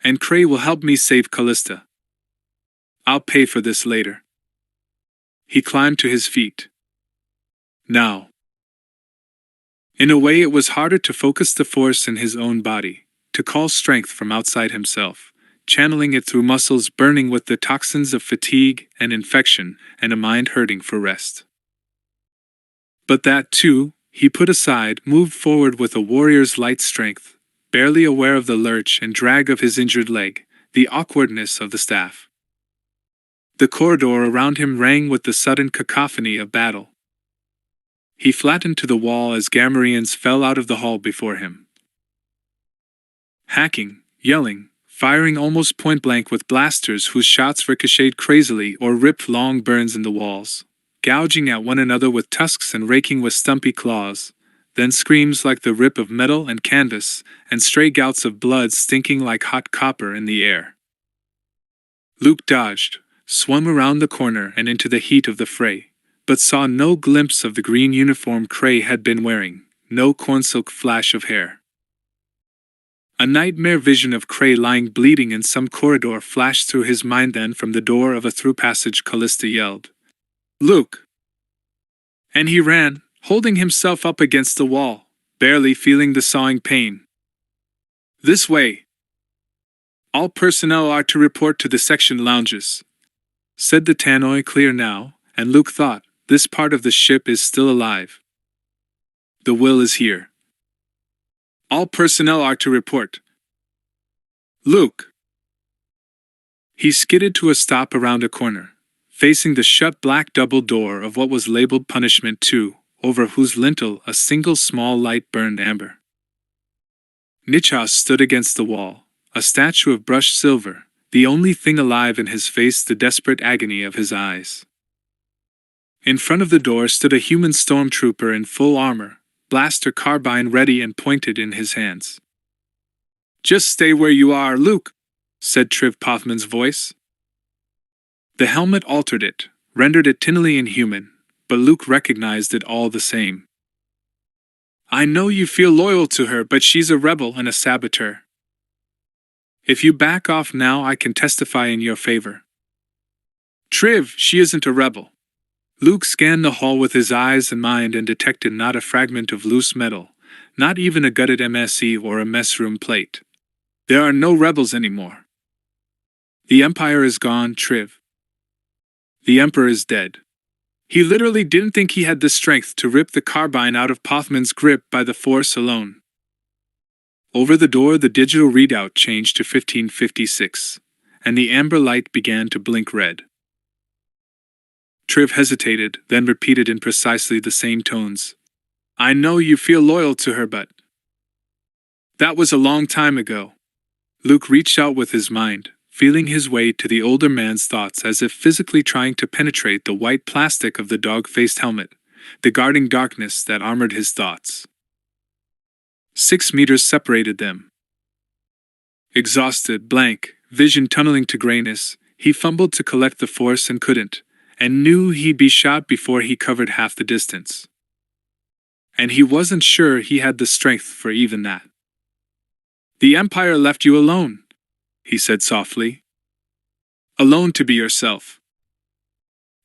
And Cray will help me save Callista. I'll pay for this later. He climbed to his feet. Now. In a way, it was harder to focus the force in his own body, to call strength from outside himself, channeling it through muscles burning with the toxins of fatigue and infection and a mind hurting for rest. But that, too, he put aside, moved forward with a warrior's light strength, barely aware of the lurch and drag of his injured leg, the awkwardness of the staff. The corridor around him rang with the sudden cacophony of battle. He flattened to the wall as Gamorreans fell out of the hall before him. Hacking, yelling, firing almost point-blank with blasters whose shots ricocheted crazily or ripped long burns in the walls, gouging at one another with tusks and raking with stumpy claws, then screams like the rip of metal and canvas, and stray gouts of blood stinking like hot copper in the air. Luke dodged, swung around the corner and into the heat of the fray, but saw no glimpse of the green uniform Cray had been wearing, no cornsilk flash of hair. A nightmare vision of Cray lying bleeding in some corridor flashed through his mind. Then from the door of a through passage Callista yelled, "Luke!" And he ran, holding himself up against the wall, barely feeling the sawing pain. "This way! All personnel are to report to the section lounges," said the tannoy clear now, and Luke thought, this part of the ship is still alive. The will is here. All personnel are to report. Luke! He skidded to a stop around a corner, facing the shut black double door of what was labeled Punishment 2, over whose lintel a single small light burned amber. Nichas stood against the wall, a statue of brushed silver, the only thing alive in his face, the desperate agony of his eyes. In front of the door stood a human stormtrooper in full armor, blaster carbine ready and pointed in his hands. "Just stay where you are, Luke," said Triv Pothman's voice. The helmet altered it, rendered it tinnily inhuman, but Luke recognized it all the same. "I know you feel loyal to her, but she's a rebel and a saboteur. If you back off now, I can testify in your favor." "Triv, she isn't a rebel." Luke scanned the hall with his eyes and mind and detected not a fragment of loose metal, not even a gutted MSC or a messroom plate. There are no rebels anymore. The Empire is gone, Triv. The Emperor is dead. He literally didn't think he had the strength to rip the carbine out of Pothman's grip by the force alone. Over the door, the digital readout changed to 1556, and the amber light began to blink red. Triv hesitated, then repeated in precisely the same tones. I know you feel loyal to her, but... That was a long time ago. Luke reached out with his mind, feeling his way to the older man's thoughts as if physically trying to penetrate the white plastic of the dog-faced helmet, the guarding darkness that armored his thoughts. 6 meters separated them. Exhausted, blank, vision tunneling to grayness, he fumbled to collect the force and couldn't, and knew he'd be shot before he covered half the distance. And he wasn't sure he had the strength for even that. The Empire left you alone, he said softly. Alone to be yourself.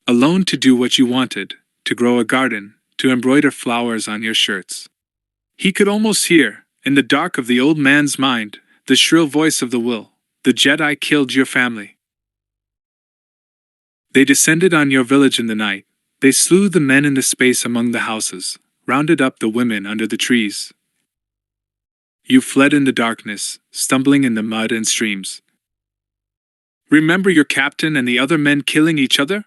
Alone to do what you wanted, to grow a garden, to embroider flowers on your shirts. He could almost hear, in the dark of the old man's mind, the shrill voice of the will. The Jedi killed your family. They descended on your village in the night. They slew the men in the space among the houses, rounded up the women under the trees. You fled in the darkness, stumbling in the mud and streams. Remember your captain and the other men killing each other?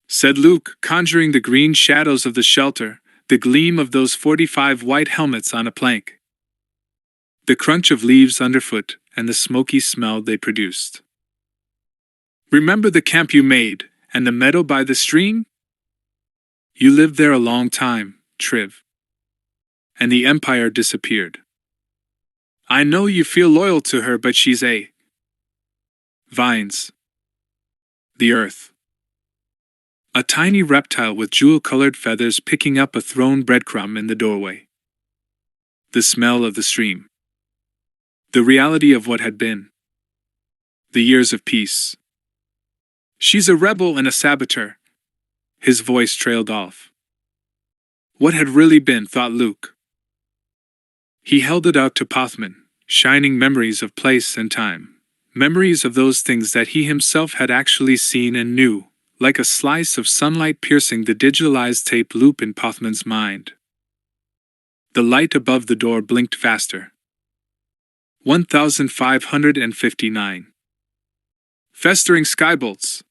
Said Luke, conjuring the green shadows of the shelter, the gleam of those 45 white helmets on a plank. The crunch of leaves underfoot, and the smoky smell they produced. Remember the camp you made, and the meadow by the stream? You lived there a long time, Triv. And the Empire disappeared. I know you feel loyal to her, but she's a... Vines. The earth. A tiny reptile with jewel-colored feathers picking up a thrown breadcrumb in the doorway. The smell of the stream. The reality of what had been. The years of peace. She's a rebel and a saboteur. His voice trailed off. What had really been, thought Luke. He held it out to Pothman, shining memories of place and time. Memories of those things that he himself had actually seen and knew, like a slice of sunlight piercing the digitalized tape loop in Pothman's mind. The light above the door blinked faster. 1559. Festering skybolts.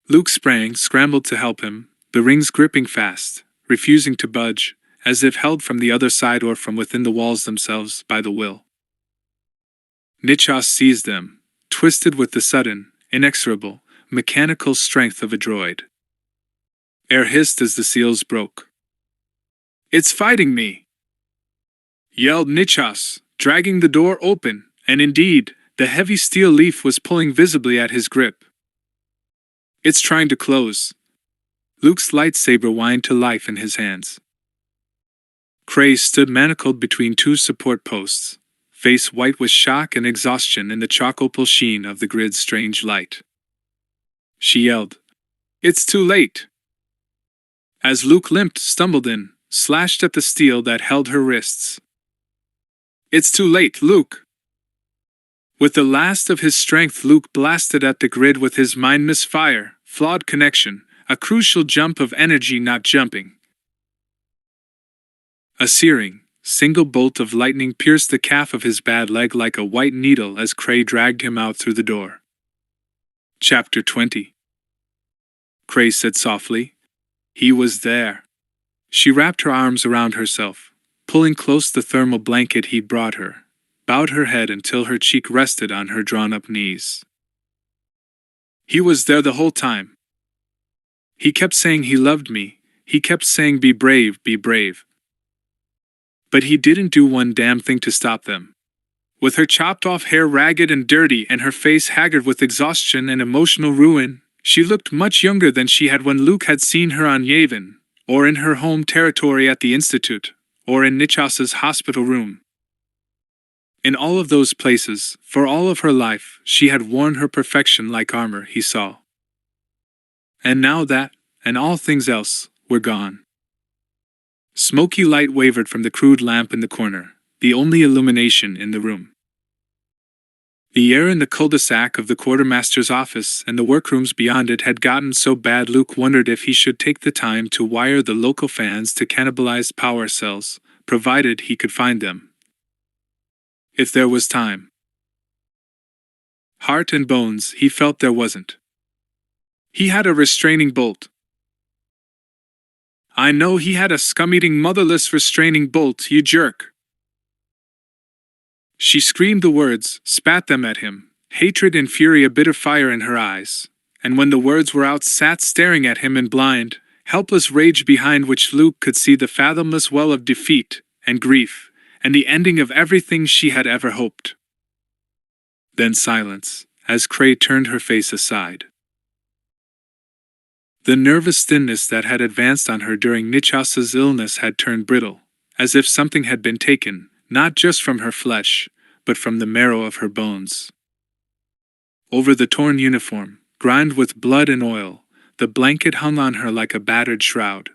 Luke scrambled to help him, the rings gripping fast, refusing to budge, as if held from the other side or from within the walls themselves by the will. Nichos seized them, twisted with the sudden, inexorable, mechanical strength of a droid. Air hissed as the seals broke. It's fighting me! Yelled Nichos, dragging the door open, and indeed, the heavy steel leaf was pulling visibly at his grip. It's trying to close. Luke's lightsaber whined to life in his hands. Cray stood manacled between two support posts, face white with shock and exhaustion in the chalk-opal sheen of the grid's strange light. She yelled, It's too late! As Luke limped, stumbled in, slashed at the steel that held her wrists. It's too late, Luke! With the last of his strength, Luke blasted at the grid with his mind misfire, flawed connection, a crucial jump of energy not jumping. A searing, single bolt of lightning pierced the calf of his bad leg like a white needle as Cray dragged him out through the door. Chapter 20. Cray said softly. He was there. She wrapped her arms around herself, pulling close the thermal blanket he'd brought her, bowed her head until her cheek rested on her drawn-up knees. He was there the whole time. He kept saying he loved me, he kept saying be brave, be brave. But he didn't do one damn thing to stop them. With her chopped-off hair ragged and dirty and her face haggard with exhaustion and emotional ruin, she looked much younger than she had when Luke had seen her on Yavin, or in her home territory at the Institute, or in Nichas's hospital room. In all of those places, for all of her life, she had worn her perfection like armor, he saw. And now that, and all things else, were gone. Smoky light wavered from the crude lamp in the corner, the only illumination in the room. The air in the cul-de-sac of the quartermaster's office and the workrooms beyond it had gotten so bad Luke wondered if he should take the time to wire the local fans to cannibalize power cells, provided he could find them. If there was time. Heart and bones, he felt there wasn't. He had a restraining bolt. I know he had a scum-eating motherless restraining bolt, you jerk. She screamed the words, spat them at him, hatred and fury a bitter fire in her eyes, and when the words were out sat staring at him in blind, helpless rage behind which Luke could see the fathomless well of defeat and grief, and the ending of everything she had ever hoped. Then silence, as Cray turned her face aside. The nervous thinness that had advanced on her during Nichas's illness had turned brittle, as if something had been taken, not just from her flesh, but from the marrow of her bones. Over the torn uniform, grimed with blood and oil, the blanket hung on her like a battered shroud.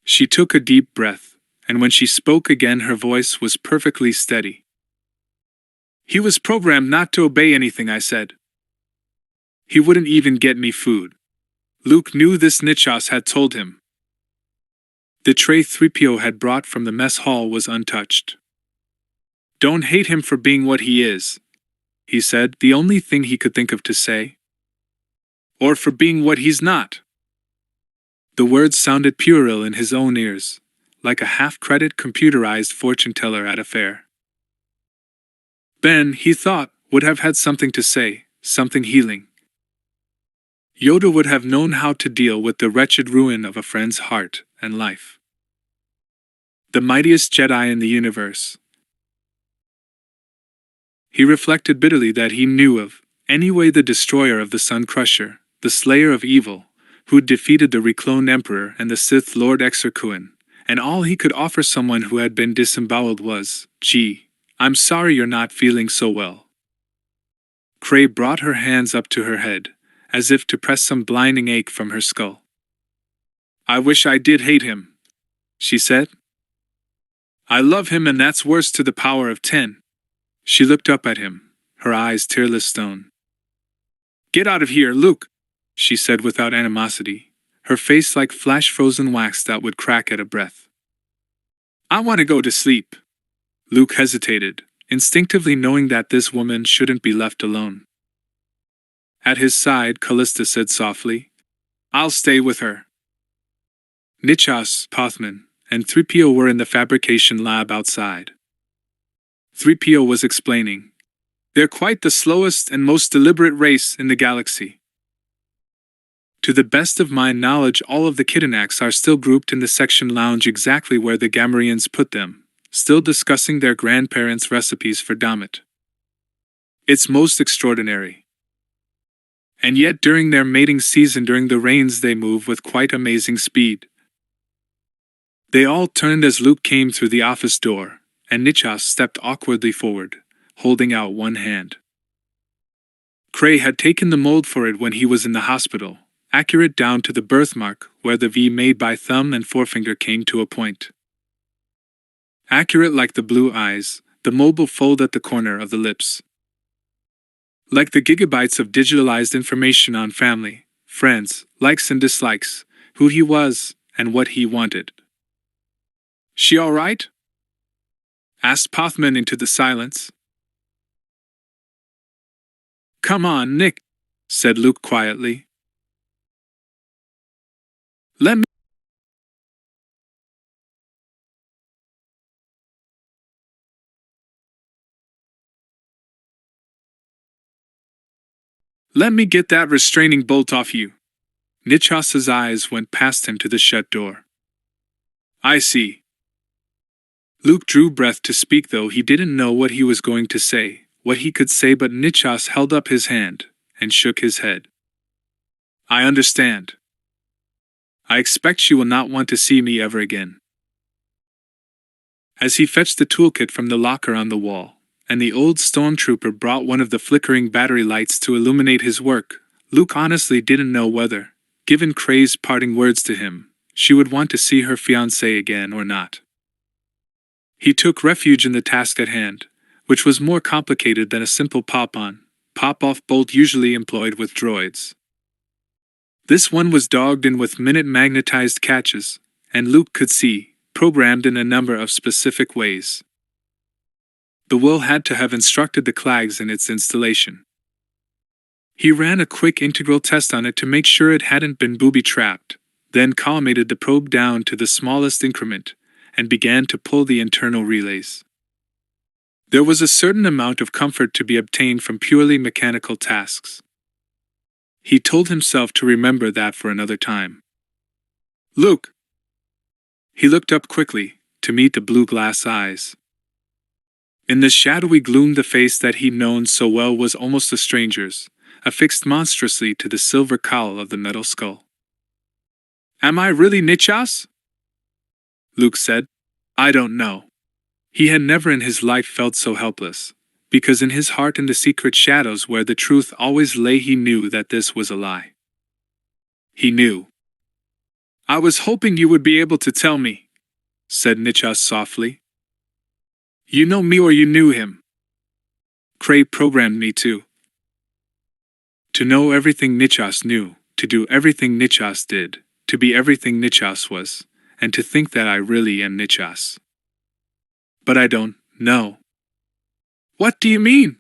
She took a deep breath, and when she spoke again her voice was perfectly steady. He was programmed not to obey anything I said. He wouldn't even get me food. Luke knew this. Nichas had told him. The tray 3PO had brought from the mess hall was untouched. Don't hate him for being what he is, he said, the only thing he could think of to say. Or for being what he's not. The words sounded puerile in his own ears, like a half-credit computerized fortune-teller at a fair. Ben, he thought, would have had something to say, something healing. Yoda would have known how to deal with the wretched ruin of a friend's heart and life. The mightiest Jedi in the universe. He reflected bitterly that he knew of, anyway, the destroyer of the Sun Crusher, the slayer of evil, who'd defeated the recloned Emperor and the Sith Lord Exarchuan, and all he could offer someone who had been disemboweled was, "Gee, I'm sorry you're not feeling so well." Cray brought her hands up to her head, as if to press some blinding ache from her skull. I wish I did hate him, she said. I love him, and that's worse to the power of 10. She looked up at him, her eyes tearless stone. Get out of here, Luke, she said without animosity, her face like flash-frozen wax that would crack at a breath. I want to go to sleep. Luke hesitated, instinctively knowing that this woman shouldn't be left alone. At his side, Callista said softly, I'll stay with her. Nichas, Pothman, and 3PO were in the fabrication lab outside. 3PO was explaining. They're quite the slowest and most deliberate race in the galaxy. To the best of my knowledge, all of the Kidanacs are still grouped in the section lounge exactly where the Gamorreans put them, still discussing their grandparents' recipes for Dammit. It's most extraordinary. And yet during their mating season during the rains they move with quite amazing speed. They all turned as Luke came through the office door, and Nichas stepped awkwardly forward, holding out one hand. Cray had taken the mold for it when he was in the hospital, accurate down to the birthmark where the V made by thumb and forefinger came to a point. Accurate like the blue eyes, the mobile fold at the corner of the lips. Like the gigabytes of digitalized information on family, friends, likes and dislikes, who he was, and what he wanted. She all right? Asked Pothman into the silence. Come on, Nick, said Luke quietly. Let me get that restraining bolt off you. Nichas's eyes went past him to the shut door. I see. Luke drew breath to speak, though he didn't know what he was going to say, what he could say, but Nichas held up his hand and shook his head. I understand. I expect she will not want to see me ever again. As he fetched the toolkit from the locker on the wall, and the old stormtrooper brought one of the flickering battery lights to illuminate his work, Luke honestly didn't know whether, given Cray's parting words to him, she would want to see her fiancé again or not. He took refuge in the task at hand, which was more complicated than a simple pop-on, pop-off bolt usually employed with droids. This one was dogged in with minute-magnetized catches, and Luke could see, programmed in a number of specific ways. The will had to have instructed the clags in its installation. He ran a quick integral test on it to make sure it hadn't been booby-trapped, then collimated the probe down to the smallest increment, and began to pull the internal relays. There was a certain amount of comfort to be obtained from purely mechanical tasks. He told himself to remember that for another time. "Luke!" He looked up quickly, to meet the blue glass eyes. In the shadowy gloom the face that he'd known so well was almost a stranger's, affixed monstrously to the silver cowl of the metal skull. "Am I really Nichas?" Luke said. "I don't know." He had never in his life felt so helpless, because in his heart in the secret shadows where the truth always lay he knew that this was a lie. He knew. "I was hoping you would be able to tell me," said Nichas softly. "You know me or you knew him." Cray programmed me to know everything Nichas knew, to do everything Nichas did, to be everything Nichas was, and to think that I really am Nichas. But I don't know. "What do you mean?"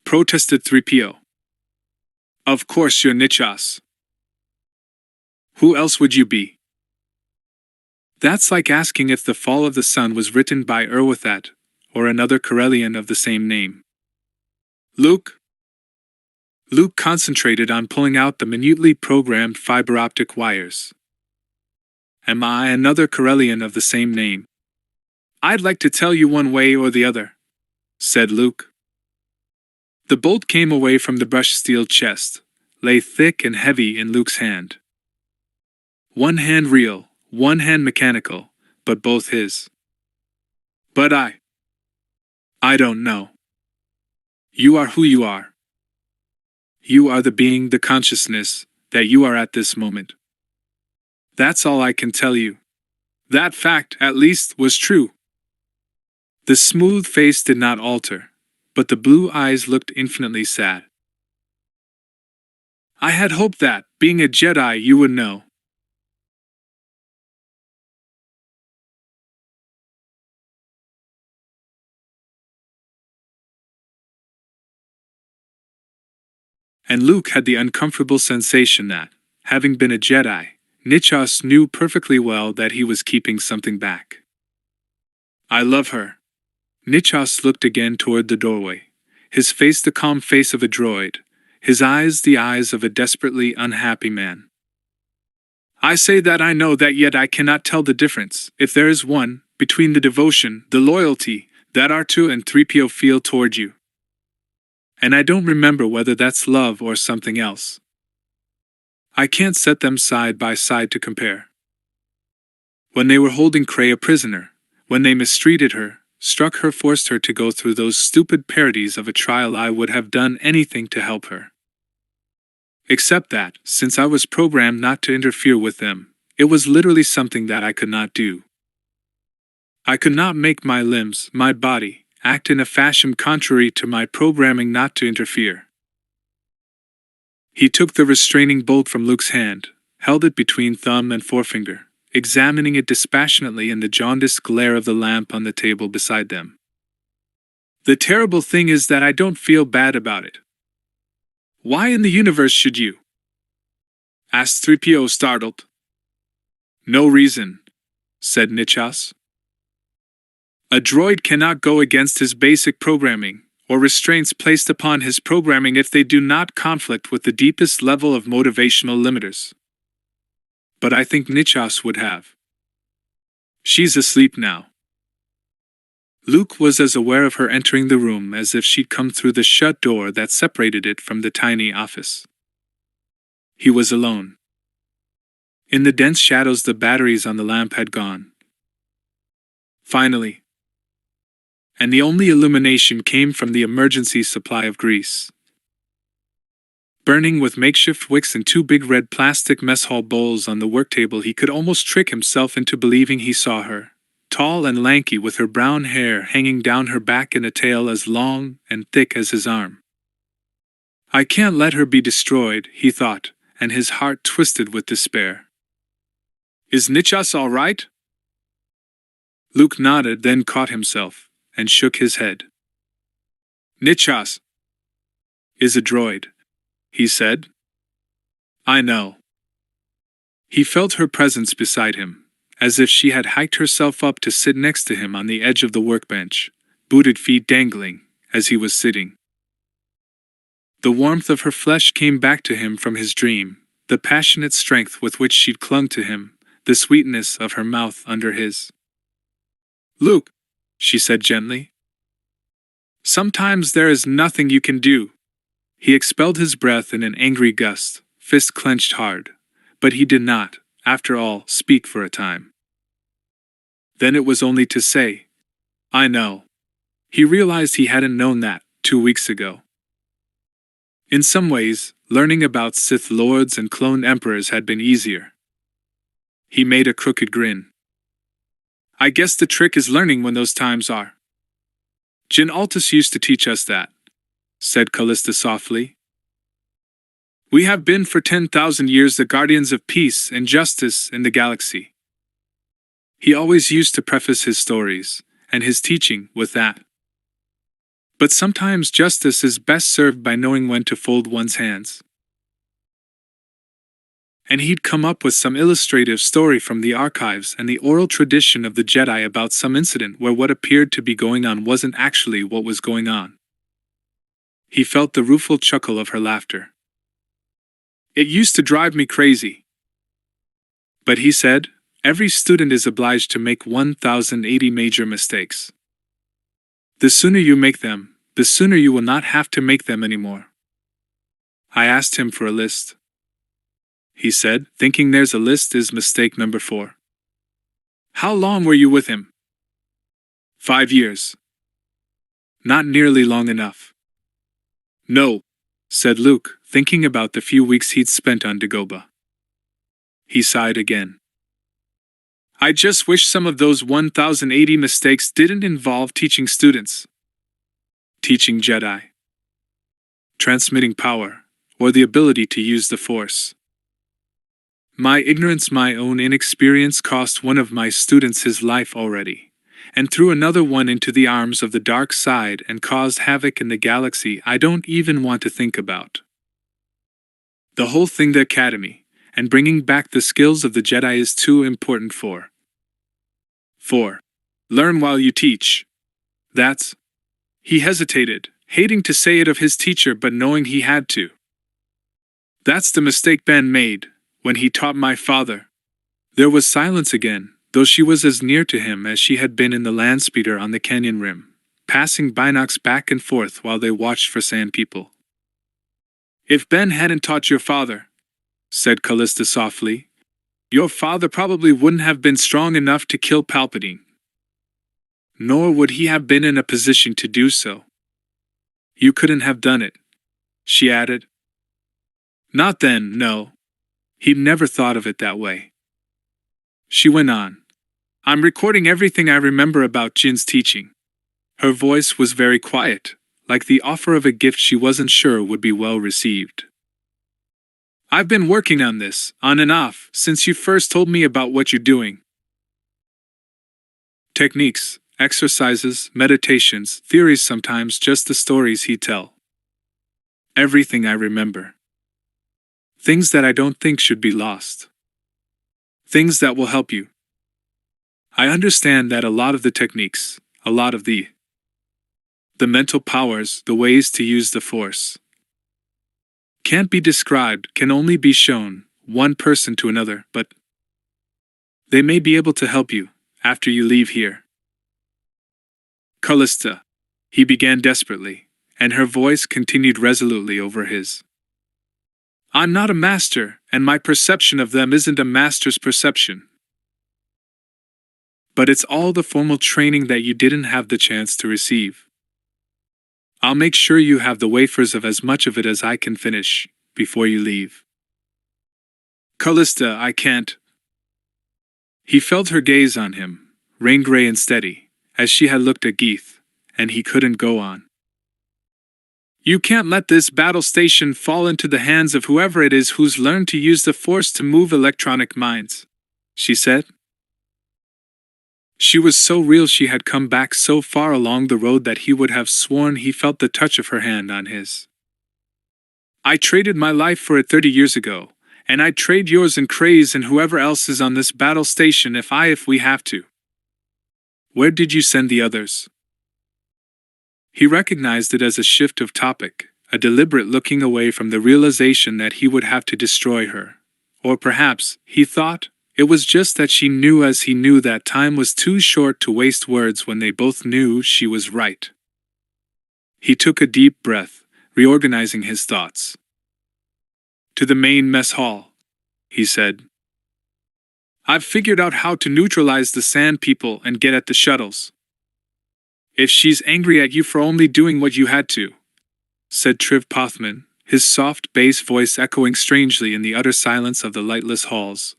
protested 3PO. "Of course you're Nichas. Who else would you be?" That's like asking if The Fall of the Sun was written by Erwathat, or another Corellian of the same name. "Luke?" Luke concentrated on pulling out the minutely programmed fiber optic wires. "Am I another Corellian of the same name?" "I'd like to tell you one way or the other," said Luke. The bolt came away from the brushed steel chest, lay thick and heavy in Luke's hand. One hand real, one hand mechanical, but both his. "But I don't know. You are who you are. You are the being, the consciousness, that you are at this moment. That's all I can tell you. That fact, at least, was true." The smooth face did not alter, but the blue eyes looked infinitely sad. "I had hoped that, being a Jedi, you would know." And Luke had the uncomfortable sensation that, having been a Jedi, Nichas knew perfectly well that he was keeping something back. "I love her." Nichas looked again toward the doorway, his face the calm face of a droid, his eyes the eyes of a desperately unhappy man. "I say that I know that, yet I cannot tell the difference, if there is one, between the devotion, the loyalty, that R2 and 3PO feel toward you. And I don't remember whether that's love or something else. I can't set them side by side to compare. When they were holding Cray a prisoner, when they mistreated her, struck her, forced her to go through those stupid parodies of a trial, I would have done anything to help her. Except that, since I was programmed not to interfere with them, it was literally something that I could not do. I could not make my limbs, my body, act in a fashion contrary to my programming not to interfere." He took the restraining bolt from Luke's hand, held it between thumb and forefinger, examining it dispassionately in the jaundiced glare of the lamp on the table beside them. "The terrible thing is that I don't feel bad about it." "Why in the universe should you?" asked 3PO, startled. "No reason," said Nichas. "A droid cannot go against his basic programming, or restraints placed upon his programming, if they do not conflict with the deepest level of motivational limiters. But I think Nichas would have. She's asleep now." Luke was as aware of her entering the room as if she'd come through the shut door that separated it from the tiny office. He was alone. In the dense shadows the batteries on the lamp had gone. Finally. And the only illumination came from the emergency supply of grease. Burning with makeshift wicks and two big red plastic mess hall bowls on the work table, he could almost trick himself into believing he saw her, tall and lanky with her brown hair hanging down her back and a tail as long and thick as his arm. I can't let her be destroyed, he thought, and his heart twisted with despair. Is Nichas all right? Luke nodded, then caught himself, and shook his head. Nichas is a droid, he said. I know. He felt her presence beside him, as if she had hiked herself up to sit next to him on the edge of the workbench, booted feet dangling, as he was sitting. The warmth of her flesh came back to him from his dream, the passionate strength with which she'd clung to him, the sweetness of her mouth under his. Luke, she said gently. Sometimes there is nothing you can do. He expelled his breath in an angry gust, fist clenched hard, but he did not, after all, speak for a time. Then it was only to say, I know. He realized he hadn't known that 2 weeks ago. In some ways, learning about Sith Lords and clone Emperors had been easier. He made a crooked grin. I guess the trick is learning when those times are. Jyn Altus used to teach us that, said Callista softly. We have been for 10,000 years the guardians of peace and justice in the galaxy. He always used to preface his stories, and his teaching, with that. But sometimes justice is best served by knowing when to fold one's hands. And he'd come up with some illustrative story from the archives and the oral tradition of the Jedi about some incident where what appeared to be going on wasn't actually what was going on. He felt the rueful chuckle of her laughter. It used to drive me crazy. But he said, every student is obliged to make 1,080 major mistakes. The sooner you make them, the sooner you will not have to make them anymore. I asked him for a list. He said, thinking there's a list is mistake number 4. How long were you with him? 5 years. Not nearly long enough. No, said Luke, thinking about the few weeks he'd spent on Dagobah. He sighed again. I just wish some of those 1,080 mistakes didn't involve teaching students. Teaching Jedi. Transmitting power, or the ability to use the Force. My ignorance, my own inexperience cost one of my students his life already, and threw another one into the arms of the dark side and caused havoc in the galaxy I don't even want to think about. The whole thing, the Academy, and bringing back the skills of the Jedi is too important for. 4. Learn while you teach. That's. He hesitated, hating to say it of his teacher but knowing he had to. That's the mistake Ben made, when he taught my father. There was silence again, though she was as near to him as she had been in the landspeeder on the canyon rim, passing binocs back and forth while they watched for sand people. If Ben hadn't taught your father, said Callista softly, your father probably wouldn't have been strong enough to kill Palpatine. Nor would he have been in a position to do so. You couldn't have done it, she added. Not then, no. He'd never thought of it that way. She went on. I'm recording everything I remember about Jin's teaching. Her voice was very quiet, like the offer of a gift she wasn't sure would be well received. I've been working on this, on and off, since you first told me about what you're doing. Techniques, exercises, meditations, theories, sometimes just the stories he'd tell. Everything I remember. Things that I don't think should be lost. Things that will help you. I understand that a lot of the techniques, a lot of the mental powers, the ways to use the Force, can't be described, can only be shown, one person to another, but they may be able to help you, after you leave here. Callista, he began desperately, and her voice continued resolutely over his. I'm not a master, and my perception of them isn't a master's perception. but it's all the formal training that you didn't have the chance to receive. I'll make sure you have the wafers of as much of it as I can finish, before you leave. Callista, I can't. He felt her gaze on him, rain-gray and steady, as she had looked at Geeth, and he couldn't go on. You can't let this battle station fall into the hands of whoever it is who's learned to use the Force to move electronic minds, she said. She was so real she had come back so far along the road that he would have sworn he felt the touch of her hand on his. I traded my life for it 30 years ago, and I'd trade yours and Cray's and whoever else is on this battle station if we have to. Where did you send the others? He recognized it as a shift of topic, a deliberate looking away from the realization that he would have to destroy her. Or perhaps, he thought, it was just that she knew as he knew that time was too short to waste words when they both knew she was right. He took a deep breath, reorganizing his thoughts. To the main mess hall, he said. I've figured out how to neutralize the sand people and get at the shuttles. If she's angry at you for only doing what you had to, said Triv Pothman, his soft bass voice echoing strangely in the utter silence of the lightless halls.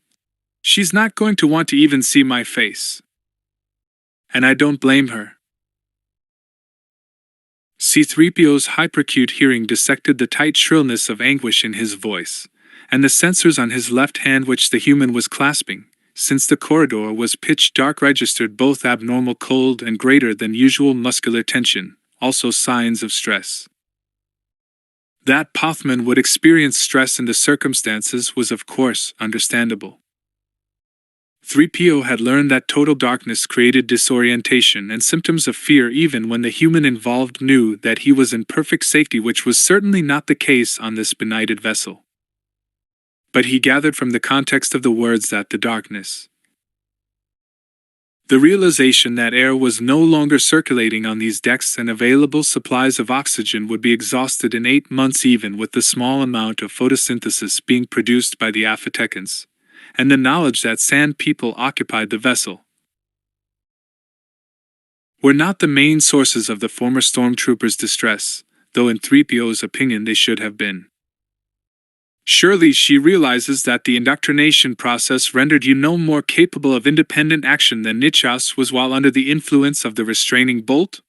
She's not going to want to even see my face. And I don't blame her. C-3PO's hyperacute hearing dissected the tight shrillness of anguish in his voice, and the sensors on his left hand which the human was clasping, since the corridor was pitch dark, registered both abnormal cold and greater than usual muscular tension, also signs of stress. That Pothman would experience stress in the circumstances was of course understandable. 3PO had learned that total darkness created disorientation and symptoms of fear even when the human involved knew that he was in perfect safety, which was certainly not the case on this benighted vessel. But he gathered from the context of the words that the darkness, the realization that air was no longer circulating on these decks and available supplies of oxygen would be exhausted in 8 months even with the small amount of photosynthesis being produced by the Aphitecans, and the knowledge that sand people occupied the vessel, were not the main sources of the former stormtroopers' distress, though in 3PO's opinion they should have been. Surely she realizes that the indoctrination process rendered you no more capable of independent action than Nichas was while under the influence of the restraining bolt?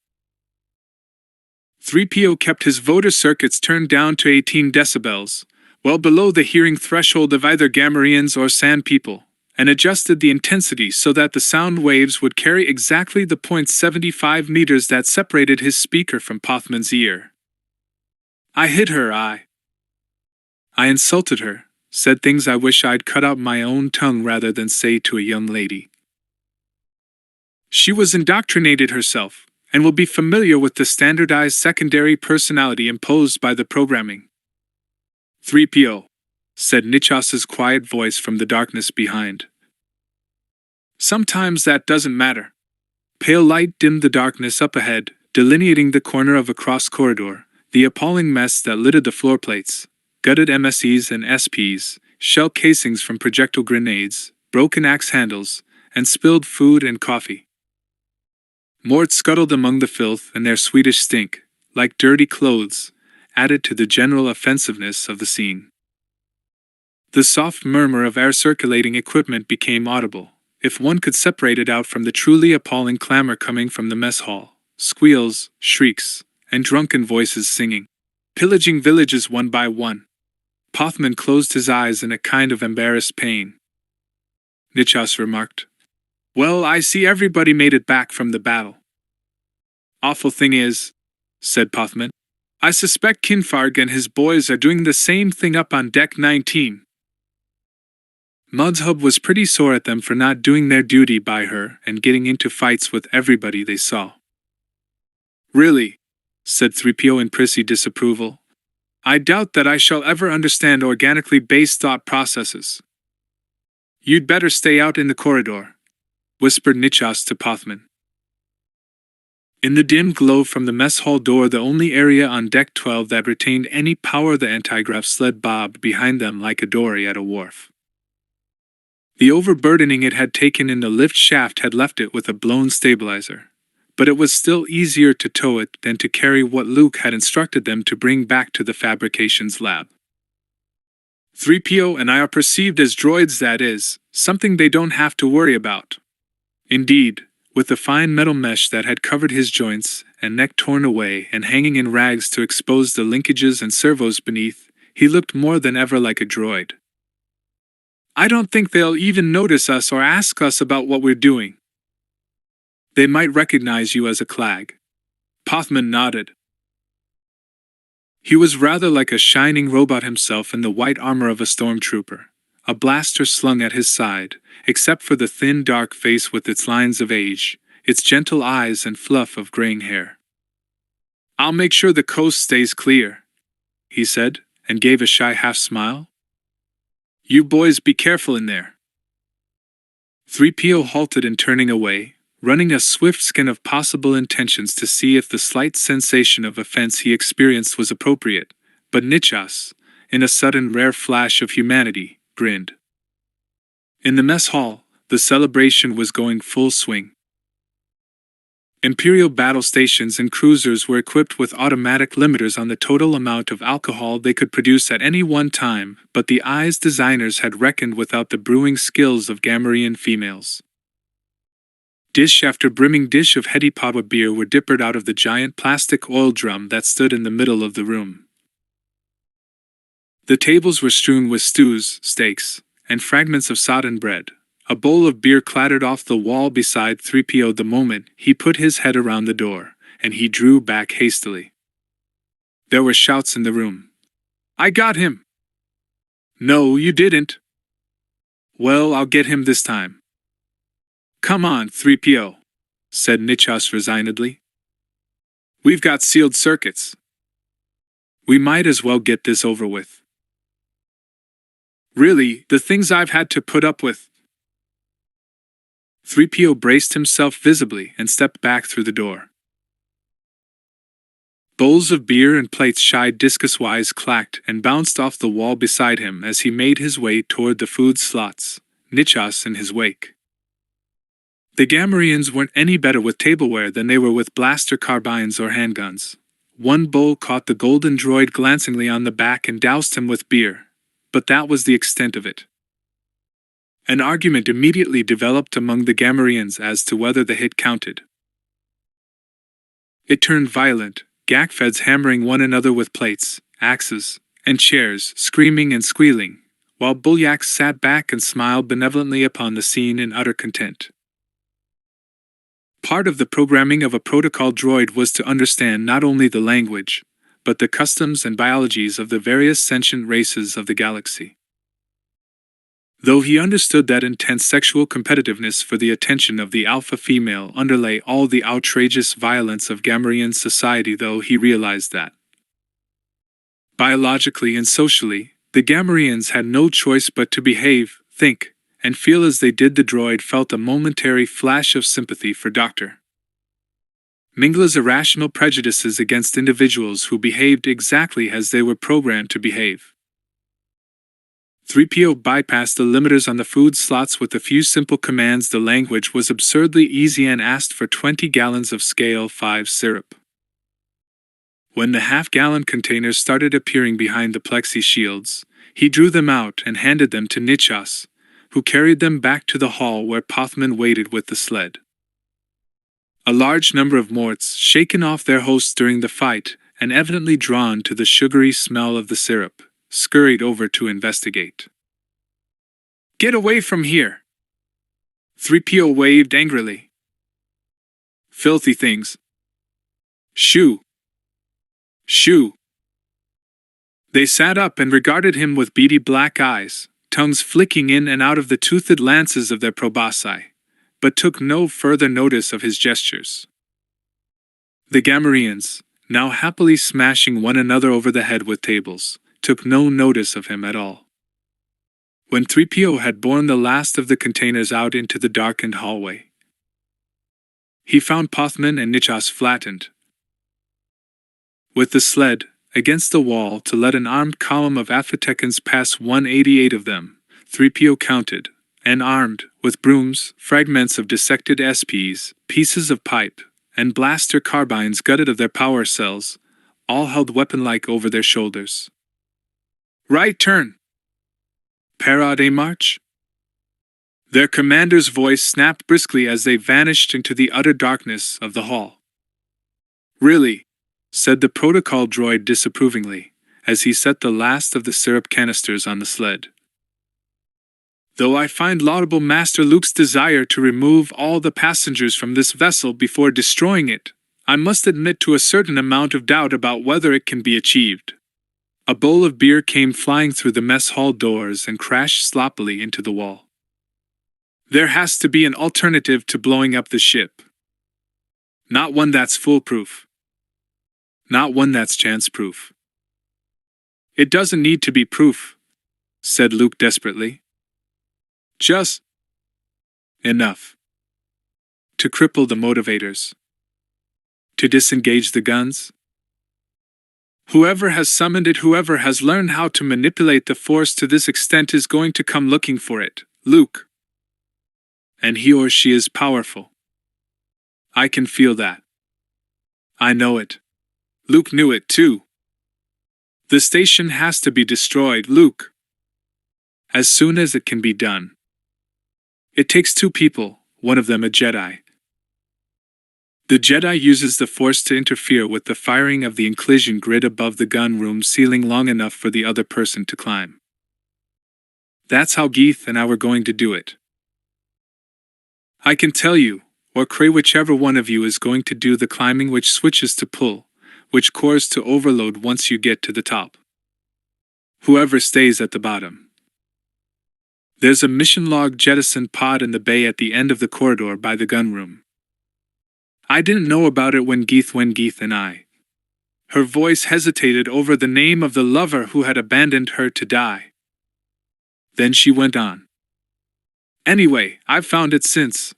3PO kept his voter circuits turned down to 18 decibels, well below the hearing threshold of either Gamorreans or Sand people, and adjusted the intensity so that the sound waves would carry exactly the 0.75 meters that separated his speaker from Pothman's ear. I hit her, I insulted her, said things I wish I'd cut out my own tongue rather than say to a young lady. She was indoctrinated herself, and will be familiar with the standardized secondary personality imposed by the programming. 3PO, said Nichas's quiet voice from the darkness behind. Sometimes that doesn't matter. Pale light dimmed the darkness up ahead, delineating the corner of a cross corridor, the appalling mess that littered the floor plates. Gutted MSEs and SPs, shell casings from projectile grenades, broken axe handles, and spilled food and coffee. Mort scuttled among the filth and their Swedish stink, like dirty clothes, added to the general offensiveness of the scene. The soft murmur of air-circulating equipment became audible, if one could separate it out from the truly appalling clamor coming from the mess hall, squeals, shrieks, and drunken voices singing, pillaging villages one by one. Pothman closed his eyes in a kind of embarrassed pain. Nichas remarked, Well, I see everybody made it back from the battle. Awful thing is, said Pothman, I suspect Kinfarg and his boys are doing the same thing up on Deck 19. Mudhub was pretty sore at them for not doing their duty by her and getting into fights with everybody they saw. Really, said 3PO in prissy disapproval. I doubt that I shall ever understand organically based thought processes. You'd better stay out in the corridor, whispered Nichas to Pothman. In the dim glow from the mess hall door, the only area on Deck 12 that retained any power, the antigrav sled bobbed behind them like a dory at a wharf. The overburdening it had taken in the lift shaft had left it with a blown stabilizer, but it was still easier to tow it than to carry what Luke had instructed them to bring back to the fabrications lab. 3PO and I are perceived as droids, that is, something they don't have to worry about. Indeed, with the fine metal mesh that had covered his joints and neck torn away and hanging in rags to expose the linkages and servos beneath, he looked more than ever like a droid. I don't think they'll even notice us or ask us about what we're doing. They might recognize you as a Clag. Pothman nodded. He was rather like a shining robot himself in the white armor of a stormtrooper, a blaster slung at his side, except for the thin dark face with its lines of age, its gentle eyes and fluff of graying hair. I'll make sure the coast stays clear, he said, and gave a shy half-smile. You boys be careful in there. 3PO halted in turning away, running a swift scan of possible intentions to see if the slight sensation of offense he experienced was appropriate, but Nichas, in a sudden rare flash of humanity, grinned. In the mess hall, the celebration was going full swing. Imperial battle stations and cruisers were equipped with automatic limiters on the total amount of alcohol they could produce at any one time, but the EYE's designers had reckoned without the brewing skills of Gamorrean females. Dish after brimming dish of heady paba beer were dippered out of the giant plastic oil drum that stood in the middle of the room. The tables were strewn with stews, steaks, and fragments of sodden bread. A bowl of beer clattered off the wall beside 3PO the moment he put his head around the door, and he drew back hastily. There were shouts in the room. I got him! No, you didn't. Well, I'll get him this time. Come on, 3PO, said Nichas resignedly. We've got sealed circuits. We might as well get this over with. Really, the things I've had to put up with. 3PO braced himself visibly and stepped back through the door. Bowls of beer and plates shied discus-wise clacked and bounced off the wall beside him as he made his way toward the food slots, Nichas in his wake. The Gamorreans weren't any better with tableware than they were with blaster carbines or handguns. One bowl caught the golden droid glancingly on the back and doused him with beer, but that was the extent of it. An argument immediately developed among the Gamorreans as to whether the hit counted. It turned violent, Gakfeds hammering one another with plates, axes, and chairs, screaming and squealing, while Bulyaks sat back and smiled benevolently upon the scene in utter content. Part of the programming of a protocol droid was to understand not only the language, but the customs and biologies of the various sentient races of the galaxy. Though he understood that intense sexual competitiveness for the attention of the alpha female underlay all the outrageous violence of Gamorrean society, though he realized that, biologically and socially, the Gamorreans had no choice but to behave, think, and feel as they did, the droid felt a momentary flash of sympathy for Dr. Mingla's irrational prejudices against individuals who behaved exactly as they were programmed to behave. 3PO bypassed the limiters on the food slots with a few simple commands. The language was absurdly easy and asked for 20 gallons of Scale 5 syrup. When the half-gallon containers started appearing behind the plexi shields, he drew them out and handed them to Nichas, who carried them back to the hall where Pothman waited with the sled. A large number of Morts, shaken off their hosts during the fight and evidently drawn to the sugary smell of the syrup, scurried over to investigate. Get away from here! 3PO waved angrily. Filthy things. Shoo! Shoo! They sat up and regarded him with beady black eyes, tongues flicking in and out of the toothed lances of their proboscis, but took no further notice of his gestures. The Gamorreans, now happily smashing one another over the head with tables, took no notice of him at all. When 3PO had borne the last of the containers out into the darkened hallway, he found Pothman and Nichas flattened, with the sled against the wall to let an armed column of Aphtekans pass. 188 of them, 3PO counted, and armed with brooms, fragments of dissected SPs, pieces of pipe, and blaster carbines gutted of their power cells, all held weapon-like over their shoulders. Right turn! Parade march? Their commander's voice snapped briskly as they vanished into the utter darkness of the hall. Really? Said the protocol droid disapprovingly, as he set the last of the syrup canisters on the sled. Though I find laudable Master Luke's desire to remove all the passengers from this vessel before destroying it, I must admit to a certain amount of doubt about whether it can be achieved. A bowl of beer came flying through the mess hall doors and crashed sloppily into the wall. There has to be an alternative to blowing up the ship. Not one that's foolproof. Not one that's chance-proof. It doesn't need to be proof, said Luke desperately. Just enough to cripple the motivators. To disengage the guns. Whoever has summoned it, whoever has learned how to manipulate the Force to this extent is going to come looking for it, Luke. And he or she is powerful. I can feel that. I know it. Luke knew it too. The station has to be destroyed, Luke. As soon as it can be done. It takes two people, one of them a Jedi. The Jedi uses the Force to interfere with the firing of the inclusion grid above the gun room ceiling long enough for the other person to climb. That's how Geeth and I were going to do it. I can tell you, or Cray, whichever one of you is going to do the climbing, which switches to pull, which cores to overload once you get to the top. Whoever stays at the bottom. There's a mission log jettison pod in the bay at the end of the corridor by the gun room. I didn't know about it when Geeth and I. Her voice hesitated over the name of the lover who had abandoned her to die. Then she went on. Anyway, I've found it since.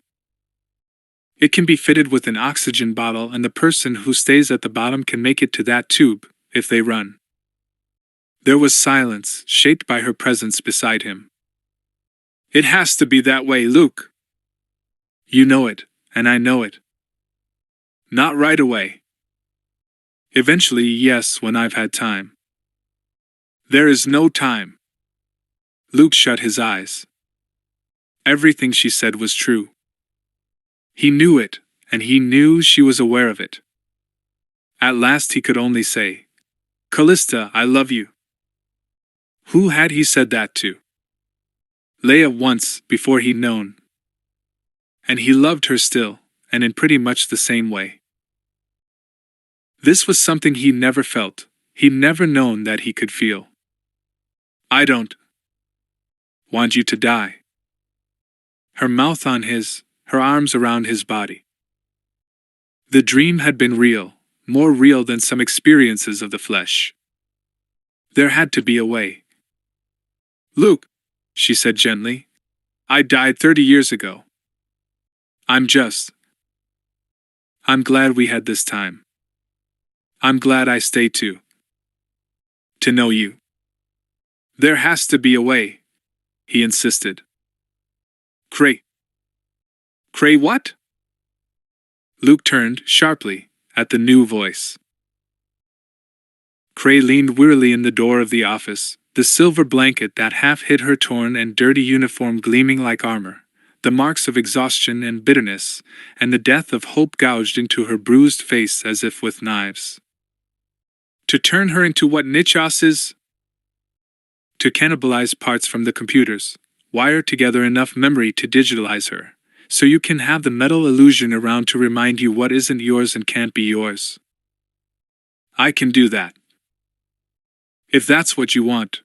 It can be fitted with an oxygen bottle, and the person who stays at the bottom can make it to that tube, if they run. There was silence, shaped by her presence beside him. It has to be that way, Luke. You know it, and I know it. Not right away. Eventually, yes, when I've had time. There is no time. Luke shut his eyes. Everything she said was true. He knew it, and he knew she was aware of it. At last he could only say, "Callista, I love you." Who had he said that to? Leia once, before he'd known. And he loved her still, and in pretty much the same way. This was something he never felt, he'd never known that he could feel. I don't want you to die. Her mouth on his, her arms around his body. The dream had been real, more real than some experiences of the flesh. There had to be a way. Luke, she said gently, I died 30 years ago. I'm glad we had this time. I'm glad I stayed to know you. There has to be a way, he insisted. Cray what? Luke turned, sharply, at the new voice. Cray leaned wearily in the door of the office, the silver blanket that half hid her torn and dirty uniform gleaming like armor, the marks of exhaustion and bitterness, and the death of hope gouged into her bruised face as if with knives. To turn her into what Nichos is? To cannibalize parts from the computers, wire together enough memory to digitalize her, so you can have the metal illusion around to remind you what isn't yours and can't be yours. I can do that. If that's what you want.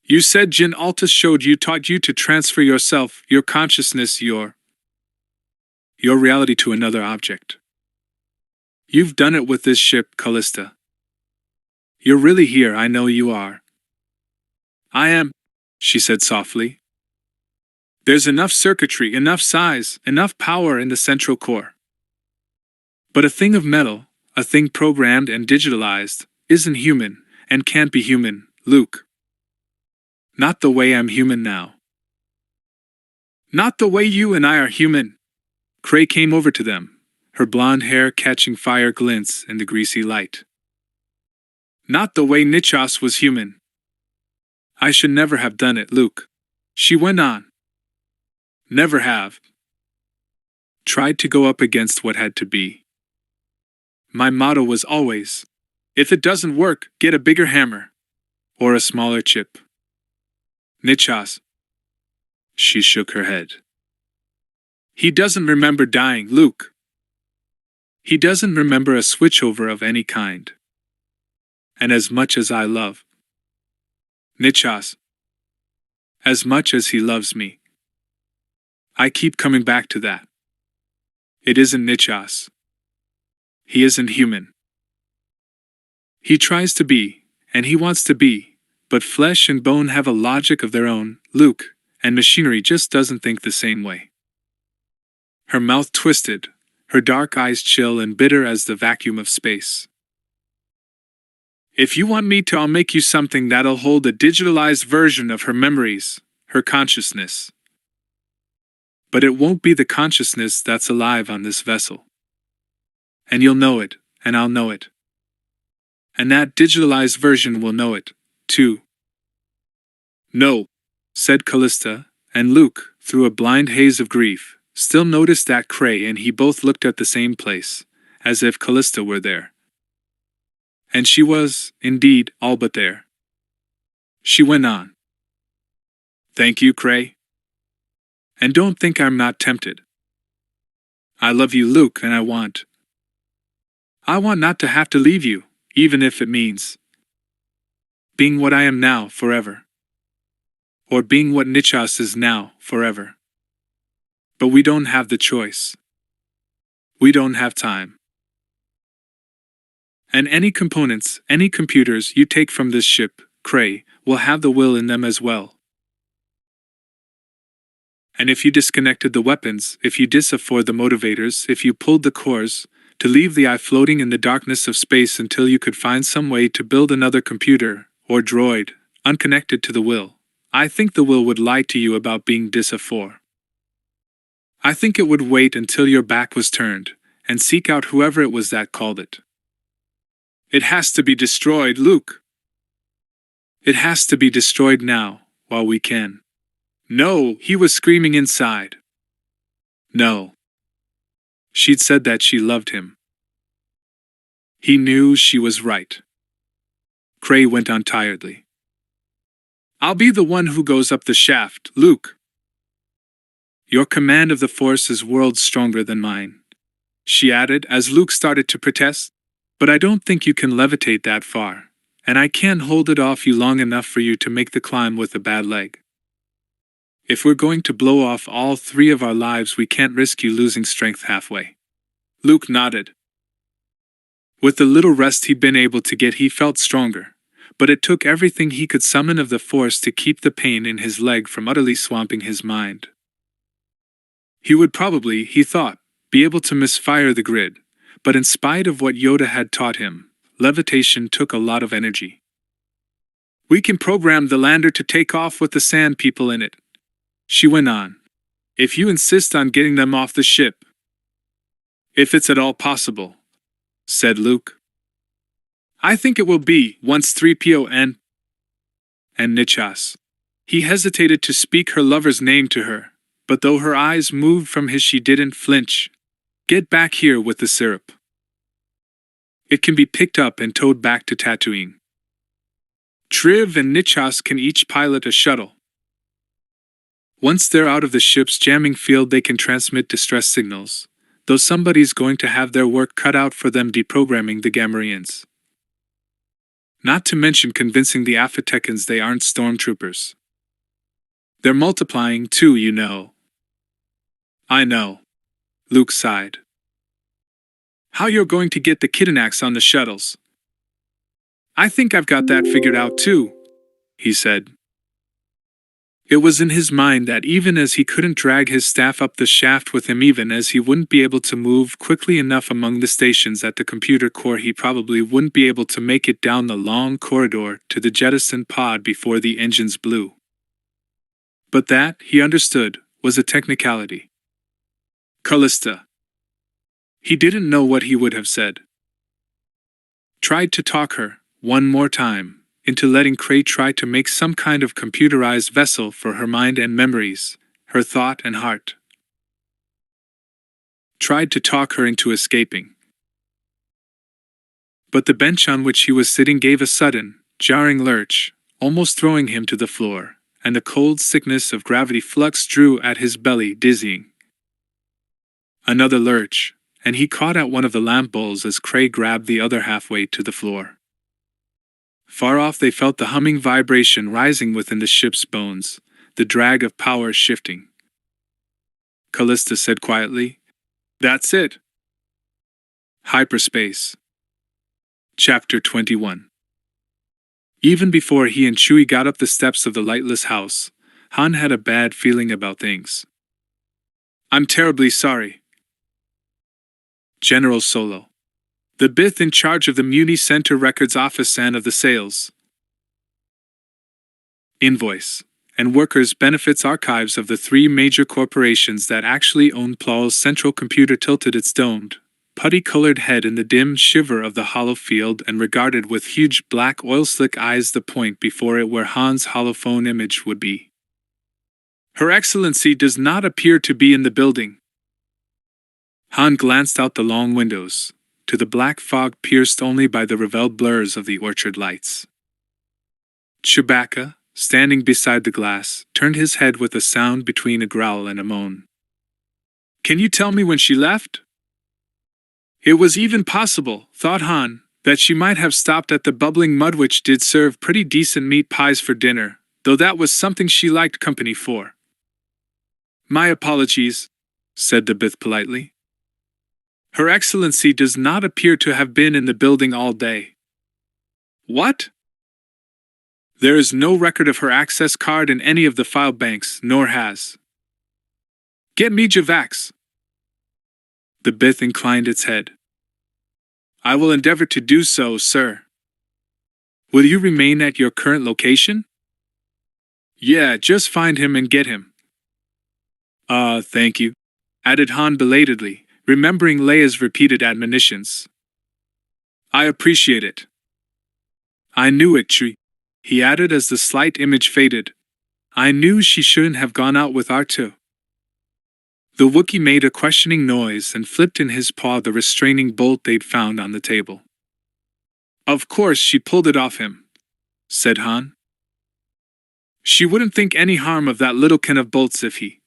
You said Jin Altus taught you to transfer yourself, your consciousness, your reality to another object. You've done it with this ship, Callista. You're really here, I know you are. I am, she said softly. There's enough circuitry, enough size, enough power in the central core. But a thing of metal, a thing programmed and digitalized, isn't human, and can't be human, Luke. Not the way I'm human now. Not the way you and I are human. Cray came over to them, her blonde hair catching fire glints in the greasy light. Not the way Nichos was human. I should never have done it, Luke. She went on. Never have. Tried to go up against what had to be. My motto was always, if it doesn't work, get a bigger hammer. Or a smaller chip. Nichos. She shook her head. He doesn't remember dying, Luke. He doesn't remember a switchover of any kind. And as much as I love Nichos, as much as he loves me, I keep coming back to that. It isn't Nichos. He isn't human. He tries to be, and he wants to be, but flesh and bone have a logic of their own, Luke, and machinery just doesn't think the same way. Her mouth twisted, her dark eyes chill and bitter as the vacuum of space. If you want me to, I'll make you something that'll hold a digitalized version of her memories, her consciousness. But it won't be the consciousness that's alive on this vessel. And you'll know it, and I'll know it. And that digitalized version will know it, too. No, said Callista, and Luke, through a blind haze of grief, still noticed that Cray and he both looked at the same place, as if Callista were there. And she was, indeed, all but there. She went on. Thank you, Cray. And don't think I'm not tempted. I love you, Luke, and I want not to have to leave you, even if it means being what I am now forever. Or being what Nichos is now forever. But we don't have the choice. We don't have time. And any components, any computers you take from this ship, Cray, will have the will in them as well. And if you disconnected the weapons, if you disavowed the motivators, if you pulled the cores, to leave the eye floating in the darkness of space until you could find some way to build another computer, or droid, unconnected to the will, I think the will would lie to you about being disavowed. I think it would wait until your back was turned, and seek out whoever it was that called it. It has to be destroyed, Luke. It has to be destroyed now, while we can. No, he was screaming inside. No. She'd said that she loved him. He knew she was right. Cray went on tiredly. I'll be the one who goes up the shaft, Luke. Your command of the Force is worlds stronger than mine, she added as Luke started to protest. But I don't think you can levitate that far, and I can't hold it off you long enough for you to make the climb with a bad leg. If we're going to blow off all 3 of our lives, we can't risk you losing strength halfway. Luke nodded. With the little rest he'd been able to get, he felt stronger, but it took everything he could summon of the Force to keep the pain in his leg from utterly swamping his mind. He would probably, he thought, be able to misfire the grid, but in spite of what Yoda had taught him, levitation took a lot of energy. We can program the lander to take off with the sand people in it, she went on, if you insist on getting them off the ship. If it's at all possible, said Luke. I think it will be, once 3PO and Nichos. He hesitated to speak her lover's name to her, but though her eyes moved from his, she didn't flinch. Get back here with the syrup. It can be picked up and towed back to Tatooine. Triv and Nichos can each pilot a shuttle. Once they're out of the ship's jamming field, they can transmit distress signals, though somebody's going to have their work cut out for them deprogramming the Gamorreans. Not to mention convincing the Afatekans they aren't stormtroopers. They're multiplying too, you know. I know. Luke sighed. How you're going to get the Kidanax on the shuttles? I think I've got that figured out too, he said. It was in his mind that even as he couldn't drag his staff up the shaft with him, even as he wouldn't be able to move quickly enough among the stations at the computer core, he probably wouldn't be able to make it down the long corridor to the jettison pod before the engines blew. But that, he understood, was a technicality. CALLISTA. He didn't know what he would have said. Tried to talk her, one more time, into letting Cray try to make some kind of computerized vessel for her mind and memories, her thought and heart. Tried to talk her into escaping. But the bench on which he was sitting gave a sudden, jarring lurch, almost throwing him to the floor, and the cold sickness of gravity flux drew at his belly, dizzying. Another lurch, and he caught at one of the lamp bowls as Cray grabbed the other halfway to the floor. Far off they felt the humming vibration rising within the ship's bones, the drag of power shifting. CALLISTA said quietly, "That's it." Hyperspace. Chapter 21. Even before he and Chewie got up the steps of the lightless house, Han had a bad feeling about things. "I'm terribly sorry." General Solo. The Bith in charge of the Muni Center Records Office and of the Sales, Invoice, and Workers' Benefits Archives of the three major corporations that actually own Plaw's central computer tilted its domed, putty-colored head in the dim shiver of the hollow field and regarded with huge black oil-slick eyes the point before it where Han's holophone image would be. "Her Excellency does not appear to be in the building." Han glanced out the long windows, to the black fog pierced only by the revealed blurs of the orchard lights. Chewbacca, standing beside the glass, turned his head with a sound between a growl and a moan. "Can you tell me when she left?" It was even possible, thought Han, that she might have stopped at the bubbling mud, which did serve pretty decent meat pies for dinner, though that was something she liked company for. "My apologies," said the Bith politely. "Her Excellency does not appear to have been in the building all day." "What?" "There is no record of her access card in any of the file banks, nor has." "Get me Javax." The Bith inclined its head. "I will endeavor to do so, sir." "Will you remain at your current location?" "Yeah, just find him and get him." Thank you," added Han belatedly, remembering Leia's repeated admonitions. "I appreciate it." "I knew it, Chewie," he added as the slight image faded. "I knew she shouldn't have gone out with R2. The Wookiee made a questioning noise and flipped in his paw the restraining bolt they'd found on the table. "Of course she pulled it off him," said Han. "She wouldn't think any harm of that little can of bolts if he...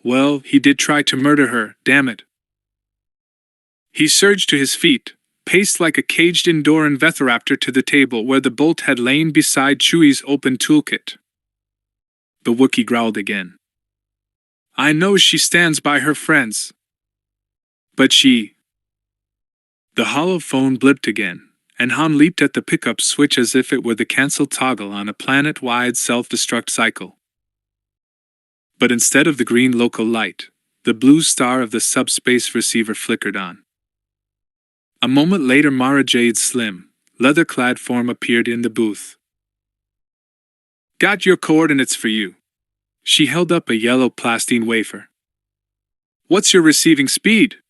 Well, he did try to murder her, damn it." He surged to his feet, paced like a caged Indoran Vethraptor to the table where the bolt had lain beside Chewie's open toolkit. The Wookiee growled again. "I know she stands by her friends. But she..." The hollow phone blipped again, and Han leaped at the pickup switch as if it were the cancel toggle on a planet-wide self-destruct cycle. But instead of the green local light, the blue star of the subspace receiver flickered on. A moment later Mara Jade's slim, leather-clad form appeared in the booth. "Got your coordinates for you." She held up a yellow plastine wafer. "What's your receiving speed?"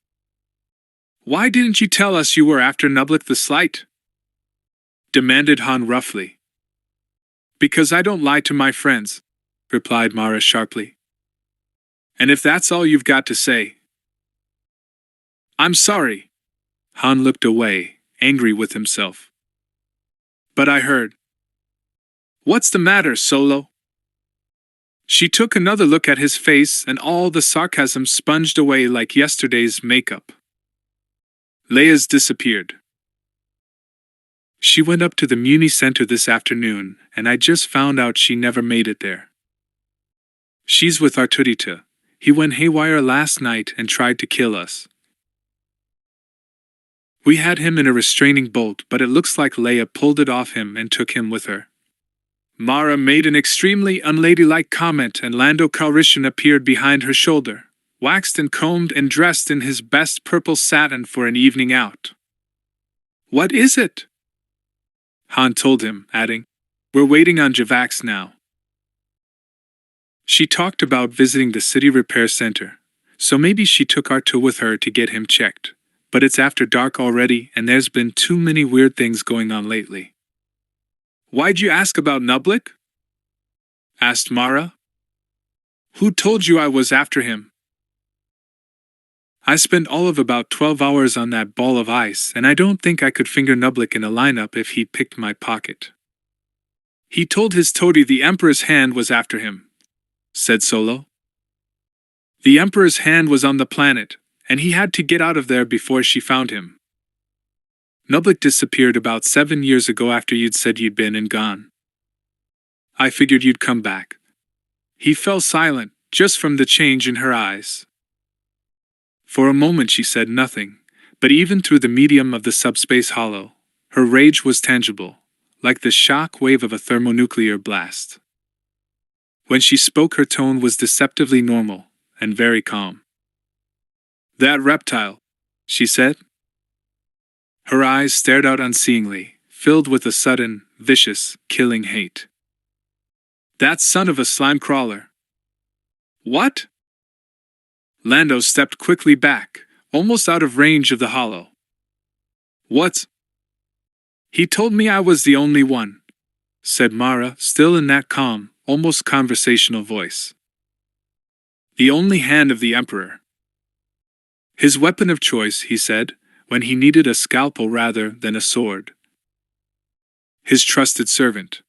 "Why didn't you tell us you were after Nublik the Slight?" demanded Han roughly. "Because I don't lie to my friends," replied Mara sharply. "And if that's all you've got to say..." "I'm sorry." Han looked away, angry with himself. "But I heard..." "What's the matter, Solo?" She took another look at his face and all the sarcasm sponged away like yesterday's makeup. "Leia's disappeared. She went up to the Muni Center this afternoon, and I just found out she never made it there. She's with Arturita. He went haywire last night and tried to kill us. We had him in a restraining bolt, but it looks like Leia pulled it off him and took him with her." Mara made an extremely unladylike comment and Lando Calrissian appeared behind her shoulder, waxed and combed and dressed in his best purple satin for an evening out. "What is it?" Han told him, adding, "We're waiting on Javax now." She talked about visiting the city repair center, so maybe she took Arto with her to get him checked. But it's after dark already, and there's been too many weird things going on lately. Why'd you ask about Nublik? Asked Mara. Who told you I was after him? I spent all of about 12 hours on that ball of ice, and I don't think I could finger Nublik in a lineup if he picked my pocket. He told his toady the Emperor's hand was after him, said Solo. The Emperor's hand was on the planet, and he had to get out of there before she found him. Nublik disappeared about 7 years ago after you'd said you'd been and gone. I figured you'd come back. He fell silent, just from the change in her eyes. For a moment she said nothing, but even through the medium of the subspace hollow, her rage was tangible, like the shock wave of a thermonuclear blast. When she spoke, her tone was deceptively normal and very calm. That reptile, she said. Her eyes stared out unseeingly, filled with a sudden, vicious, killing hate. That son of a slime crawler. What? Lando stepped quickly back, almost out of range of the hollow. What? He told me I was the only one, said Mara, still in that calm, almost conversational voice. The only hand of the Emperor. His weapon of choice, he said, when he needed a scalpel rather than a sword. His trusted servant.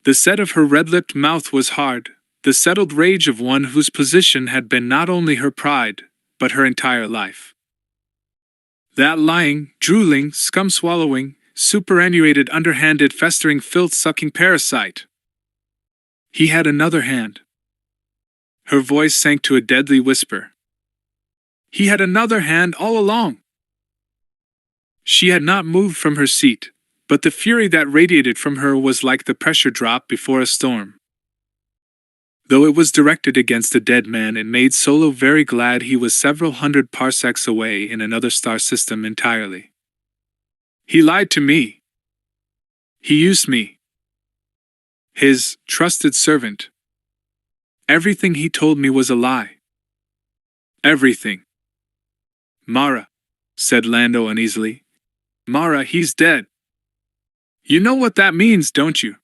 The set of her red-lipped mouth was hard, the settled rage of one whose position had been not only her pride, but her entire life. That lying, drooling, scum-swallowing, superannuated, underhanded, festering, filth-sucking parasite. He had another hand. Her voice sank to a deadly whisper. He had another hand all along. She had not moved from her seat, but the fury that radiated from her was like the pressure drop before a storm. Though it was directed against a dead man, it made Solo very glad he was several hundred parsecs away in another star system entirely. He lied to me. He used me. His trusted servant. Everything he told me was a lie. Everything. Mara, said Lando uneasily. Mara, he's dead. You know what that means, don't you?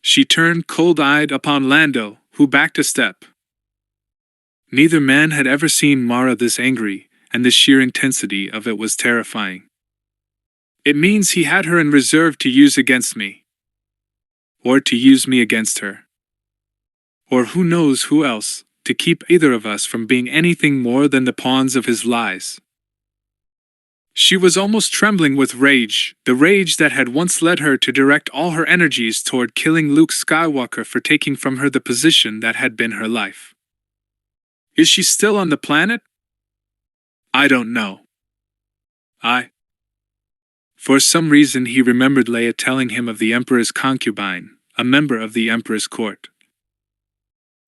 She turned cold-eyed upon Lando, who backed a step. Neither man had ever seen Mara this angry, and the sheer intensity of it was terrifying. It means he had her in reserve to use against me. Or to use me against her. Or who knows who else, to keep either of us from being anything more than the pawns of his lies. She was almost trembling with rage, the rage that had once led her to direct all her energies toward killing Luke Skywalker for taking from her the position that had been her life. Is she still on the planet? I don't know. For some reason he remembered Leia telling him of the Emperor's concubine, a member of the Emperor's court.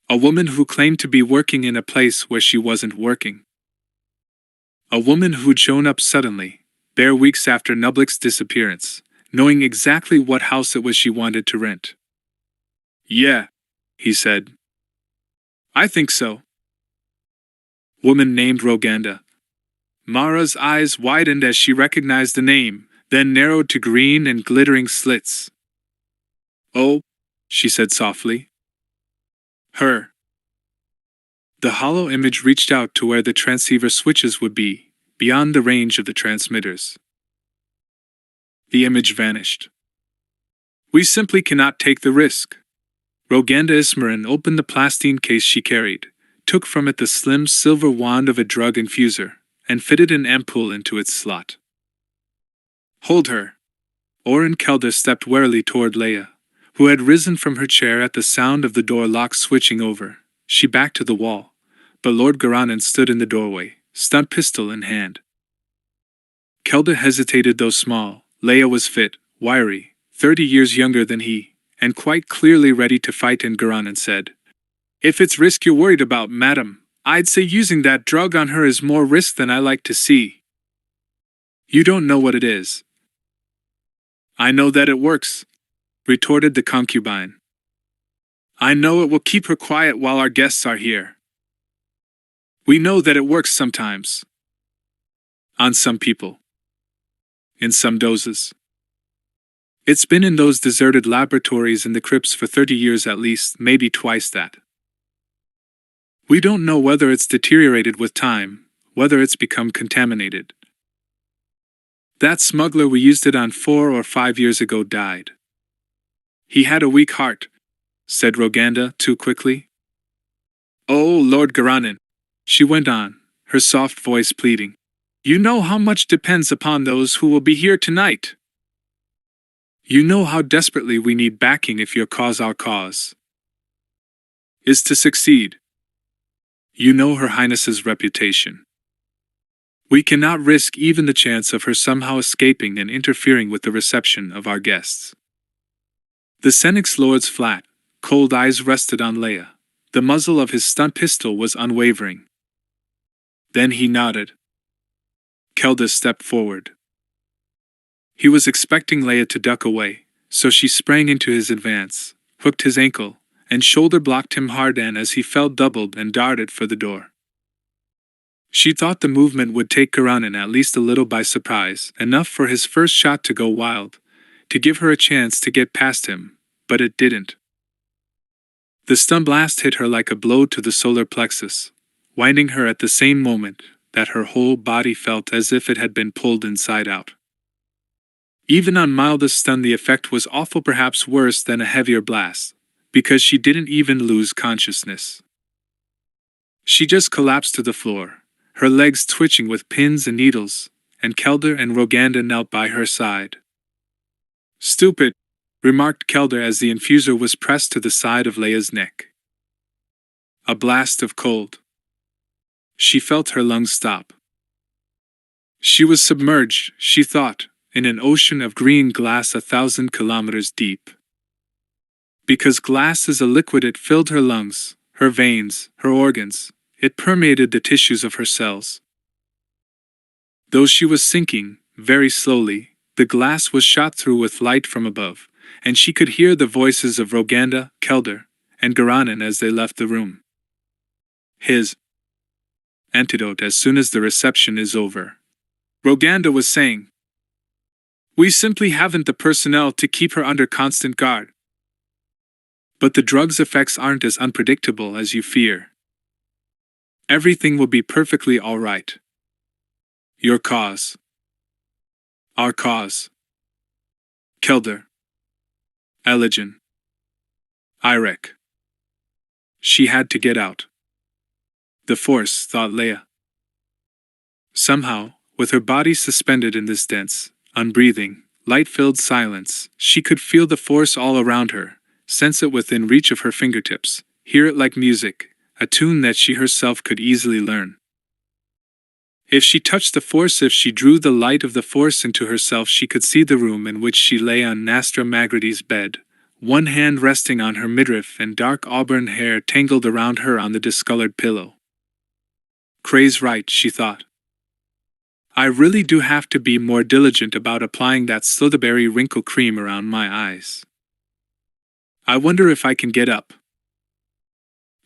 A woman who claimed to be working in a place where she wasn't working. A woman who'd shown up suddenly, bare weeks after Nublik's disappearance, knowing exactly what house it was she wanted to rent. Yeah, he said. I think so. Woman named Roganda. Mara's eyes widened as she recognized the name, then narrowed to green and glittering slits. Oh, she said softly. Her. The hollow image reached out to where the transceiver switches would be, beyond the range of the transmitters. The image vanished. We simply cannot take the risk. Roganda Ismarin opened the plastine case she carried, took from it the slim silver wand of a drug infuser, and fitted an ampoule into its slot. Hold her. Oren Kelder stepped warily toward Leia, who had risen from her chair at the sound of the door lock switching over. She backed to the wall, but Lord Garanon stood in the doorway, stun pistol in hand. Kelder hesitated, though small. Leia was fit, wiry, 30 years younger than he, and quite clearly ready to fight, and Garanon said, If it's risk you're worried about, madam, I'd say using that drug on her is more risk than I like to see. You don't know what it is. I know that it works, retorted the concubine. I know it will keep her quiet while our guests are here. We know that it works sometimes. On some people. In some doses. It's been in those deserted laboratories in the crypts for 30 years at least, maybe twice that. We don't know whether it's deteriorated with time, whether it's become contaminated. That smuggler we used it on 4 or 5 years ago died. He had a weak heart, said Roganda too quickly. Oh, Lord Garanin, she went on, her soft voice pleading. You know how much depends upon those who will be here tonight. You know how desperately we need backing if your cause, our cause, is to succeed. You know Her Highness's reputation. We cannot risk even the chance of her somehow escaping and interfering with the reception of our guests. The Senex Lord's flat, cold eyes rested on Leia. The muzzle of his stun pistol was unwavering. Then he nodded. Kelda stepped forward. He was expecting Leia to duck away, so she sprang into his advance, hooked his ankle, and shoulder-blocked him hard as he fell doubled and darted for the door. She thought the movement would take Garanin at least a little by surprise, enough for his first shot to go wild, to give her a chance to get past him, but it didn't. The stun blast hit her like a blow to the solar plexus, winding her at the same moment that her whole body felt as if it had been pulled inside out. Even on mildest stun the effect was awful, perhaps worse than a heavier blast, because she didn't even lose consciousness. She just collapsed to the floor, her legs twitching with pins and needles, and Kelda and Roganda knelt by her side. Stupid, remarked Kelda as the infuser was pressed to the side of Leia's neck. A blast of cold. She felt her lungs stop. She was submerged, she thought, in an ocean of green glass 1,000 kilometers deep. Because glass is a liquid, it filled her lungs, her veins, her organs. It permeated the tissues of her cells. Though she was sinking, very slowly, the glass was shot through with light from above, and she could hear the voices of Roganda, Kelda, and Garanin as they left the room. His antidote as soon as the reception is over. Roganda was saying. We simply haven't the personnel to keep her under constant guard. But the drug's effects aren't as unpredictable as you fear. Everything will be perfectly all right. Your cause. Our cause. Kelda. Eligen. Irek. She had to get out. The Force, thought Leia. Somehow, with her body suspended in this dense, unbreathing, light-filled silence, she could feel the Force all around her, sense it within reach of her fingertips, hear it like music, a tune that she herself could easily learn. If she touched the Force, if she drew the light of the Force into herself, she could see the room in which she lay on Nastra Magridy's bed, one hand resting on her midriff and dark auburn hair tangled around her on the discolored pillow. Cray's right, she thought. I really do have to be more diligent about applying that slitherberry wrinkle cream around my eyes. I wonder if I can get up.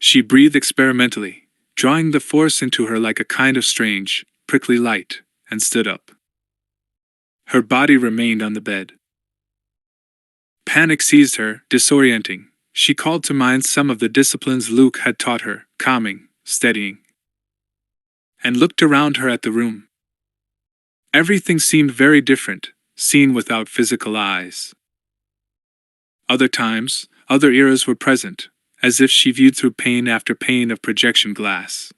She breathed experimentally, drawing the Force into her like a kind of strange, prickly light, and stood up. Her body remained on the bed. Panic seized her, disorienting. She called to mind some of the disciplines Luke had taught her, calming, steadying, and looked around her at the room. Everything seemed very different, seen without physical eyes. Other times, other eras were present, as if she viewed through pane after pane of projection glass.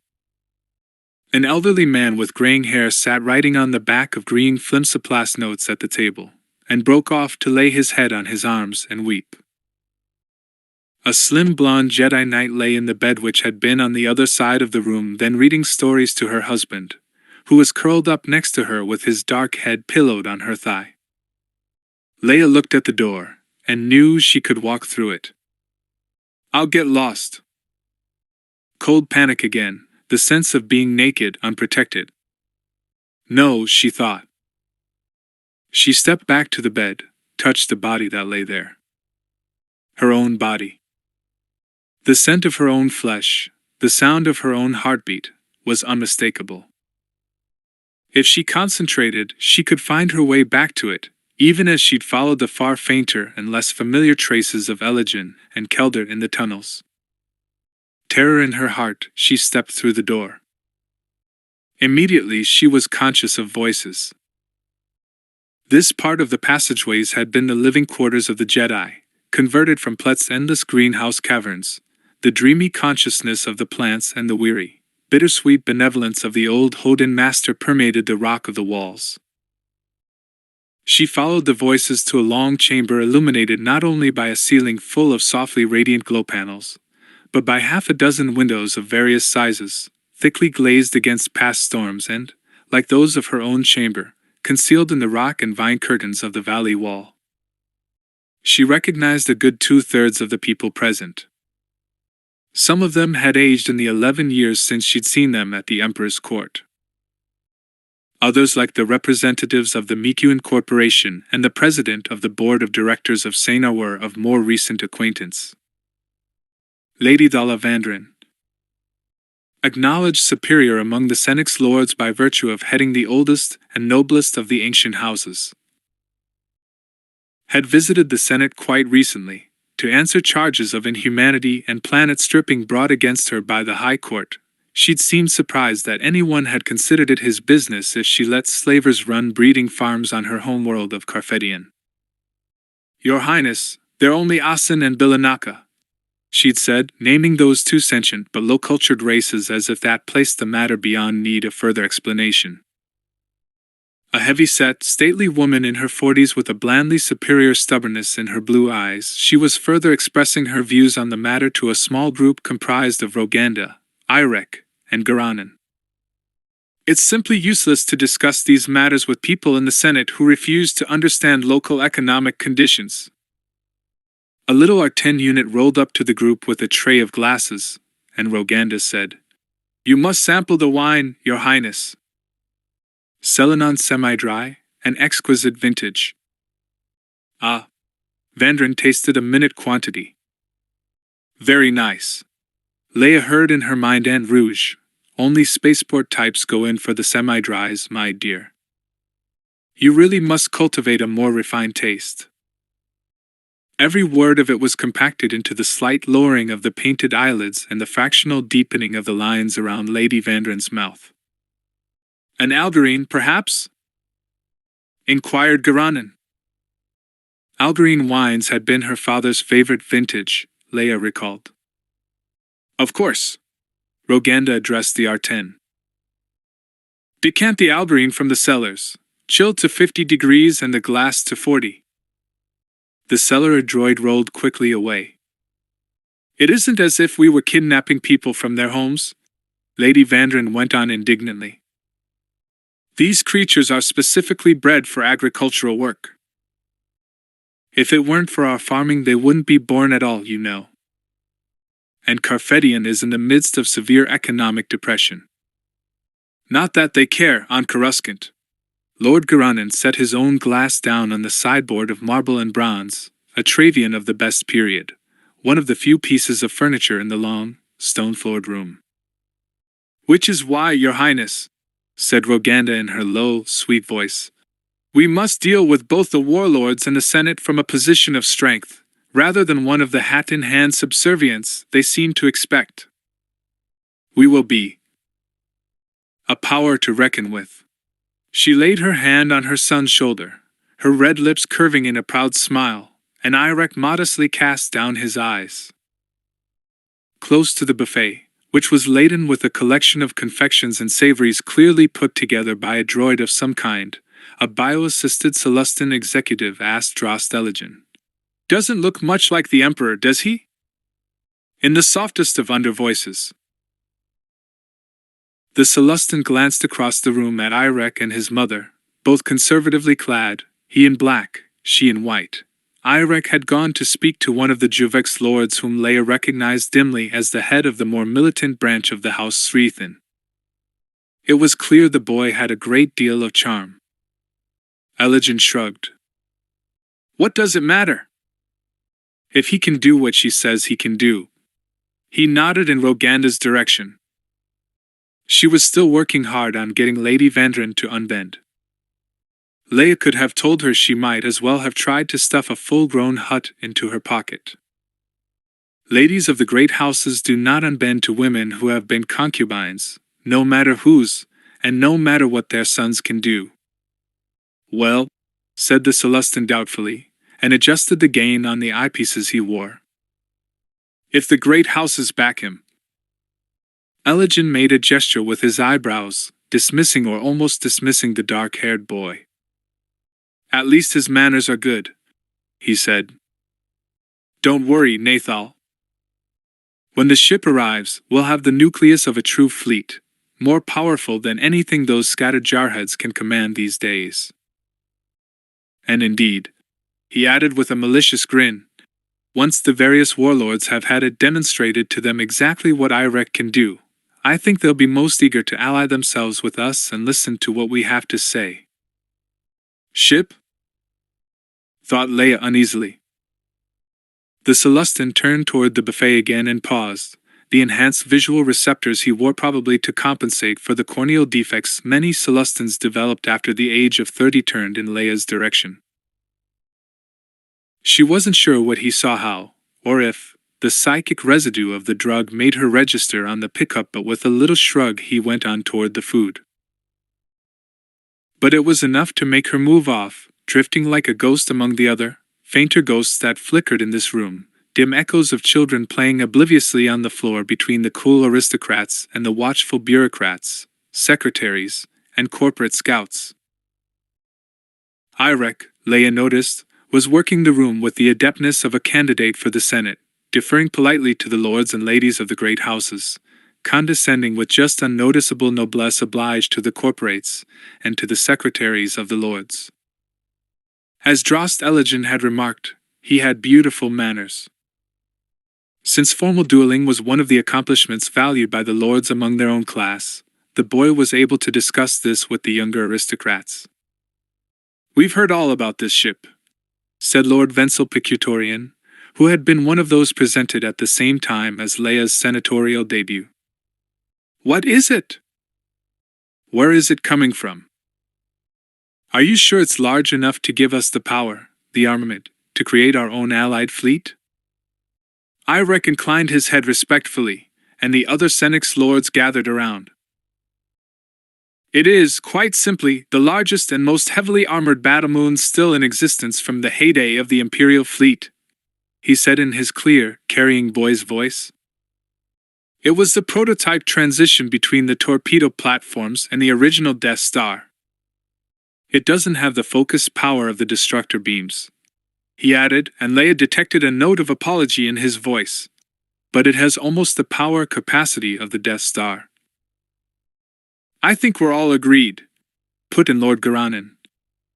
An elderly man with graying hair sat writing on the back of green flimsoplast notes at the table, and broke off to lay his head on his arms and weep. A slim blonde Jedi Knight lay in the bed which had been on the other side of the room, then reading stories to her husband, who was curled up next to her with his dark head pillowed on her thigh. Leia looked at the door, and knew she could walk through it. I'll get lost. Cold panic again, the sense of being naked, unprotected. No, she thought. She stepped back to the bed, touched the body that lay there. Her own body. The scent of her own flesh, the sound of her own heartbeat, was unmistakable. If she concentrated, she could find her way back to it, even as she'd followed the far fainter and less familiar traces of Elijin and Kelder in the tunnels. Terror in her heart, she stepped through the door. Immediately she was conscious of voices. This part of the passageways had been the living quarters of the Jedi, converted from Plet's endless greenhouse caverns, the dreamy consciousness of the plants and the weary, bittersweet benevolence of the old Hodin master permeated the rock of the walls. She followed the voices to a long chamber illuminated not only by a ceiling full of softly radiant glow panels, but by half a dozen windows of various sizes, thickly glazed against past storms and, like those of her own chamber, concealed in the rock and vine curtains of the valley wall. She recognized a good 2/3 of the people present. Some of them had aged in the 11 years since she'd seen them at the Emperor's court. Others, like the representatives of the Mikuan Corporation and the president of the board of directors of Sena, were of more recent acquaintance. Lady Dalla Vandren, acknowledged superior among the Senex lords by virtue of heading the oldest and noblest of the ancient houses, had visited the Senate quite recently, to answer charges of inhumanity and planet stripping brought against her by the High Court. She'd seemed surprised that anyone had considered it his business if she let slavers run breeding farms on her homeworld of Carfedian. "Your Highness, they're only Asin and Bilanaka," she'd said, naming those two sentient but low-cultured races as if that placed the matter beyond need of further explanation. A heavy-set, stately woman in her 40s with a blandly superior stubbornness in her blue eyes, she was further expressing her views on the matter to a small group comprised of Roganda, Irek, and Garanan. "It's simply useless to discuss these matters with people in the Senate who refuse to understand local economic conditions." A little Arten unit rolled up to the group with a tray of glasses, and Roganda said, "You must sample the wine, Your Highness. Selenon semi-dry, an exquisite vintage." Ah. Vandren tasted a minute quantity. "Very nice." Leia heard in her mind, and Rouge, "Only spaceport types go in for the semi-dries, my dear. You really must cultivate a more refined taste." Every word of it was compacted into the slight lowering of the painted eyelids and the fractional deepening of the lines around Lady Vandren's mouth. "An Algerine, perhaps?" inquired Garanan. Algerine wines had been her father's favorite vintage, Leia recalled. "Of course." Roganda addressed the Arten. "Decant the Algerine from the cellars, chilled to 50 degrees and the glass to 40. The cellar droid rolled quickly away. "It isn't as if we were kidnapping people from their homes," Lady Vandren went on indignantly. "These creatures are specifically bred for agricultural work. If it weren't for our farming, they wouldn't be born at all, you know. And Carfedian is in the midst of severe economic depression. Not that they care, on Coruscant." Lord Garanan set his own glass down on the sideboard of marble and bronze, a Travian of the best period, one of the few pieces of furniture in the long, stone-floored room. "Which is why, Your Highness," said Roganda in her low, sweet voice, "we must deal with both the warlords and the Senate from a position of strength, rather than one of the hat-in-hand subservience they seem to expect. We will be a power to reckon with." She laid her hand on her son's shoulder, her red lips curving in a proud smile, and Irek modestly cast down his eyes. Close to the buffet, which was laden with a collection of confections and savories clearly put together by a droid of some kind, a bio-assisted Celestin executive asked Drost Eligen, "Doesn't look much like the Emperor, does he?" in the softest of undervoices. The Celestin glanced across the room at Irek and his mother, both conservatively clad, he in black, she in white. Irek had gone to speak to one of the Juvex lords whom Leia recognized dimly as the head of the more militant branch of the House Srethin. It was clear the boy had a great deal of charm. Eligen shrugged. "What does it matter? If he can do what she says he can do." He nodded in Roganda's direction. She was still working hard on getting Lady Vandren to unbend. Leia could have told her she might as well have tried to stuff a full-grown hut into her pocket. Ladies of the great houses do not unbend to women who have been concubines, no matter whose, and no matter what their sons can do. Well, said the Celestin doubtfully, and adjusted the gain on the eyepieces he wore. If the great houses back him. Elijah made a gesture with his eyebrows, dismissing or almost dismissing the dark-haired boy. At least his manners are good, he said. Don't worry, Nathal. When the ship arrives, we'll have the nucleus of a true fleet, more powerful than anything those scattered jarheads can command these days. And indeed, he added with a malicious grin, once the various warlords have had it demonstrated to them exactly what Irek can do, I think they'll be most eager to ally themselves with us and listen to what we have to say. Ship? Thought Leia uneasily. The Celestin turned toward the buffet again and paused, the enhanced visual receptors he wore probably to compensate for the corneal defects many Celestins developed after the age of 30 turned in Leia's direction. She wasn't sure what he saw how, or if, the psychic residue of the drug made her register on the pickup, but with a little shrug he went on toward the food. But it was enough to make her move off, drifting like a ghost among the other, fainter ghosts that flickered in this room, dim echoes of children playing obliviously on the floor between the cool aristocrats and the watchful bureaucrats, secretaries, and corporate scouts. Irek, Leia noticed, was working the room with the adeptness of a candidate for the Senate, deferring politely to the lords and ladies of the great houses, condescending with just unnoticeable noblesse oblige to the corporates, and to the secretaries of the lords. As Drost Eligen had remarked, he had beautiful manners. Since formal dueling was one of the accomplishments valued by the lords among their own class, the boy was able to discuss this with the younger aristocrats. We've heard all about this ship, said Lord Venzel Picutorian, who had been one of those presented at the same time as Leia's senatorial debut. What is it? Where is it coming from? Are you sure it's large enough to give us the power, the armament, to create our own allied fleet? Irek inclined his head respectfully, and the other Senex lords gathered around. It is, quite simply, the largest and most heavily armored battlemoon still in existence from the heyday of the Imperial fleet, he said in his clear, carrying boy's voice. It was the prototype transition between the torpedo platforms and the original Death Star. It doesn't have the focus power of the destructor beams, he added, and Leia detected a note of apology in his voice. But it has almost the power capacity of the Death Star. I think we're all agreed, put in Lord Garanin.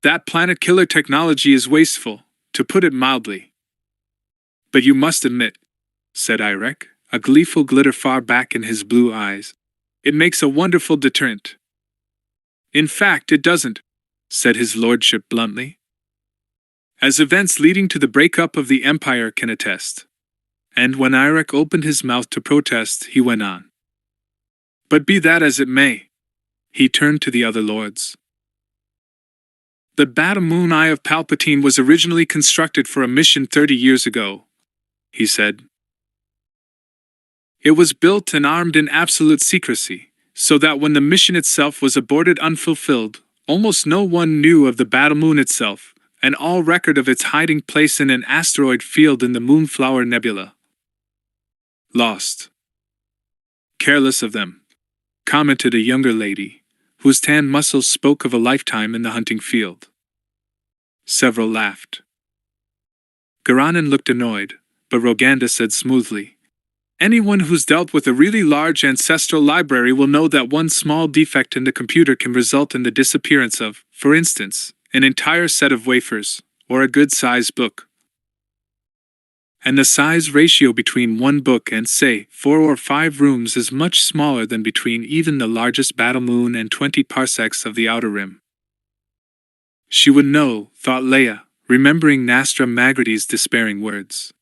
That planet-killer technology is wasteful, to put it mildly. But you must admit, said Irek, a gleeful glitter far back in his blue eyes, it makes a wonderful deterrent. In fact, it doesn't, said his lordship bluntly. As events leading to the breakup of the Empire can attest. And when Irek opened his mouth to protest, he went on. But be that as it may, he turned to the other lords. The Batamoon Eye of Palpatine was originally constructed for a mission 30 years ago, he said. It was built and armed in absolute secrecy, so that when the mission itself was aborted unfulfilled, almost no one knew of the Batamoon itself, and all record of its hiding place in an asteroid field in the Moonflower Nebula. Lost. Careless of them, commented a younger lady, whose tan muscles spoke of a lifetime in the hunting field. Several laughed. Garanin looked annoyed, but Roganda said smoothly, anyone who's dealt with a really large ancestral library will know that one small defect in the computer can result in the disappearance of, for instance, an entire set of wafers, or a good-sized book. And the size ratio between one book and, say, 4 or 5 rooms is much smaller than between even the largest battlemoon and 20 parsecs of the Outer Rim. She would know, thought Leia, remembering Nastra Magridy's despairing words.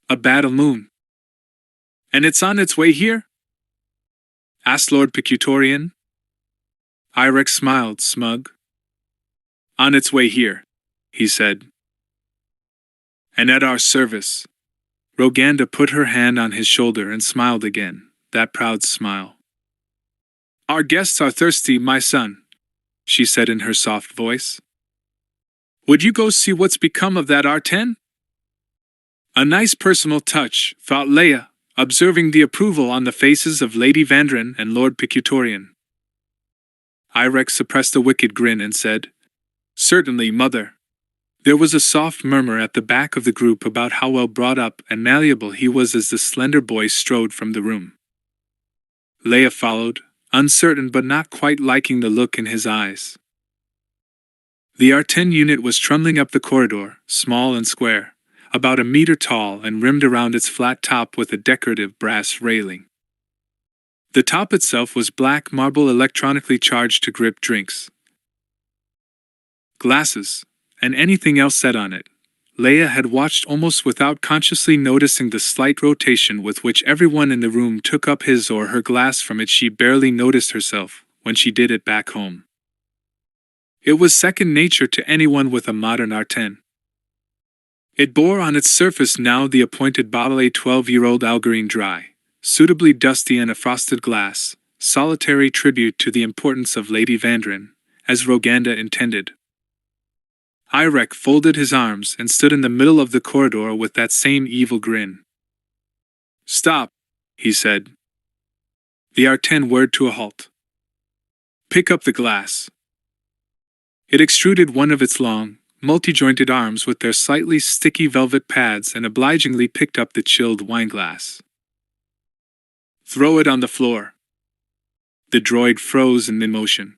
A battlemoon. And it's on its way here? Asked Lord Picutorian. Irex smiled, smug. On its way here, he said. And at our service. Roganda put her hand on his shoulder and smiled again, that proud smile. Our guests are thirsty, my son, she said in her soft voice. Would you go see what's become of that R10? A nice personal touch, thought Leia, observing the approval on the faces of Lady Vandren and Lord Picutorian. Irex suppressed a wicked grin and said, Certainly, mother. There was a soft murmur at the back of the group about how well brought up and malleable he was as the slender boy strode from the room. Leia followed, uncertain but not quite liking the look in his eyes. The R10 unit was trundling up the corridor, small and square, about a meter tall and rimmed around its flat top with a decorative brass railing. The top itself was black marble electronically charged to grip drinks, glasses, and anything else set on it. Leia had watched almost without consciously noticing the slight rotation with which everyone in the room took up his or her glass from it. She barely noticed herself when she did it back home. It was second nature to anyone with a modern R10. It bore on its surface now the appointed bottle, a 12-year-old Algerine dry, suitably dusty and a frosted glass, solitary tribute to the importance of Lady Vandren, as Roganda intended. Irex folded his arms and stood in the middle of the corridor with that same evil grin. Stop, he said. The R10 whirred to a halt. Pick up the glass. It extruded one of its long, multi-jointed arms with their slightly sticky velvet pads and obligingly picked up the chilled wineglass. Throw it on the floor. The droid froze in motion.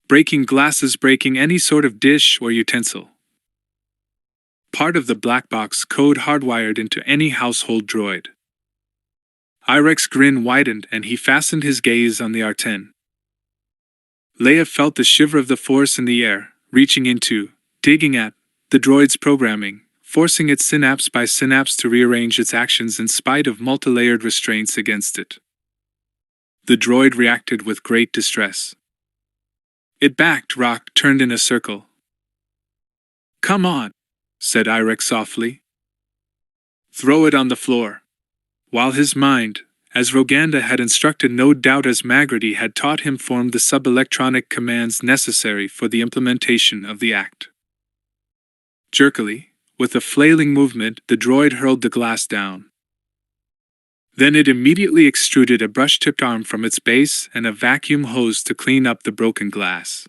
Breaking glasses, breaking any sort of dish or utensil. Part of the black box code hardwired into any household droid. Irex's grin widened and he fastened his gaze on the R10. Leia felt the shiver of the Force in the air, reaching into, digging at, the droid's programming, forcing it synapse by synapse to rearrange its actions in spite of multi-layered restraints against it. The droid reacted with great distress. It backed, rocked, turned in a circle. Come on, said Irex softly. Throw it on the floor. While his mind, as Roganda had instructed, no doubt as Magrity had taught him, formed the sub-electronic commands necessary for the implementation of the act. Jerkily, with a flailing movement, the droid hurled the glass down. Then it immediately extruded a brush-tipped arm from its base and a vacuum hose to clean up the broken glass.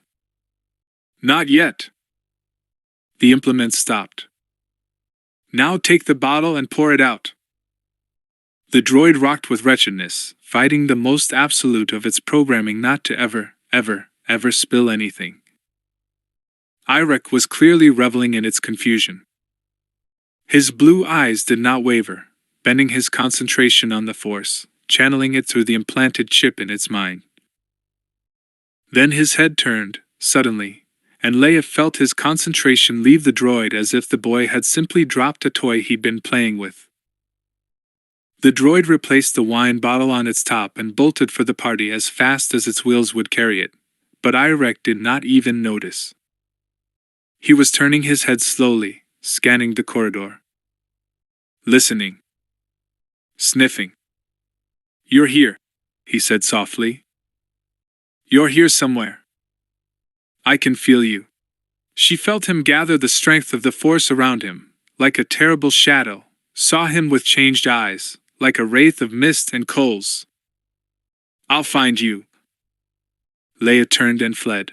Not yet. The implement stopped. Now take the bottle and pour it out. The droid rocked with wretchedness, fighting the most absolute of its programming not to ever spill anything. Irex was clearly reveling in its confusion. His blue eyes did not waver, bending his concentration on the Force, channeling it through the implanted chip in its mind. Then his head turned, suddenly, and Leia felt his concentration leave the droid as if the boy had simply dropped a toy he'd been playing with. The droid replaced the wine bottle on its top and bolted for the party as fast as its wheels would carry it, but Irex did not even notice. He was turning his head slowly, scanning the corridor. Listening. Sniffing. You're here, he said softly. You're here somewhere. I can feel you. She felt him gather the strength of the Force around him, like a terrible shadow, saw him with changed eyes, like a wraith of mist and coals. I'll find you. Leia turned and fled.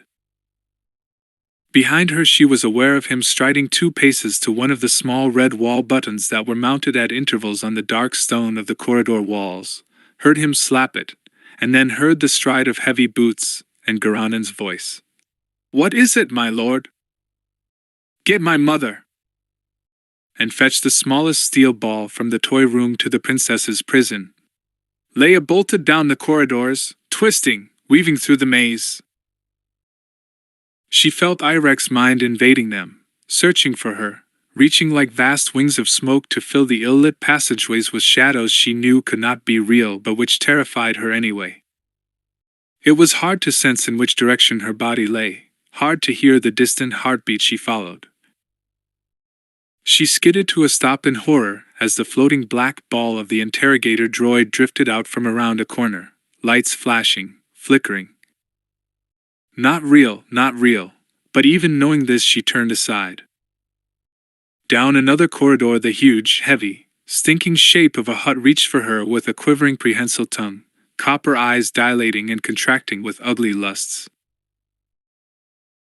Behind her she was aware of him striding 2 paces to one of the small red wall buttons that were mounted at intervals on the dark stone of the corridor walls, heard him slap it, and then heard the stride of heavy boots and Garanon's voice. What is it, my lord? Get my mother. And fetch the smallest steel ball from the toy room to the princess's prison. Leia bolted down the corridors, twisting, weaving through the maze. She felt Irex's mind invading them, searching for her, reaching like vast wings of smoke to fill the ill-lit passageways with shadows she knew could not be real but which terrified her anyway. It was hard to sense in which direction her body lay, hard to hear the distant heartbeat she followed. She skidded to a stop in horror as the floating black ball of the interrogator droid drifted out from around a corner, lights flashing, flickering. Not real, but even knowing this she turned aside. Down another corridor the huge, heavy, stinking shape of a hut reached for her with a quivering prehensile tongue, copper eyes dilating and contracting with ugly lusts.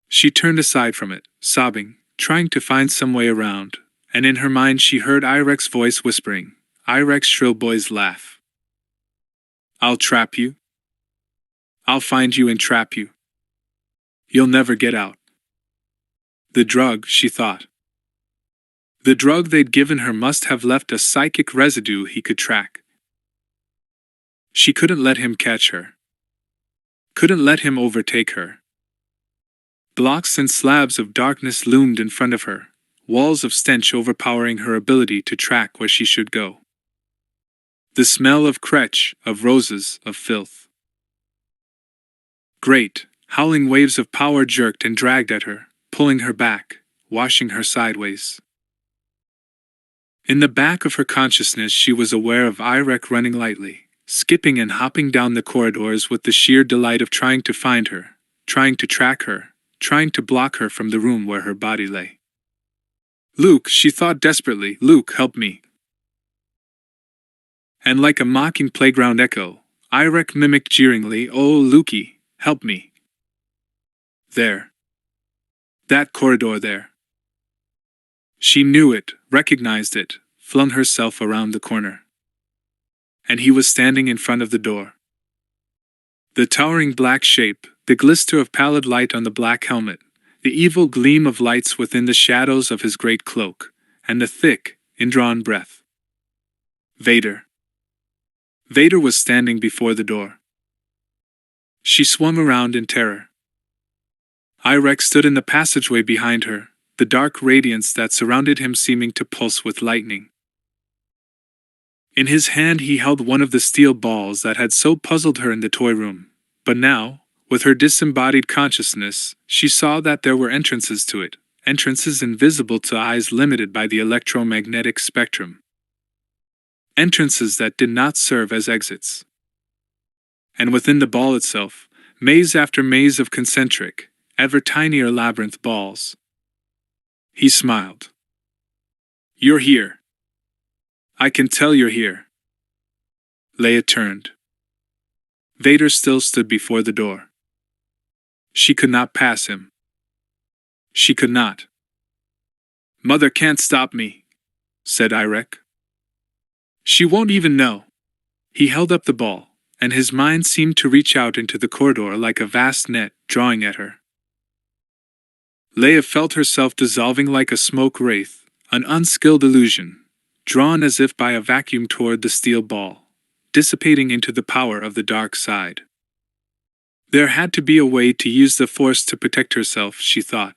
She turned aside from it, sobbing, trying to find some way around, and in her mind she heard Irek's voice whispering, Irek's shrill boy's laugh. I'll trap you. I'll find you and trap you. You'll never get out. The drug, she thought. The drug they'd given her must have left a psychic residue he could track. She couldn't let him catch her. Couldn't let him overtake her. Blocks and slabs of darkness loomed in front of her, walls of stench overpowering her ability to track where she should go. The smell of kretch, of roses, of filth. Great, howling waves of power jerked and dragged at her, pulling her back, washing her sideways. In the back of her consciousness she was aware of Irek running lightly, skipping and hopping down the corridors with the sheer delight of trying to find her, trying to track her, trying to block her from the room where her body lay. Luke, she thought desperately, Luke, help me. And like a mocking playground echo, Irek mimicked jeeringly, oh, Lukey, help me. There. That corridor there. She knew it, recognized it, flung herself around the corner. And he was standing in front of the door. The towering black shape, the glister of pallid light on the black helmet, the evil gleam of lights within the shadows of his great cloak, and the thick, indrawn breath. Vader. Vader was standing before the door. She swung around in terror. Irek stood in the passageway behind her, the dark radiance that surrounded him seeming to pulse with lightning. In his hand he held one of the steel balls that had so puzzled her in the toy room, but now, with her disembodied consciousness, she saw that there were entrances to it, entrances invisible to eyes limited by the electromagnetic spectrum. Entrances that did not serve as exits. And within the ball itself, maze after maze of concentric, ever tinier labyrinth balls. He smiled. You're here. I can tell you're here. Leia turned. Vader still stood before the door. She could not pass him. She could not. Mother can't stop me, said Irek. She won't even know. He held up the ball, and his mind seemed to reach out into the corridor like a vast net, drawing at her. Leia felt herself dissolving like a smoke wraith, an unskilled illusion, drawn as if by a vacuum toward the steel ball, dissipating into the power of the dark side. There had to be a way to use the Force to protect herself, she thought.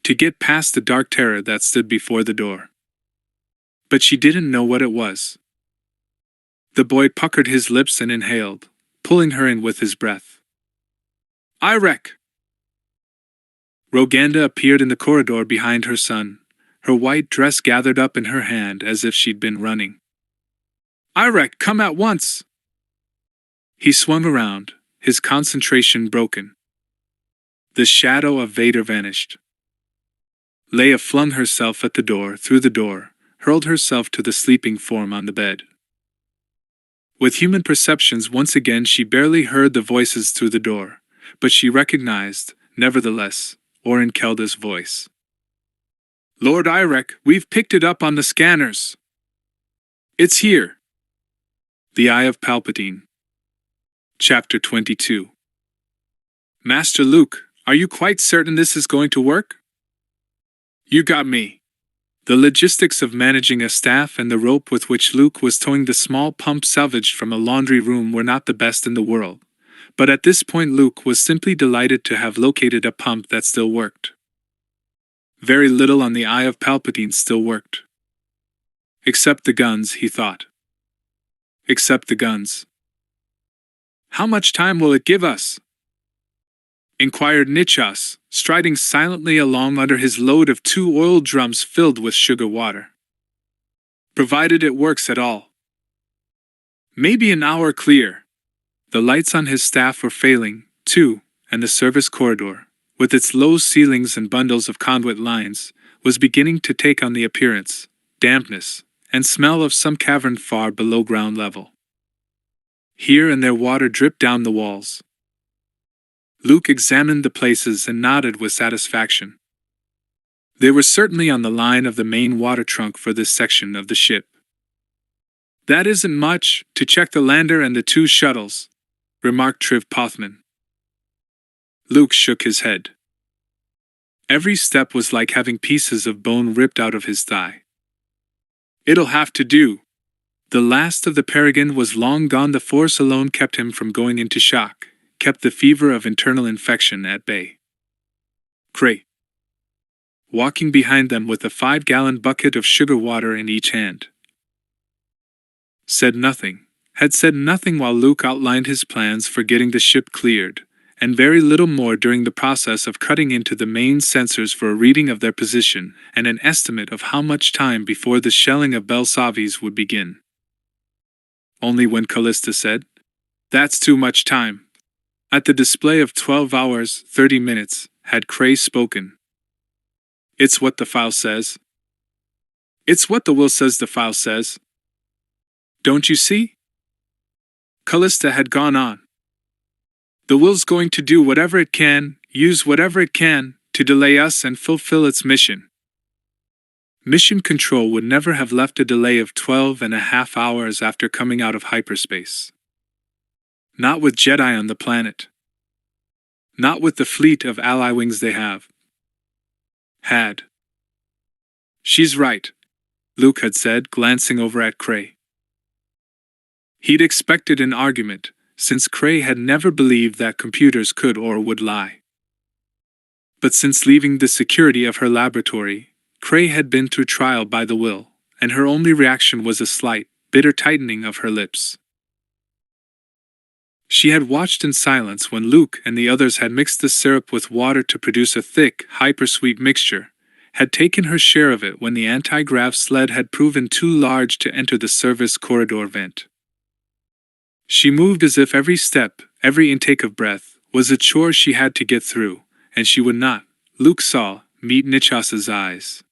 To get past the dark terror that stood before the door. But she didn't know what it was. The boy puckered his lips and inhaled, pulling her in with his breath. Irek! Roganda appeared in the corridor behind her son, her white dress gathered up in her hand as if she'd been running. Irek, come at once! He swung around, his concentration broken. The shadow of Vader vanished. Leia flung herself at the door, through the door, hurled herself to the sleeping form on the bed. With human perceptions once again she barely heard the voices through the door, but she recognized, nevertheless, Orin Kelda's voice. Lord Irek, we've picked it up on the scanners. It's here. The Eye of Palpatine. Chapter 22. Master Luke, are you quite certain this is going to work? You got me. The logistics of managing a staff and the rope with which Luke was towing the small pump salvaged from a laundry room were not the best in the world, but at this point Luke was simply delighted to have located a pump that still worked. Very little on the eye of Palpatine still worked. Except the guns, he thought. Except the guns. How much time will it give us? Inquired Nichas, striding silently along under his load of 2 oil drums filled with sugar water. Provided it works at all. Maybe an hour clear. The lights on his staff were failing, too, and the service corridor, with its low ceilings and bundles of conduit lines, was beginning to take on the appearance, dampness, and smell of some cavern far below ground level. Here and there water dripped down the walls. Luke examined the places and nodded with satisfaction. They were certainly on the line of the main water trunk for this section of the ship. That isn't much, to check the lander and the 2 shuttles, remarked Triv Pothman. Luke shook his head. Every step was like having pieces of bone ripped out of his thigh. It'll have to do. The last of the Peregrine was long gone. The Force alone kept him from going into shock, kept the fever of internal infection at bay. Cray, walking behind them with a 5-gallon bucket of sugar water in each hand, had said nothing while Luke outlined his plans for getting the ship cleared, and very little more during the process of cutting into the main sensors for a reading of their position and an estimate of how much time before the shelling of Belsavis would begin. Only when Callista said, "That's too much time," at the display of 12 hours, 30 minutes, had Cray spoken. "It's what the file says. It's what the will says the file says. Don't you see?" Callista had gone on. "The will's going to do whatever it can, use whatever it can, to delay us and fulfill its mission. Mission Control would never have left a delay of 12.5 hours after coming out of hyperspace. Not with Jedi on the planet. Not with the fleet of ally wings they have. Had. She's right," Luke had said, glancing over at Cray. He'd expected an argument, since Cray had never believed that computers could or would lie. But since leaving the security of her laboratory, Cray had been through trial by the will, and her only reaction was a slight, bitter tightening of her lips. She had watched in silence when Luke and the others had mixed the syrup with water to produce a thick, hypersweet mixture, had taken her share of it when the anti-grav sled had proven too large to enter the service corridor vent. She moved as if every step, every intake of breath, was a chore she had to get through, and she would not, Luke saw, meet Nichas's eyes.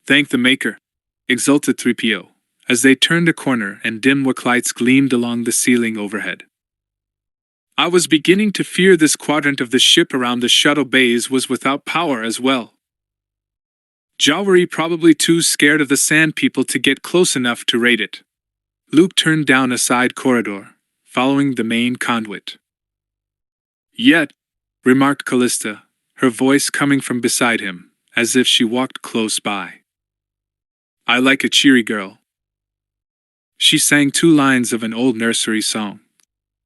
"Thank the Maker," exulted 3PO, as they turned a corner and dim wick lights gleamed along the ceiling overhead. "I was beginning to fear this quadrant of the ship around the shuttle bays was without power as well. Jawari probably too scared of the Sand People to get close enough to raid it." Luke turned down a side corridor, following the main conduit. "Yet," remarked Callista, her voice coming from beside him, as if she walked close by. "I like a cheery girl." She sang 2 lines of an old nursery song.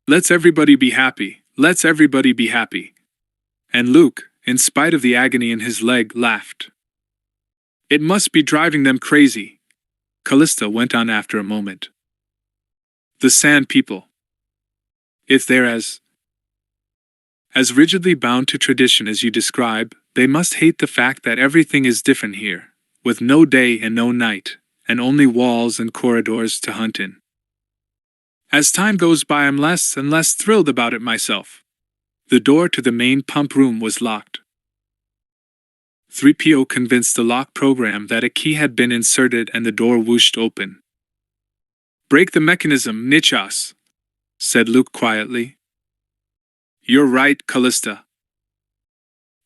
"Let's everybody be happy, let's everybody be happy." And Luke, in spite of the agony in his leg, laughed. "It must be driving them crazy," Callista went on after a moment. "The Sand People. If they're as rigidly bound to tradition as you describe, they must hate the fact that everything is different here, with no day and no night, and only walls and corridors to hunt in. As time goes by, I'm less and less thrilled about it myself." The door to the main pump room was locked. 3PO convinced the lock program that a key had been inserted and the door whooshed open. "Break the mechanism, Nichas," said Luke quietly. "You're right, Callista.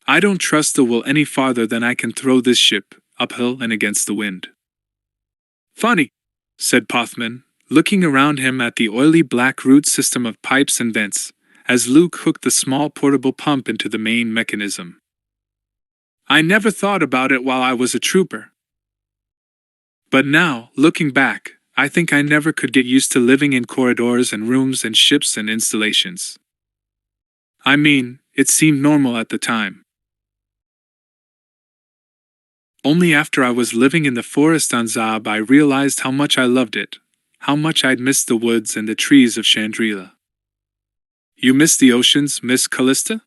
I don't trust the will any farther than I can throw this ship, uphill and against the wind." "Funny," said Pothman, looking around him at the oily black root system of pipes and vents, as Luke hooked the small portable pump into the main mechanism. "I never thought about it while I was a trooper. But now, looking back, I think I never could get used to living in corridors and rooms and ships and installations. I mean, it seemed normal at the time. Only after I was living in the forest on Zab I realized how much I loved it, how much I'd missed the woods and the trees of Chandrila. You miss the oceans, Miss Callista?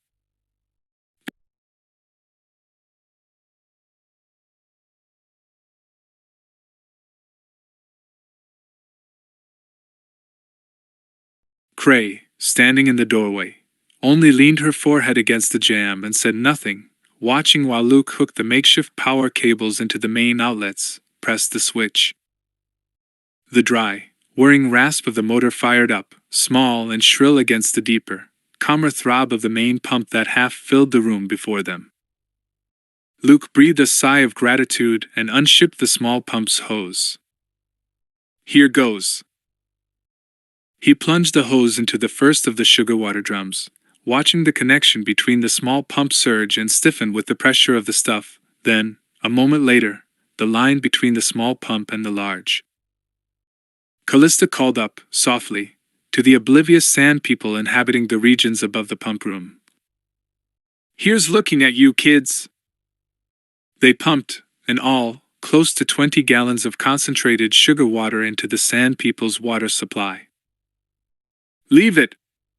Cray, standing in the doorway, only leaned her forehead against the jamb and said nothing, watching while Luke hooked the makeshift power cables into the main outlets, pressed the switch. The dry, whirring rasp of the motor fired up, small and shrill against the deeper, calmer throb of the main pump that half filled the room before them. Luke breathed a sigh of gratitude and unshipped the small pump's hose. Here goes. He plunged the hose into the first of the sugar water drums, watching the connection between the small pump surge and stiffen with the pressure of the stuff. Then, a moment later, the line between the small pump and the large. Callista called up, softly, to the oblivious sand people inhabiting the regions above the pump room. Here's looking at you, kids! They pumped, in all, close to 20 gallons of concentrated sugar water into the sand people's water supply. Leave it,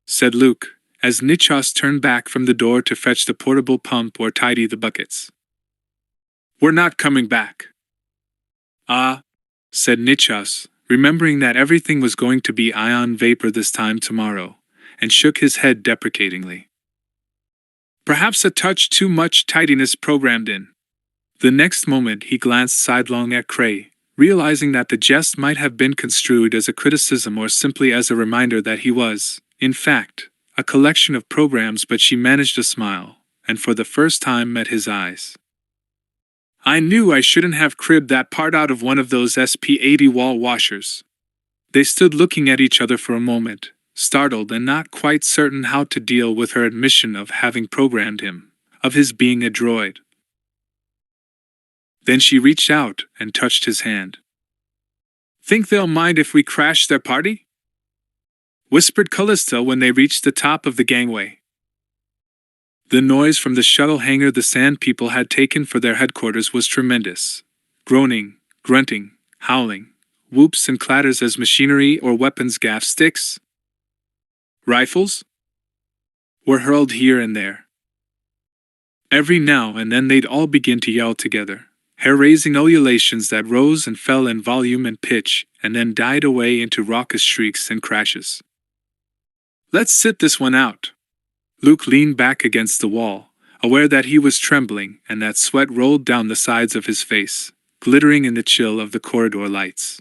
said Luke, as Nichos turned back from the door to fetch the portable pump or tidy the buckets. We're not coming back. Ah, said Nichos, remembering that everything was going to be ion vapor this time tomorrow, and shook his head deprecatingly. Perhaps a touch too much tidiness programmed in. The next moment he glanced sidelong at Cray, realizing that the jest might have been construed as a criticism or simply as a reminder that he was, in fact, a collection of programs, but she managed a smile, and for the first time met his eyes. I knew I shouldn't have cribbed that part out of one of those SP80 wall washers. They stood looking at each other for a moment, startled and not quite certain how to deal with her admission of having programmed him, of his being a droid. Then she reached out and touched his hand. Think they'll mind if we crash their party? Whispered Callista when they reached the top of the gangway. The noise from the shuttle hangar the sand people had taken for their headquarters was tremendous. Groaning, grunting, howling, whoops and clatters as machinery or weapons gaff sticks. Rifles? Were hurled here and there. Every now and then they'd all begin to yell together, hair-raising ululations that rose and fell in volume and pitch, and then died away into raucous shrieks and crashes. Let's sit this one out. Luke leaned back against the wall, aware that he was trembling and that sweat rolled down the sides of his face, glittering in the chill of the corridor lights.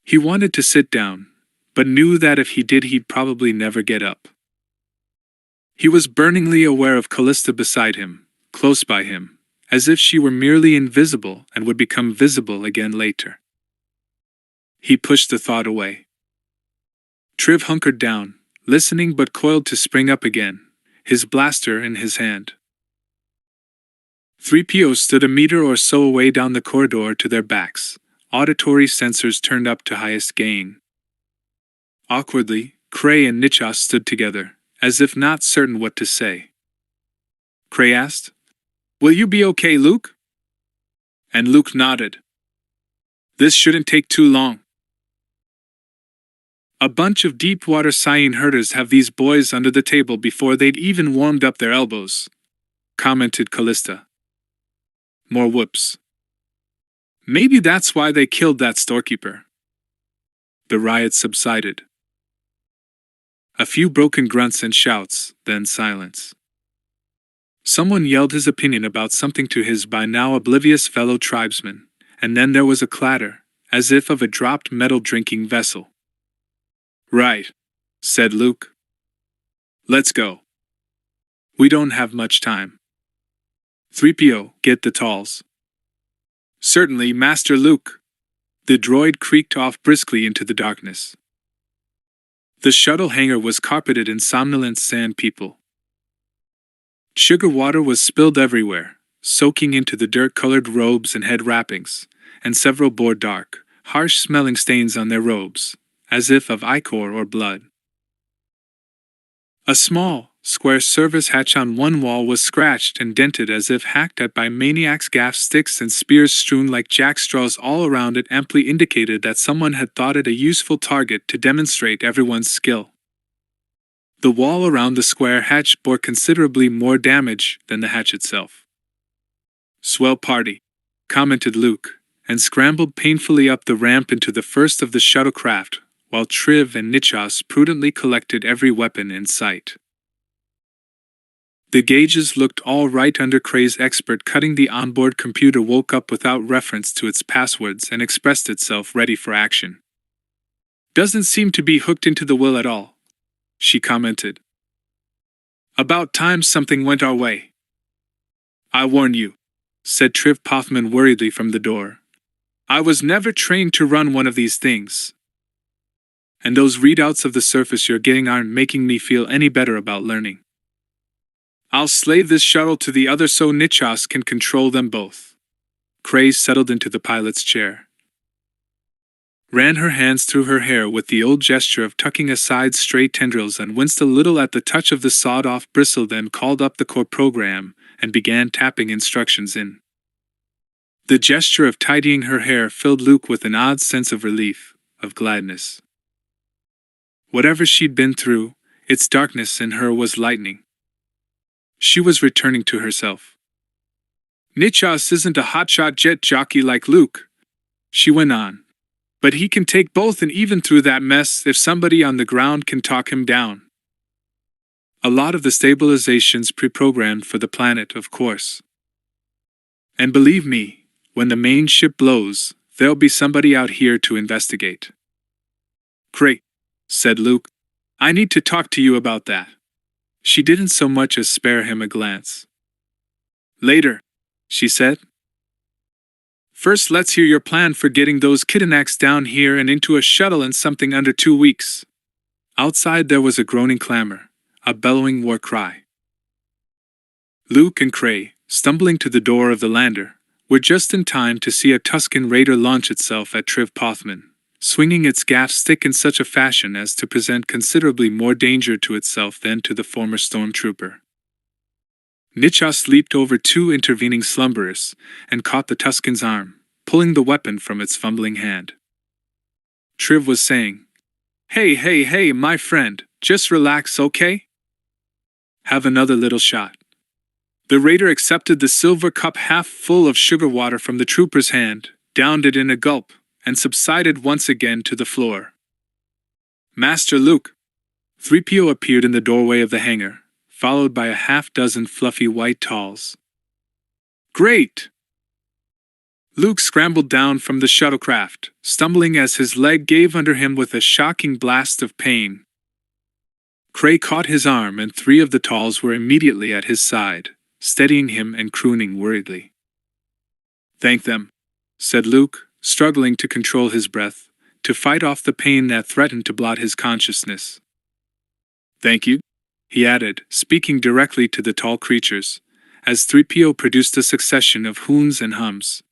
He wanted to sit down, but knew that if he did he'd probably never get up. He was burningly aware of Callista beside him, close by him, as if she were merely invisible and would become visible again later. He pushed the thought away. Triv hunkered down, listening but coiled to spring up again, his blaster in his hand. 3PO stood a meter or so away down the corridor to their backs, auditory sensors turned up to highest gain. Awkwardly, Cray and Nichos stood together, as if not certain what to say. Cray asked, "Will you be okay, Luke?" And Luke nodded. "This shouldn't take too long. A bunch of deep-water Cyan herders have these boys under the table before they'd even warmed up their elbows," commented Callista. More whoops. "Maybe that's why they killed that storekeeper." The riot subsided. A few broken grunts and shouts, then silence. Someone yelled his opinion about something to his by now oblivious fellow tribesman, and then there was a clatter, as if of a dropped metal drinking vessel. "Right," said Luke. "Let's go. We don't have much time." 3PO, get the talls. "Certainly, Master Luke." The droid creaked off briskly into the darkness. The shuttle hangar was carpeted in somnolent sand people. Sugar water was spilled everywhere, soaking into the dirt-colored robes and head wrappings, and several bore dark, harsh-smelling stains on their robes, as if of ichor or blood. A small, square service hatch on one wall was scratched and dented as if hacked at by maniacs. Gaff sticks and spears strewn like jackstraws all around it amply indicated that someone had thought it a useful target to demonstrate everyone's skill. The wall around the square hatch bore considerably more damage than the hatch itself. "Swell party," commented Luke, and scrambled painfully up the ramp into the first of the shuttlecraft, while Triv and Nichas prudently collected every weapon in sight. The gauges looked all right under Cray's expert cutting. The onboard computer woke up without reference to its passwords and expressed itself ready for action. "Doesn't seem to be hooked into the will at all," she commented. "About time something went our way." "I warn you," said Triv Pothman worriedly from the door. "I was never trained to run one of these things. And those readouts of the surface you're getting aren't making me feel any better about learning. I'll slave this shuttle to the other so Nichas can control them both." Cray settled into the pilot's chair, ran her hands through her hair with the old gesture of tucking aside stray tendrils, and winced a little at the touch of the sawed-off bristle, then called up the core program and began tapping instructions in. The gesture of tidying her hair filled Luke with an odd sense of relief, of gladness. Whatever she'd been through, its darkness in her was lightening. She was returning to herself. "Nichas isn't a hotshot jet jockey like Luke," she went on, "but he can take both, and even through that mess if somebody on the ground can talk him down. A lot of the stabilization's pre-programmed for the planet, of course. And believe me, when the main ship blows, there'll be somebody out here to investigate." "Great," said Luke. "I need to talk to you about that." She didn't so much as spare him a glance. "Later," she said. "First let's hear your plan for getting those Kittinaks down here and into a shuttle in something under 2 weeks. Outside there was a groaning clamor, a bellowing war cry. Luke and Cray, stumbling to the door of the lander, were just in time to see a Tusken Raider launch itself at Triv Pothman, swinging its gaff stick in such a fashion as to present considerably more danger to itself than to the former stormtrooper. Nichas leaped over 2 intervening slumberers and caught the Tusken's arm, pulling the weapon from its fumbling hand. Triv was saying, Hey, my friend, just relax, okay? Have another little shot." The Raider accepted the silver cup half full of sugar water from the trooper's hand, downed it in a gulp, and subsided once again to the floor. "Master Luke." 3PO appeared in the doorway of the hangar, followed by a half-dozen fluffy white talls. "Great!" Luke scrambled down from the shuttlecraft, stumbling as his leg gave under him with a shocking blast of pain. Cray caught his arm, and 3 of the talls were immediately at his side, steadying him and crooning worriedly. "Thank them," said Luke, struggling to control his breath, to fight off the pain that threatened to blot his consciousness. "Thank you," he added, speaking directly to the tall creatures, as 3PO produced a succession of hoons and hums.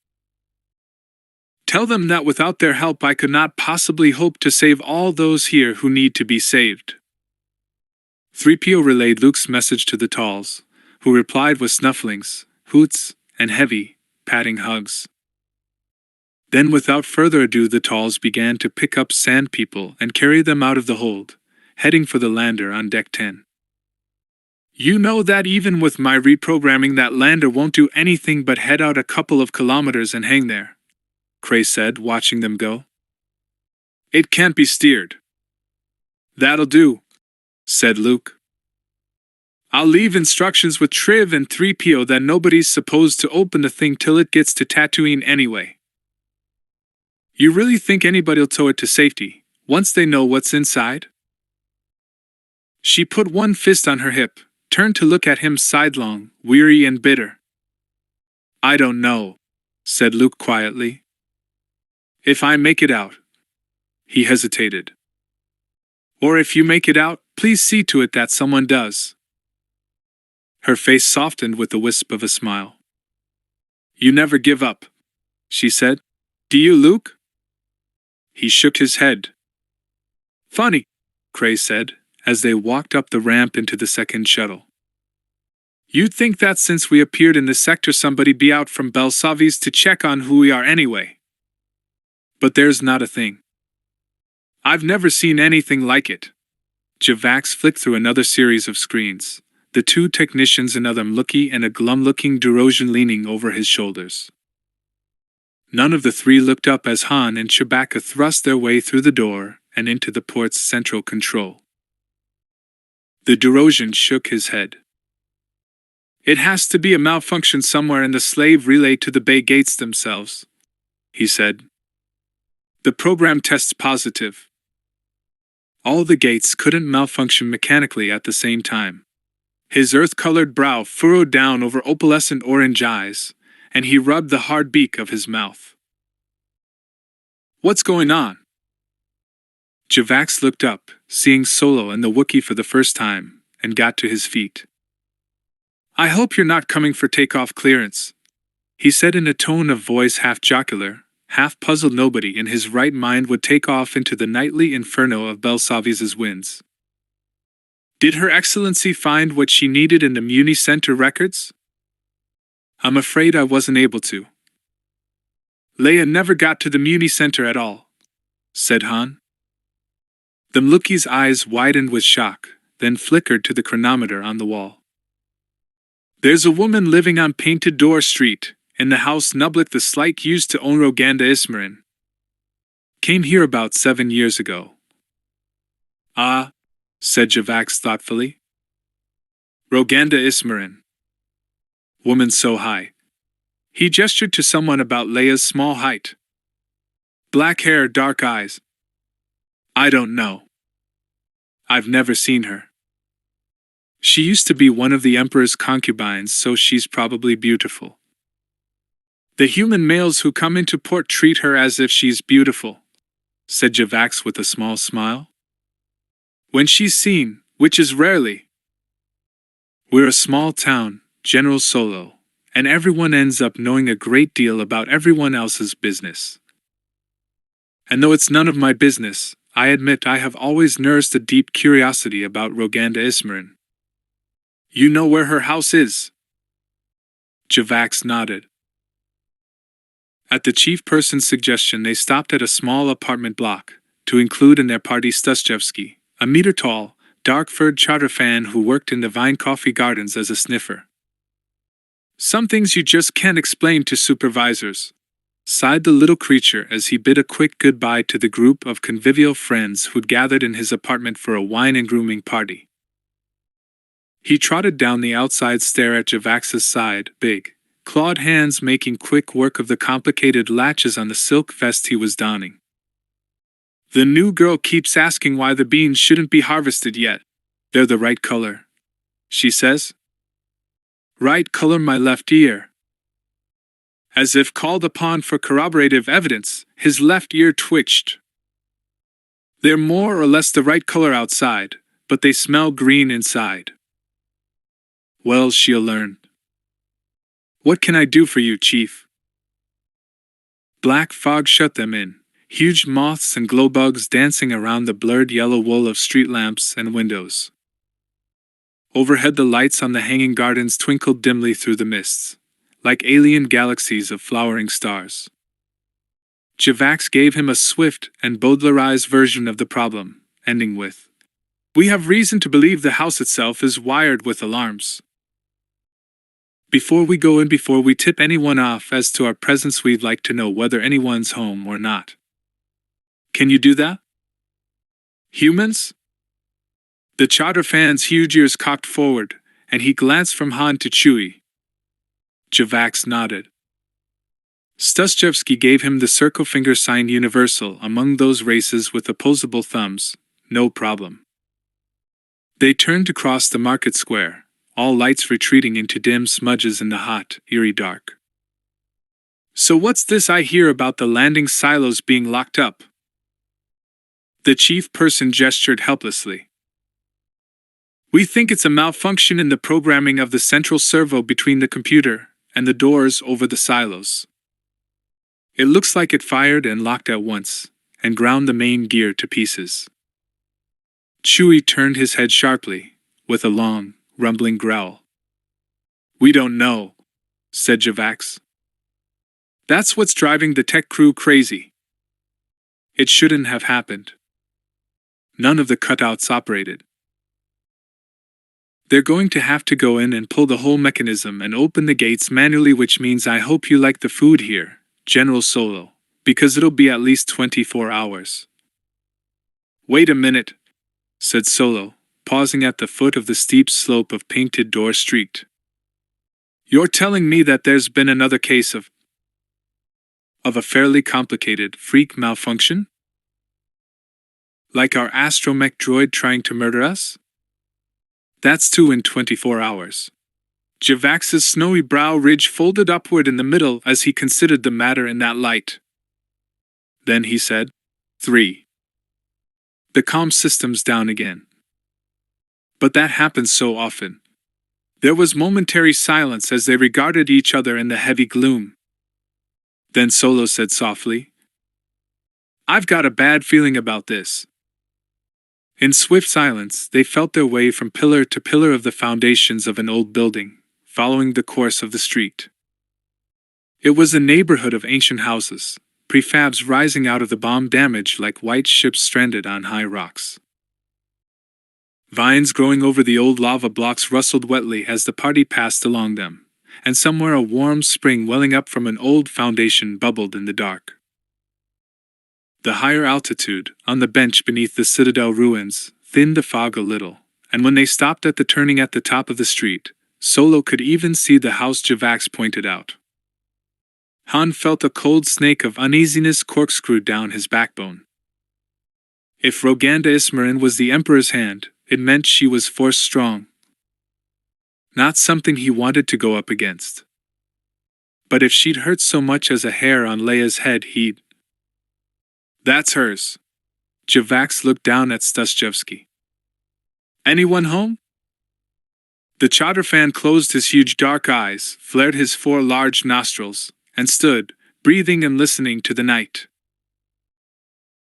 "Tell them that without their help I could not possibly hope to save all those here who need to be saved." 3PO relayed Luke's message to the talls, who replied with snufflings, hoots, and heavy, patting hugs. Then without further ado the talls began to pick up sand people and carry them out of the hold, heading for the lander on Deck 10. "You know that even with my reprogramming that lander won't do anything but head out a couple of kilometers and hang there," Cray said, watching them go. "It can't be steered." "That'll do," said Luke. "I'll leave instructions with Triv and 3PO that nobody's supposed to open the thing till it gets to Tatooine anyway. You really think anybody'll tow it to safety, once they know what's inside?" She put one fist on her hip, turned to look at him sidelong, weary and bitter. "I don't know," said Luke quietly. "If I make it out." He hesitated. "Or if you make it out, please see to it that someone does." Her face softened with the wisp of a smile. "You never give up," she said. "Do you, Luke?" He shook his head. "Funny," Cray said, as they walked up the ramp into the second shuttle. "You'd think that since we appeared in this sector somebody'd be out from Belsavi's to check on who we are anyway. But there's not a thing. I've never seen anything like it." Javax flicked through another series of screens, the two technicians, another Mluki and a glum-looking Durosian leaning over his shoulders. None of the three looked up as Han and Chewbacca thrust their way through the door and into the port's central control. The Durosian shook his head. "It has to be a malfunction somewhere in the slave relay to the bay gates themselves," he said. "The program tests positive. All the gates couldn't malfunction mechanically at the same time." His earth-colored brow furrowed down over opalescent orange eyes, and he rubbed the hard beak of his mouth. "What's going on?" Javax looked up, seeing Solo and the Wookiee for the first time, and got to his feet. "I hope you're not coming for takeoff clearance," he said in a tone of voice half jocular, half puzzled. Nobody in his right mind would take off into the nightly inferno of Belsavi's winds. "Did Her Excellency find what she needed in the Muni Center records?" "I'm afraid I wasn't able to." "Leia never got to the Muni Center at all," said Han. The Mlukie's eyes widened with shock, then flickered to the chronometer on the wall. "There's a woman living on Painted Door Street, in the house Nublik the Slight used to own Roganda Ismarin. Came here about 7 years ago." "Ah," said Javax thoughtfully. "Roganda Ismarin. Woman so high." He gestured to someone about Leia's small height. "Black hair, dark eyes." "I don't know. I've never seen her. She used to be one of the Emperor's concubines, so she's probably beautiful. The human males who come into port treat her as if she's beautiful," said Javax with a small smile. "When she's seen, which is rarely. We're a small town, General Solo, and everyone ends up knowing a great deal about everyone else's business. And though it's none of my business, I admit I have always nursed a deep curiosity about Roganda Ismarin. You know where her house is?" Javax nodded. At the chief person's suggestion, they stopped at a small apartment block, to include in their party Stusjevsky, a meter-tall, dark-furred charter fan who worked in the Vine Coffee Gardens as a sniffer. "Some things you just can't explain to supervisors," sighed the little creature as he bid a quick goodbye to the group of convivial friends who'd gathered in his apartment for a wine and grooming party. He trotted down the outside stair at Javax's side, big, clawed hands making quick work of the complicated latches on the silk vest he was donning. "The new girl keeps asking why the beans shouldn't be harvested yet. They're the right color, she says. Right color, my left ear." As if called upon for corroborative evidence, his left ear twitched. "They're more or less the right color outside, but they smell green inside." "Well, she'll learn. What can I do for you, Chief?" Black fog shut them in, huge moths and glowbugs dancing around the blurred yellow wool of street lamps and windows. Overhead, the lights on the hanging gardens twinkled dimly through the mists, like alien galaxies of flowering stars. Javax gave him a swift and Baudelarized version of the problem, ending with, "We have reason to believe the house itself is wired with alarms. Before we go and before we tip anyone off as to our presence, we'd like to know whether anyone's home or not. Can you do that? Humans?" The charter fan's huge ears cocked forward, and he glanced from Han to Chewie. Javax nodded. Stusjevsky gave him the circle finger sign universal among those races with opposable thumbs, no problem. They turned to cross the market square, all lights retreating into dim smudges in the hot, eerie dark. "So what's this I hear about the landing silos being locked up?" The chief person gestured helplessly. "We think it's a malfunction in the programming of the central servo between the computer and the doors over the silos. It looks like it fired and locked at once, and ground the main gear to pieces. Chewie turned his head sharply, with a long, rumbling growl. "We don't know," said Javax. "That's what's driving the tech crew crazy. It shouldn't have happened. None of the cutouts operated. They're going to have to go in and pull the whole mechanism and open the gates manually, which means I hope you like the food here, General Solo, because it'll be at least 24 hours. Wait a minute," said Solo, pausing at the foot of the steep slope of Painted Door Street. "You're telling me that there's been another case of a fairly complicated freak malfunction? Like our astromech droid trying to murder us? That's 2 in 24 hours. Javax's snowy brow ridge folded upward in the middle as he considered the matter in that light. Then he said, 3. The comm system's down again. But that happens so often. There was momentary silence as they regarded each other in the heavy gloom. Then Solo said softly, "I've got a bad feeling about this." In swift silence, they felt their way from pillar to pillar of the foundations of an old building, following the course of the street. It was a neighborhood of ancient houses, prefabs rising out of the bomb damage like white ships stranded on high rocks. Vines growing over the old lava blocks rustled wetly as the party passed along them, and somewhere a warm spring welling up from an old foundation bubbled in the dark. The higher altitude, on the bench beneath the citadel ruins, thinned the fog a little, and when they stopped at the turning at the top of the street, Solo could even see the house Javax pointed out. Han felt a cold snake of uneasiness corkscrew down his backbone. If Roganda Ismarin was the Emperor's hand, it meant she was force strong. Not something he wanted to go up against. But if she'd hurt so much as a hair on Leia's head, he'd... "That's hers." Javax looked down at Stusjevsky. "Anyone home?" The chowder fan closed his huge dark eyes, flared his 4 large nostrils, and stood, breathing and listening to the night.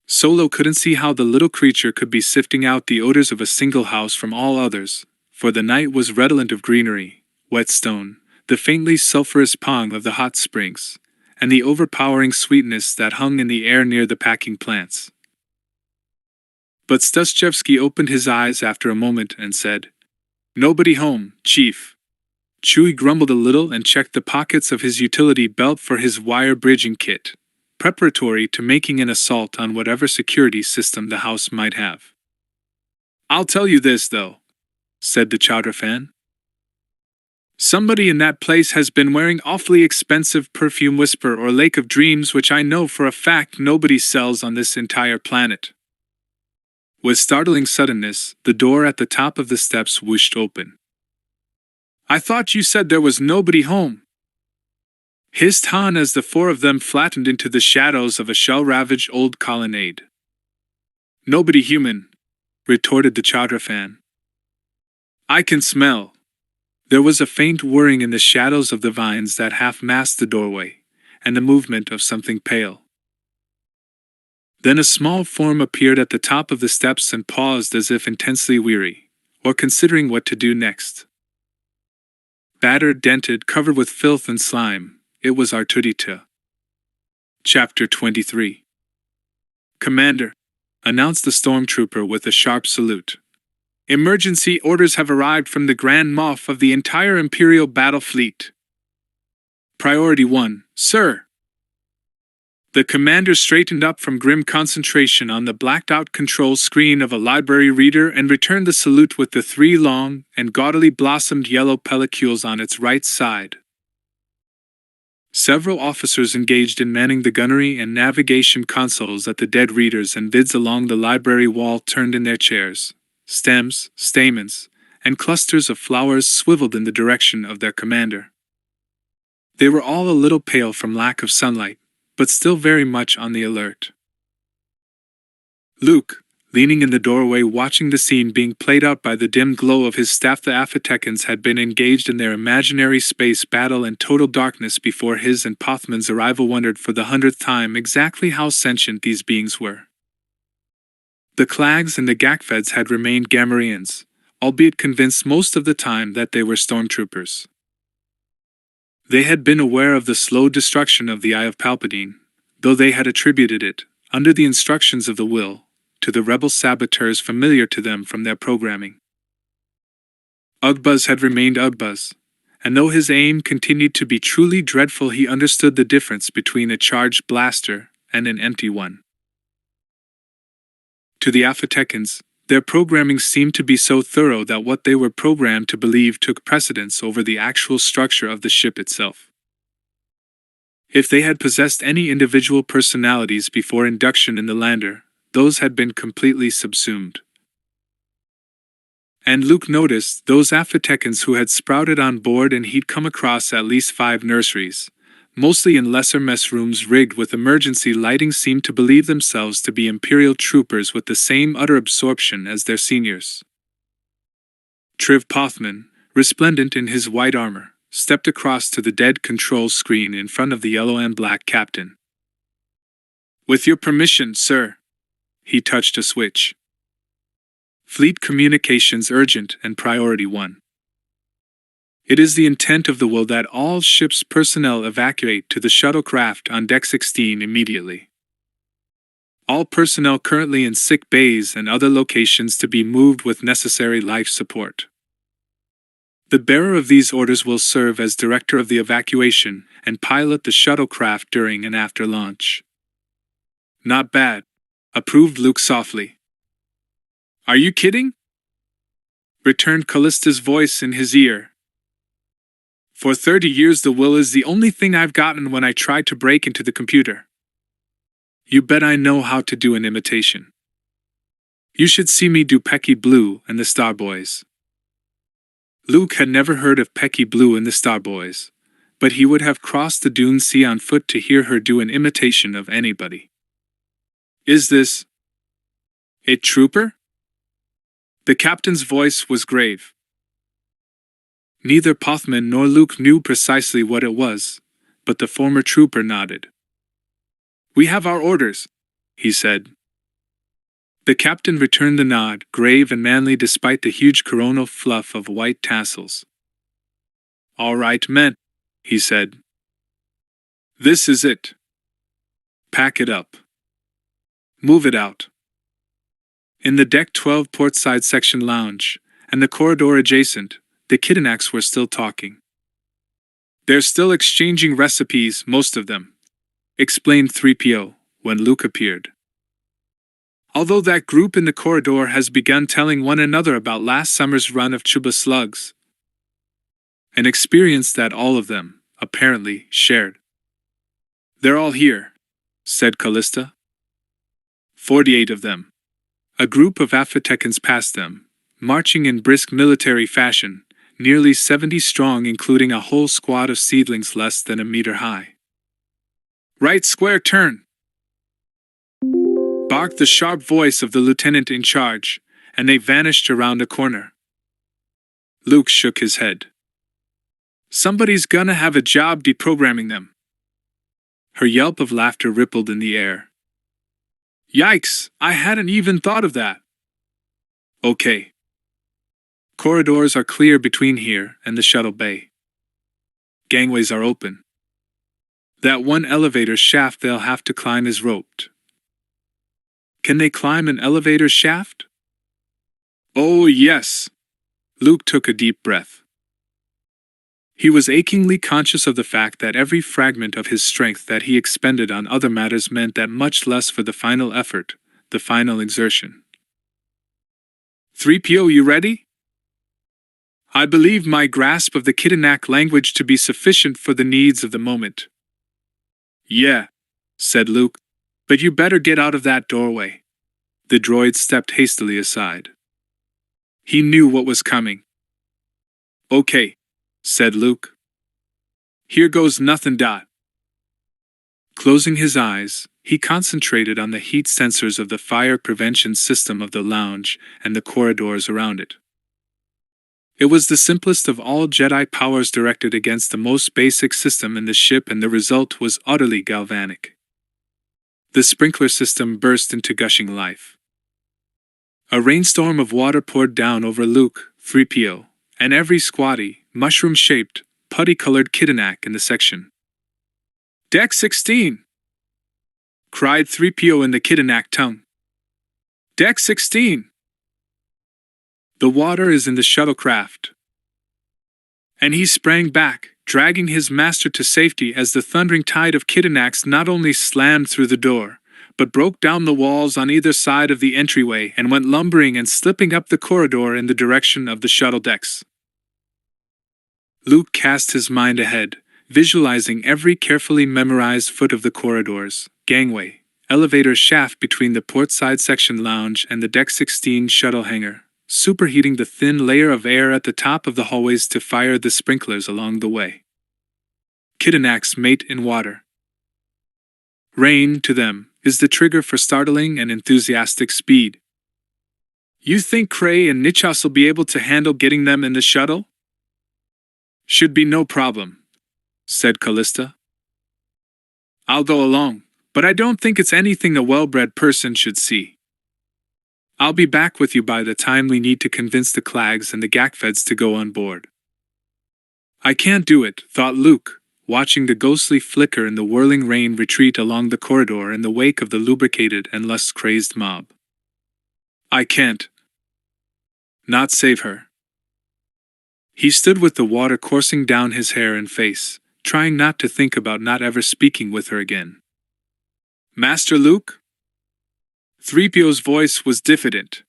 Solo couldn't see how the little creature could be sifting out the odors of a single house from all others, for the night was redolent of greenery, wet stone, the faintly sulphurous pong of the hot springs, and the overpowering sweetness that hung in the air near the packing plants. But Stusjevsky opened his eyes after a moment and said, "Nobody home, Chief." Chewie grumbled a little and checked the pockets of his utility belt for his wire bridging kit, preparatory to making an assault on whatever security system the house might have. "I'll tell you this, though," said the chowder fan. "Somebody in that place has been wearing awfully expensive perfume Whisper or Lake of Dreams, which I know for a fact nobody sells on this entire planet." With startling suddenness, the door at the top of the steps whooshed open. "I thought you said there was nobody home," hissed Han as the 4 of them flattened into the shadows of a shell-ravaged old colonnade. "Nobody human," retorted the chowder fan. "I can smell." There was a faint whirring in the shadows of the vines that half-masked the doorway, and the movement of something pale. Then a small form appeared at the top of the steps and paused as if intensely weary, or considering what to do next. Battered, dented, covered with filth and slime, it was Artudita. Chapter 23. "Commander," announced the stormtrooper with a sharp salute. "Emergency orders have arrived from the Grand Moff of the entire Imperial battle fleet. Priority 1, sir." The commander straightened up from grim concentration on the blacked-out control screen of a library reader and returned the salute with the 3 long and gaudily blossomed yellow pellicules on its right side. Several officers engaged in manning the gunnery and navigation consoles at the dead readers and vids along the library wall turned in their chairs. Stems, stamens, and clusters of flowers swiveled in the direction of their commander. They were all a little pale from lack of sunlight, but still very much on the alert. Luke, leaning in the doorway watching the scene being played out by the dim glow of his staff, the Aphtekans had been engaged in their imaginary space battle in total darkness before his and Pothman's arrival, wondered for the 100th time exactly how sentient these beings were. The Clags and the Gakfeds had remained Gamorreans, albeit convinced most of the time that they were stormtroopers. They had been aware of the slow destruction of the Eye of Palpatine, though they had attributed it, under the instructions of the Will, to the rebel saboteurs familiar to them from their programming. Ugbuz had remained Ugbuz, and though his aim continued to be truly dreadful, he understood the difference between a charged blaster and an empty one. To the Afatekans, their programming seemed to be so thorough that what they were programmed to believe took precedence over the actual structure of the ship itself. If they had possessed any individual personalities before induction in the lander, those had been completely subsumed. And Luke noticed those Afatekans who had sprouted on board, and he'd come across at least 5 nurseries, mostly in lesser mess rooms rigged with emergency lighting, seemed to believe themselves to be Imperial troopers with the same utter absorption as their seniors. Triv Pothman, resplendent in his white armor, stepped across to the dead control screen in front of the yellow and black captain. "With your permission, sir." He touched a switch. "Fleet communications urgent and priority 1. It is the intent of the Will that all ship's personnel evacuate to the shuttlecraft on Deck 16 immediately. All personnel currently in sick bays and other locations to be moved with necessary life support. The bearer of these orders will serve as director of the evacuation and pilot the shuttlecraft during and after launch." "Not bad," approved Luke softly. "Are you kidding?" returned Callista's voice in his ear. "For 30 years the Will is the only thing I've gotten when I tried to break into the computer. You bet I know how to do an imitation. You should see me do Pecky Blue and the Starboys." Luke had never heard of Pecky Blue and the Starboys, but he would have crossed the Dune Sea on foot to hear her do an imitation of anybody. "Is this a trooper?" The captain's voice was grave. Neither Pothman nor Luke knew precisely what it was, but the former trooper nodded. "We have our orders," he said. The captain returned the nod, grave and manly despite the huge coronal fluff of white tassels. "All right, men," he said. "This is it. Pack it up. Move it out." In the Deck 12 portside section lounge, and the corridor adjacent, the Kidinaks were still talking. "They're still exchanging recipes, most of them," explained 3PO, when Luke appeared. "Although that group in the corridor has begun telling one another about last summer's run of Chuba slugs. An experience that all of them, apparently, shared." "They're all here," said Callista. 48 of them. A group of Afatekans passed them, marching in brisk military fashion, nearly 70 strong, including a whole squad of seedlings less than a meter high. "Right square turn!" barked the sharp voice of the lieutenant in charge, and they vanished around a corner. Luke shook his head. "Somebody's gonna have a job deprogramming them." Her yelp of laughter rippled in the air. "Yikes, I hadn't even thought of that." "Okay. Corridors are clear between here and the shuttle bay. Gangways are open. That one elevator shaft they'll have to climb is roped." "Can they climb an elevator shaft?" "Oh, yes." Luke took a deep breath. He was achingly conscious of the fact that every fragment of his strength that he expended on other matters meant that much less for the final effort, the final exertion. 3PO, you ready?" "I believe my grasp of the Kidinak language to be sufficient for the needs of the moment." "Yeah," said Luke, "but you better get out of that doorway." The droid stepped hastily aside. He knew what was coming. "Okay," said Luke. "Here goes nothing. Closing his eyes, he concentrated on the heat sensors of the fire prevention system of the lounge and the corridors around it. It was the simplest of all Jedi powers directed against the most basic system in the ship, and the result was utterly galvanic. The sprinkler system burst into gushing life. A rainstorm of water poured down over Luke, 3PO, and every squatty, mushroom-shaped, putty-colored Kittinak in the section. "Deck 16!" cried 3PO in the Kittinak tongue. "Deck 16! The water is in the shuttlecraft." And he sprang back, dragging his master to safety as the thundering tide of Kittinaks not only slammed through the door, but broke down the walls on either side of the entryway and went lumbering and slipping up the corridor in the direction of the shuttle decks. Luke cast his mind ahead, visualizing every carefully memorized foot of the corridors, gangway, elevator shaft between the portside section lounge and the Deck 16 shuttle hangar, superheating the thin layer of air at the top of the hallways to fire the sprinklers along the way. Kittinaks mate in water. Rain, to them, is the trigger for startling and enthusiastic speed. "You think Cray and Nichos'll be able to handle getting them in the shuttle?" "Should be no problem," said CALLISTA. "I'll go along, but I don't think it's anything a well-bred person should see. I'll be back with you by the time we need to convince the Clags and the Gakfeds to go on board." "I can't do it," thought Luke, watching the ghostly flicker in the whirling rain retreat along the corridor in the wake of the lubricated and lust-crazed mob. "I can't. Not save her." He stood with the water coursing down his hair and face, trying not to think about not ever speaking with her again. "Master Luke?" 3PO's voice was diffident.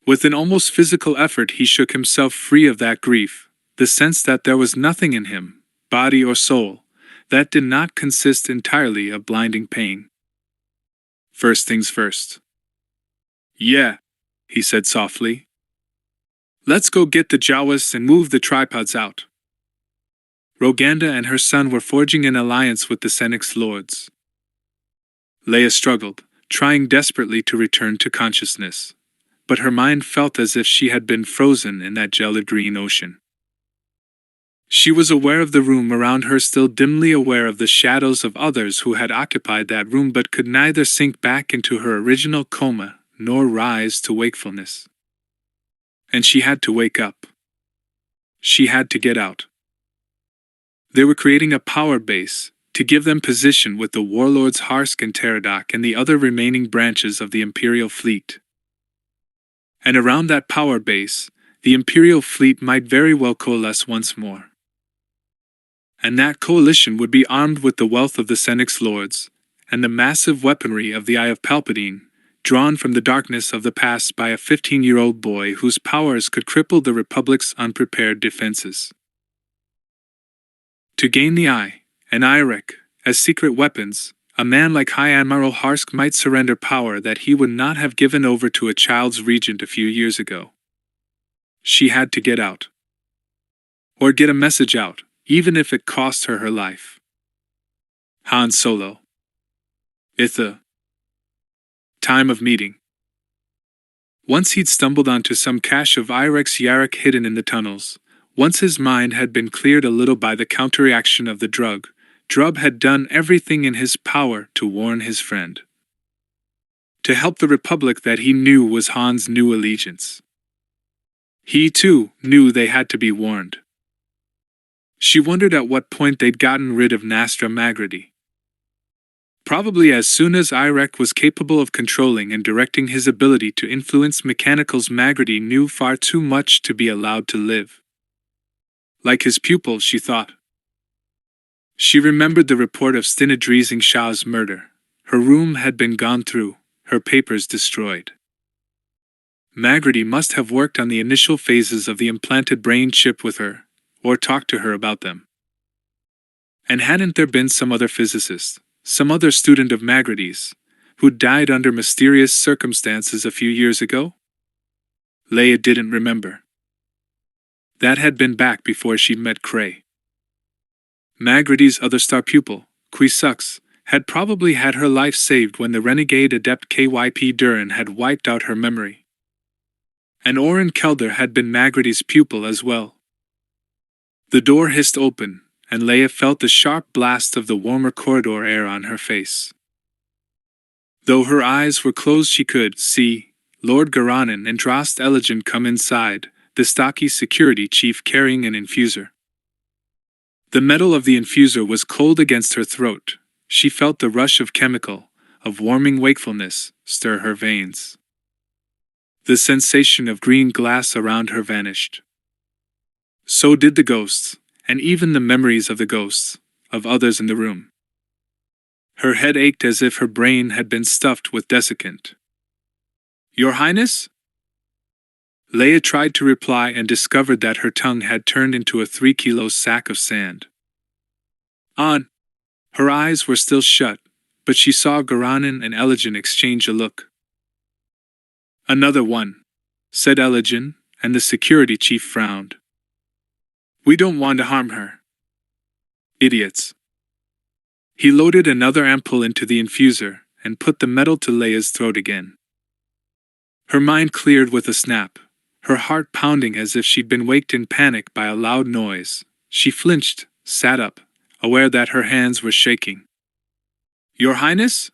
With an almost physical effort he shook himself free of that grief, the sense that there was nothing in him, body or soul, that did not consist entirely of blinding pain. "First things first." "Yeah," he said softly. "Let's go get the Jawas and move the tripods out." Roganda and her son were forging an alliance with the Senix lords. Leia struggled, trying desperately to return to consciousness, but her mind felt as if she had been frozen in that gelid green ocean. She was aware of the room around her, still dimly aware of the shadows of others who had occupied that room, but could neither sink back into her original coma nor rise to wakefulness. And she had to wake up. She had to get out. They were creating a power base to give them position with the warlords Harsk and Teradoc and the other remaining branches of the Imperial fleet. And around that power base, the Imperial fleet might very well coalesce once more. And that coalition would be armed with the wealth of the Senix lords, and the massive weaponry of the Eye of Palpatine, drawn from the darkness of the past by a 15-year-old boy whose powers could cripple the Republic's unprepared defenses. To gain the Eye and Irek as secret weapons, a man like High Admiral Harsk might surrender power that he would not have given over to a child's regent a few years ago. She had to get out. Or get a message out, even if it cost her her life. Han Solo. Itha. Time of meeting. Once he'd stumbled onto some cache of Irex Yarrick hidden in the tunnels, once his mind had been cleared a little by the counterreaction of the drug, Drub had done everything in his power to warn his friend. To help the Republic that he knew was Han's new allegiance. He, too, knew they had to be warned. She wondered at what point they'd gotten rid of Nastra Magrity. Probably as soon as Irek was capable of controlling and directing his ability to influence mechanicals. Magrity knew far too much to be allowed to live. Like his pupil, she thought. She remembered the report of Stinadrizing Shah's murder. Her room had been gone through, her papers destroyed. Magrity must have worked on the initial phases of the implanted brain chip with her, or talked to her about them. And hadn't there been some other physicist, some other student of Magrity's, who died under mysterious circumstances a few years ago? Leia didn't remember. That had been back before she'd met Cray. Magrity's other star pupil, Quisux, had probably had her life saved when the renegade adept KYP Durin had wiped out her memory. And Orin Kelder had been Magrity's pupil as well. The door hissed open, and Leia felt the sharp blast of the warmer corridor air on her face. Though her eyes were closed, she could see, Lord Garanan and Drost Elegant come inside, the stocky security chief carrying an infuser. The metal of the infuser was cold against her throat. She felt the rush of chemical, of warming wakefulness, stir her veins. The sensation of green glass around her vanished. So did the ghosts, and even the memories of the ghosts, of others in the room. Her head ached as if her brain had been stuffed with desiccant. "Your Highness?" Leia tried to reply and discovered that her tongue had turned into a 3-kilo sack of sand. On. Her eyes were still shut, but she saw Garanan and Elegant exchange a look. "Another one," said Elegant, and the security chief frowned. "We don't want to harm her." "Idiots." He loaded another ampoule into the infuser, and put the metal to Leia's throat again. Her mind cleared with a snap, her heart pounding as if she'd been waked in panic by a loud noise. She flinched, sat up, aware that her hands were shaking. "Your Highness?"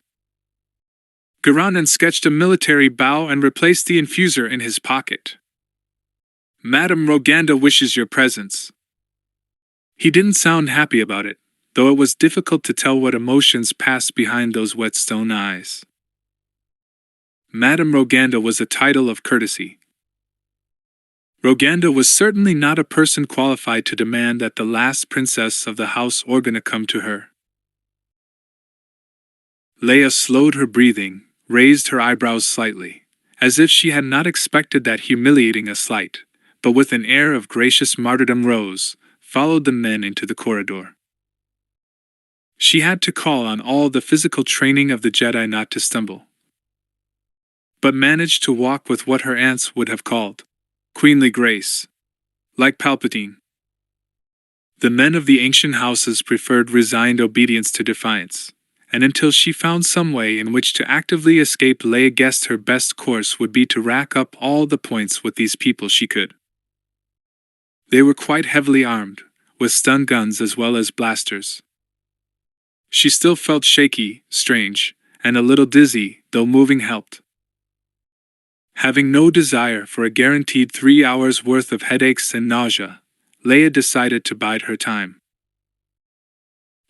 Garanan sketched a military bow and replaced the infuser in his pocket. "Madame Roganda wishes your presence." He didn't sound happy about it, though it was difficult to tell what emotions passed behind those wet stone eyes. Madame Roganda was a title of courtesy. Roganda was certainly not a person qualified to demand that the last princess of the House Organa come to her. Leia slowed her breathing, raised her eyebrows slightly, as if she had not expected that humiliating a slight, but with an air of gracious martyrdom rose, followed the men into the corridor. She had to call on all the physical training of the Jedi not to stumble, but managed to walk with what her aunts would have called queenly grace, like Palpatine. The men of the ancient houses preferred resigned obedience to defiance, and until she found some way in which to actively escape, Leia guessed her best course would be to rack up all the points with these people she could. They were quite heavily armed, with stun guns as well as blasters. She still felt shaky, strange, and a little dizzy, though moving helped. Having no desire for a guaranteed 3 hours' worth of headaches and nausea, Leia decided to bide her time.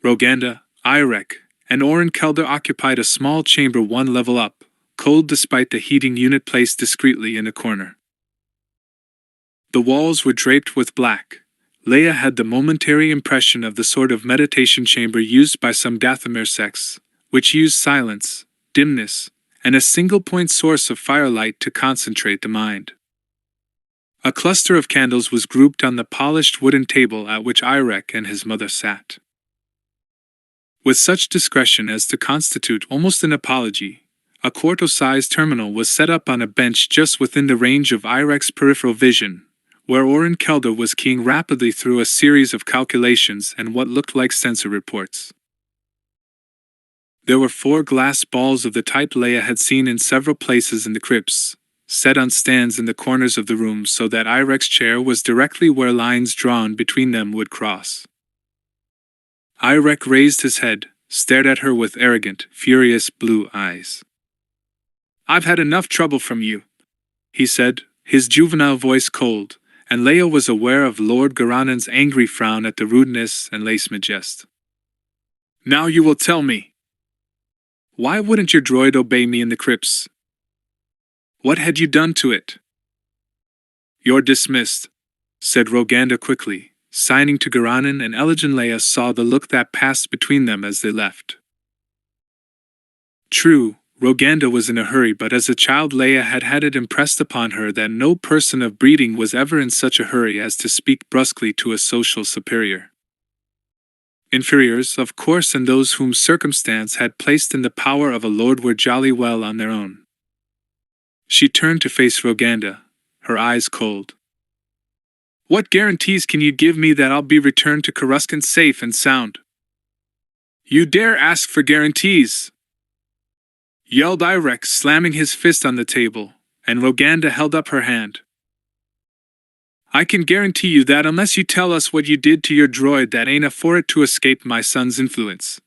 Roganda, Irek, and Oren Kelder occupied a small chamber 1 level up, cold despite the heating unit placed discreetly in a corner. The walls were draped with black. Leia had the momentary impression of the sort of meditation chamber used by some Dathomir sects, which used silence, dimness, and a single-point source of firelight to concentrate the mind. A cluster of candles was grouped on the polished wooden table at which Irek and his mother sat. With such discretion as to constitute almost an apology, a quarto-sized terminal was set up on a bench just within the range of Irek's peripheral vision, where Oren Kelder was keying rapidly through a series of calculations and what looked like sensor reports. There were 4 glass balls of the type Leia had seen in several places in the crypts, set on stands in the corners of the room so that Irek's chair was directly where lines drawn between them would cross. Irek raised his head, stared at her with arrogant, furious blue eyes. "I've had enough trouble from you," he said, his juvenile voice cold, and Leia was aware of Lord Garanan's angry frown at the rudeness and lacement jest. "Now you will tell me. Why wouldn't your droid obey me in the crypts? What had you done to it?" "You're dismissed," said Roganda quickly, signing to Garanan, and Elegant Leia saw the look that passed between them as they left. True, Roganda was in a hurry, but as a child Leia had had it impressed upon her that no person of breeding was ever in such a hurry as to speak brusquely to a social superior. Inferiors, of course, and those whom circumstance had placed in the power of a lord were jolly well on their own. She turned to face Roganda, her eyes cold. "What guarantees can you give me that I'll be returned to Coruscant safe and sound?" "You dare ask for guarantees?" yelled Irek, slamming his fist on the table, and Roganda held up her hand. "I can guarantee you that unless you tell us what you did to your droid that ain't for it to escape my son's influence,"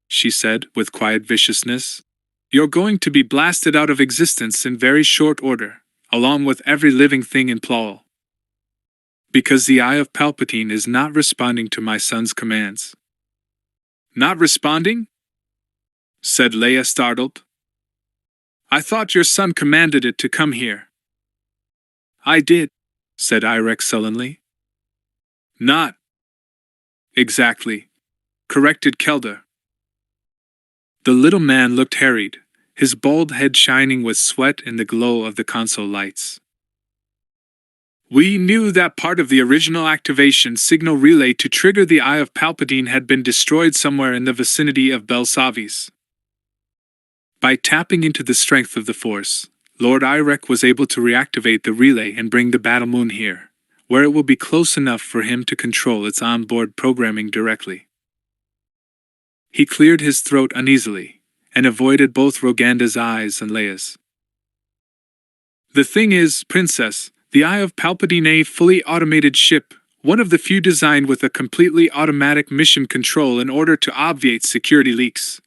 she said, with quiet viciousness. You're going to be blasted out of existence in very short order, along with every living thing in Plowell. Because the Eye of Palpatine is not responding to my son's commands. Not responding? Said Leia, startled. I thought your son commanded it to come here. I did, said Irek sullenly. Not exactly, corrected Kelda. The little man looked harried, his bald head shining with sweat in the glow of the console lights. We knew that part of the original activation signal relay to trigger the Eye of Palpatine had been destroyed somewhere in the vicinity of Belsavis. By tapping into the strength of the Force, Lord Irek was able to reactivate the relay and bring the Battle Moon here, where it will be close enough for him to control its onboard programming directly. He cleared his throat uneasily, and avoided both Roganda's eyes and Leia's. The thing is, Princess, the Eye of Palpatine, a fully automated ship, one of the few designed with a completely automatic mission control in order to obviate security leaks.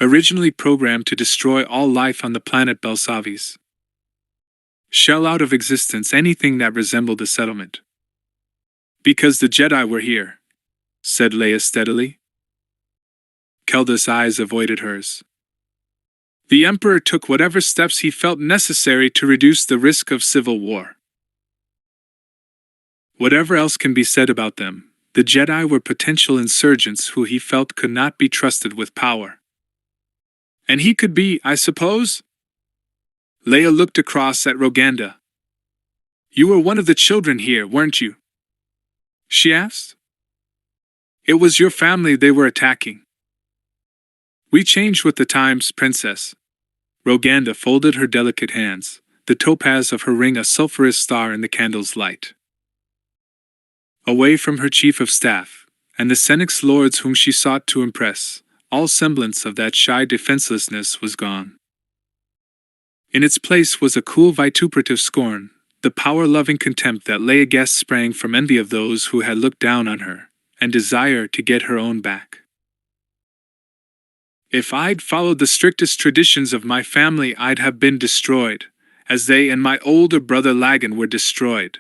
Originally programmed to destroy all life on the planet Belsavis. Shell out of existence anything that resembled a settlement. Because the Jedi were here, said Leia steadily. Kelda's eyes avoided hers. The Emperor took whatever steps he felt necessary to reduce the risk of civil war. Whatever else can be said about them, the Jedi were potential insurgents who he felt could not be trusted with power. And he could be, I suppose? Leia looked across at Roganda. You were one of the children here, weren't you? She asked. It was your family they were attacking. We changed with the times, Princess. Roganda folded her delicate hands, the topaz of her ring a sulphurous star in the candle's light. Away from her chief of staff, and the Senex lords whom she sought to impress, all semblance of that shy defenselessness was gone. In its place was a cool vituperative scorn, the power-loving contempt that Leia guessed sprang from envy of those who had looked down on her, and desire to get her own back. If I'd followed the strictest traditions of my family, I'd have been destroyed, as they and my older brother Lagan were destroyed.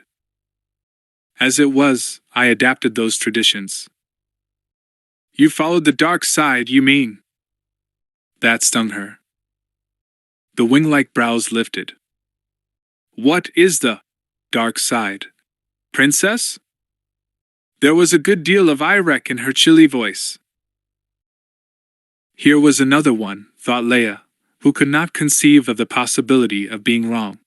As it was, I adapted those traditions. You followed the dark side, you mean? That stung her. The wing-like brows lifted. What is the dark side, Princess? There was a good deal of Irek in her chilly voice. Here was another one, thought Leia, who could not conceive of the possibility of being wrong.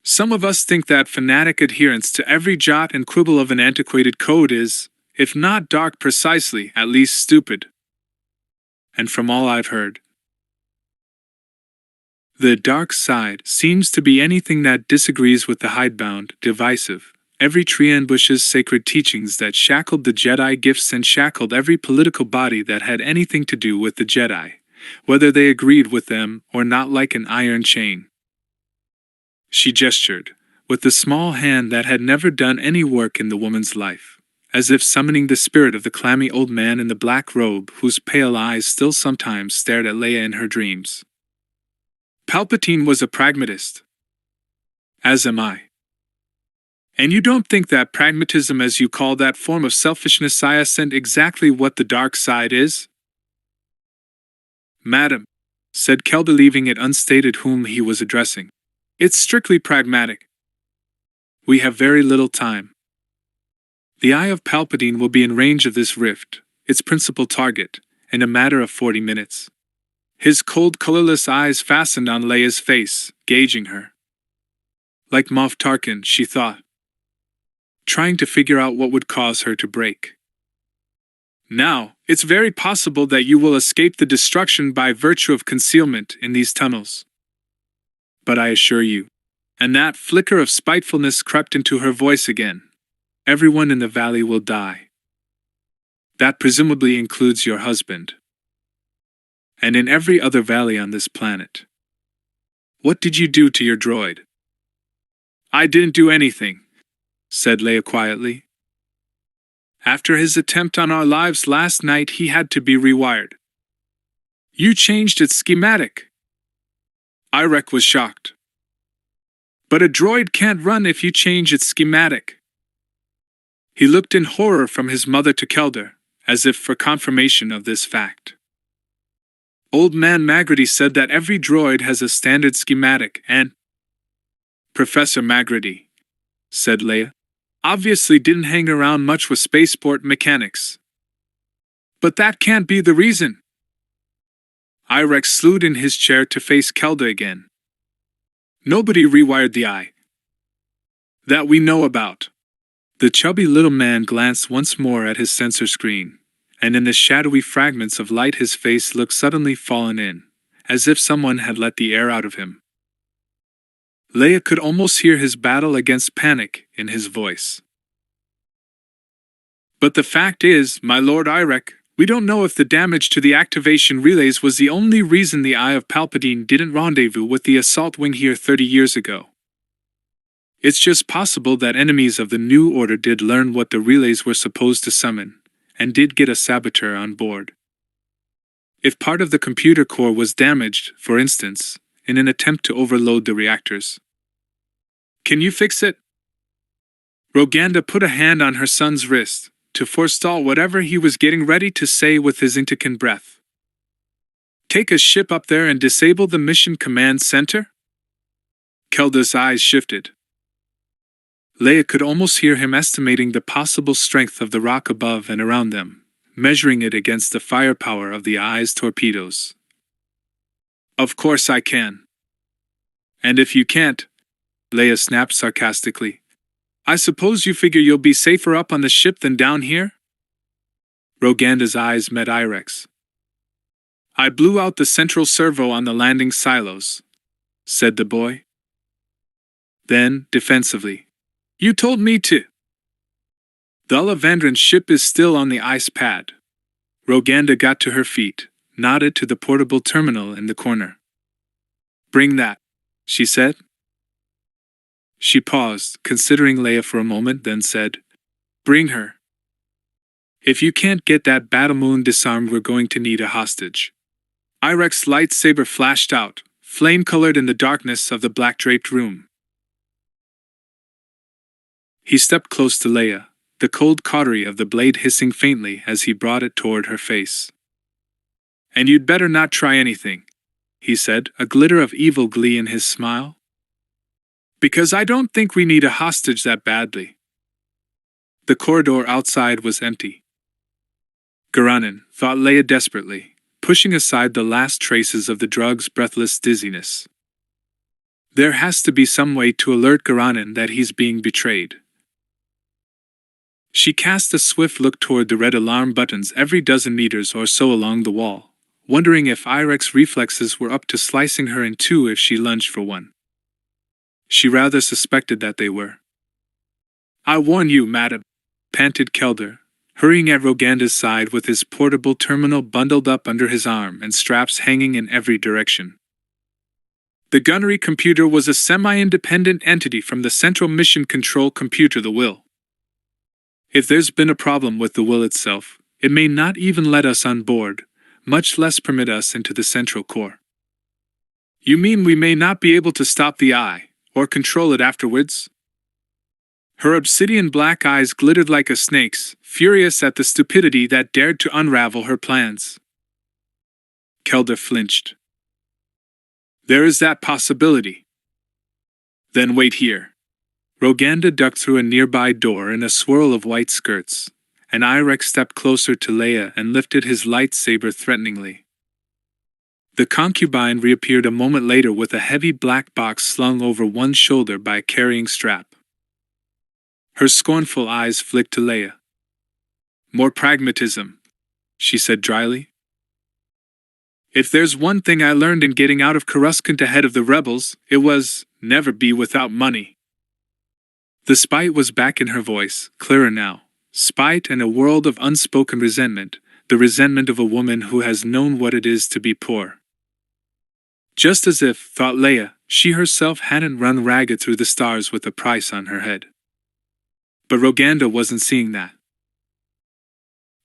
Some of us think that fanatic adherence to every jot and quibble of an antiquated code is, if not dark precisely, at least stupid. And from all I've heard, the dark side seems to be anything that disagrees with the hidebound, divisive, every tree and bush's sacred teachings that shackled the Jedi gifts and shackled every political body that had anything to do with the Jedi, whether they agreed with them or not, like an iron chain. She gestured, with the small hand that had never done any work in the woman's life, as if summoning the spirit of the clammy old man in the black robe whose pale eyes still sometimes stared at Leia in her dreams. Palpatine was a pragmatist. As am I. And you don't think that pragmatism, as you call that form of selfishness, isn't exactly what the dark side is? Madam, said Kel, believing it unstated whom he was addressing. It's strictly pragmatic. We have very little time. The Eye of Palpatine will be in range of this rift, its principal target, in a matter of 40 minutes. His cold, colorless eyes fastened on Leia's face, gauging her. Like Moff Tarkin, she thought, trying to figure out what would cause her to break. Now, it's very possible that you will escape the destruction by virtue of concealment in these tunnels. But I assure you, and that flicker of spitefulness crept into her voice again, everyone in the valley will die. That presumably includes your husband. And in every other valley on this planet. What did you do to your droid? I didn't do anything, said Leia quietly. After his attempt on our lives last night, he had to be rewired. You changed its schematic. Irek was shocked. But a droid can't run if you change its schematic. He looked in horror from his mother to Kelder, as if for confirmation of this fact. Old Man Magrity said that every droid has a standard schematic and… Professor Magrity, said Leia, obviously didn't hang around much with spaceport mechanics. But that can't be the reason. Irek slewed in his chair to face Kelda again. Nobody rewired the eye. That we know about. The chubby little man glanced once more at his sensor screen, and in the shadowy fragments of light his face looked suddenly fallen in, as if someone had let the air out of him. Leia could almost hear his battle against panic in his voice. But the fact is, my Lord Irek, we don't know if the damage to the activation relays was the only reason the Eye of Palpatine didn't rendezvous with the assault wing here 30 years ago. It's just possible that enemies of the New Order did learn what the relays were supposed to summon, and did get a saboteur on board. If part of the computer core was damaged, for instance, in an attempt to overload the reactors. Can you fix it? Roganda put a hand on her son's wrist, to forestall whatever he was getting ready to say with his Intican breath. Take a ship up there and disable the mission command center? Kelda's eyes shifted. Leia could almost hear him estimating the possible strength of the rock above and around them, measuring it against the firepower of the Eye's torpedoes. Of course I can. And if you can't, Leia snapped sarcastically, I suppose you figure you'll be safer up on the ship than down here? Roganda's eyes met Irek's. I blew out the central servo on the landing silos, said the boy. Then, defensively, you told me to. The Olivandran ship is still on the ice pad. Roganda got to her feet, nodded to the portable terminal in the corner. Bring that, she said. She paused, considering Leia for a moment, then said, Bring her. If you can't get that Battlemoon disarmed, we're going to need a hostage. Irek's lightsaber flashed out, flame-colored in the darkness of the black-draped room. He stepped close to Leia, the cold cautery of the blade hissing faintly as he brought it toward her face. And you'd better not try anything, he said, a glitter of evil glee in his smile. Because I don't think we need a hostage that badly. The corridor outside was empty. Garanin, thought Leia desperately, pushing aside the last traces of the drug's breathless dizziness. There has to be some way to alert Garanin that he's being betrayed. She cast a swift look toward the red alarm buttons every dozen meters or so along the wall, wondering if Irek's reflexes were up to slicing her in two if she lunged for one. She rather suspected that they were. I warn you, madam, panted Kelder, hurrying at Roganda's side with his portable terminal bundled up under his arm and straps hanging in every direction. The gunnery computer was a semi-independent entity from the Central Mission Control Computer, the Will. If there's been a problem with the Will itself, it may not even let us on board, much less permit us into the Central Core. You mean we may not be able to stop the Eye, or control it afterwards? Her obsidian black eyes glittered like a snake's, furious at the stupidity that dared to unravel her plans. Kelder flinched. There is that possibility. Then wait here. Roganda ducked through a nearby door in a swirl of white skirts, and Irek stepped closer to Leia and lifted his lightsaber threateningly. The concubine reappeared a moment later with a heavy black box slung over one shoulder by a carrying strap. Her scornful eyes flicked to Leia. More pragmatism, she said dryly. If there's one thing I learned in getting out of Coruscant ahead of the rebels, it was, never be without money. The spite was back in her voice, clearer now. Spite and a world of unspoken resentment, the resentment of a woman who has known what it is to be poor. Just as if, thought Leia, she herself hadn't run ragged through the stars with a price on her head. But Roganda wasn't seeing that.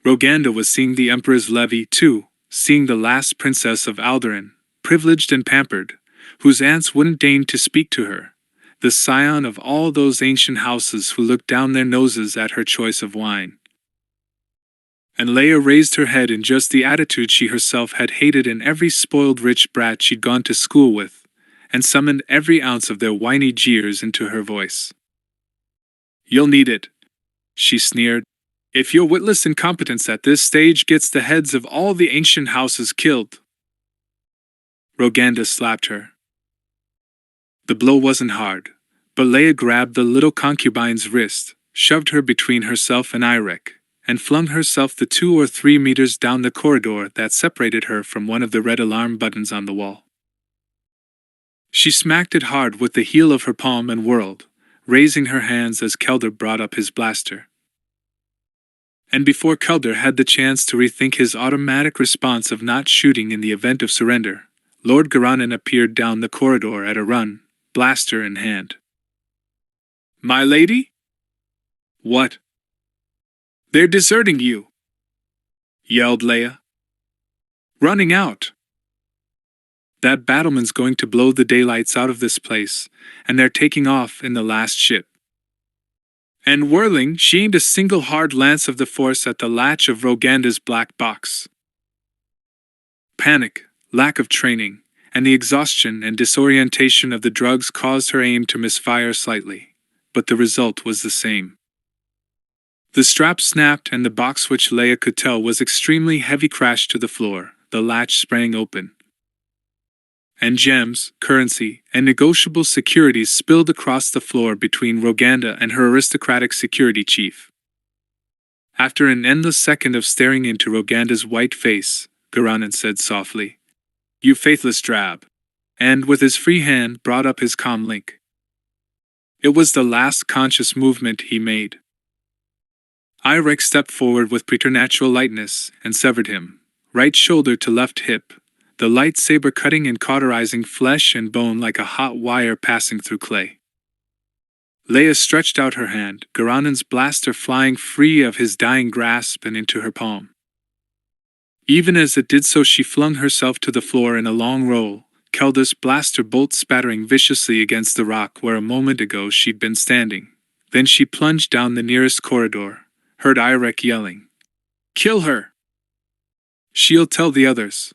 Roganda was seeing the Emperor's levy, too, seeing the last princess of Alderaan, privileged and pampered, whose aunts wouldn't deign to speak to her, the scion of all those ancient houses who looked down their noses at her choice of wine. And Leia raised her head in just the attitude she herself had hated in every spoiled rich brat she'd gone to school with, and summoned every ounce of their whiny jeers into her voice. "You'll need it," she sneered, "if your witless incompetence at this stage gets the heads of all the ancient houses killed." Roganda slapped her. The blow wasn't hard, but Leia grabbed the little concubine's wrist, shoved her between herself and Irek, and flung herself the 2 or 3 meters down the corridor that separated her from one of the red alarm buttons on the wall. She smacked it hard with the heel of her palm and whirled, raising her hands as Kelder brought up his blaster. And before Kelder had the chance to rethink his automatic response of not shooting in the event of surrender, Lord Garanon appeared down the corridor at a run, blaster in hand. "My lady?" "What?" "They're deserting you," yelled Leia. "Running out. That battleman's going to blow the daylights out of this place, and they're taking off in the last ship." And whirling, she aimed a single hard lance of the Force at the latch of Roganda's black box. Panic, lack of training, and the exhaustion and disorientation of the drugs caused her aim to misfire slightly, but the result was the same. The strap snapped and the box, which Leia could tell was extremely heavy, crashed to the floor, the latch sprang open. And gems, currency, and negotiable securities spilled across the floor between Roganda and her aristocratic security chief. After an endless second of staring into Roganda's white face, Garanon said softly, "You faithless drab," and with his free hand brought up his comm link. It was the last conscious movement he made. Irek stepped forward with preternatural lightness and severed him, right shoulder to left hip, the lightsaber cutting and cauterizing flesh and bone like a hot wire passing through clay. Leia stretched out her hand, Garanon's blaster flying free of his dying grasp and into her palm. Even as it did so, she flung herself to the floor in a long roll, Kelder's blaster bolt spattering viciously against the rock where a moment ago she'd been standing. Then she plunged down the nearest corridor, heard Irek yelling, "Kill her! She'll tell the others."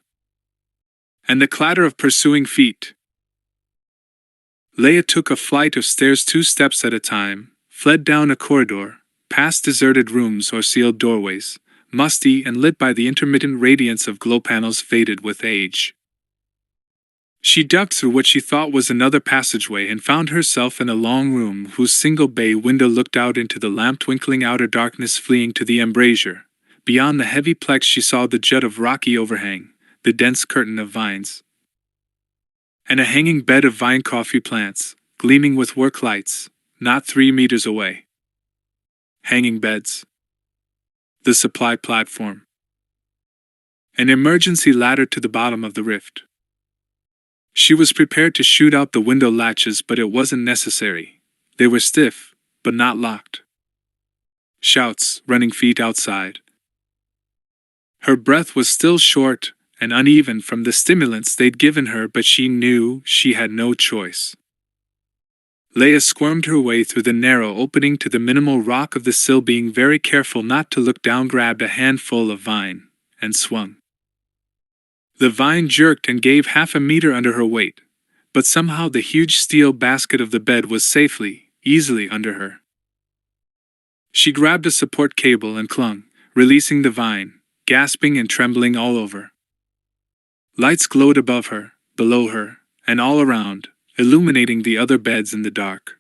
And the clatter of pursuing feet. Leia took a flight of stairs 2 steps at a time, fled down a corridor, past deserted rooms or sealed doorways, musty and lit by the intermittent radiance of glow panels faded with age. She ducked through what she thought was another passageway and found herself in a long room whose single bay window looked out into the lamp-twinkling outer darkness fleeing to the embrasure. Beyond the heavy plex she saw the jut of rocky overhang, the dense curtain of vines, and a hanging bed of vine coffee plants, gleaming with work lights, not 3 meters away. Hanging beds. The supply platform. An emergency ladder to the bottom of the rift. She was prepared to shoot out the window latches, but it wasn't necessary. They were stiff, but not locked. Shouts, running feet outside. Her breath was still short and uneven from the stimulants they'd given her, but she knew she had no choice. Leia squirmed her way through the narrow opening to the minimal rock of the sill, being very careful not to look down, grabbed a handful of vine, and swung. The vine jerked and gave 1/2 meter under her weight, but somehow the huge steel basket of the bed was easily under her. She grabbed a support cable and clung, releasing the vine, gasping and trembling all over. Lights glowed above her, below her, and all around, illuminating the other beds in the dark.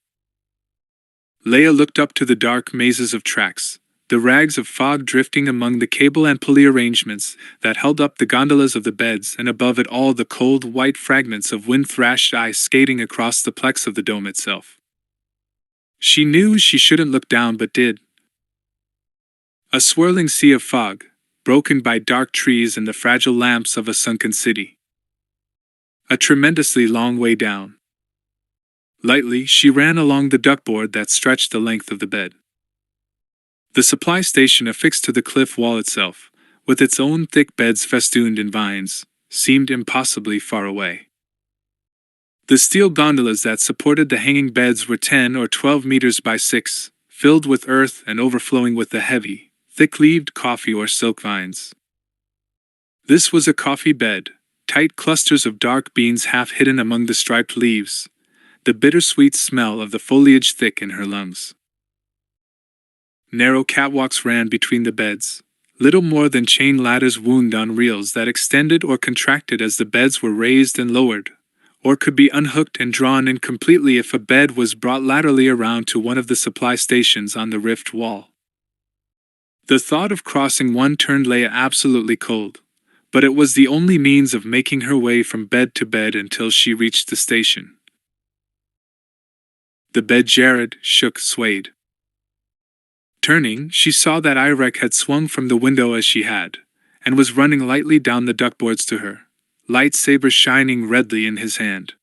Leia looked up to the dark mazes of tracks, the rags of fog drifting among the cable and pulley arrangements that held up the gondolas of the beds, and above it all the cold white fragments of wind-thrashed ice skating across the plex of the dome itself. She knew she shouldn't look down, but did. A swirling sea of fog, broken by dark trees and the fragile lamps of a sunken city. A tremendously long way down. Lightly, she ran along the duckboard that stretched the length of the bed. The supply station affixed to the cliff wall itself, with its own thick beds festooned in vines, seemed impossibly far away. The steel gondolas that supported the hanging beds were 10 or 12 meters by 6, filled with earth and overflowing with the heavy, thick-leaved coffee or silk vines. This was a coffee bed, tight clusters of dark beans half hidden among the striped leaves, the bittersweet smell of the foliage thick in her lungs. Narrow catwalks ran between the beds, little more than chain ladders wound on reels that extended or contracted as the beds were raised and lowered, or could be unhooked and drawn in completely if a bed was brought laterally around to one of the supply stations on the rift wall. The thought of crossing one turned Leia absolutely cold, but it was the only means of making her way from bed to bed until she reached the station. The bed jarred, shook, swayed. Turning, she saw that Irek had swung from the window as she had, and was running lightly down the duckboards to her, lightsaber shining redly in his hand.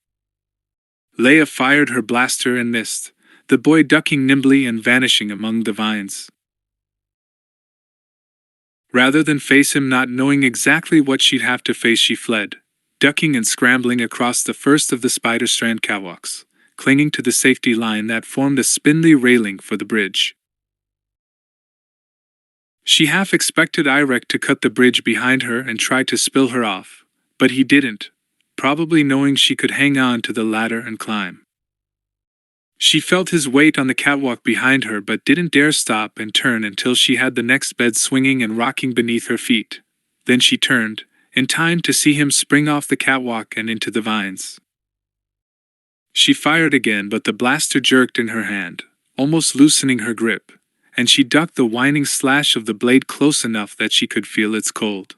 Leia fired her blaster and missed, the boy ducking nimbly and vanishing among the vines. Rather than face him not knowing exactly what she'd have to face, she fled, ducking and scrambling across the first of the spider strand catwalks, clinging to the safety line that formed a spindly railing for the bridge. She half expected Irek to cut the bridge behind her and try to spill her off, but he didn't, probably knowing she could hang on to the ladder and climb. She felt his weight on the catwalk behind her but didn't dare stop and turn until she had the next bed swinging and rocking beneath her feet. Then she turned, in time to see him spring off the catwalk and into the vines. She fired again, but the blaster jerked in her hand, almost loosening her grip, and she ducked the whining slash of the blade close enough that she could feel its cold.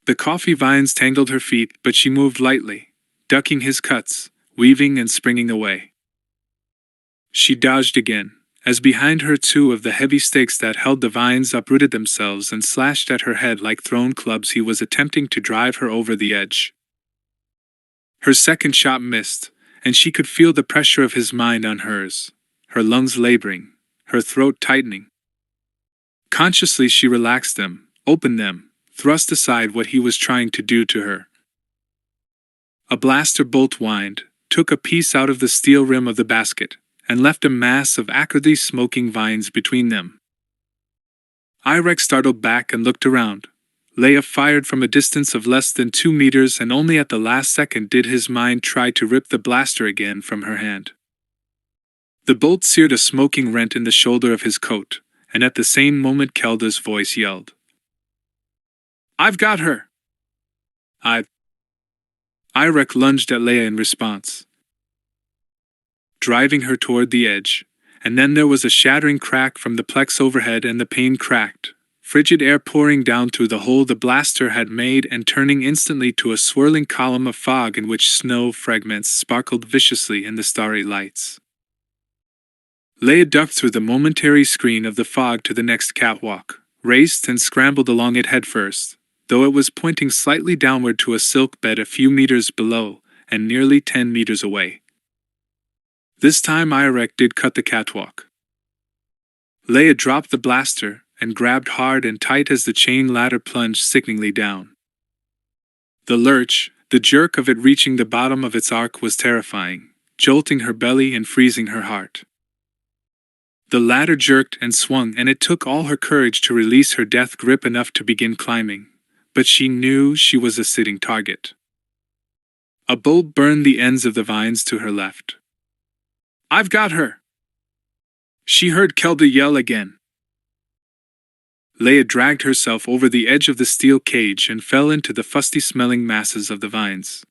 The coffee vines tangled her feet, but she moved lightly, ducking his cuts, weaving and springing away. She dodged again, as behind her 2 of the heavy stakes that held the vines uprooted themselves and slashed at her head like thrown clubs. He was attempting to drive her over the edge. Her second shot missed, and she could feel the pressure of his mind on hers, her lungs laboring, her throat tightening. Consciously she relaxed them, opened them, thrust aside what he was trying to do to her. A blaster bolt whined, took a piece out of the steel rim of the basket, and left a mass of acridly smoking vines between them. Irek startled back and looked around. Leia fired from a distance of less than 2 meters, and only at the last second did his mind try to rip the blaster again from her hand. The bolt seared a smoking rent in the shoulder of his coat, and at the same moment Kelda's voice yelled, "I've got her!" Irek lunged at Leia in response, driving her toward the edge, and then there was a shattering crack from the plex overhead and the pane cracked, frigid air pouring down through the hole the blaster had made and turning instantly to a swirling column of fog in which snow fragments sparkled viciously in the starry lights. Leia ducked through the momentary screen of the fog to the next catwalk, raced and scrambled along it headfirst, though it was pointing slightly downward to a silk bed a few meters below and nearly 10 meters away. This time Irek did cut the catwalk. Leia dropped the blaster and grabbed hard and tight as the chain ladder plunged sickeningly down. The lurch, the jerk of it reaching the bottom of its arc was terrifying, jolting her belly and freezing her heart. The ladder jerked and swung, and it took all her courage to release her death grip enough to begin climbing, but she knew she was a sitting target. A bolt burned the ends of the vines to her left. "I've got her!" She heard Kelda yell again. Leia dragged herself over the edge of the steel cage and fell into the fusty-smelling masses of the vines.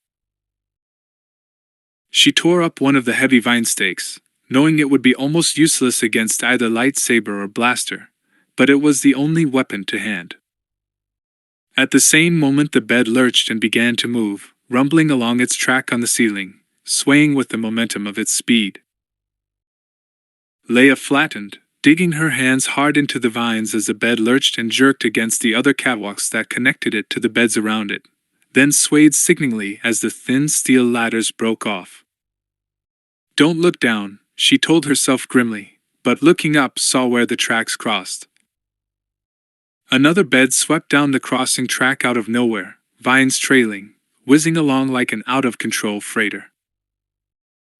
She tore up one of the heavy vine stakes, knowing it would be almost useless against either lightsaber or blaster, but it was the only weapon to hand. At the same moment the bed lurched and began to move, rumbling along its track on the ceiling, swaying with the momentum of its speed. Leia flattened, digging her hands hard into the vines as the bed lurched and jerked against the other catwalks that connected it to the beds around it, then swayed sickeningly as the thin steel ladders broke off. "Don't look down," she told herself grimly, but looking up saw where the tracks crossed. Another bed swept down the crossing track out of nowhere, vines trailing, whizzing along like an out-of-control freighter.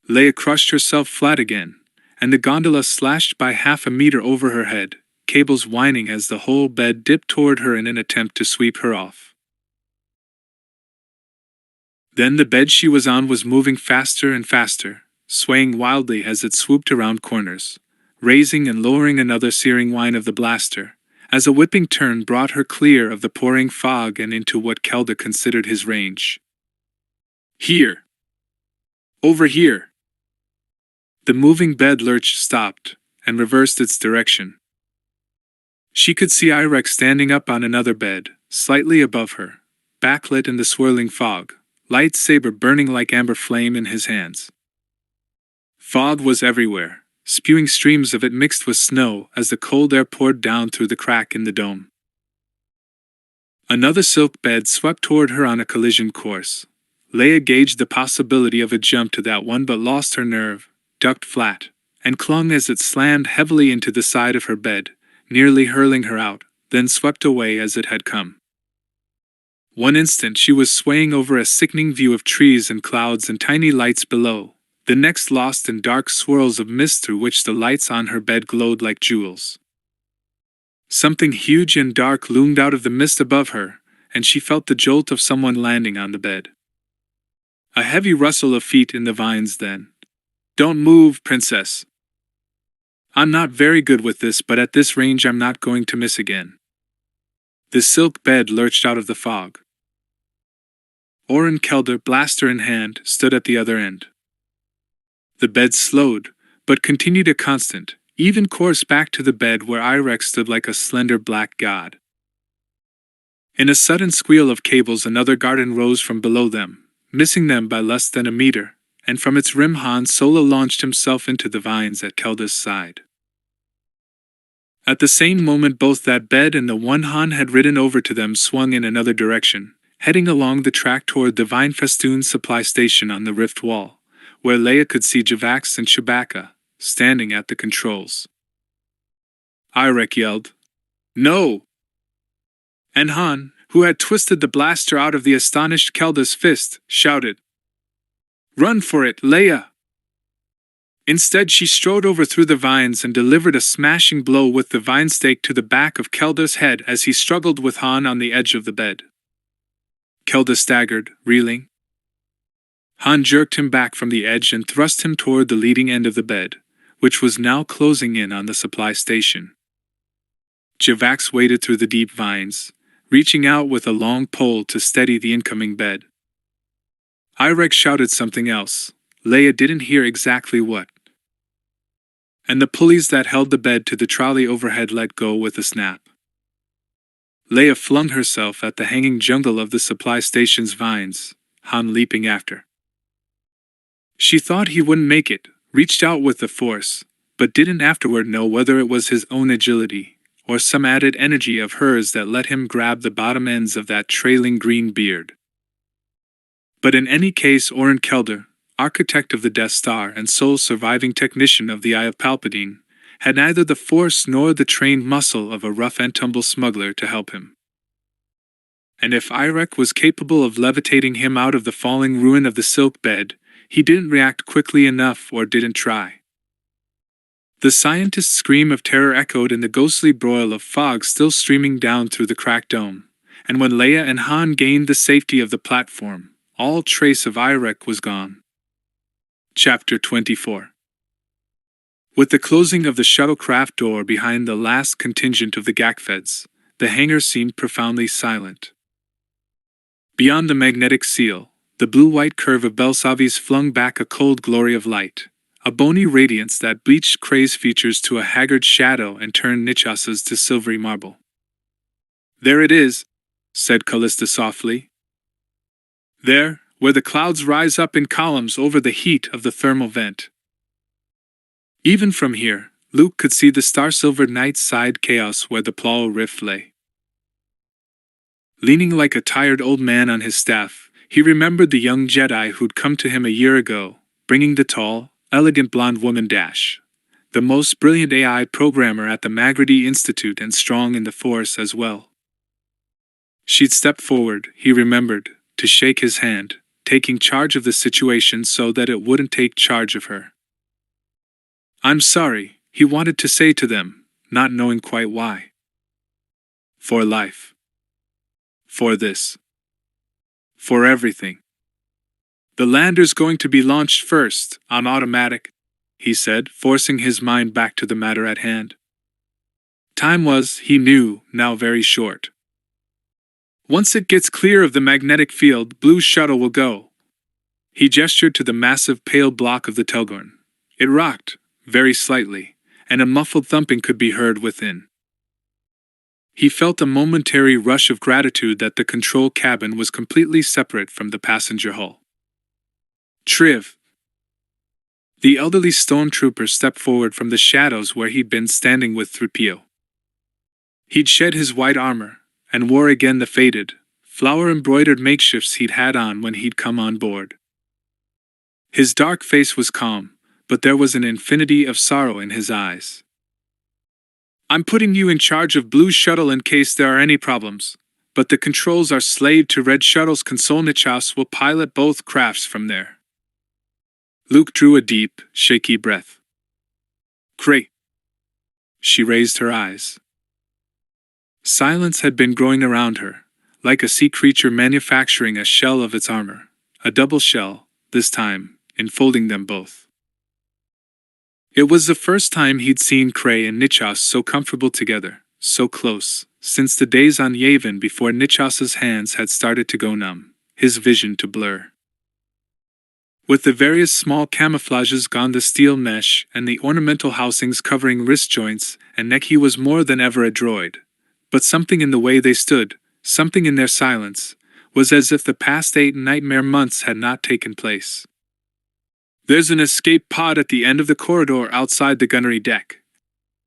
Leia crushed herself flat again, and the gondola slashed by 1/2 meter over her head, cables whining as the whole bed dipped toward her in an attempt to sweep her off. Then the bed she was on was moving faster and faster, swaying wildly as it swooped around corners, raising and lowering another searing whine of the blaster, as a whipping turn brought her clear of the pouring fog and into what Kelda considered his range. Here! Over here! The moving bed lurched, stopped, and reversed its direction. She could see Irek standing up on another bed, slightly above her, backlit in the swirling fog, lightsaber burning like amber flame in his hands. Fog was everywhere, spewing streams of it mixed with snow as the cold air poured down through the crack in the dome. Another silk bed swept toward her on a collision course. Leia gauged the possibility of a jump to that one but lost her nerve, ducked flat, and clung as it slammed heavily into the side of her bed, nearly hurling her out, then swept away as it had come. One instant she was swaying over a sickening view of trees and clouds and tiny lights below, the next lost in dark swirls of mist through which the lights on her bed glowed like jewels. Something huge and dark loomed out of the mist above her, and she felt the jolt of someone landing on the bed. A heavy rustle of feet in the vines then. "Don't move, princess. I'm not very good with this, but at this range I'm not going to miss again." The silk bed lurched out of the fog. Oren Kelder, blaster in hand, stood at the other end. The bed slowed, but continued a constant, even course back to the bed where Irek stood like a slender black god. In a sudden squeal of cables, another garden rose from below them, missing them by less than a meter, and from its rim Han Solo launched himself into the vines at Kelda's side. At the same moment, both that bed and the one Han had ridden over to them swung in another direction, heading along the track toward the vine-festooned supply station on the rift wall, where Leia could see Javax and Chewbacca standing at the controls. Irek yelled, "No!" And Han, who had twisted the blaster out of the astonished Kelda's fist, shouted, "Run for it, Leia!" Instead, she strode over through the vines and delivered a smashing blow with the vine stake to the back of Kelda's head as he struggled with Han on the edge of the bed. Kelda staggered, reeling. Han jerked him back from the edge and thrust him toward the leading end of the bed, which was now closing in on the supply station. Javax waded through the deep vines, reaching out with a long pole to steady the incoming bed. Irek shouted something else. Leia didn't hear exactly what. And the pulleys that held the bed to the trolley overhead let go with a snap. Leia flung herself at the hanging jungle of the supply station's vines, Han leaping after. She thought he wouldn't make it, reached out with the force, but didn't afterward know whether it was his own agility, or some added energy of hers that let him grab the bottom ends of that trailing green beard. But in any case, Oren Kelder, architect of the Death Star and sole surviving technician of the Eye of Palpatine, had neither the force nor the trained muscle of a rough-and-tumble smuggler to help him. And if Irek was capable of levitating him out of the falling ruin of the silk bed, he didn't react quickly enough or didn't try. The scientist's scream of terror echoed in the ghostly broil of fog still streaming down through the cracked dome, and when Leia and Han gained the safety of the platform, all trace of Irek was gone. Chapter 24. With the closing of the shuttlecraft door behind the last contingent of the Gakfeds, the hangar seemed profoundly silent. Beyond the magnetic seal, the blue-white curve of Belsavis flung back a cold glory of light, a bony radiance that bleached Kray's features to a haggard shadow and turned Nichasa's to silvery marble. "There it is," said CALLISTA softly. "There, where the clouds rise up in columns over the heat of the thermal vent." Even from here, Luke could see the star-silvered night-side chaos where the Plao rift lay. Leaning like a tired old man on his staff, he remembered the young Jedi who'd come to him a year ago, bringing the tall, elegant blonde woman Dash, the most brilliant AI programmer at the Magrity Institute and strong in the Force as well. She'd stepped forward, he remembered, to shake his hand, taking charge of the situation so that it wouldn't take charge of her. "I'm sorry," he wanted to say to them, not knowing quite why. "For life. For this. For everything. The lander's going to be launched first, on automatic," he said, forcing his mind back to the matter at hand. Time was, he knew, now very short. "Once it gets clear of the magnetic field, Blue Shuttle will go." He gestured to the massive pale block of the Telgorn. It rocked, very slightly, and a muffled thumping could be heard within. He felt a momentary rush of gratitude that the control cabin was completely separate from the passenger hull. "Triv." The elderly stormtrooper stepped forward from the shadows where he'd been standing with 3PO. He'd shed his white armor, and wore again the faded, flower-embroidered makeshifts he'd had on when he'd come on board. His dark face was calm, but there was an infinity of sorrow in his eyes. "I'm putting you in charge of Blue Shuttle in case there are any problems, but the controls are slaved to Red Shuttle's console. Nichas will pilot both crafts from there." Luke drew a deep, shaky breath. "Great." She raised her eyes. Silence had been growing around her, like a sea creature manufacturing a shell of its armor, a double shell, this time, enfolding them both. It was the first time he'd seen Krei and Nichas so comfortable together, so close, since the days on Yavin before Nichas's hands had started to go numb, his vision to blur. With the various small camouflages gone, the steel mesh and the ornamental housings covering wrist joints and neck, he was more than ever a droid. But something in the way they stood, something in their silence, was as if the past 8 nightmare months had not taken place. "There's an escape pod at the end of the corridor outside the gunnery deck,"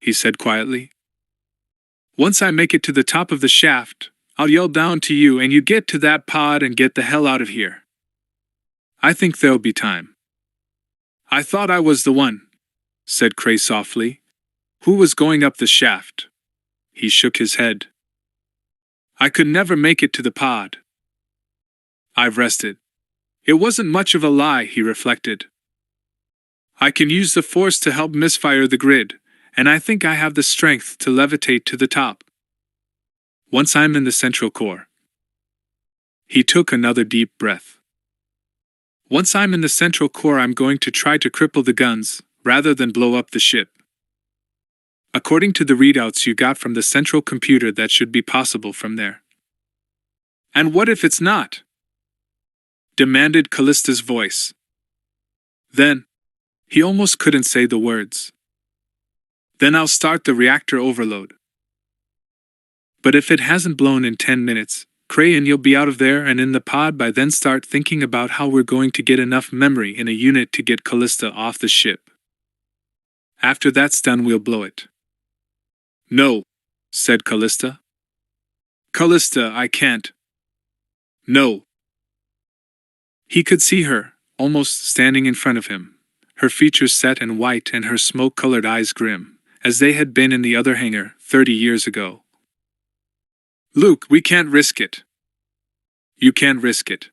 he said quietly. "Once I make it to the top of the shaft, I'll yell down to you and you get to that pod and get the hell out of here. I think there'll be time." "I thought I was the one," said Krei softly. "Who was going up the shaft?" He shook his head. "I could never make it to the pod. I've rested." It wasn't much of a lie, he reflected. "I can use the Force to help misfire the grid, and I think I have the strength to levitate to the top. Once I'm in the central core." He took another deep breath. "Once I'm in the central core, I'm going to try to cripple the guns, rather than blow up the ship. According to the readouts you got from the central computer, that should be possible from there." "And what if it's not?" demanded Callista's voice. "Then," he almost couldn't say the words, "then I'll start the reactor overload. But if it hasn't blown in 10 minutes, Krei, and you'll be out of there and in the pod by then. Start thinking about how we're going to get enough memory in a unit to get Callista off the ship. After that's done, we'll blow it." "No," said Callista. "Callista, I can't." "No." He could see her, almost standing in front of him, her features set and white and her smoke-colored eyes grim, as they had been in the other hangar 30 years ago. "Luke, we can't risk it." "You can't risk it.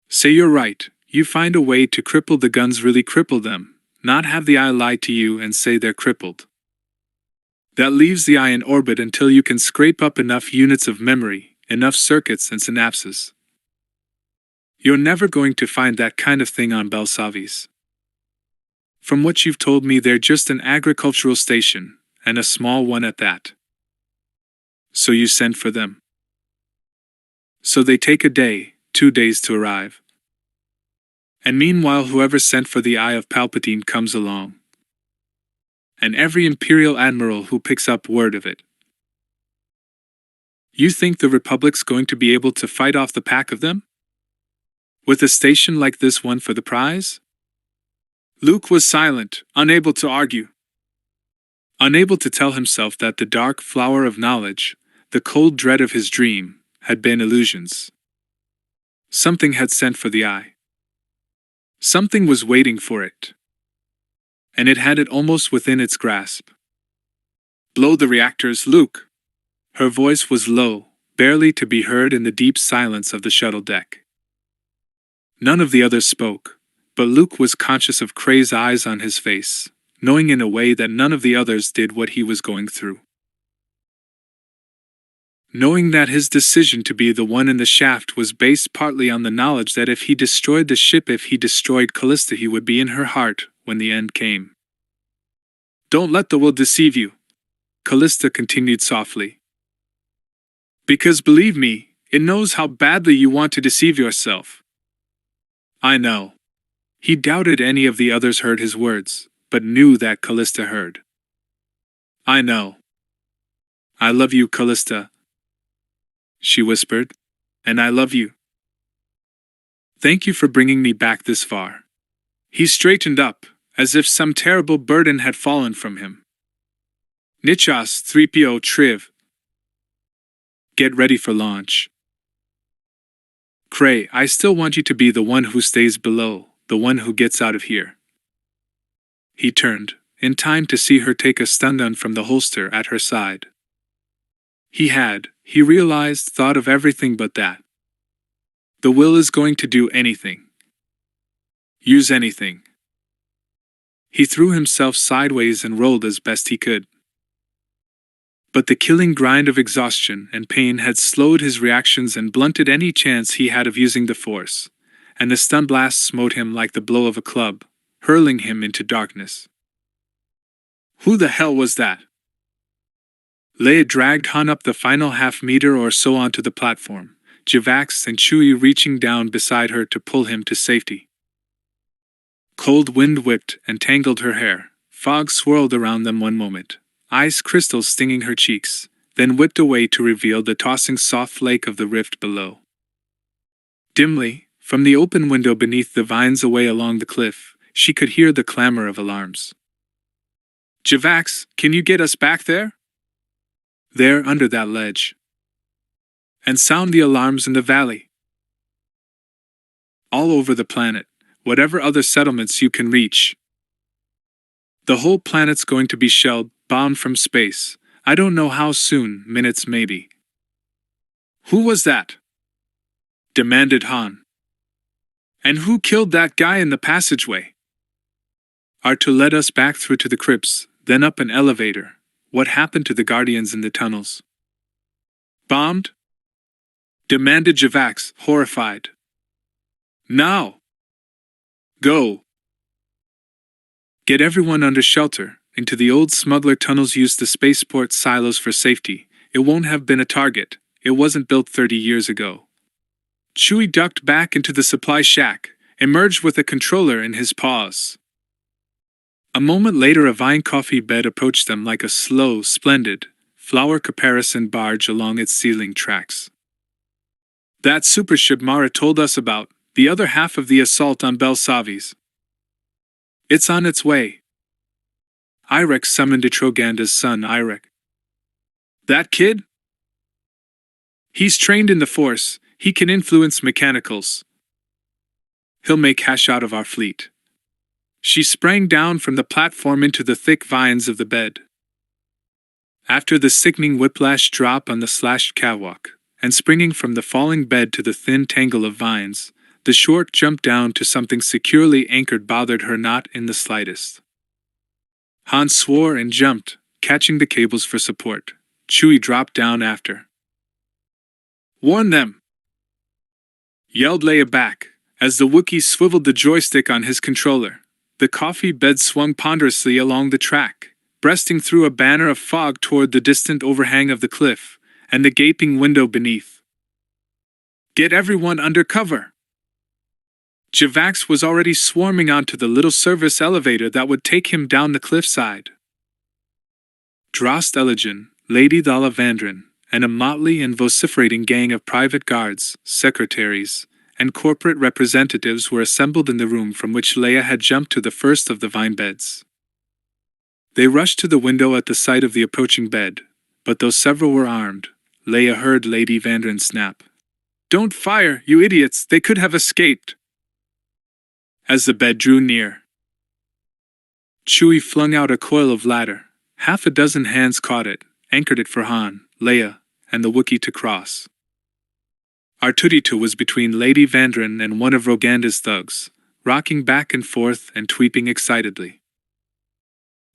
Say you're right, you find a way to cripple the guns, really cripple them, not have the eye lie to you and say they're crippled. That leaves the eye in orbit until you can scrape up enough units of memory, enough circuits and synapses. You're never going to find that kind of thing on Belsavis. From what you've told me, they're just an agricultural station, and a small one at that. So you sent for them. So they take a day, 2 days to arrive. And meanwhile, whoever sent for the Eye of Palpatine comes along. And every Imperial Admiral who picks up word of it. You think the Republic's going to be able to fight off the pack of them? With a station like this one for the prize?" Luke was silent, unable to argue. Unable to tell himself that the dark flower of knowledge, the cold dread of his dream, had been illusions. Something had sent for the eye. Something was waiting for it. and it had it almost within its grasp. "Blow the reactors, Luke." Her voice was low, barely to be heard in the deep silence of the shuttle deck. None of the others spoke, but Luke was conscious of Cray's eyes on his face, knowing in a way that none of the others did what he was going through. Knowing that his decision to be the one in the shaft was based partly on the knowledge that if he destroyed the ship, if he destroyed Callista, he would be in her heart when the end came. "Don't let the will deceive you," Callista continued softly. "Because believe me, it knows how badly you want to deceive yourself." "I know." He doubted any of the others heard his words, but knew that Callista heard. "I know. I love you, Callista," she whispered, "and I love you. Thank you for bringing me back this far." He straightened up, as if some terrible burden had fallen from him. "Nichas 3PO Triv. Get ready for launch." "Cray, I still want you to be the one who stays below, the one who gets out of here." He turned, in time to see her take a stun gun from the holster at her side. He realized, thought of everything but that. The will is going to do anything. Use anything. He threw himself sideways and rolled as best he could. But the killing grind of exhaustion and pain had slowed his reactions and blunted any chance he had of using the force, and the stun blast smote him like the blow of a club, hurling him into darkness. Who the hell was that? Leia dragged Han up the final half-meter or so onto the platform, Javax and Chewie reaching down beside her to pull him to safety. Cold wind whipped and tangled her hair, fog swirled around them one moment, ice crystals stinging her cheeks, then whipped away to reveal the tossing soft lake of the rift below. Dimly, from the open window beneath the vines away along the cliff, she could hear the clamor of alarms. "Javax, can you get us back there?" "There, under that ledge. And sound the alarms in the valley. All over the planet, whatever other settlements you can reach. The whole planet's going to be shelled, bombed from space. I don't know how soon, minutes maybe." "Who was that?" demanded Han. "And who killed that guy in the passageway?" "R2 led us back through to the crypts, then up an elevator. What happened to the Guardians in the tunnels?" "Bombed?" demanded Javax, horrified. "Now! Go! Get everyone under shelter, into the old smuggler tunnels. Use the spaceport silos for safety. It won't have been a target. It wasn't built 30 years ago." Chewie ducked back into the supply shack, emerged with a controller in his paws. A moment later, a vine coffee bed approached them like a slow, splendid, flower caparisoned barge along its ceiling tracks. "That supership Mara told us about, the other half of the assault on Belsavis. It's on its way." Irek summoned Itroganda's son Irek. "That kid? He's trained in the Force, he can influence mechanicals. He'll make hash out of our fleet." She sprang down from the platform into the thick vines of the bed. After the sickening whiplash drop on the slashed catwalk, and springing from the falling bed to the thin tangle of vines, the short jump down to something securely anchored bothered her not in the slightest. Han swore and jumped, catching the cables for support. Chewie dropped down after. "Warn them!" yelled Leia back, as the Wookiee swiveled the joystick on his controller. The coffee bed swung ponderously along the track, breasting through a banner of fog toward the distant overhang of the cliff, and the gaping window beneath. "Get everyone under cover!" Javax was already swarming onto the little service elevator that would take him down the cliffside. Drost Eligen, Lady Dala Vandren, and a motley and vociferating gang of private guards, secretaries, and corporate representatives were assembled in the room from which Leia had jumped to the first of the vine beds. They rushed to the window at the sight of the approaching bed, but though several were armed, Leia heard Lady Vandren snap, "Don't fire, you idiots, they could have escaped," as the bed drew near. Chewie flung out a coil of ladder. Half a dozen hands caught it, anchored it for Han, Leia, and the Wookiee to cross. R2-D2 was between Lady Vandren and one of Roganda's thugs, rocking back and forth and tweeping excitedly.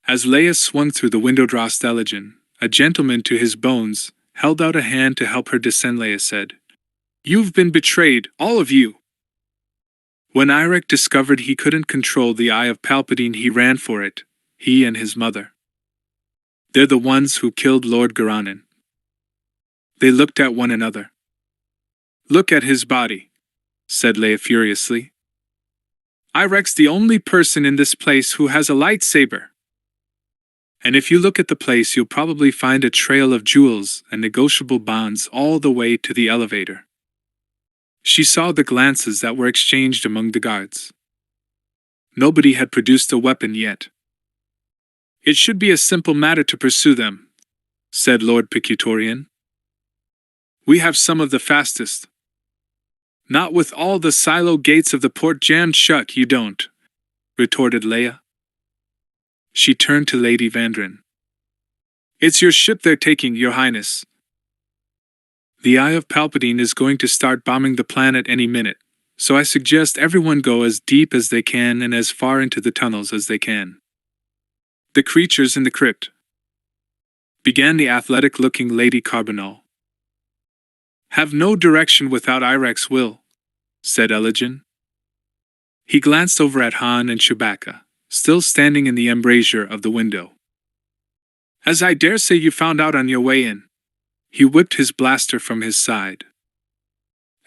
As Leia swung through the window, Drost a gentleman to his bones, held out a hand to help her descend. Leia said, "You've been betrayed, all of you." When Irek discovered he couldn't control the Eye of Palpatine, he ran for it, he and his mother. "They're the ones who killed Lord Garanon." They looked at one another. "Look at his body," said Leia furiously. "Irek's the only person in this place who has a lightsaber. And if you look at the place, you'll probably find a trail of jewels and negotiable bonds all the way to the elevator." She saw the glances that were exchanged among the guards. Nobody had produced a weapon yet. "It should be a simple matter to pursue them," said Lord Picutorian. "We have some of the fastest." "Not with all the silo gates of the port jammed shut, you don't," retorted Leia. She turned to Lady Vandren. "It's your ship they're taking, Your Highness. The Eye of Palpatine is going to start bombing the planet any minute, so I suggest everyone go as deep as they can and as far into the tunnels as they can." "The creatures in the crypt," began the athletic-looking Lady Carbonell. "Have no direction without Irek's will," said Elijah. He glanced over at Han and Chewbacca, still standing in the embrasure of the window. "As I dare say you found out on your way in." He whipped his blaster from his side.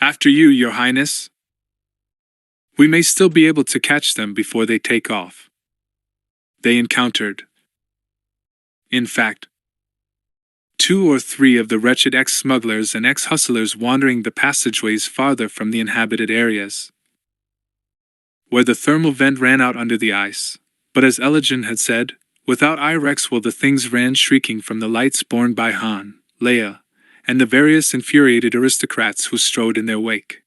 "After you, Your Highness." "We may still be able to catch them before they take off." They encountered, in fact, 2 or 3 of the wretched ex-smugglers and ex-hustlers wandering the passageways farther from the inhabited areas, where the thermal vent ran out under the ice. But as Elijah had said, without Irek's will, the things ran shrieking from the lights borne by Han, Leia, and the various infuriated aristocrats who strode in their wake.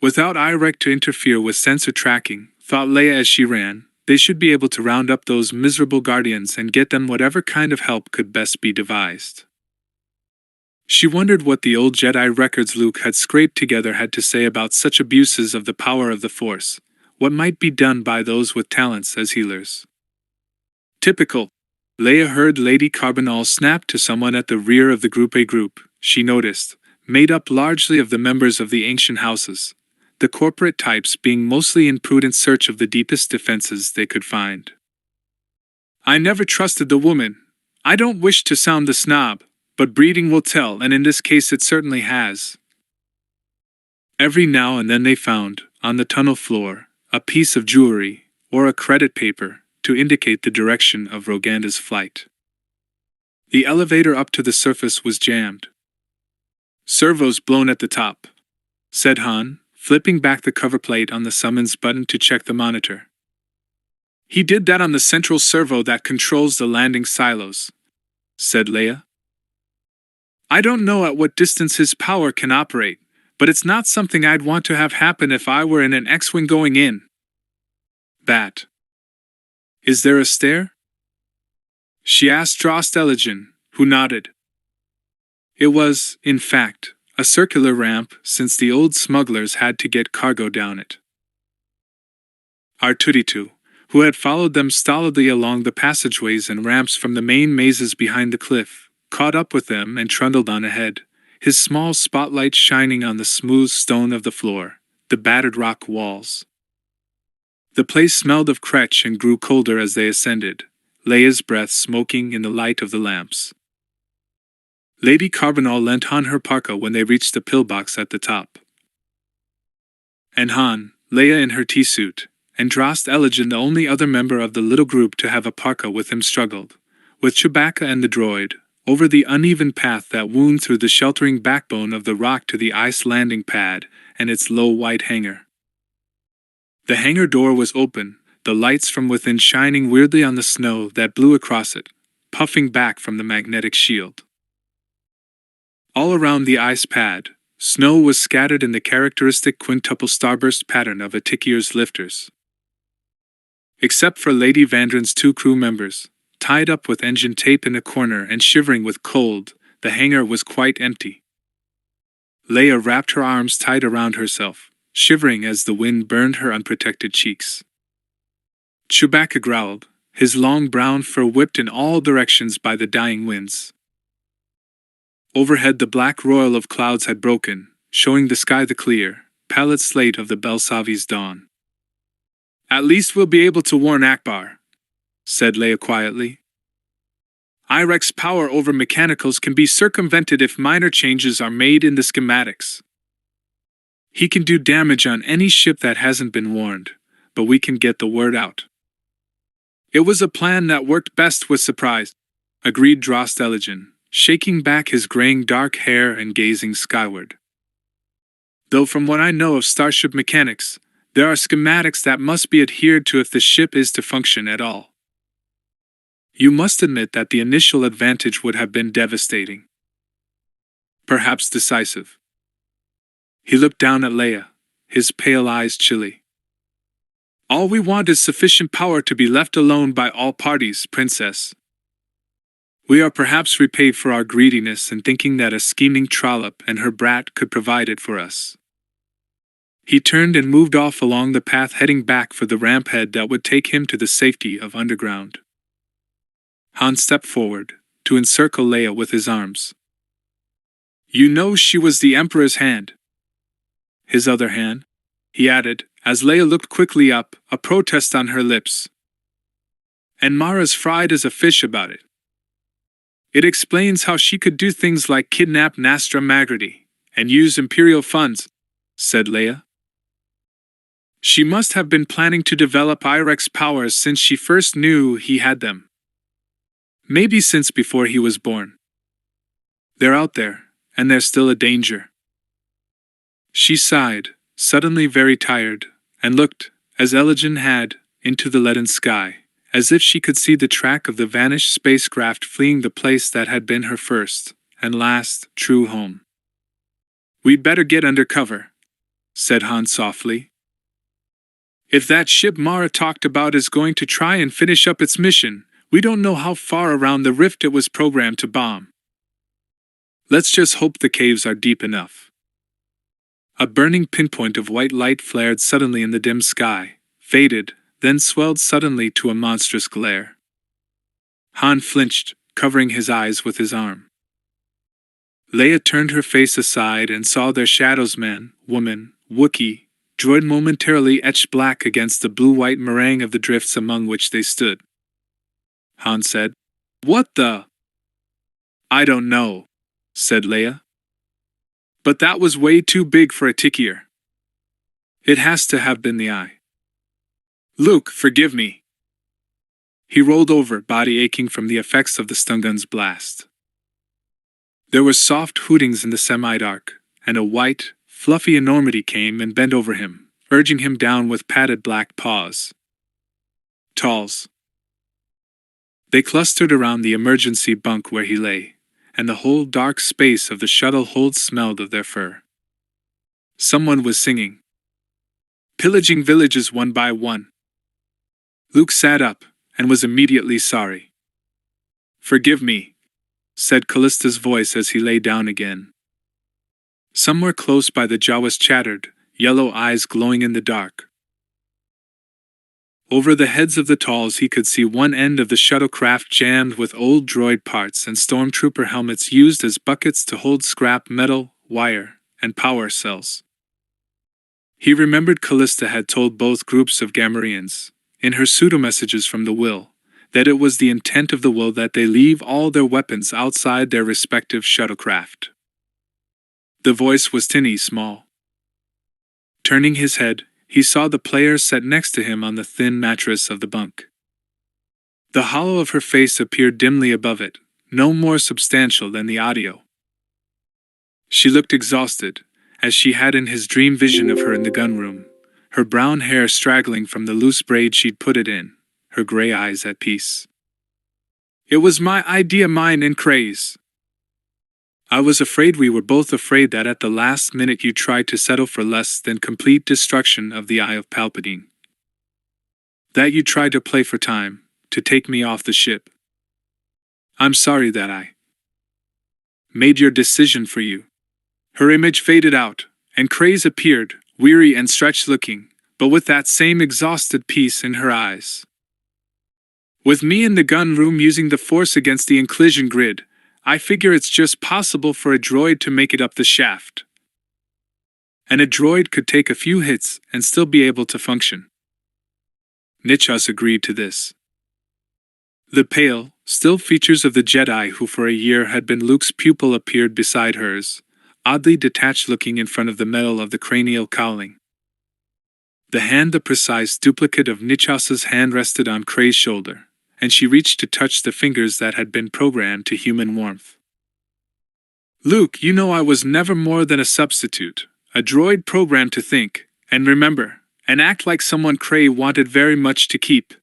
Without Irek to interfere with sensor tracking, thought Leia as she ran, they should be able to round up those miserable guardians and get them whatever kind of help could best be devised. She wondered what the old Jedi records Luke had scraped together had to say about such abuses of the power of the Force, what might be done by those with talents as healers. "Typical," Leia heard Lady Carbonell snap to someone at the rear of the group. A group, she noticed, made up largely of the members of the ancient houses, the corporate types being mostly in prudent search of the deepest defenses they could find. "I never trusted the woman. I don't wish to sound the snob, but breeding will tell, and in this case it certainly has." Every now and then they found, on the tunnel floor, a piece of jewelry, or a credit paper, to indicate the direction of Roganda's flight. The elevator up to the surface was jammed. "Servos blown at the top," said Han, flipping back the cover plate on the summons button to check the monitor. "He did that on the central servo that controls the landing silos," said Leia. "I don't know at what distance his power can operate, but it's not something I'd want to have happen if I were in an X-Wing going in." "Bat. Is there a stair?" she asked Drost Elijah, who nodded. It was, in fact, a circular ramp, since the old smugglers had to get cargo down it. R2-D2, who had followed them stolidly along the passageways and ramps from the main mazes behind the cliff, caught up with them and trundled on ahead, his small spotlight shining on the smooth stone of the floor, the battered rock walls. The place smelled of kretch and grew colder as they ascended, Leia's breath smoking in the light of the lamps. Lady Carbonell lent Han her parka when they reached the pillbox at the top. And Han, Leia in her tea suit, and Drost Elijah, the only other member of the little group to have a parka with him, struggled, with Chewbacca and the droid, over the uneven path that wound through the sheltering backbone of the rock to the ice landing pad and its low white hangar. The hangar door was open, the lights from within shining weirdly on the snow that blew across it, puffing back from the magnetic shield. All around the ice pad, snow was scattered in the characteristic quintuple starburst pattern of Atikir's lifters. Except for Lady Vandren's 2 crew members, tied up with engine tape in a corner and shivering with cold, the hangar was quite empty. Leia wrapped her arms tight around herself, shivering as the wind burned her unprotected cheeks. Chewbacca growled, his long brown fur whipped in all directions by the dying winds. Overhead the black roil of clouds had broken, showing the sky the clear, pallid slate of the Belsavi's dawn. "At least we'll be able to warn Akbar," said Leia quietly. "Irek's power over mechanicals can be circumvented if minor changes are made in the schematics. He can do damage on any ship that hasn't been warned, but we can get the word out." "It was a plan that worked best with surprise," agreed Drost Elegen, shaking back his graying dark hair and gazing skyward. "Though from what I know of starship mechanics, there are schematics that must be adhered to if the ship is to function at all. You must admit that the initial advantage would have been devastating. Perhaps decisive." He looked down at Leia, his pale eyes chilly. "All we want is sufficient power to be left alone by all parties, Princess. We are perhaps repaid for our greediness in thinking that a scheming trollop and her brat could provide it for us." He turned and moved off along the path heading back for the ramp head that would take him to the safety of underground. Han stepped forward, to encircle Leia with his arms. "You know she was the Emperor's hand." "His other hand," he added, as Leia looked quickly up, a protest on her lips. "And Mara's fried as a fish about it. It explains how she could do things like kidnap Nastra Magrity, and use Imperial funds," said Leia. "She must have been planning to develop Irek's powers since she first knew he had them. Maybe since before he was born. They're out there, and they're still a danger." She sighed, suddenly very tired, and looked, as Elegen had, into the leaden sky, as if she could see the track of the vanished spacecraft fleeing the place that had been her first, and last, true home. "We'd better get under cover," said Han softly. "If that ship Mara talked about is going to try and finish up its mission, we don't know how far around the rift it was programmed to bomb. Let's just hope the caves are deep enough." A burning pinpoint of white light flared suddenly in the dim sky, faded, then swelled suddenly to a monstrous glare. Han flinched, covering his eyes with his arm. Leia turned her face aside and saw their shadows, man, woman, Wookiee, droid, momentarily etched black against the blue-white meringue of the drifts among which they stood. Han said, "What the?" "I don't know," said Leia. "But that was way too big for a Tikier. It has to have been the eye. Luke, forgive me." He rolled over, body aching from the effects of the stun gun's blast. There were soft hootings in the semi-dark, and a white, fluffy enormity came and bent over him, urging him down with padded black paws. Talls. They clustered around the emergency bunk where he lay, and the whole dark space of the shuttle hold smelled of their fur. Someone was singing. "Pillaging villages one by one." Luke sat up, and was immediately sorry. "Forgive me," said Callista's voice as he lay down again. Somewhere close by the Jawas chattered, yellow eyes glowing in the dark. Over the heads of the Talls he could see one end of the shuttlecraft jammed with old droid parts and stormtrooper helmets used as buckets to hold scrap metal, wire, and power cells. He remembered Callista had told both groups of Gamorreans, in her pseudo-messages from the Will, that it was the intent of the Will that they leave all their weapons outside their respective shuttlecraft. The voice was tinny small. Turning his head, he saw the player sat next to him on the thin mattress of the bunk. The hollow of her face appeared dimly above it, no more substantial than the audio. She looked exhausted, as she had in his dream vision of her in the gun room, her brown hair straggling from the loose braid she'd put it in, her gray eyes at peace. "It was my idea, mine and Cray's. I was afraid we were both afraid that at the last minute you tried to settle for less than complete destruction of the Eye of Palpatine. That you tried to play for time, to take me off the ship. I'm sorry that I made your decision for you. Her image faded out, and Craze appeared, weary and stretched looking, but with that same exhausted peace in her eyes. With me in the gun room using the force against the inclusion grid, I figure it's just possible for a droid to make it up the shaft. And a droid could take a few hits and still be able to function. Nichas agreed to this. The pale, still features of the Jedi who for a year had been Luke's pupil appeared beside hers, oddly detached looking in front of the metal of the cranial cowling. The precise duplicate of Nichas's hand rested on Cray's shoulder, and she reached to touch the fingers that had been programmed to human warmth. Luke, you know I was never more than a substitute, a droid programmed to think, and remember, and act like someone Cray wanted very much to keep.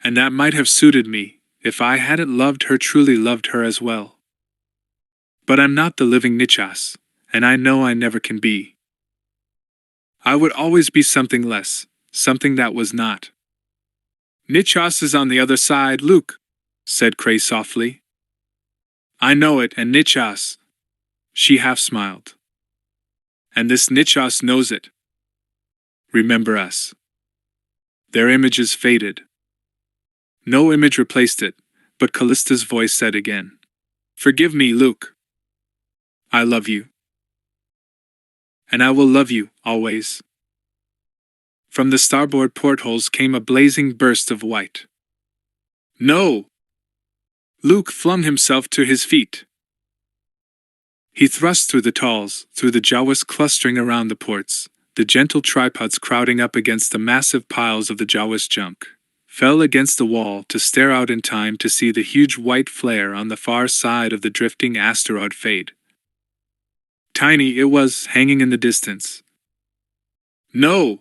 And that might have suited me, if I hadn't loved her, truly loved her as well. But I'm not the living Nichas, and I know I never can be. I would always be something less, something that was not. Nichas is on the other side, Luke, said Cray softly. I know it, and Nichas. She half smiled. And this Nichas knows it. Remember us. Their images faded. No image replaced it, but CALLISTA's voice said again, Forgive me, Luke. I love you. And I will love you, always. From the starboard portholes came a blazing burst of white. No! Luke flung himself to his feet. He thrust through the talls, through the Jawas clustering around the ports, the gentle tripods crowding up against the massive piles of the Jawas junk, fell against the wall to stare out in time to see the huge white flare on the far side of the drifting asteroid fade. Tiny it was, hanging in the distance. No!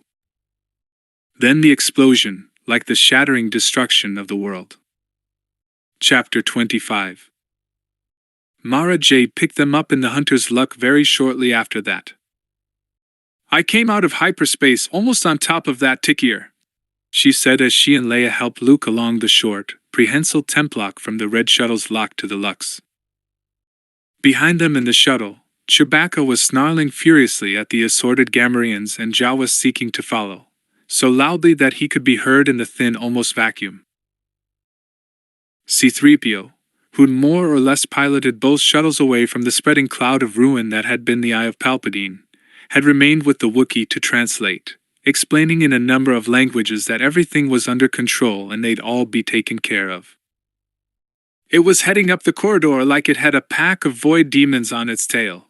Then the explosion, like the shattering destruction of the world. Chapter 25. Mara Jade picked them up in the Hunter's Luck very shortly after that. I came out of hyperspace almost on top of that tickier, she said as she and Leia helped Luke along the short, prehensile templock from the red shuttle's lock to the Lux. Behind them in the shuttle, Chewbacca was snarling furiously at the assorted Gamorreans and Jawas seeking to follow, so loudly that he could be heard in the thin almost vacuum. C-3PO, who'd more or less piloted both shuttles away from the spreading cloud of ruin that had been the Eye of Palpatine, had remained with the Wookiee to translate, explaining in a number of languages that everything was under control and they'd all be taken care of. It was heading up the corridor like it had a pack of void demons on its tail.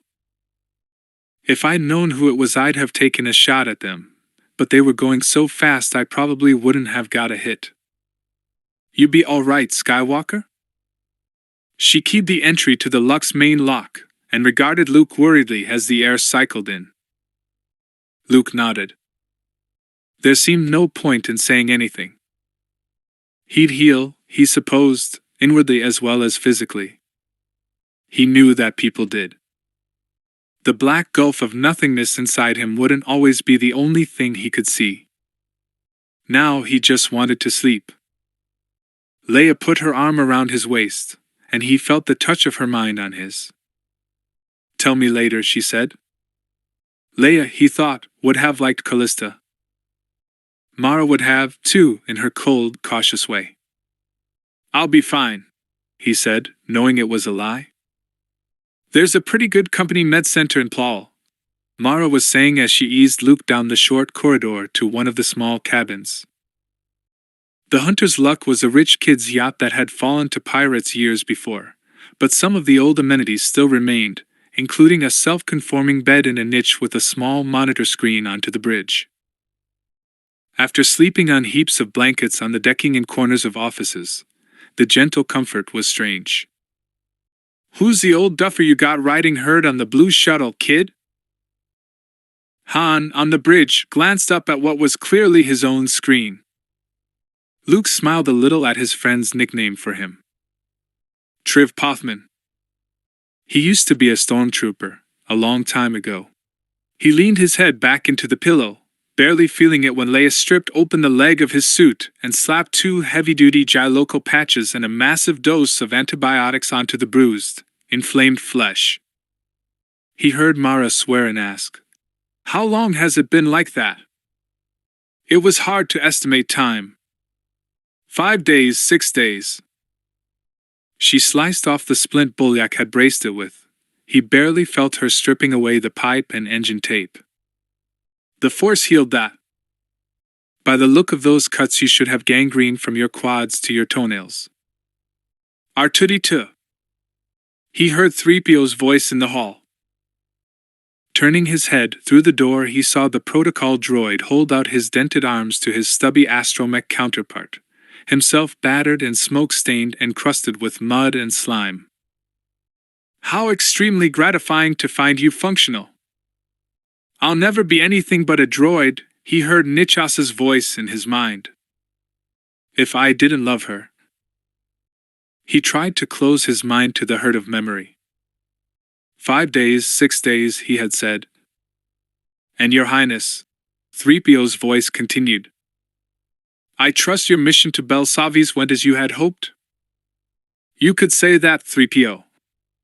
If I'd known who it was, I'd have taken a shot at them, but they were going so fast I probably wouldn't have got a hit. You be all right, Skywalker? She keyed the entry to the Lux main lock, and regarded Luke worriedly as the air cycled in. Luke nodded. There seemed no point in saying anything. He'd heal, he supposed, inwardly as well as physically. He knew that people did. The black gulf of nothingness inside him wouldn't always be the only thing he could see. Now he just wanted to sleep. Leia put her arm around his waist, and he felt the touch of her mind on his. Tell me later, she said. Leia, he thought, would have liked Callista. Mara would have, too, in her cold, cautious way. I'll be fine, he said, knowing it was a lie. There's a pretty good company med center in Plal, Mara was saying as she eased Luke down the short corridor to one of the small cabins. The Hunter's Luck was a rich kid's yacht that had fallen to pirates years before, but some of the old amenities still remained, including a self-conforming bed in a niche with a small monitor screen onto the bridge. After sleeping on heaps of blankets on the decking and corners of offices, the gentle comfort was strange. Who's the old duffer you got riding herd on the blue shuttle, kid? Han, on the bridge, glanced up at what was clearly his own screen. Luke smiled a little at his friend's nickname for him. Triv Pothman. He used to be a stormtrooper, a long time ago. He leaned his head back into the pillow, barely feeling it when Leia stripped open the leg of his suit and slapped 2 heavy-duty J-Loco patches and a massive dose of antibiotics onto the bruised, inflamed flesh. He heard Mara swear and ask, "How long has it been like that?" It was hard to estimate time. 5 days, 6 days. She sliced off the splint Bolyak had braced it with. He barely felt her stripping away the pipe and engine tape. The Force healed that. By the look of those cuts, you should have gangrene from your quads to your toenails. R2D2. He heard 3PO's voice in the hall. Turning his head through the door, he saw the protocol droid hold out his dented arms to his stubby astromech counterpart, himself battered and smoke-stained and crusted with mud and slime. "How extremely gratifying to find you functional." "I'll never be anything but a droid," he heard Nichas's voice in his mind. "If I didn't love her." He tried to close his mind to the hurt of memory. 5 days, 6 days, he had said. "And Your Highness," 3PO's voice continued, "I trust your mission to Belsavis went as you had hoped?" "You could say that, 3PO,"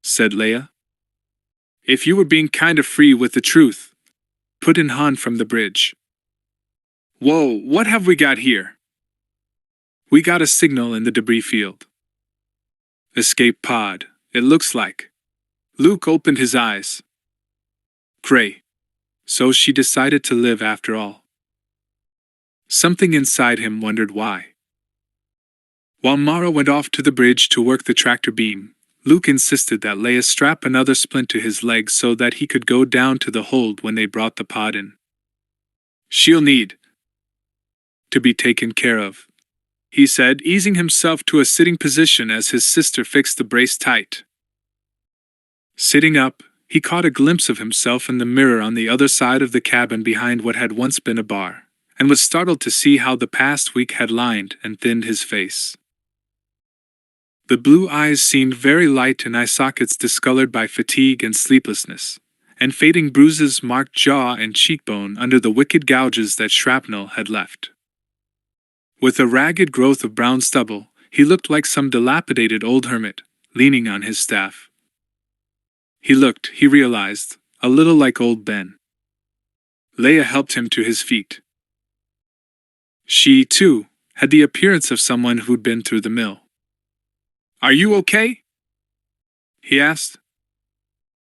said Leia. "If you were being kinda free with the truth," put in Han from the bridge. "Whoa, what have we got here?" "We got a signal in the debris field." "Escape pod, it looks like." Luke opened his eyes. Gray. So she decided to live after all. Something inside him wondered why. While Mara went off to the bridge to work the tractor beam, Luke insisted that Leia strap another splint to his leg so that he could go down to the hold when they brought the pod in. "She'll need to be taken care of," he said, easing himself to a sitting position as his sister fixed the brace tight. Sitting up, he caught a glimpse of himself in the mirror on the other side of the cabin behind what had once been a bar, and was startled to see how the past week had lined and thinned his face. The blue eyes seemed very light and eye sockets discolored by fatigue and sleeplessness, and fading bruises marked jaw and cheekbone under the wicked gouges that shrapnel had left. With a ragged growth of brown stubble, he looked like some dilapidated old hermit, leaning on his staff. He looked, he realized, a little like old Ben. Leia helped him to his feet. She, too, had the appearance of someone who'd been through the mill. "Are you okay?" he asked.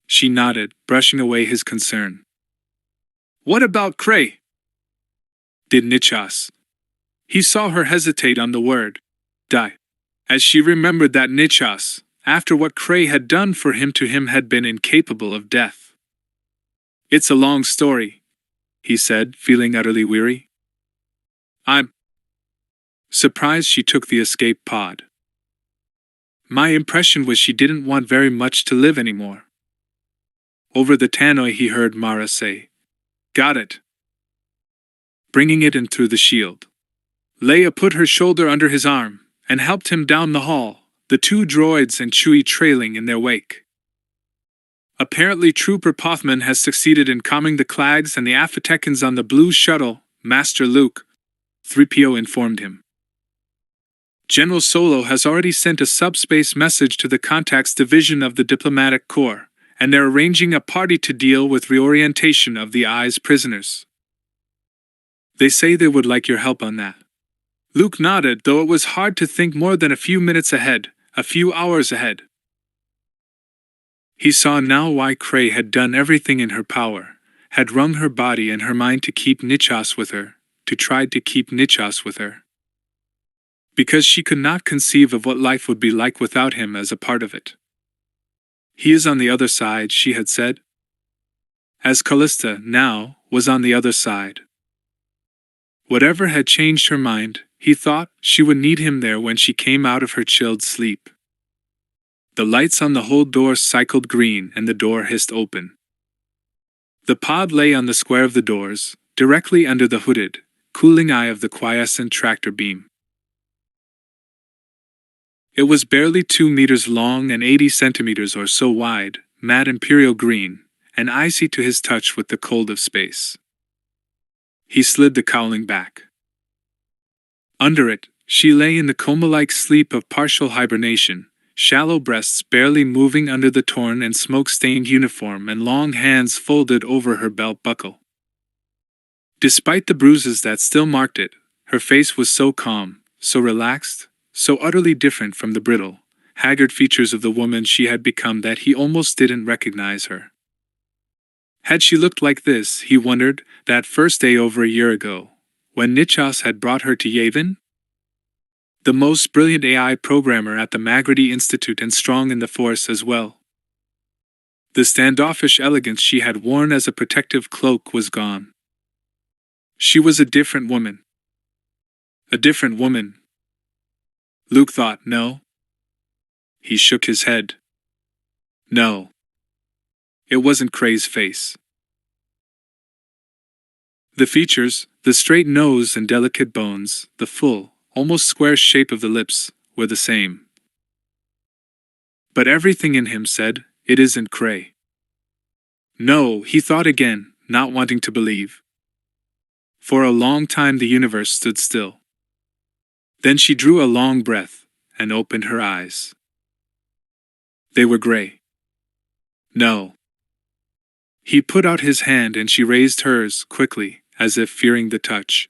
She nodded, brushing away his concern. "What about Cray?" Did Nichas? He saw her hesitate on the word, die, as she remembered that Nichas, after what Cray had done for him, had been incapable of death. "It's a long story," he said, feeling utterly weary. "I'm surprised she took the escape pod. My impression was she didn't want very much to live anymore." Over the tannoy he heard Mara say, "Got it," bringing it in through the shield. Leia put her shoulder under his arm and helped him down the hall, the 2 droids and Chewie trailing in their wake. "Apparently Trooper Pothman has succeeded in calming the Clags and the Afatekans on the blue shuttle, Master Luke," 3PO informed him. "General Solo has already sent a subspace message to the Contacts Division of the Diplomatic Corps, and they're arranging a party to deal with reorientation of the Eye's prisoners. They say they would like your help on that." Luke nodded, though it was hard to think more than a few minutes ahead, a few hours ahead. He saw now why Cray had done everything in her power, had wrung her body and her mind to keep Nichas with her, to try to keep Nichas with her. Because she could not conceive of what life would be like without him as a part of it. "He is on the other side," she had said. As CALLISTA, now, was on the other side. Whatever had changed her mind, he thought, she would need him there when she came out of her chilled sleep. The lights on the hold door cycled green and the door hissed open. The pod lay on the square of the doors, directly under the hooded, cooling eye of the quiescent tractor beam. It was barely 2 meters long and 80 centimeters or so wide, matte imperial green, and icy to his touch with the cold of space. He slid the cowling back. Under it, she lay in the coma-like sleep of partial hibernation, shallow breasts barely moving under the torn and smoke-stained uniform and long hands folded over her belt buckle. Despite the bruises that still marked it, her face was so calm, so relaxed, so utterly different from the brittle, haggard features of the woman she had become that he almost didn't recognize her. Had she looked like this, he wondered, that first day over a year ago, when Nichas had brought her to Yavin? The most brilliant AI programmer at the Magrity Institute and strong in the Force as well. The standoffish elegance she had worn as a protective cloak was gone. She was a different woman. A different woman. Luke thought, no. He shook his head. No. It wasn't Cray's face. The features, the straight nose and delicate bones, the full, almost square shape of the lips, were the same. But everything in him said, it isn't Cray. No, he thought again, not wanting to believe. For a long time the universe stood still. Then she drew a long breath, and opened her eyes. They were gray. No. He put out his hand and she raised hers, quickly, as if fearing the touch.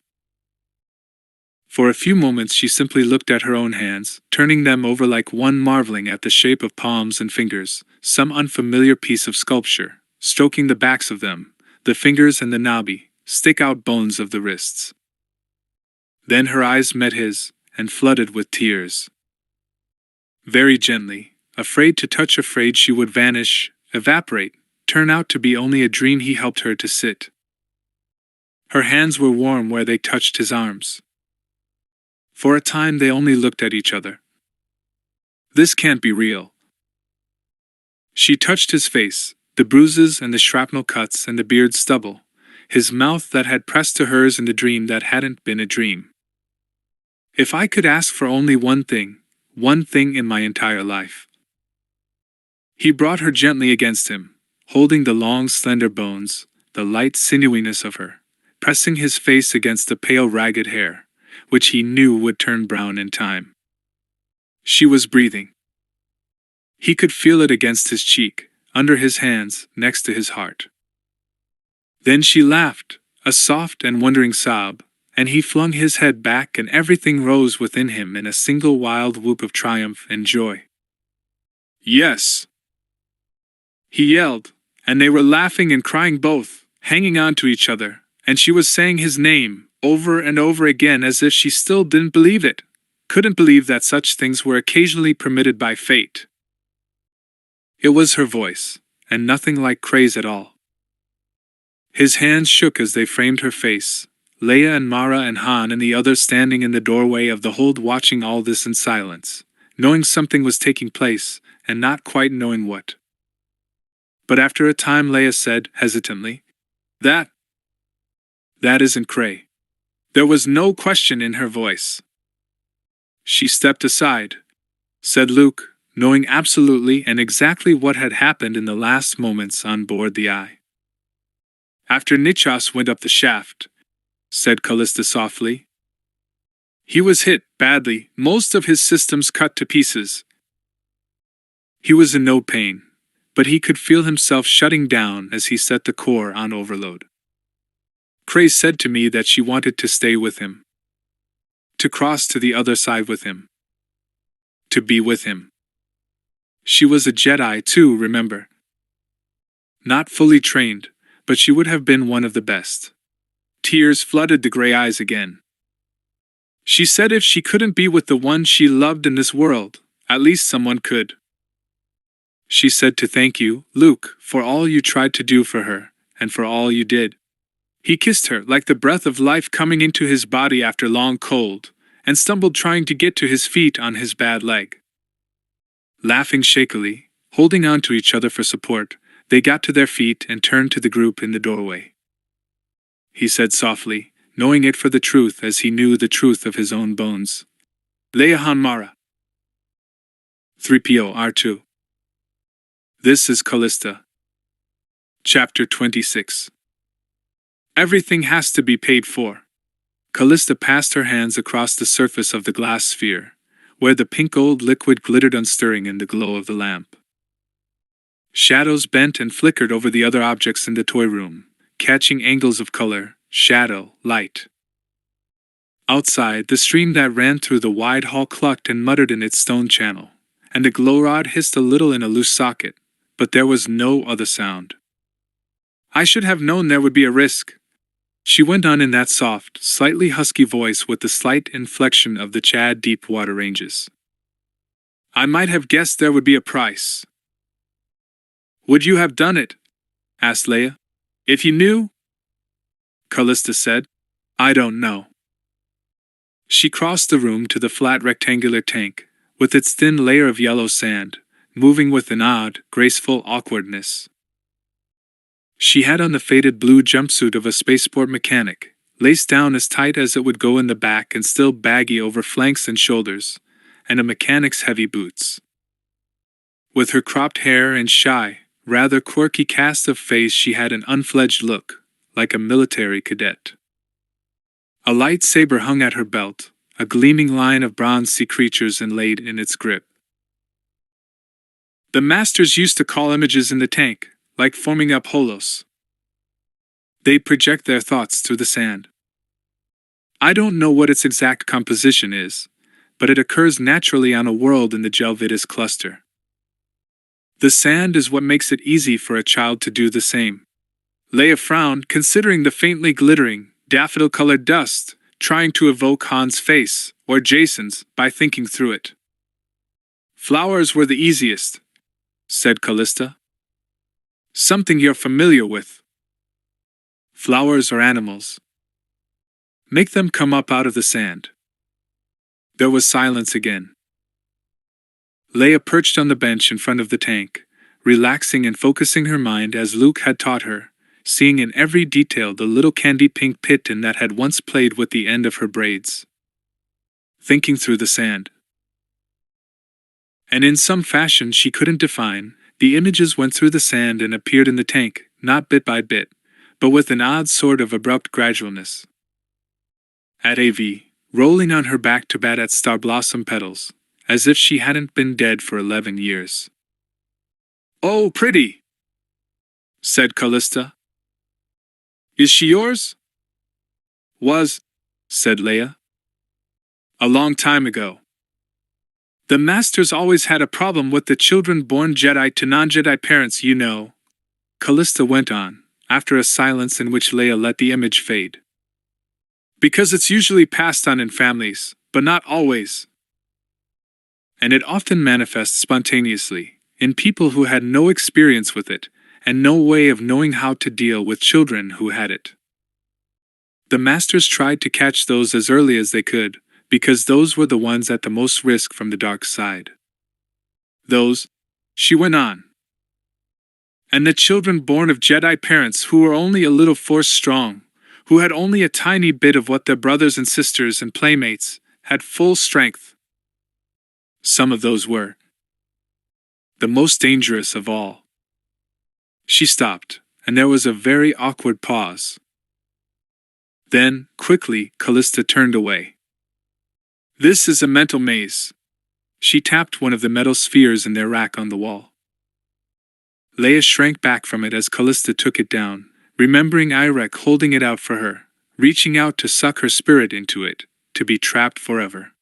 For a few moments she simply looked at her own hands, turning them over like one marveling at the shape of palms and fingers, some unfamiliar piece of sculpture, stroking the backs of them, the fingers and the knobby, stick-out bones of the wrists. Then her eyes met his, and flooded with tears. Very gently, afraid to touch, afraid she would vanish, evaporate, turn out to be only a dream, he helped her to sit. Her hands were warm where they touched his arms. For a time they only looked at each other. This can't be real. She touched his face, the bruises and the shrapnel cuts and the beard stubble, his mouth that had pressed to hers in the dream that hadn't been a dream. If I could ask for only one thing in my entire life. He brought her gently against him, holding the long slender bones, the light sinewyiness of her, pressing his face against the pale ragged hair, which he knew would turn brown in time. She was breathing. He could feel it against his cheek, under his hands, next to his heart. Then she laughed, a soft and wondering sob, and he flung his head back and everything rose within him in a single wild whoop of triumph and joy. Yes! He yelled, and they were laughing and crying both, hanging on to each other, and she was saying his name, over and over again as if she still didn't believe it, couldn't believe that such things were occasionally permitted by fate. It was her voice, and nothing like Cray's at all. His hands shook as they framed her face, Leia and Mara and Han and the others standing in the doorway of the hold watching all this in silence, knowing something was taking place, and not quite knowing what. But after a time Leia said, hesitantly, That isn't Cray. There was no question in her voice. She stepped aside, said Luke, knowing absolutely and exactly what had happened in the last moments on board the Eye. After Nichas went up the shaft, said Callista softly. He was hit badly, most of his systems cut to pieces. He was in no pain, but he could feel himself shutting down as he set the core on overload. Cray said to me that she wanted to stay with him. To cross to the other side with him. To be with him. She was a Jedi too, remember? Not fully trained, but she would have been one of the best. Tears flooded the gray eyes again. She said if she couldn't be with the one she loved in this world, at least someone could. She said to thank you, Luke, for all you tried to do for her, and for all you did. He kissed her like the breath of life coming into his body after long cold, and stumbled trying to get to his feet on his bad leg. Laughing shakily, holding on to each other for support, they got to their feet and turned to the group in the doorway. He said softly, knowing it for the truth as he knew the truth of his own bones. Leia Han Mara. 3PO R2. This is Callista. Chapter 26. Everything has to be paid for. Callista passed her hands across the surface of the glass sphere, where the pink gold liquid glittered unstirring in the glow of the lamp. Shadows bent and flickered over the other objects in the toy room, catching angles of color, shadow, light. Outside, the stream that ran through the wide hall clucked and muttered in its stone channel, and the glow rod hissed a little in a loose socket, but there was no other sound. I should have known there would be a risk, she went on in that soft, slightly husky voice with the slight inflection of the Chad deep water ranges. I might have guessed there would be a price. Would you have done it? Asked Leia. If you knew? Callista said. I don't know. She crossed the room to the flat rectangular tank, with its thin layer of yellow sand, moving with an odd, graceful awkwardness. She had on the faded blue jumpsuit of a spaceport mechanic, laced down as tight as it would go in the back and still baggy over flanks and shoulders, and a mechanic's heavy boots. With her cropped hair and shy, rather quirky cast of face, she had an unfledged look, like a military cadet. A lightsaber hung at her belt, a gleaming line of bronze sea creatures inlaid in its grip. The masters used to call images in the tank, like forming up holos. They project their thoughts through the sand. I don't know what its exact composition is, but it occurs naturally on a world in the Gelvidus cluster. The sand is what makes it easy for a child to do the same. Leia frowned, considering the faintly glittering, daffodil-colored dust, trying to evoke Han's face, or Jason's, by thinking through it. Flowers were the easiest, said Callista. Something you're familiar with. Flowers are animals. Make them come up out of the sand. There was silence again. Leia perched on the bench in front of the tank, relaxing and focusing her mind as Luke had taught her, seeing in every detail the little candy-pink pitten that had once played with the end of her braids. Thinking through the sand. And in some fashion she couldn't define, the images went through the sand and appeared in the tank, not bit by bit, but with an odd sort of abrupt gradualness. At AV, rolling on her back to bat at star blossom petals, as if she hadn't been dead for 11 years. Oh, pretty, said Callista. Is she yours? Was, said Leia. A long time ago. The Masters always had a problem with the children born Jedi to non-Jedi parents, you know, Callista went on, after a silence in which Leia let the image fade. Because it's usually passed on in families, but not always. And it often manifests spontaneously, in people who had no experience with it, and no way of knowing how to deal with children who had it. The Masters tried to catch those as early as they could, because those were the ones at the most risk from the dark side. Those, she went on. And the children born of Jedi parents who were only a little Force strong, who had only a tiny bit of what their brothers and sisters and playmates had full strength. Some of those were the most dangerous of all. She stopped, and there was a very awkward pause. Then, quickly, Callista turned away. This is a mental maze. She tapped one of the metal spheres in their rack on the wall. Leia shrank back from it as Callista took it down, remembering Irek holding it out for her, reaching out to suck her spirit into it, to be trapped forever.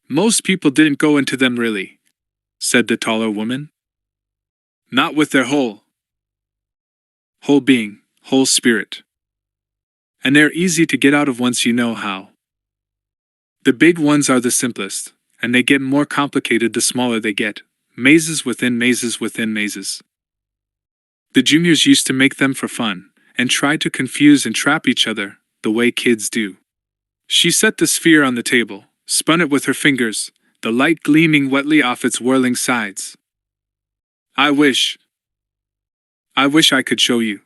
Most people didn't go into them really, said the taller woman. Not with their whole being, whole spirit. And they're easy to get out of once you know how. The big ones are the simplest, and they get more complicated the smaller they get, mazes within mazes within mazes. The juniors used to make them for fun, and try to confuse and trap each other, the way kids do. She set the sphere on the table, spun it with her fingers, the light gleaming wetly off its whirling sides. I wish I could show you.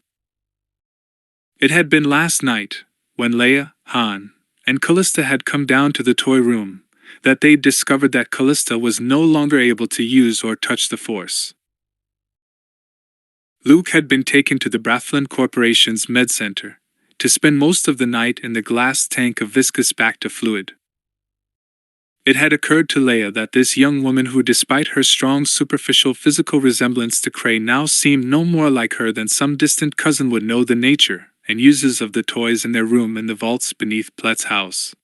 It had been last night, when Leia, Han, and Callista had come down to the toy room, that they'd discovered that Callista was no longer able to use or touch the Force. Luke had been taken to the Brathlin Corporation's med center, to spend most of the night in the glass tank of viscous bacta fluid. It had occurred to Leia that this young woman who, despite her strong superficial physical resemblance to Cray, now seemed no more like her than some distant cousin, would know the nature and uses of the toys in their room in the vaults beneath Plett's house.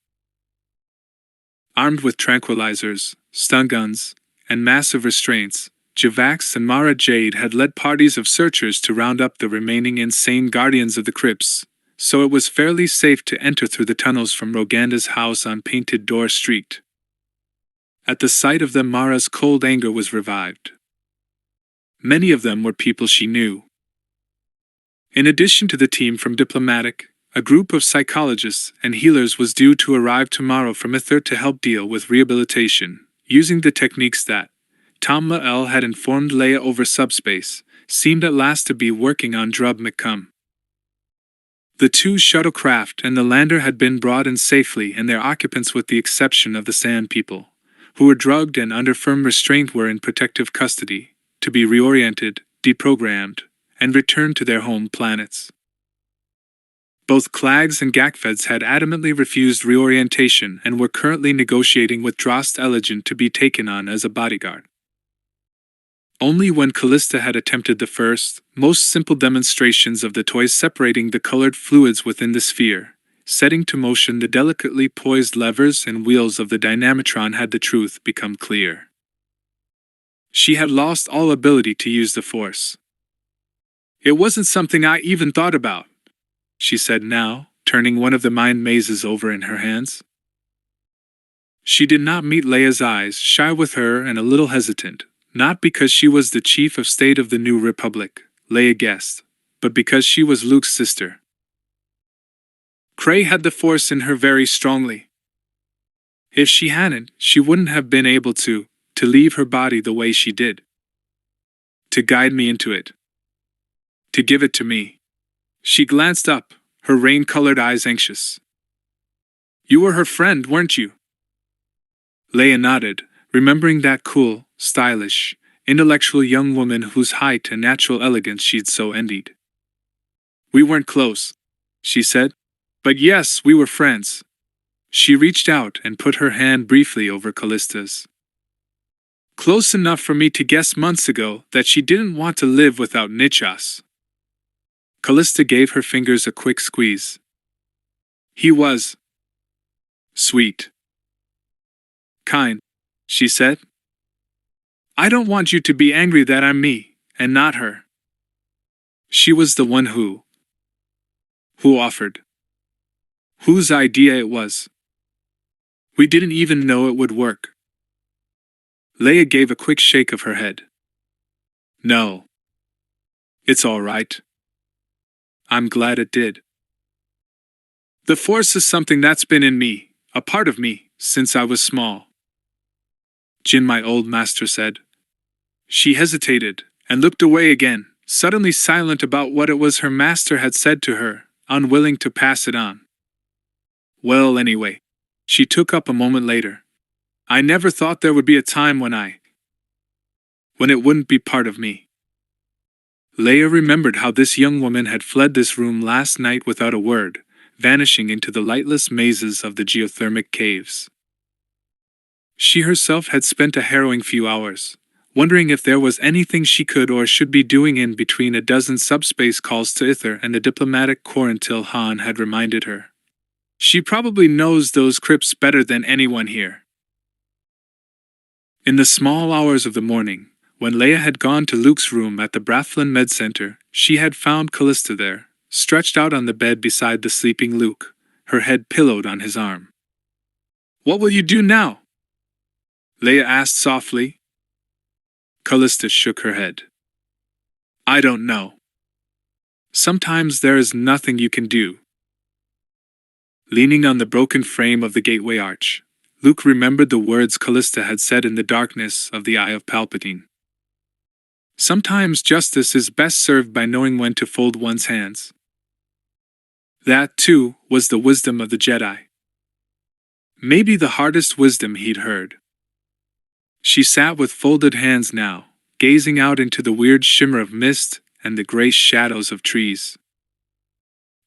Armed with tranquilizers, stun guns, and massive restraints, Javax and Mara Jade had led parties of searchers to round up the remaining insane guardians of the crypts, so it was fairly safe to enter through the tunnels from Roganda's house on Painted Door Street. At the sight of them, Mara's cold anger was revived. Many of them were people she knew. In addition to the team from Diplomatic, a group of psychologists and healers was due to arrive tomorrow from Ether to help deal with rehabilitation, using the techniques that Tom Mael had informed Leia over subspace, seemed at last to be working on Drub McCum. The two shuttlecraft and the lander had been brought in safely, and their occupants, with the exception of the Sand People, who were drugged and under firm restraint, were in protective custody, to be reoriented, deprogrammed, and returned to their home planets. Both Clags and Gakfeds had adamantly refused reorientation and were currently negotiating with Drost Elegant to be taken on as a bodyguard. Only when Callista had attempted the first, most simple demonstrations of the toys separating the colored fluids within the sphere, setting to motion the delicately poised levers and wheels of the dynamitron, had the truth become clear. She had lost all ability to use the Force. "It wasn't something I even thought about," she said now, turning one of the mind mazes over in her hands. She did not meet Leia's eyes, shy with her and a little hesitant, not because she was the chief of state of the New Republic, Leia guessed, but because she was Luke's sister. Cray had the Force in her very strongly. If she hadn't, she wouldn't have been able to leave her body the way she did. To guide me into it. To give it to me. She glanced up, her rain-colored eyes anxious. "You were her friend, weren't you?" Leia nodded, remembering that cool, stylish, intellectual young woman whose height and natural elegance she'd so envied. "We weren't close," she said. "But yes, we were friends." She reached out and put her hand briefly over Callista's. "Close enough for me to guess months ago that she didn't want to live without Nichas." Callista gave her fingers a quick squeeze. "He was sweet. Kind," she said. "I don't want you to be angry that I'm me, and not her. She was the one who offered. Whose idea it was. We didn't even know it would work." Leia gave a quick shake of her head. "No. It's all right. I'm glad it did. The Force is something that's been in me, a part of me, since I was small. Jin, my old master, said." She hesitated, and looked away again, suddenly silent about what it was her master had said to her, unwilling to pass it on. "Well, anyway," she took up a moment later, "I never thought there would be a time when it wouldn't be part of me." Leia remembered how this young woman had fled this room last night without a word, vanishing into the lightless mazes of the geothermic caves. She herself had spent a harrowing few hours, wondering if there was anything she could or should be doing in between a dozen subspace calls to Ither and the diplomatic corps until Han had reminded her. She probably knows those crypts better than anyone here. In the small hours of the morning, when Leia had gone to Luke's room at the Brathlin Med Center, she had found Callista there, stretched out on the bed beside the sleeping Luke, her head pillowed on his arm. "What will you do now?" Leia asked softly. Callista shook her head. "I don't know. Sometimes there is nothing you can do." Leaning on the broken frame of the gateway arch, Luke remembered the words Callista had said in the darkness of the Eye of Palpatine. Sometimes justice is best served by knowing when to fold one's hands. That, too, was the wisdom of the Jedi. Maybe the hardest wisdom he'd heard. She sat with folded hands now, gazing out into the weird shimmer of mist and the gray shadows of trees.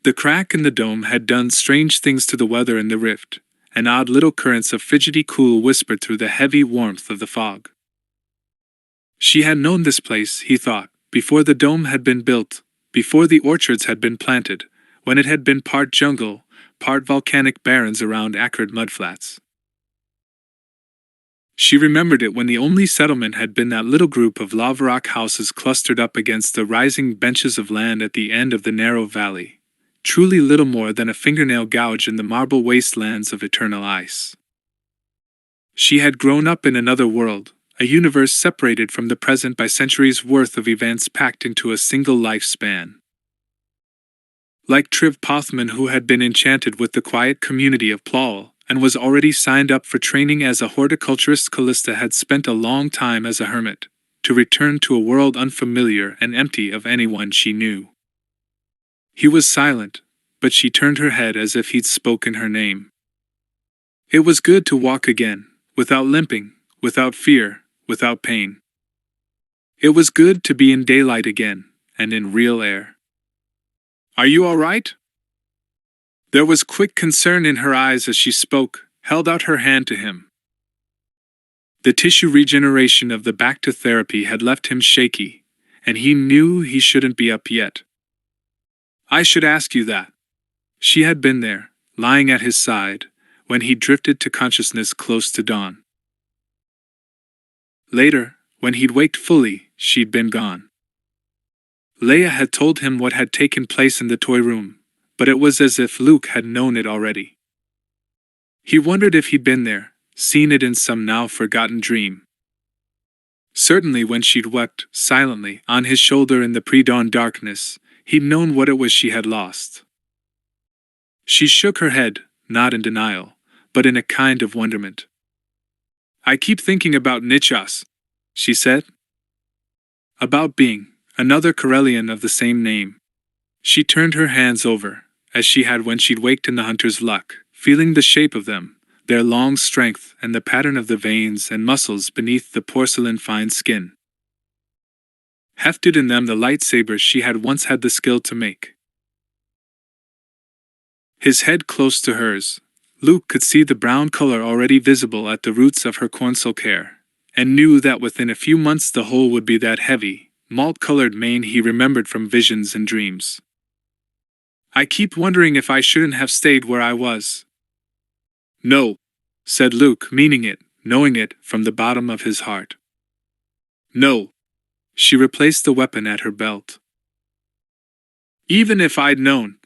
The crack in the dome had done strange things to the weather in the rift, and odd little currents of fidgety cool whispered through the heavy warmth of the fog. She had known this place, he thought, before the dome had been built, before the orchards had been planted, when it had been part jungle, part volcanic barrens around acrid mudflats. She remembered it when the only settlement had been that little group of lava rock houses clustered up against the rising benches of land at the end of the narrow valley, truly little more than a fingernail gouge in the marble wastelands of eternal ice. She had grown up in another world, a universe separated from the present by centuries' worth of events packed into a single lifespan. Like Triv Pothman, who had been enchanted with the quiet community of Plawel, and was already signed up for training as a horticulturist, CALLISTA had spent a long time as a hermit, to return to a world unfamiliar and empty of anyone she knew. He was silent, but she turned her head as if he'd spoken her name. It was good to walk again, without limping, without fear, without pain. It was good to be in daylight again, and in real air. "Are you all right?" There was quick concern in her eyes as she spoke, held out her hand to him. The tissue regeneration of the back to therapy had left him shaky, and he knew he shouldn't be up yet. "I should ask you that." She had been there, lying at his side, when he drifted to consciousness close to dawn. Later, when he'd waked fully, she'd been gone. Leia had told him what had taken place in the toy room, but it was as if Luke had known it already. He wondered if he'd been there, seen it in some now forgotten dream. Certainly when she'd wept, silently, on his shoulder in the pre-dawn darkness, he'd known what it was she had lost. She shook her head, not in denial, but in a kind of wonderment. "I keep thinking about Nichas," she said. "About being another Corellian of the same name." She turned her hands over, as she had when she'd waked in the hunter's luck, feeling the shape of them, their long strength and the pattern of the veins and muscles beneath the porcelain-fine skin. Hefted in them the lightsabers she had once had the skill to make. His head close to hers, Luke could see the brown color already visible at the roots of her cornsilk hair, and knew that within a few months the whole would be that heavy, malt-colored mane he remembered from visions and dreams. "I keep wondering if I shouldn't have stayed where I was." "No," said Luke, meaning it, knowing it from the bottom of his heart. "No." She replaced the weapon at her belt. "Even if I'd known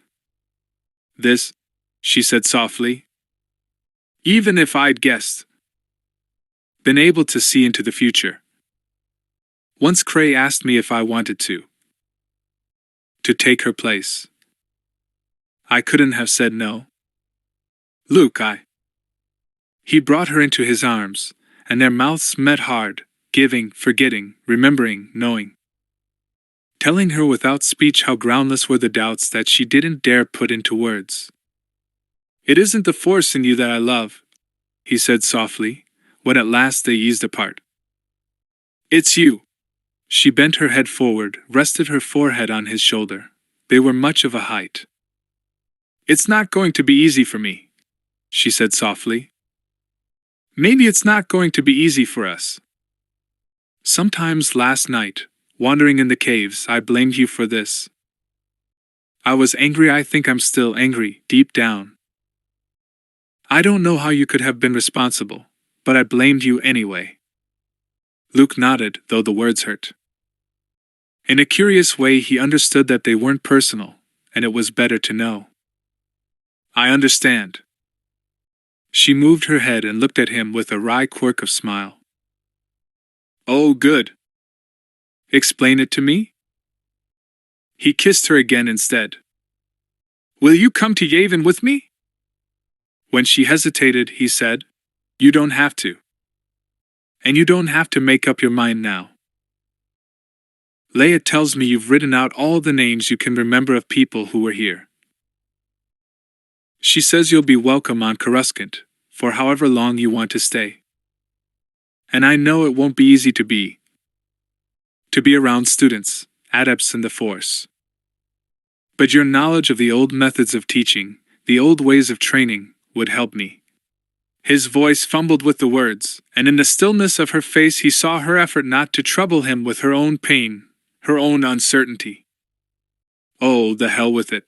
this," she said softly. "Even if I'd guessed. Been able to see into the future. Once Cray asked me if I wanted to take her place. I couldn't have said no. Luke, He brought her into his arms, and their mouths met hard, giving, forgetting, remembering, knowing. Telling her without speech how groundless were the doubts that she didn't dare put into words. "It isn't the force in you that I love," he said softly, when at last they eased apart. "It's you." She bent her head forward, rested her forehead on his shoulder. They were much of a height. "It's not going to be easy for me," she said softly. "Maybe it's not going to be easy for us. Sometimes last night, wandering in the caves, I blamed you for this. I was angry. I think I'm still angry, deep down. I don't know how you could have been responsible, but I blamed you anyway." Luke nodded, though the words hurt. In a curious way he understood that they weren't personal, and it was better to know. "I understand." She moved her head and looked at him with a wry quirk of smile. "Oh, good. Explain it to me?" He kissed her again instead. "Will you come to Yavin with me?" When she hesitated, he said, "You don't have to. And you don't have to make up your mind now. Leia tells me you've written out all the names you can remember of people who were here. She says you'll be welcome on Coruscant, for however long you want to stay. And I know it won't be easy to be around students, adepts in the Force. But your knowledge of the old methods of teaching, the old ways of training, would help me. His voice fumbled with the words, and in the stillness of her face he saw her effort not to trouble him with her own pain, her own uncertainty. Oh, the hell with it.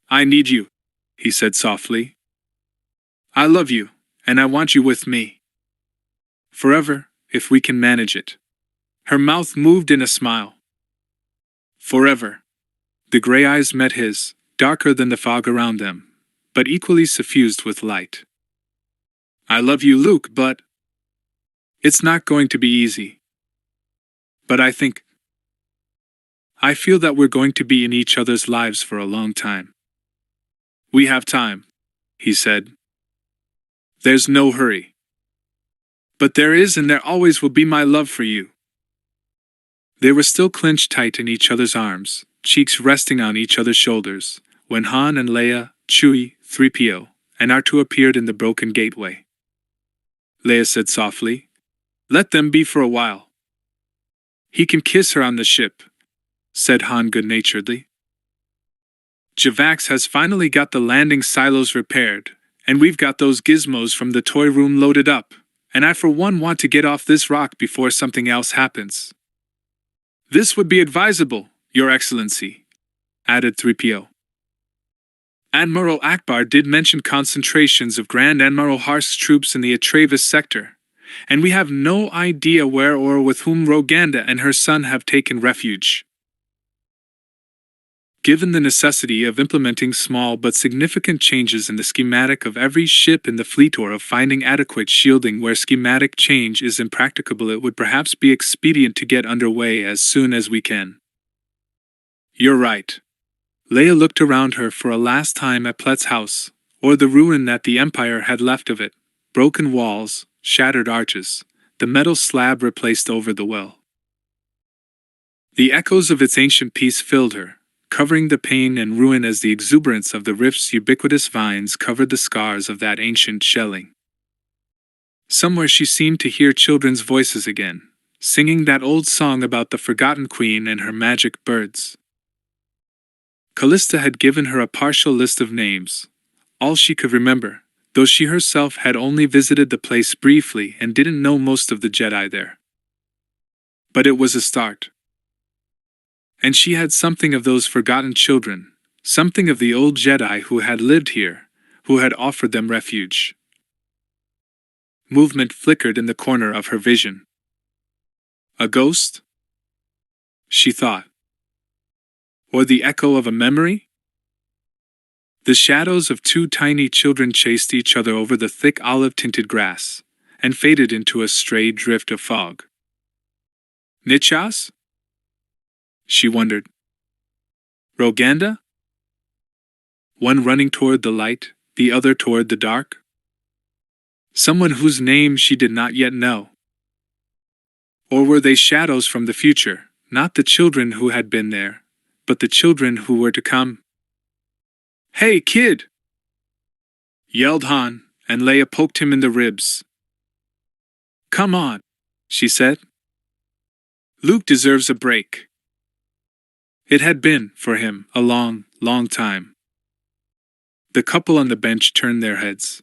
I need you, he said softly. I love you, and I want you with me. Forever, if we can manage it. Her mouth moved in a smile. Forever. The gray eyes met his, darker than the fog around them, but equally suffused with light. I love you, Luke, but it's not going to be easy. But I feel that we're going to be in each other's lives for a long time. We have time, he said. There's no hurry. But there is, and there always will be, my love for you. They were still clenched tight in each other's arms, cheeks resting on each other's shoulders, when Han and Leia, Chewie, 3PO, and R2 appeared in the broken gateway. Leia said softly, "Let them be for a while." "He can kiss her on the ship," said Han good-naturedly. "Javax has finally got the landing silos repaired, and we've got those gizmos from the toy room loaded up, and I for one want to get off this rock before something else happens." "This would be advisable, Your Excellency," added 3PO. "Admiral Akbar did mention concentrations of Grand Admiral Harsk's troops in the Atrevis sector, and we have no idea where or with whom Roganda and her son have taken refuge. Given the necessity of implementing small but significant changes in the schematic of every ship in the fleet, or of finding adequate shielding where schematic change is impracticable, it would perhaps be expedient to get underway as soon as we can." "You're right." Leia looked around her for a last time at Plett's house, or the ruin that the Empire had left of it: broken walls, shattered arches, the metal slab replaced over the well. The echoes of its ancient peace filled her, covering the pain and ruin as the exuberance of the rift's ubiquitous vines covered the scars of that ancient shelling. Somewhere she seemed to hear children's voices again, singing that old song about the forgotten queen and her magic birds. Callista had given her a partial list of names, all she could remember, though she herself had only visited the place briefly and didn't know most of the Jedi there. But it was a start. And she had something of those forgotten children, something of the old Jedi who had lived here, who had offered them refuge. Movement flickered in the corner of her vision. A ghost? She thought. Or the echo of a memory? The shadows of two tiny children chased each other over the thick olive-tinted grass, and faded into a stray drift of fog. Nichas? She wondered. Roganda? One running toward the light, the other toward the dark? Someone whose name she did not yet know. Or were they shadows from the future, not the children who had been there, but the children who were to come? "Hey, kid!" yelled Han, and Leia poked him in the ribs. "Come on," she said. "Luke deserves a break." It had been, for him, a long, long time. The couple on the bench turned their heads.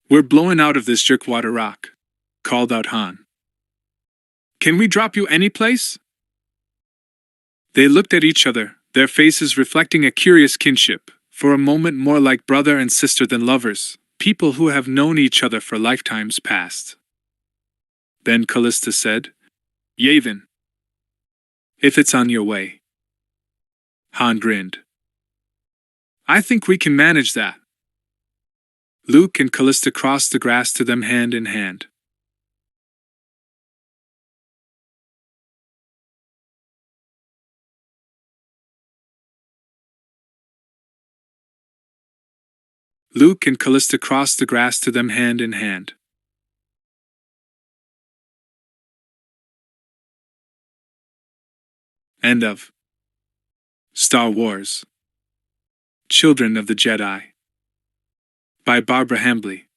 "We're blowing out of this jerkwater rock," called out Han. "Can we drop you any place?" They looked at each other, their faces reflecting a curious kinship, for a moment more like brother and sister than lovers, people who have known each other for lifetimes past. Then Callista said, "Yavin. If it's on your way." Han grinned. "I think we can manage that." Luke and Callista crossed the grass to them hand in hand. Luke and Callista crossed the grass to them hand in hand. End of Star Wars: Children of the Jedi by Barbara Hambly.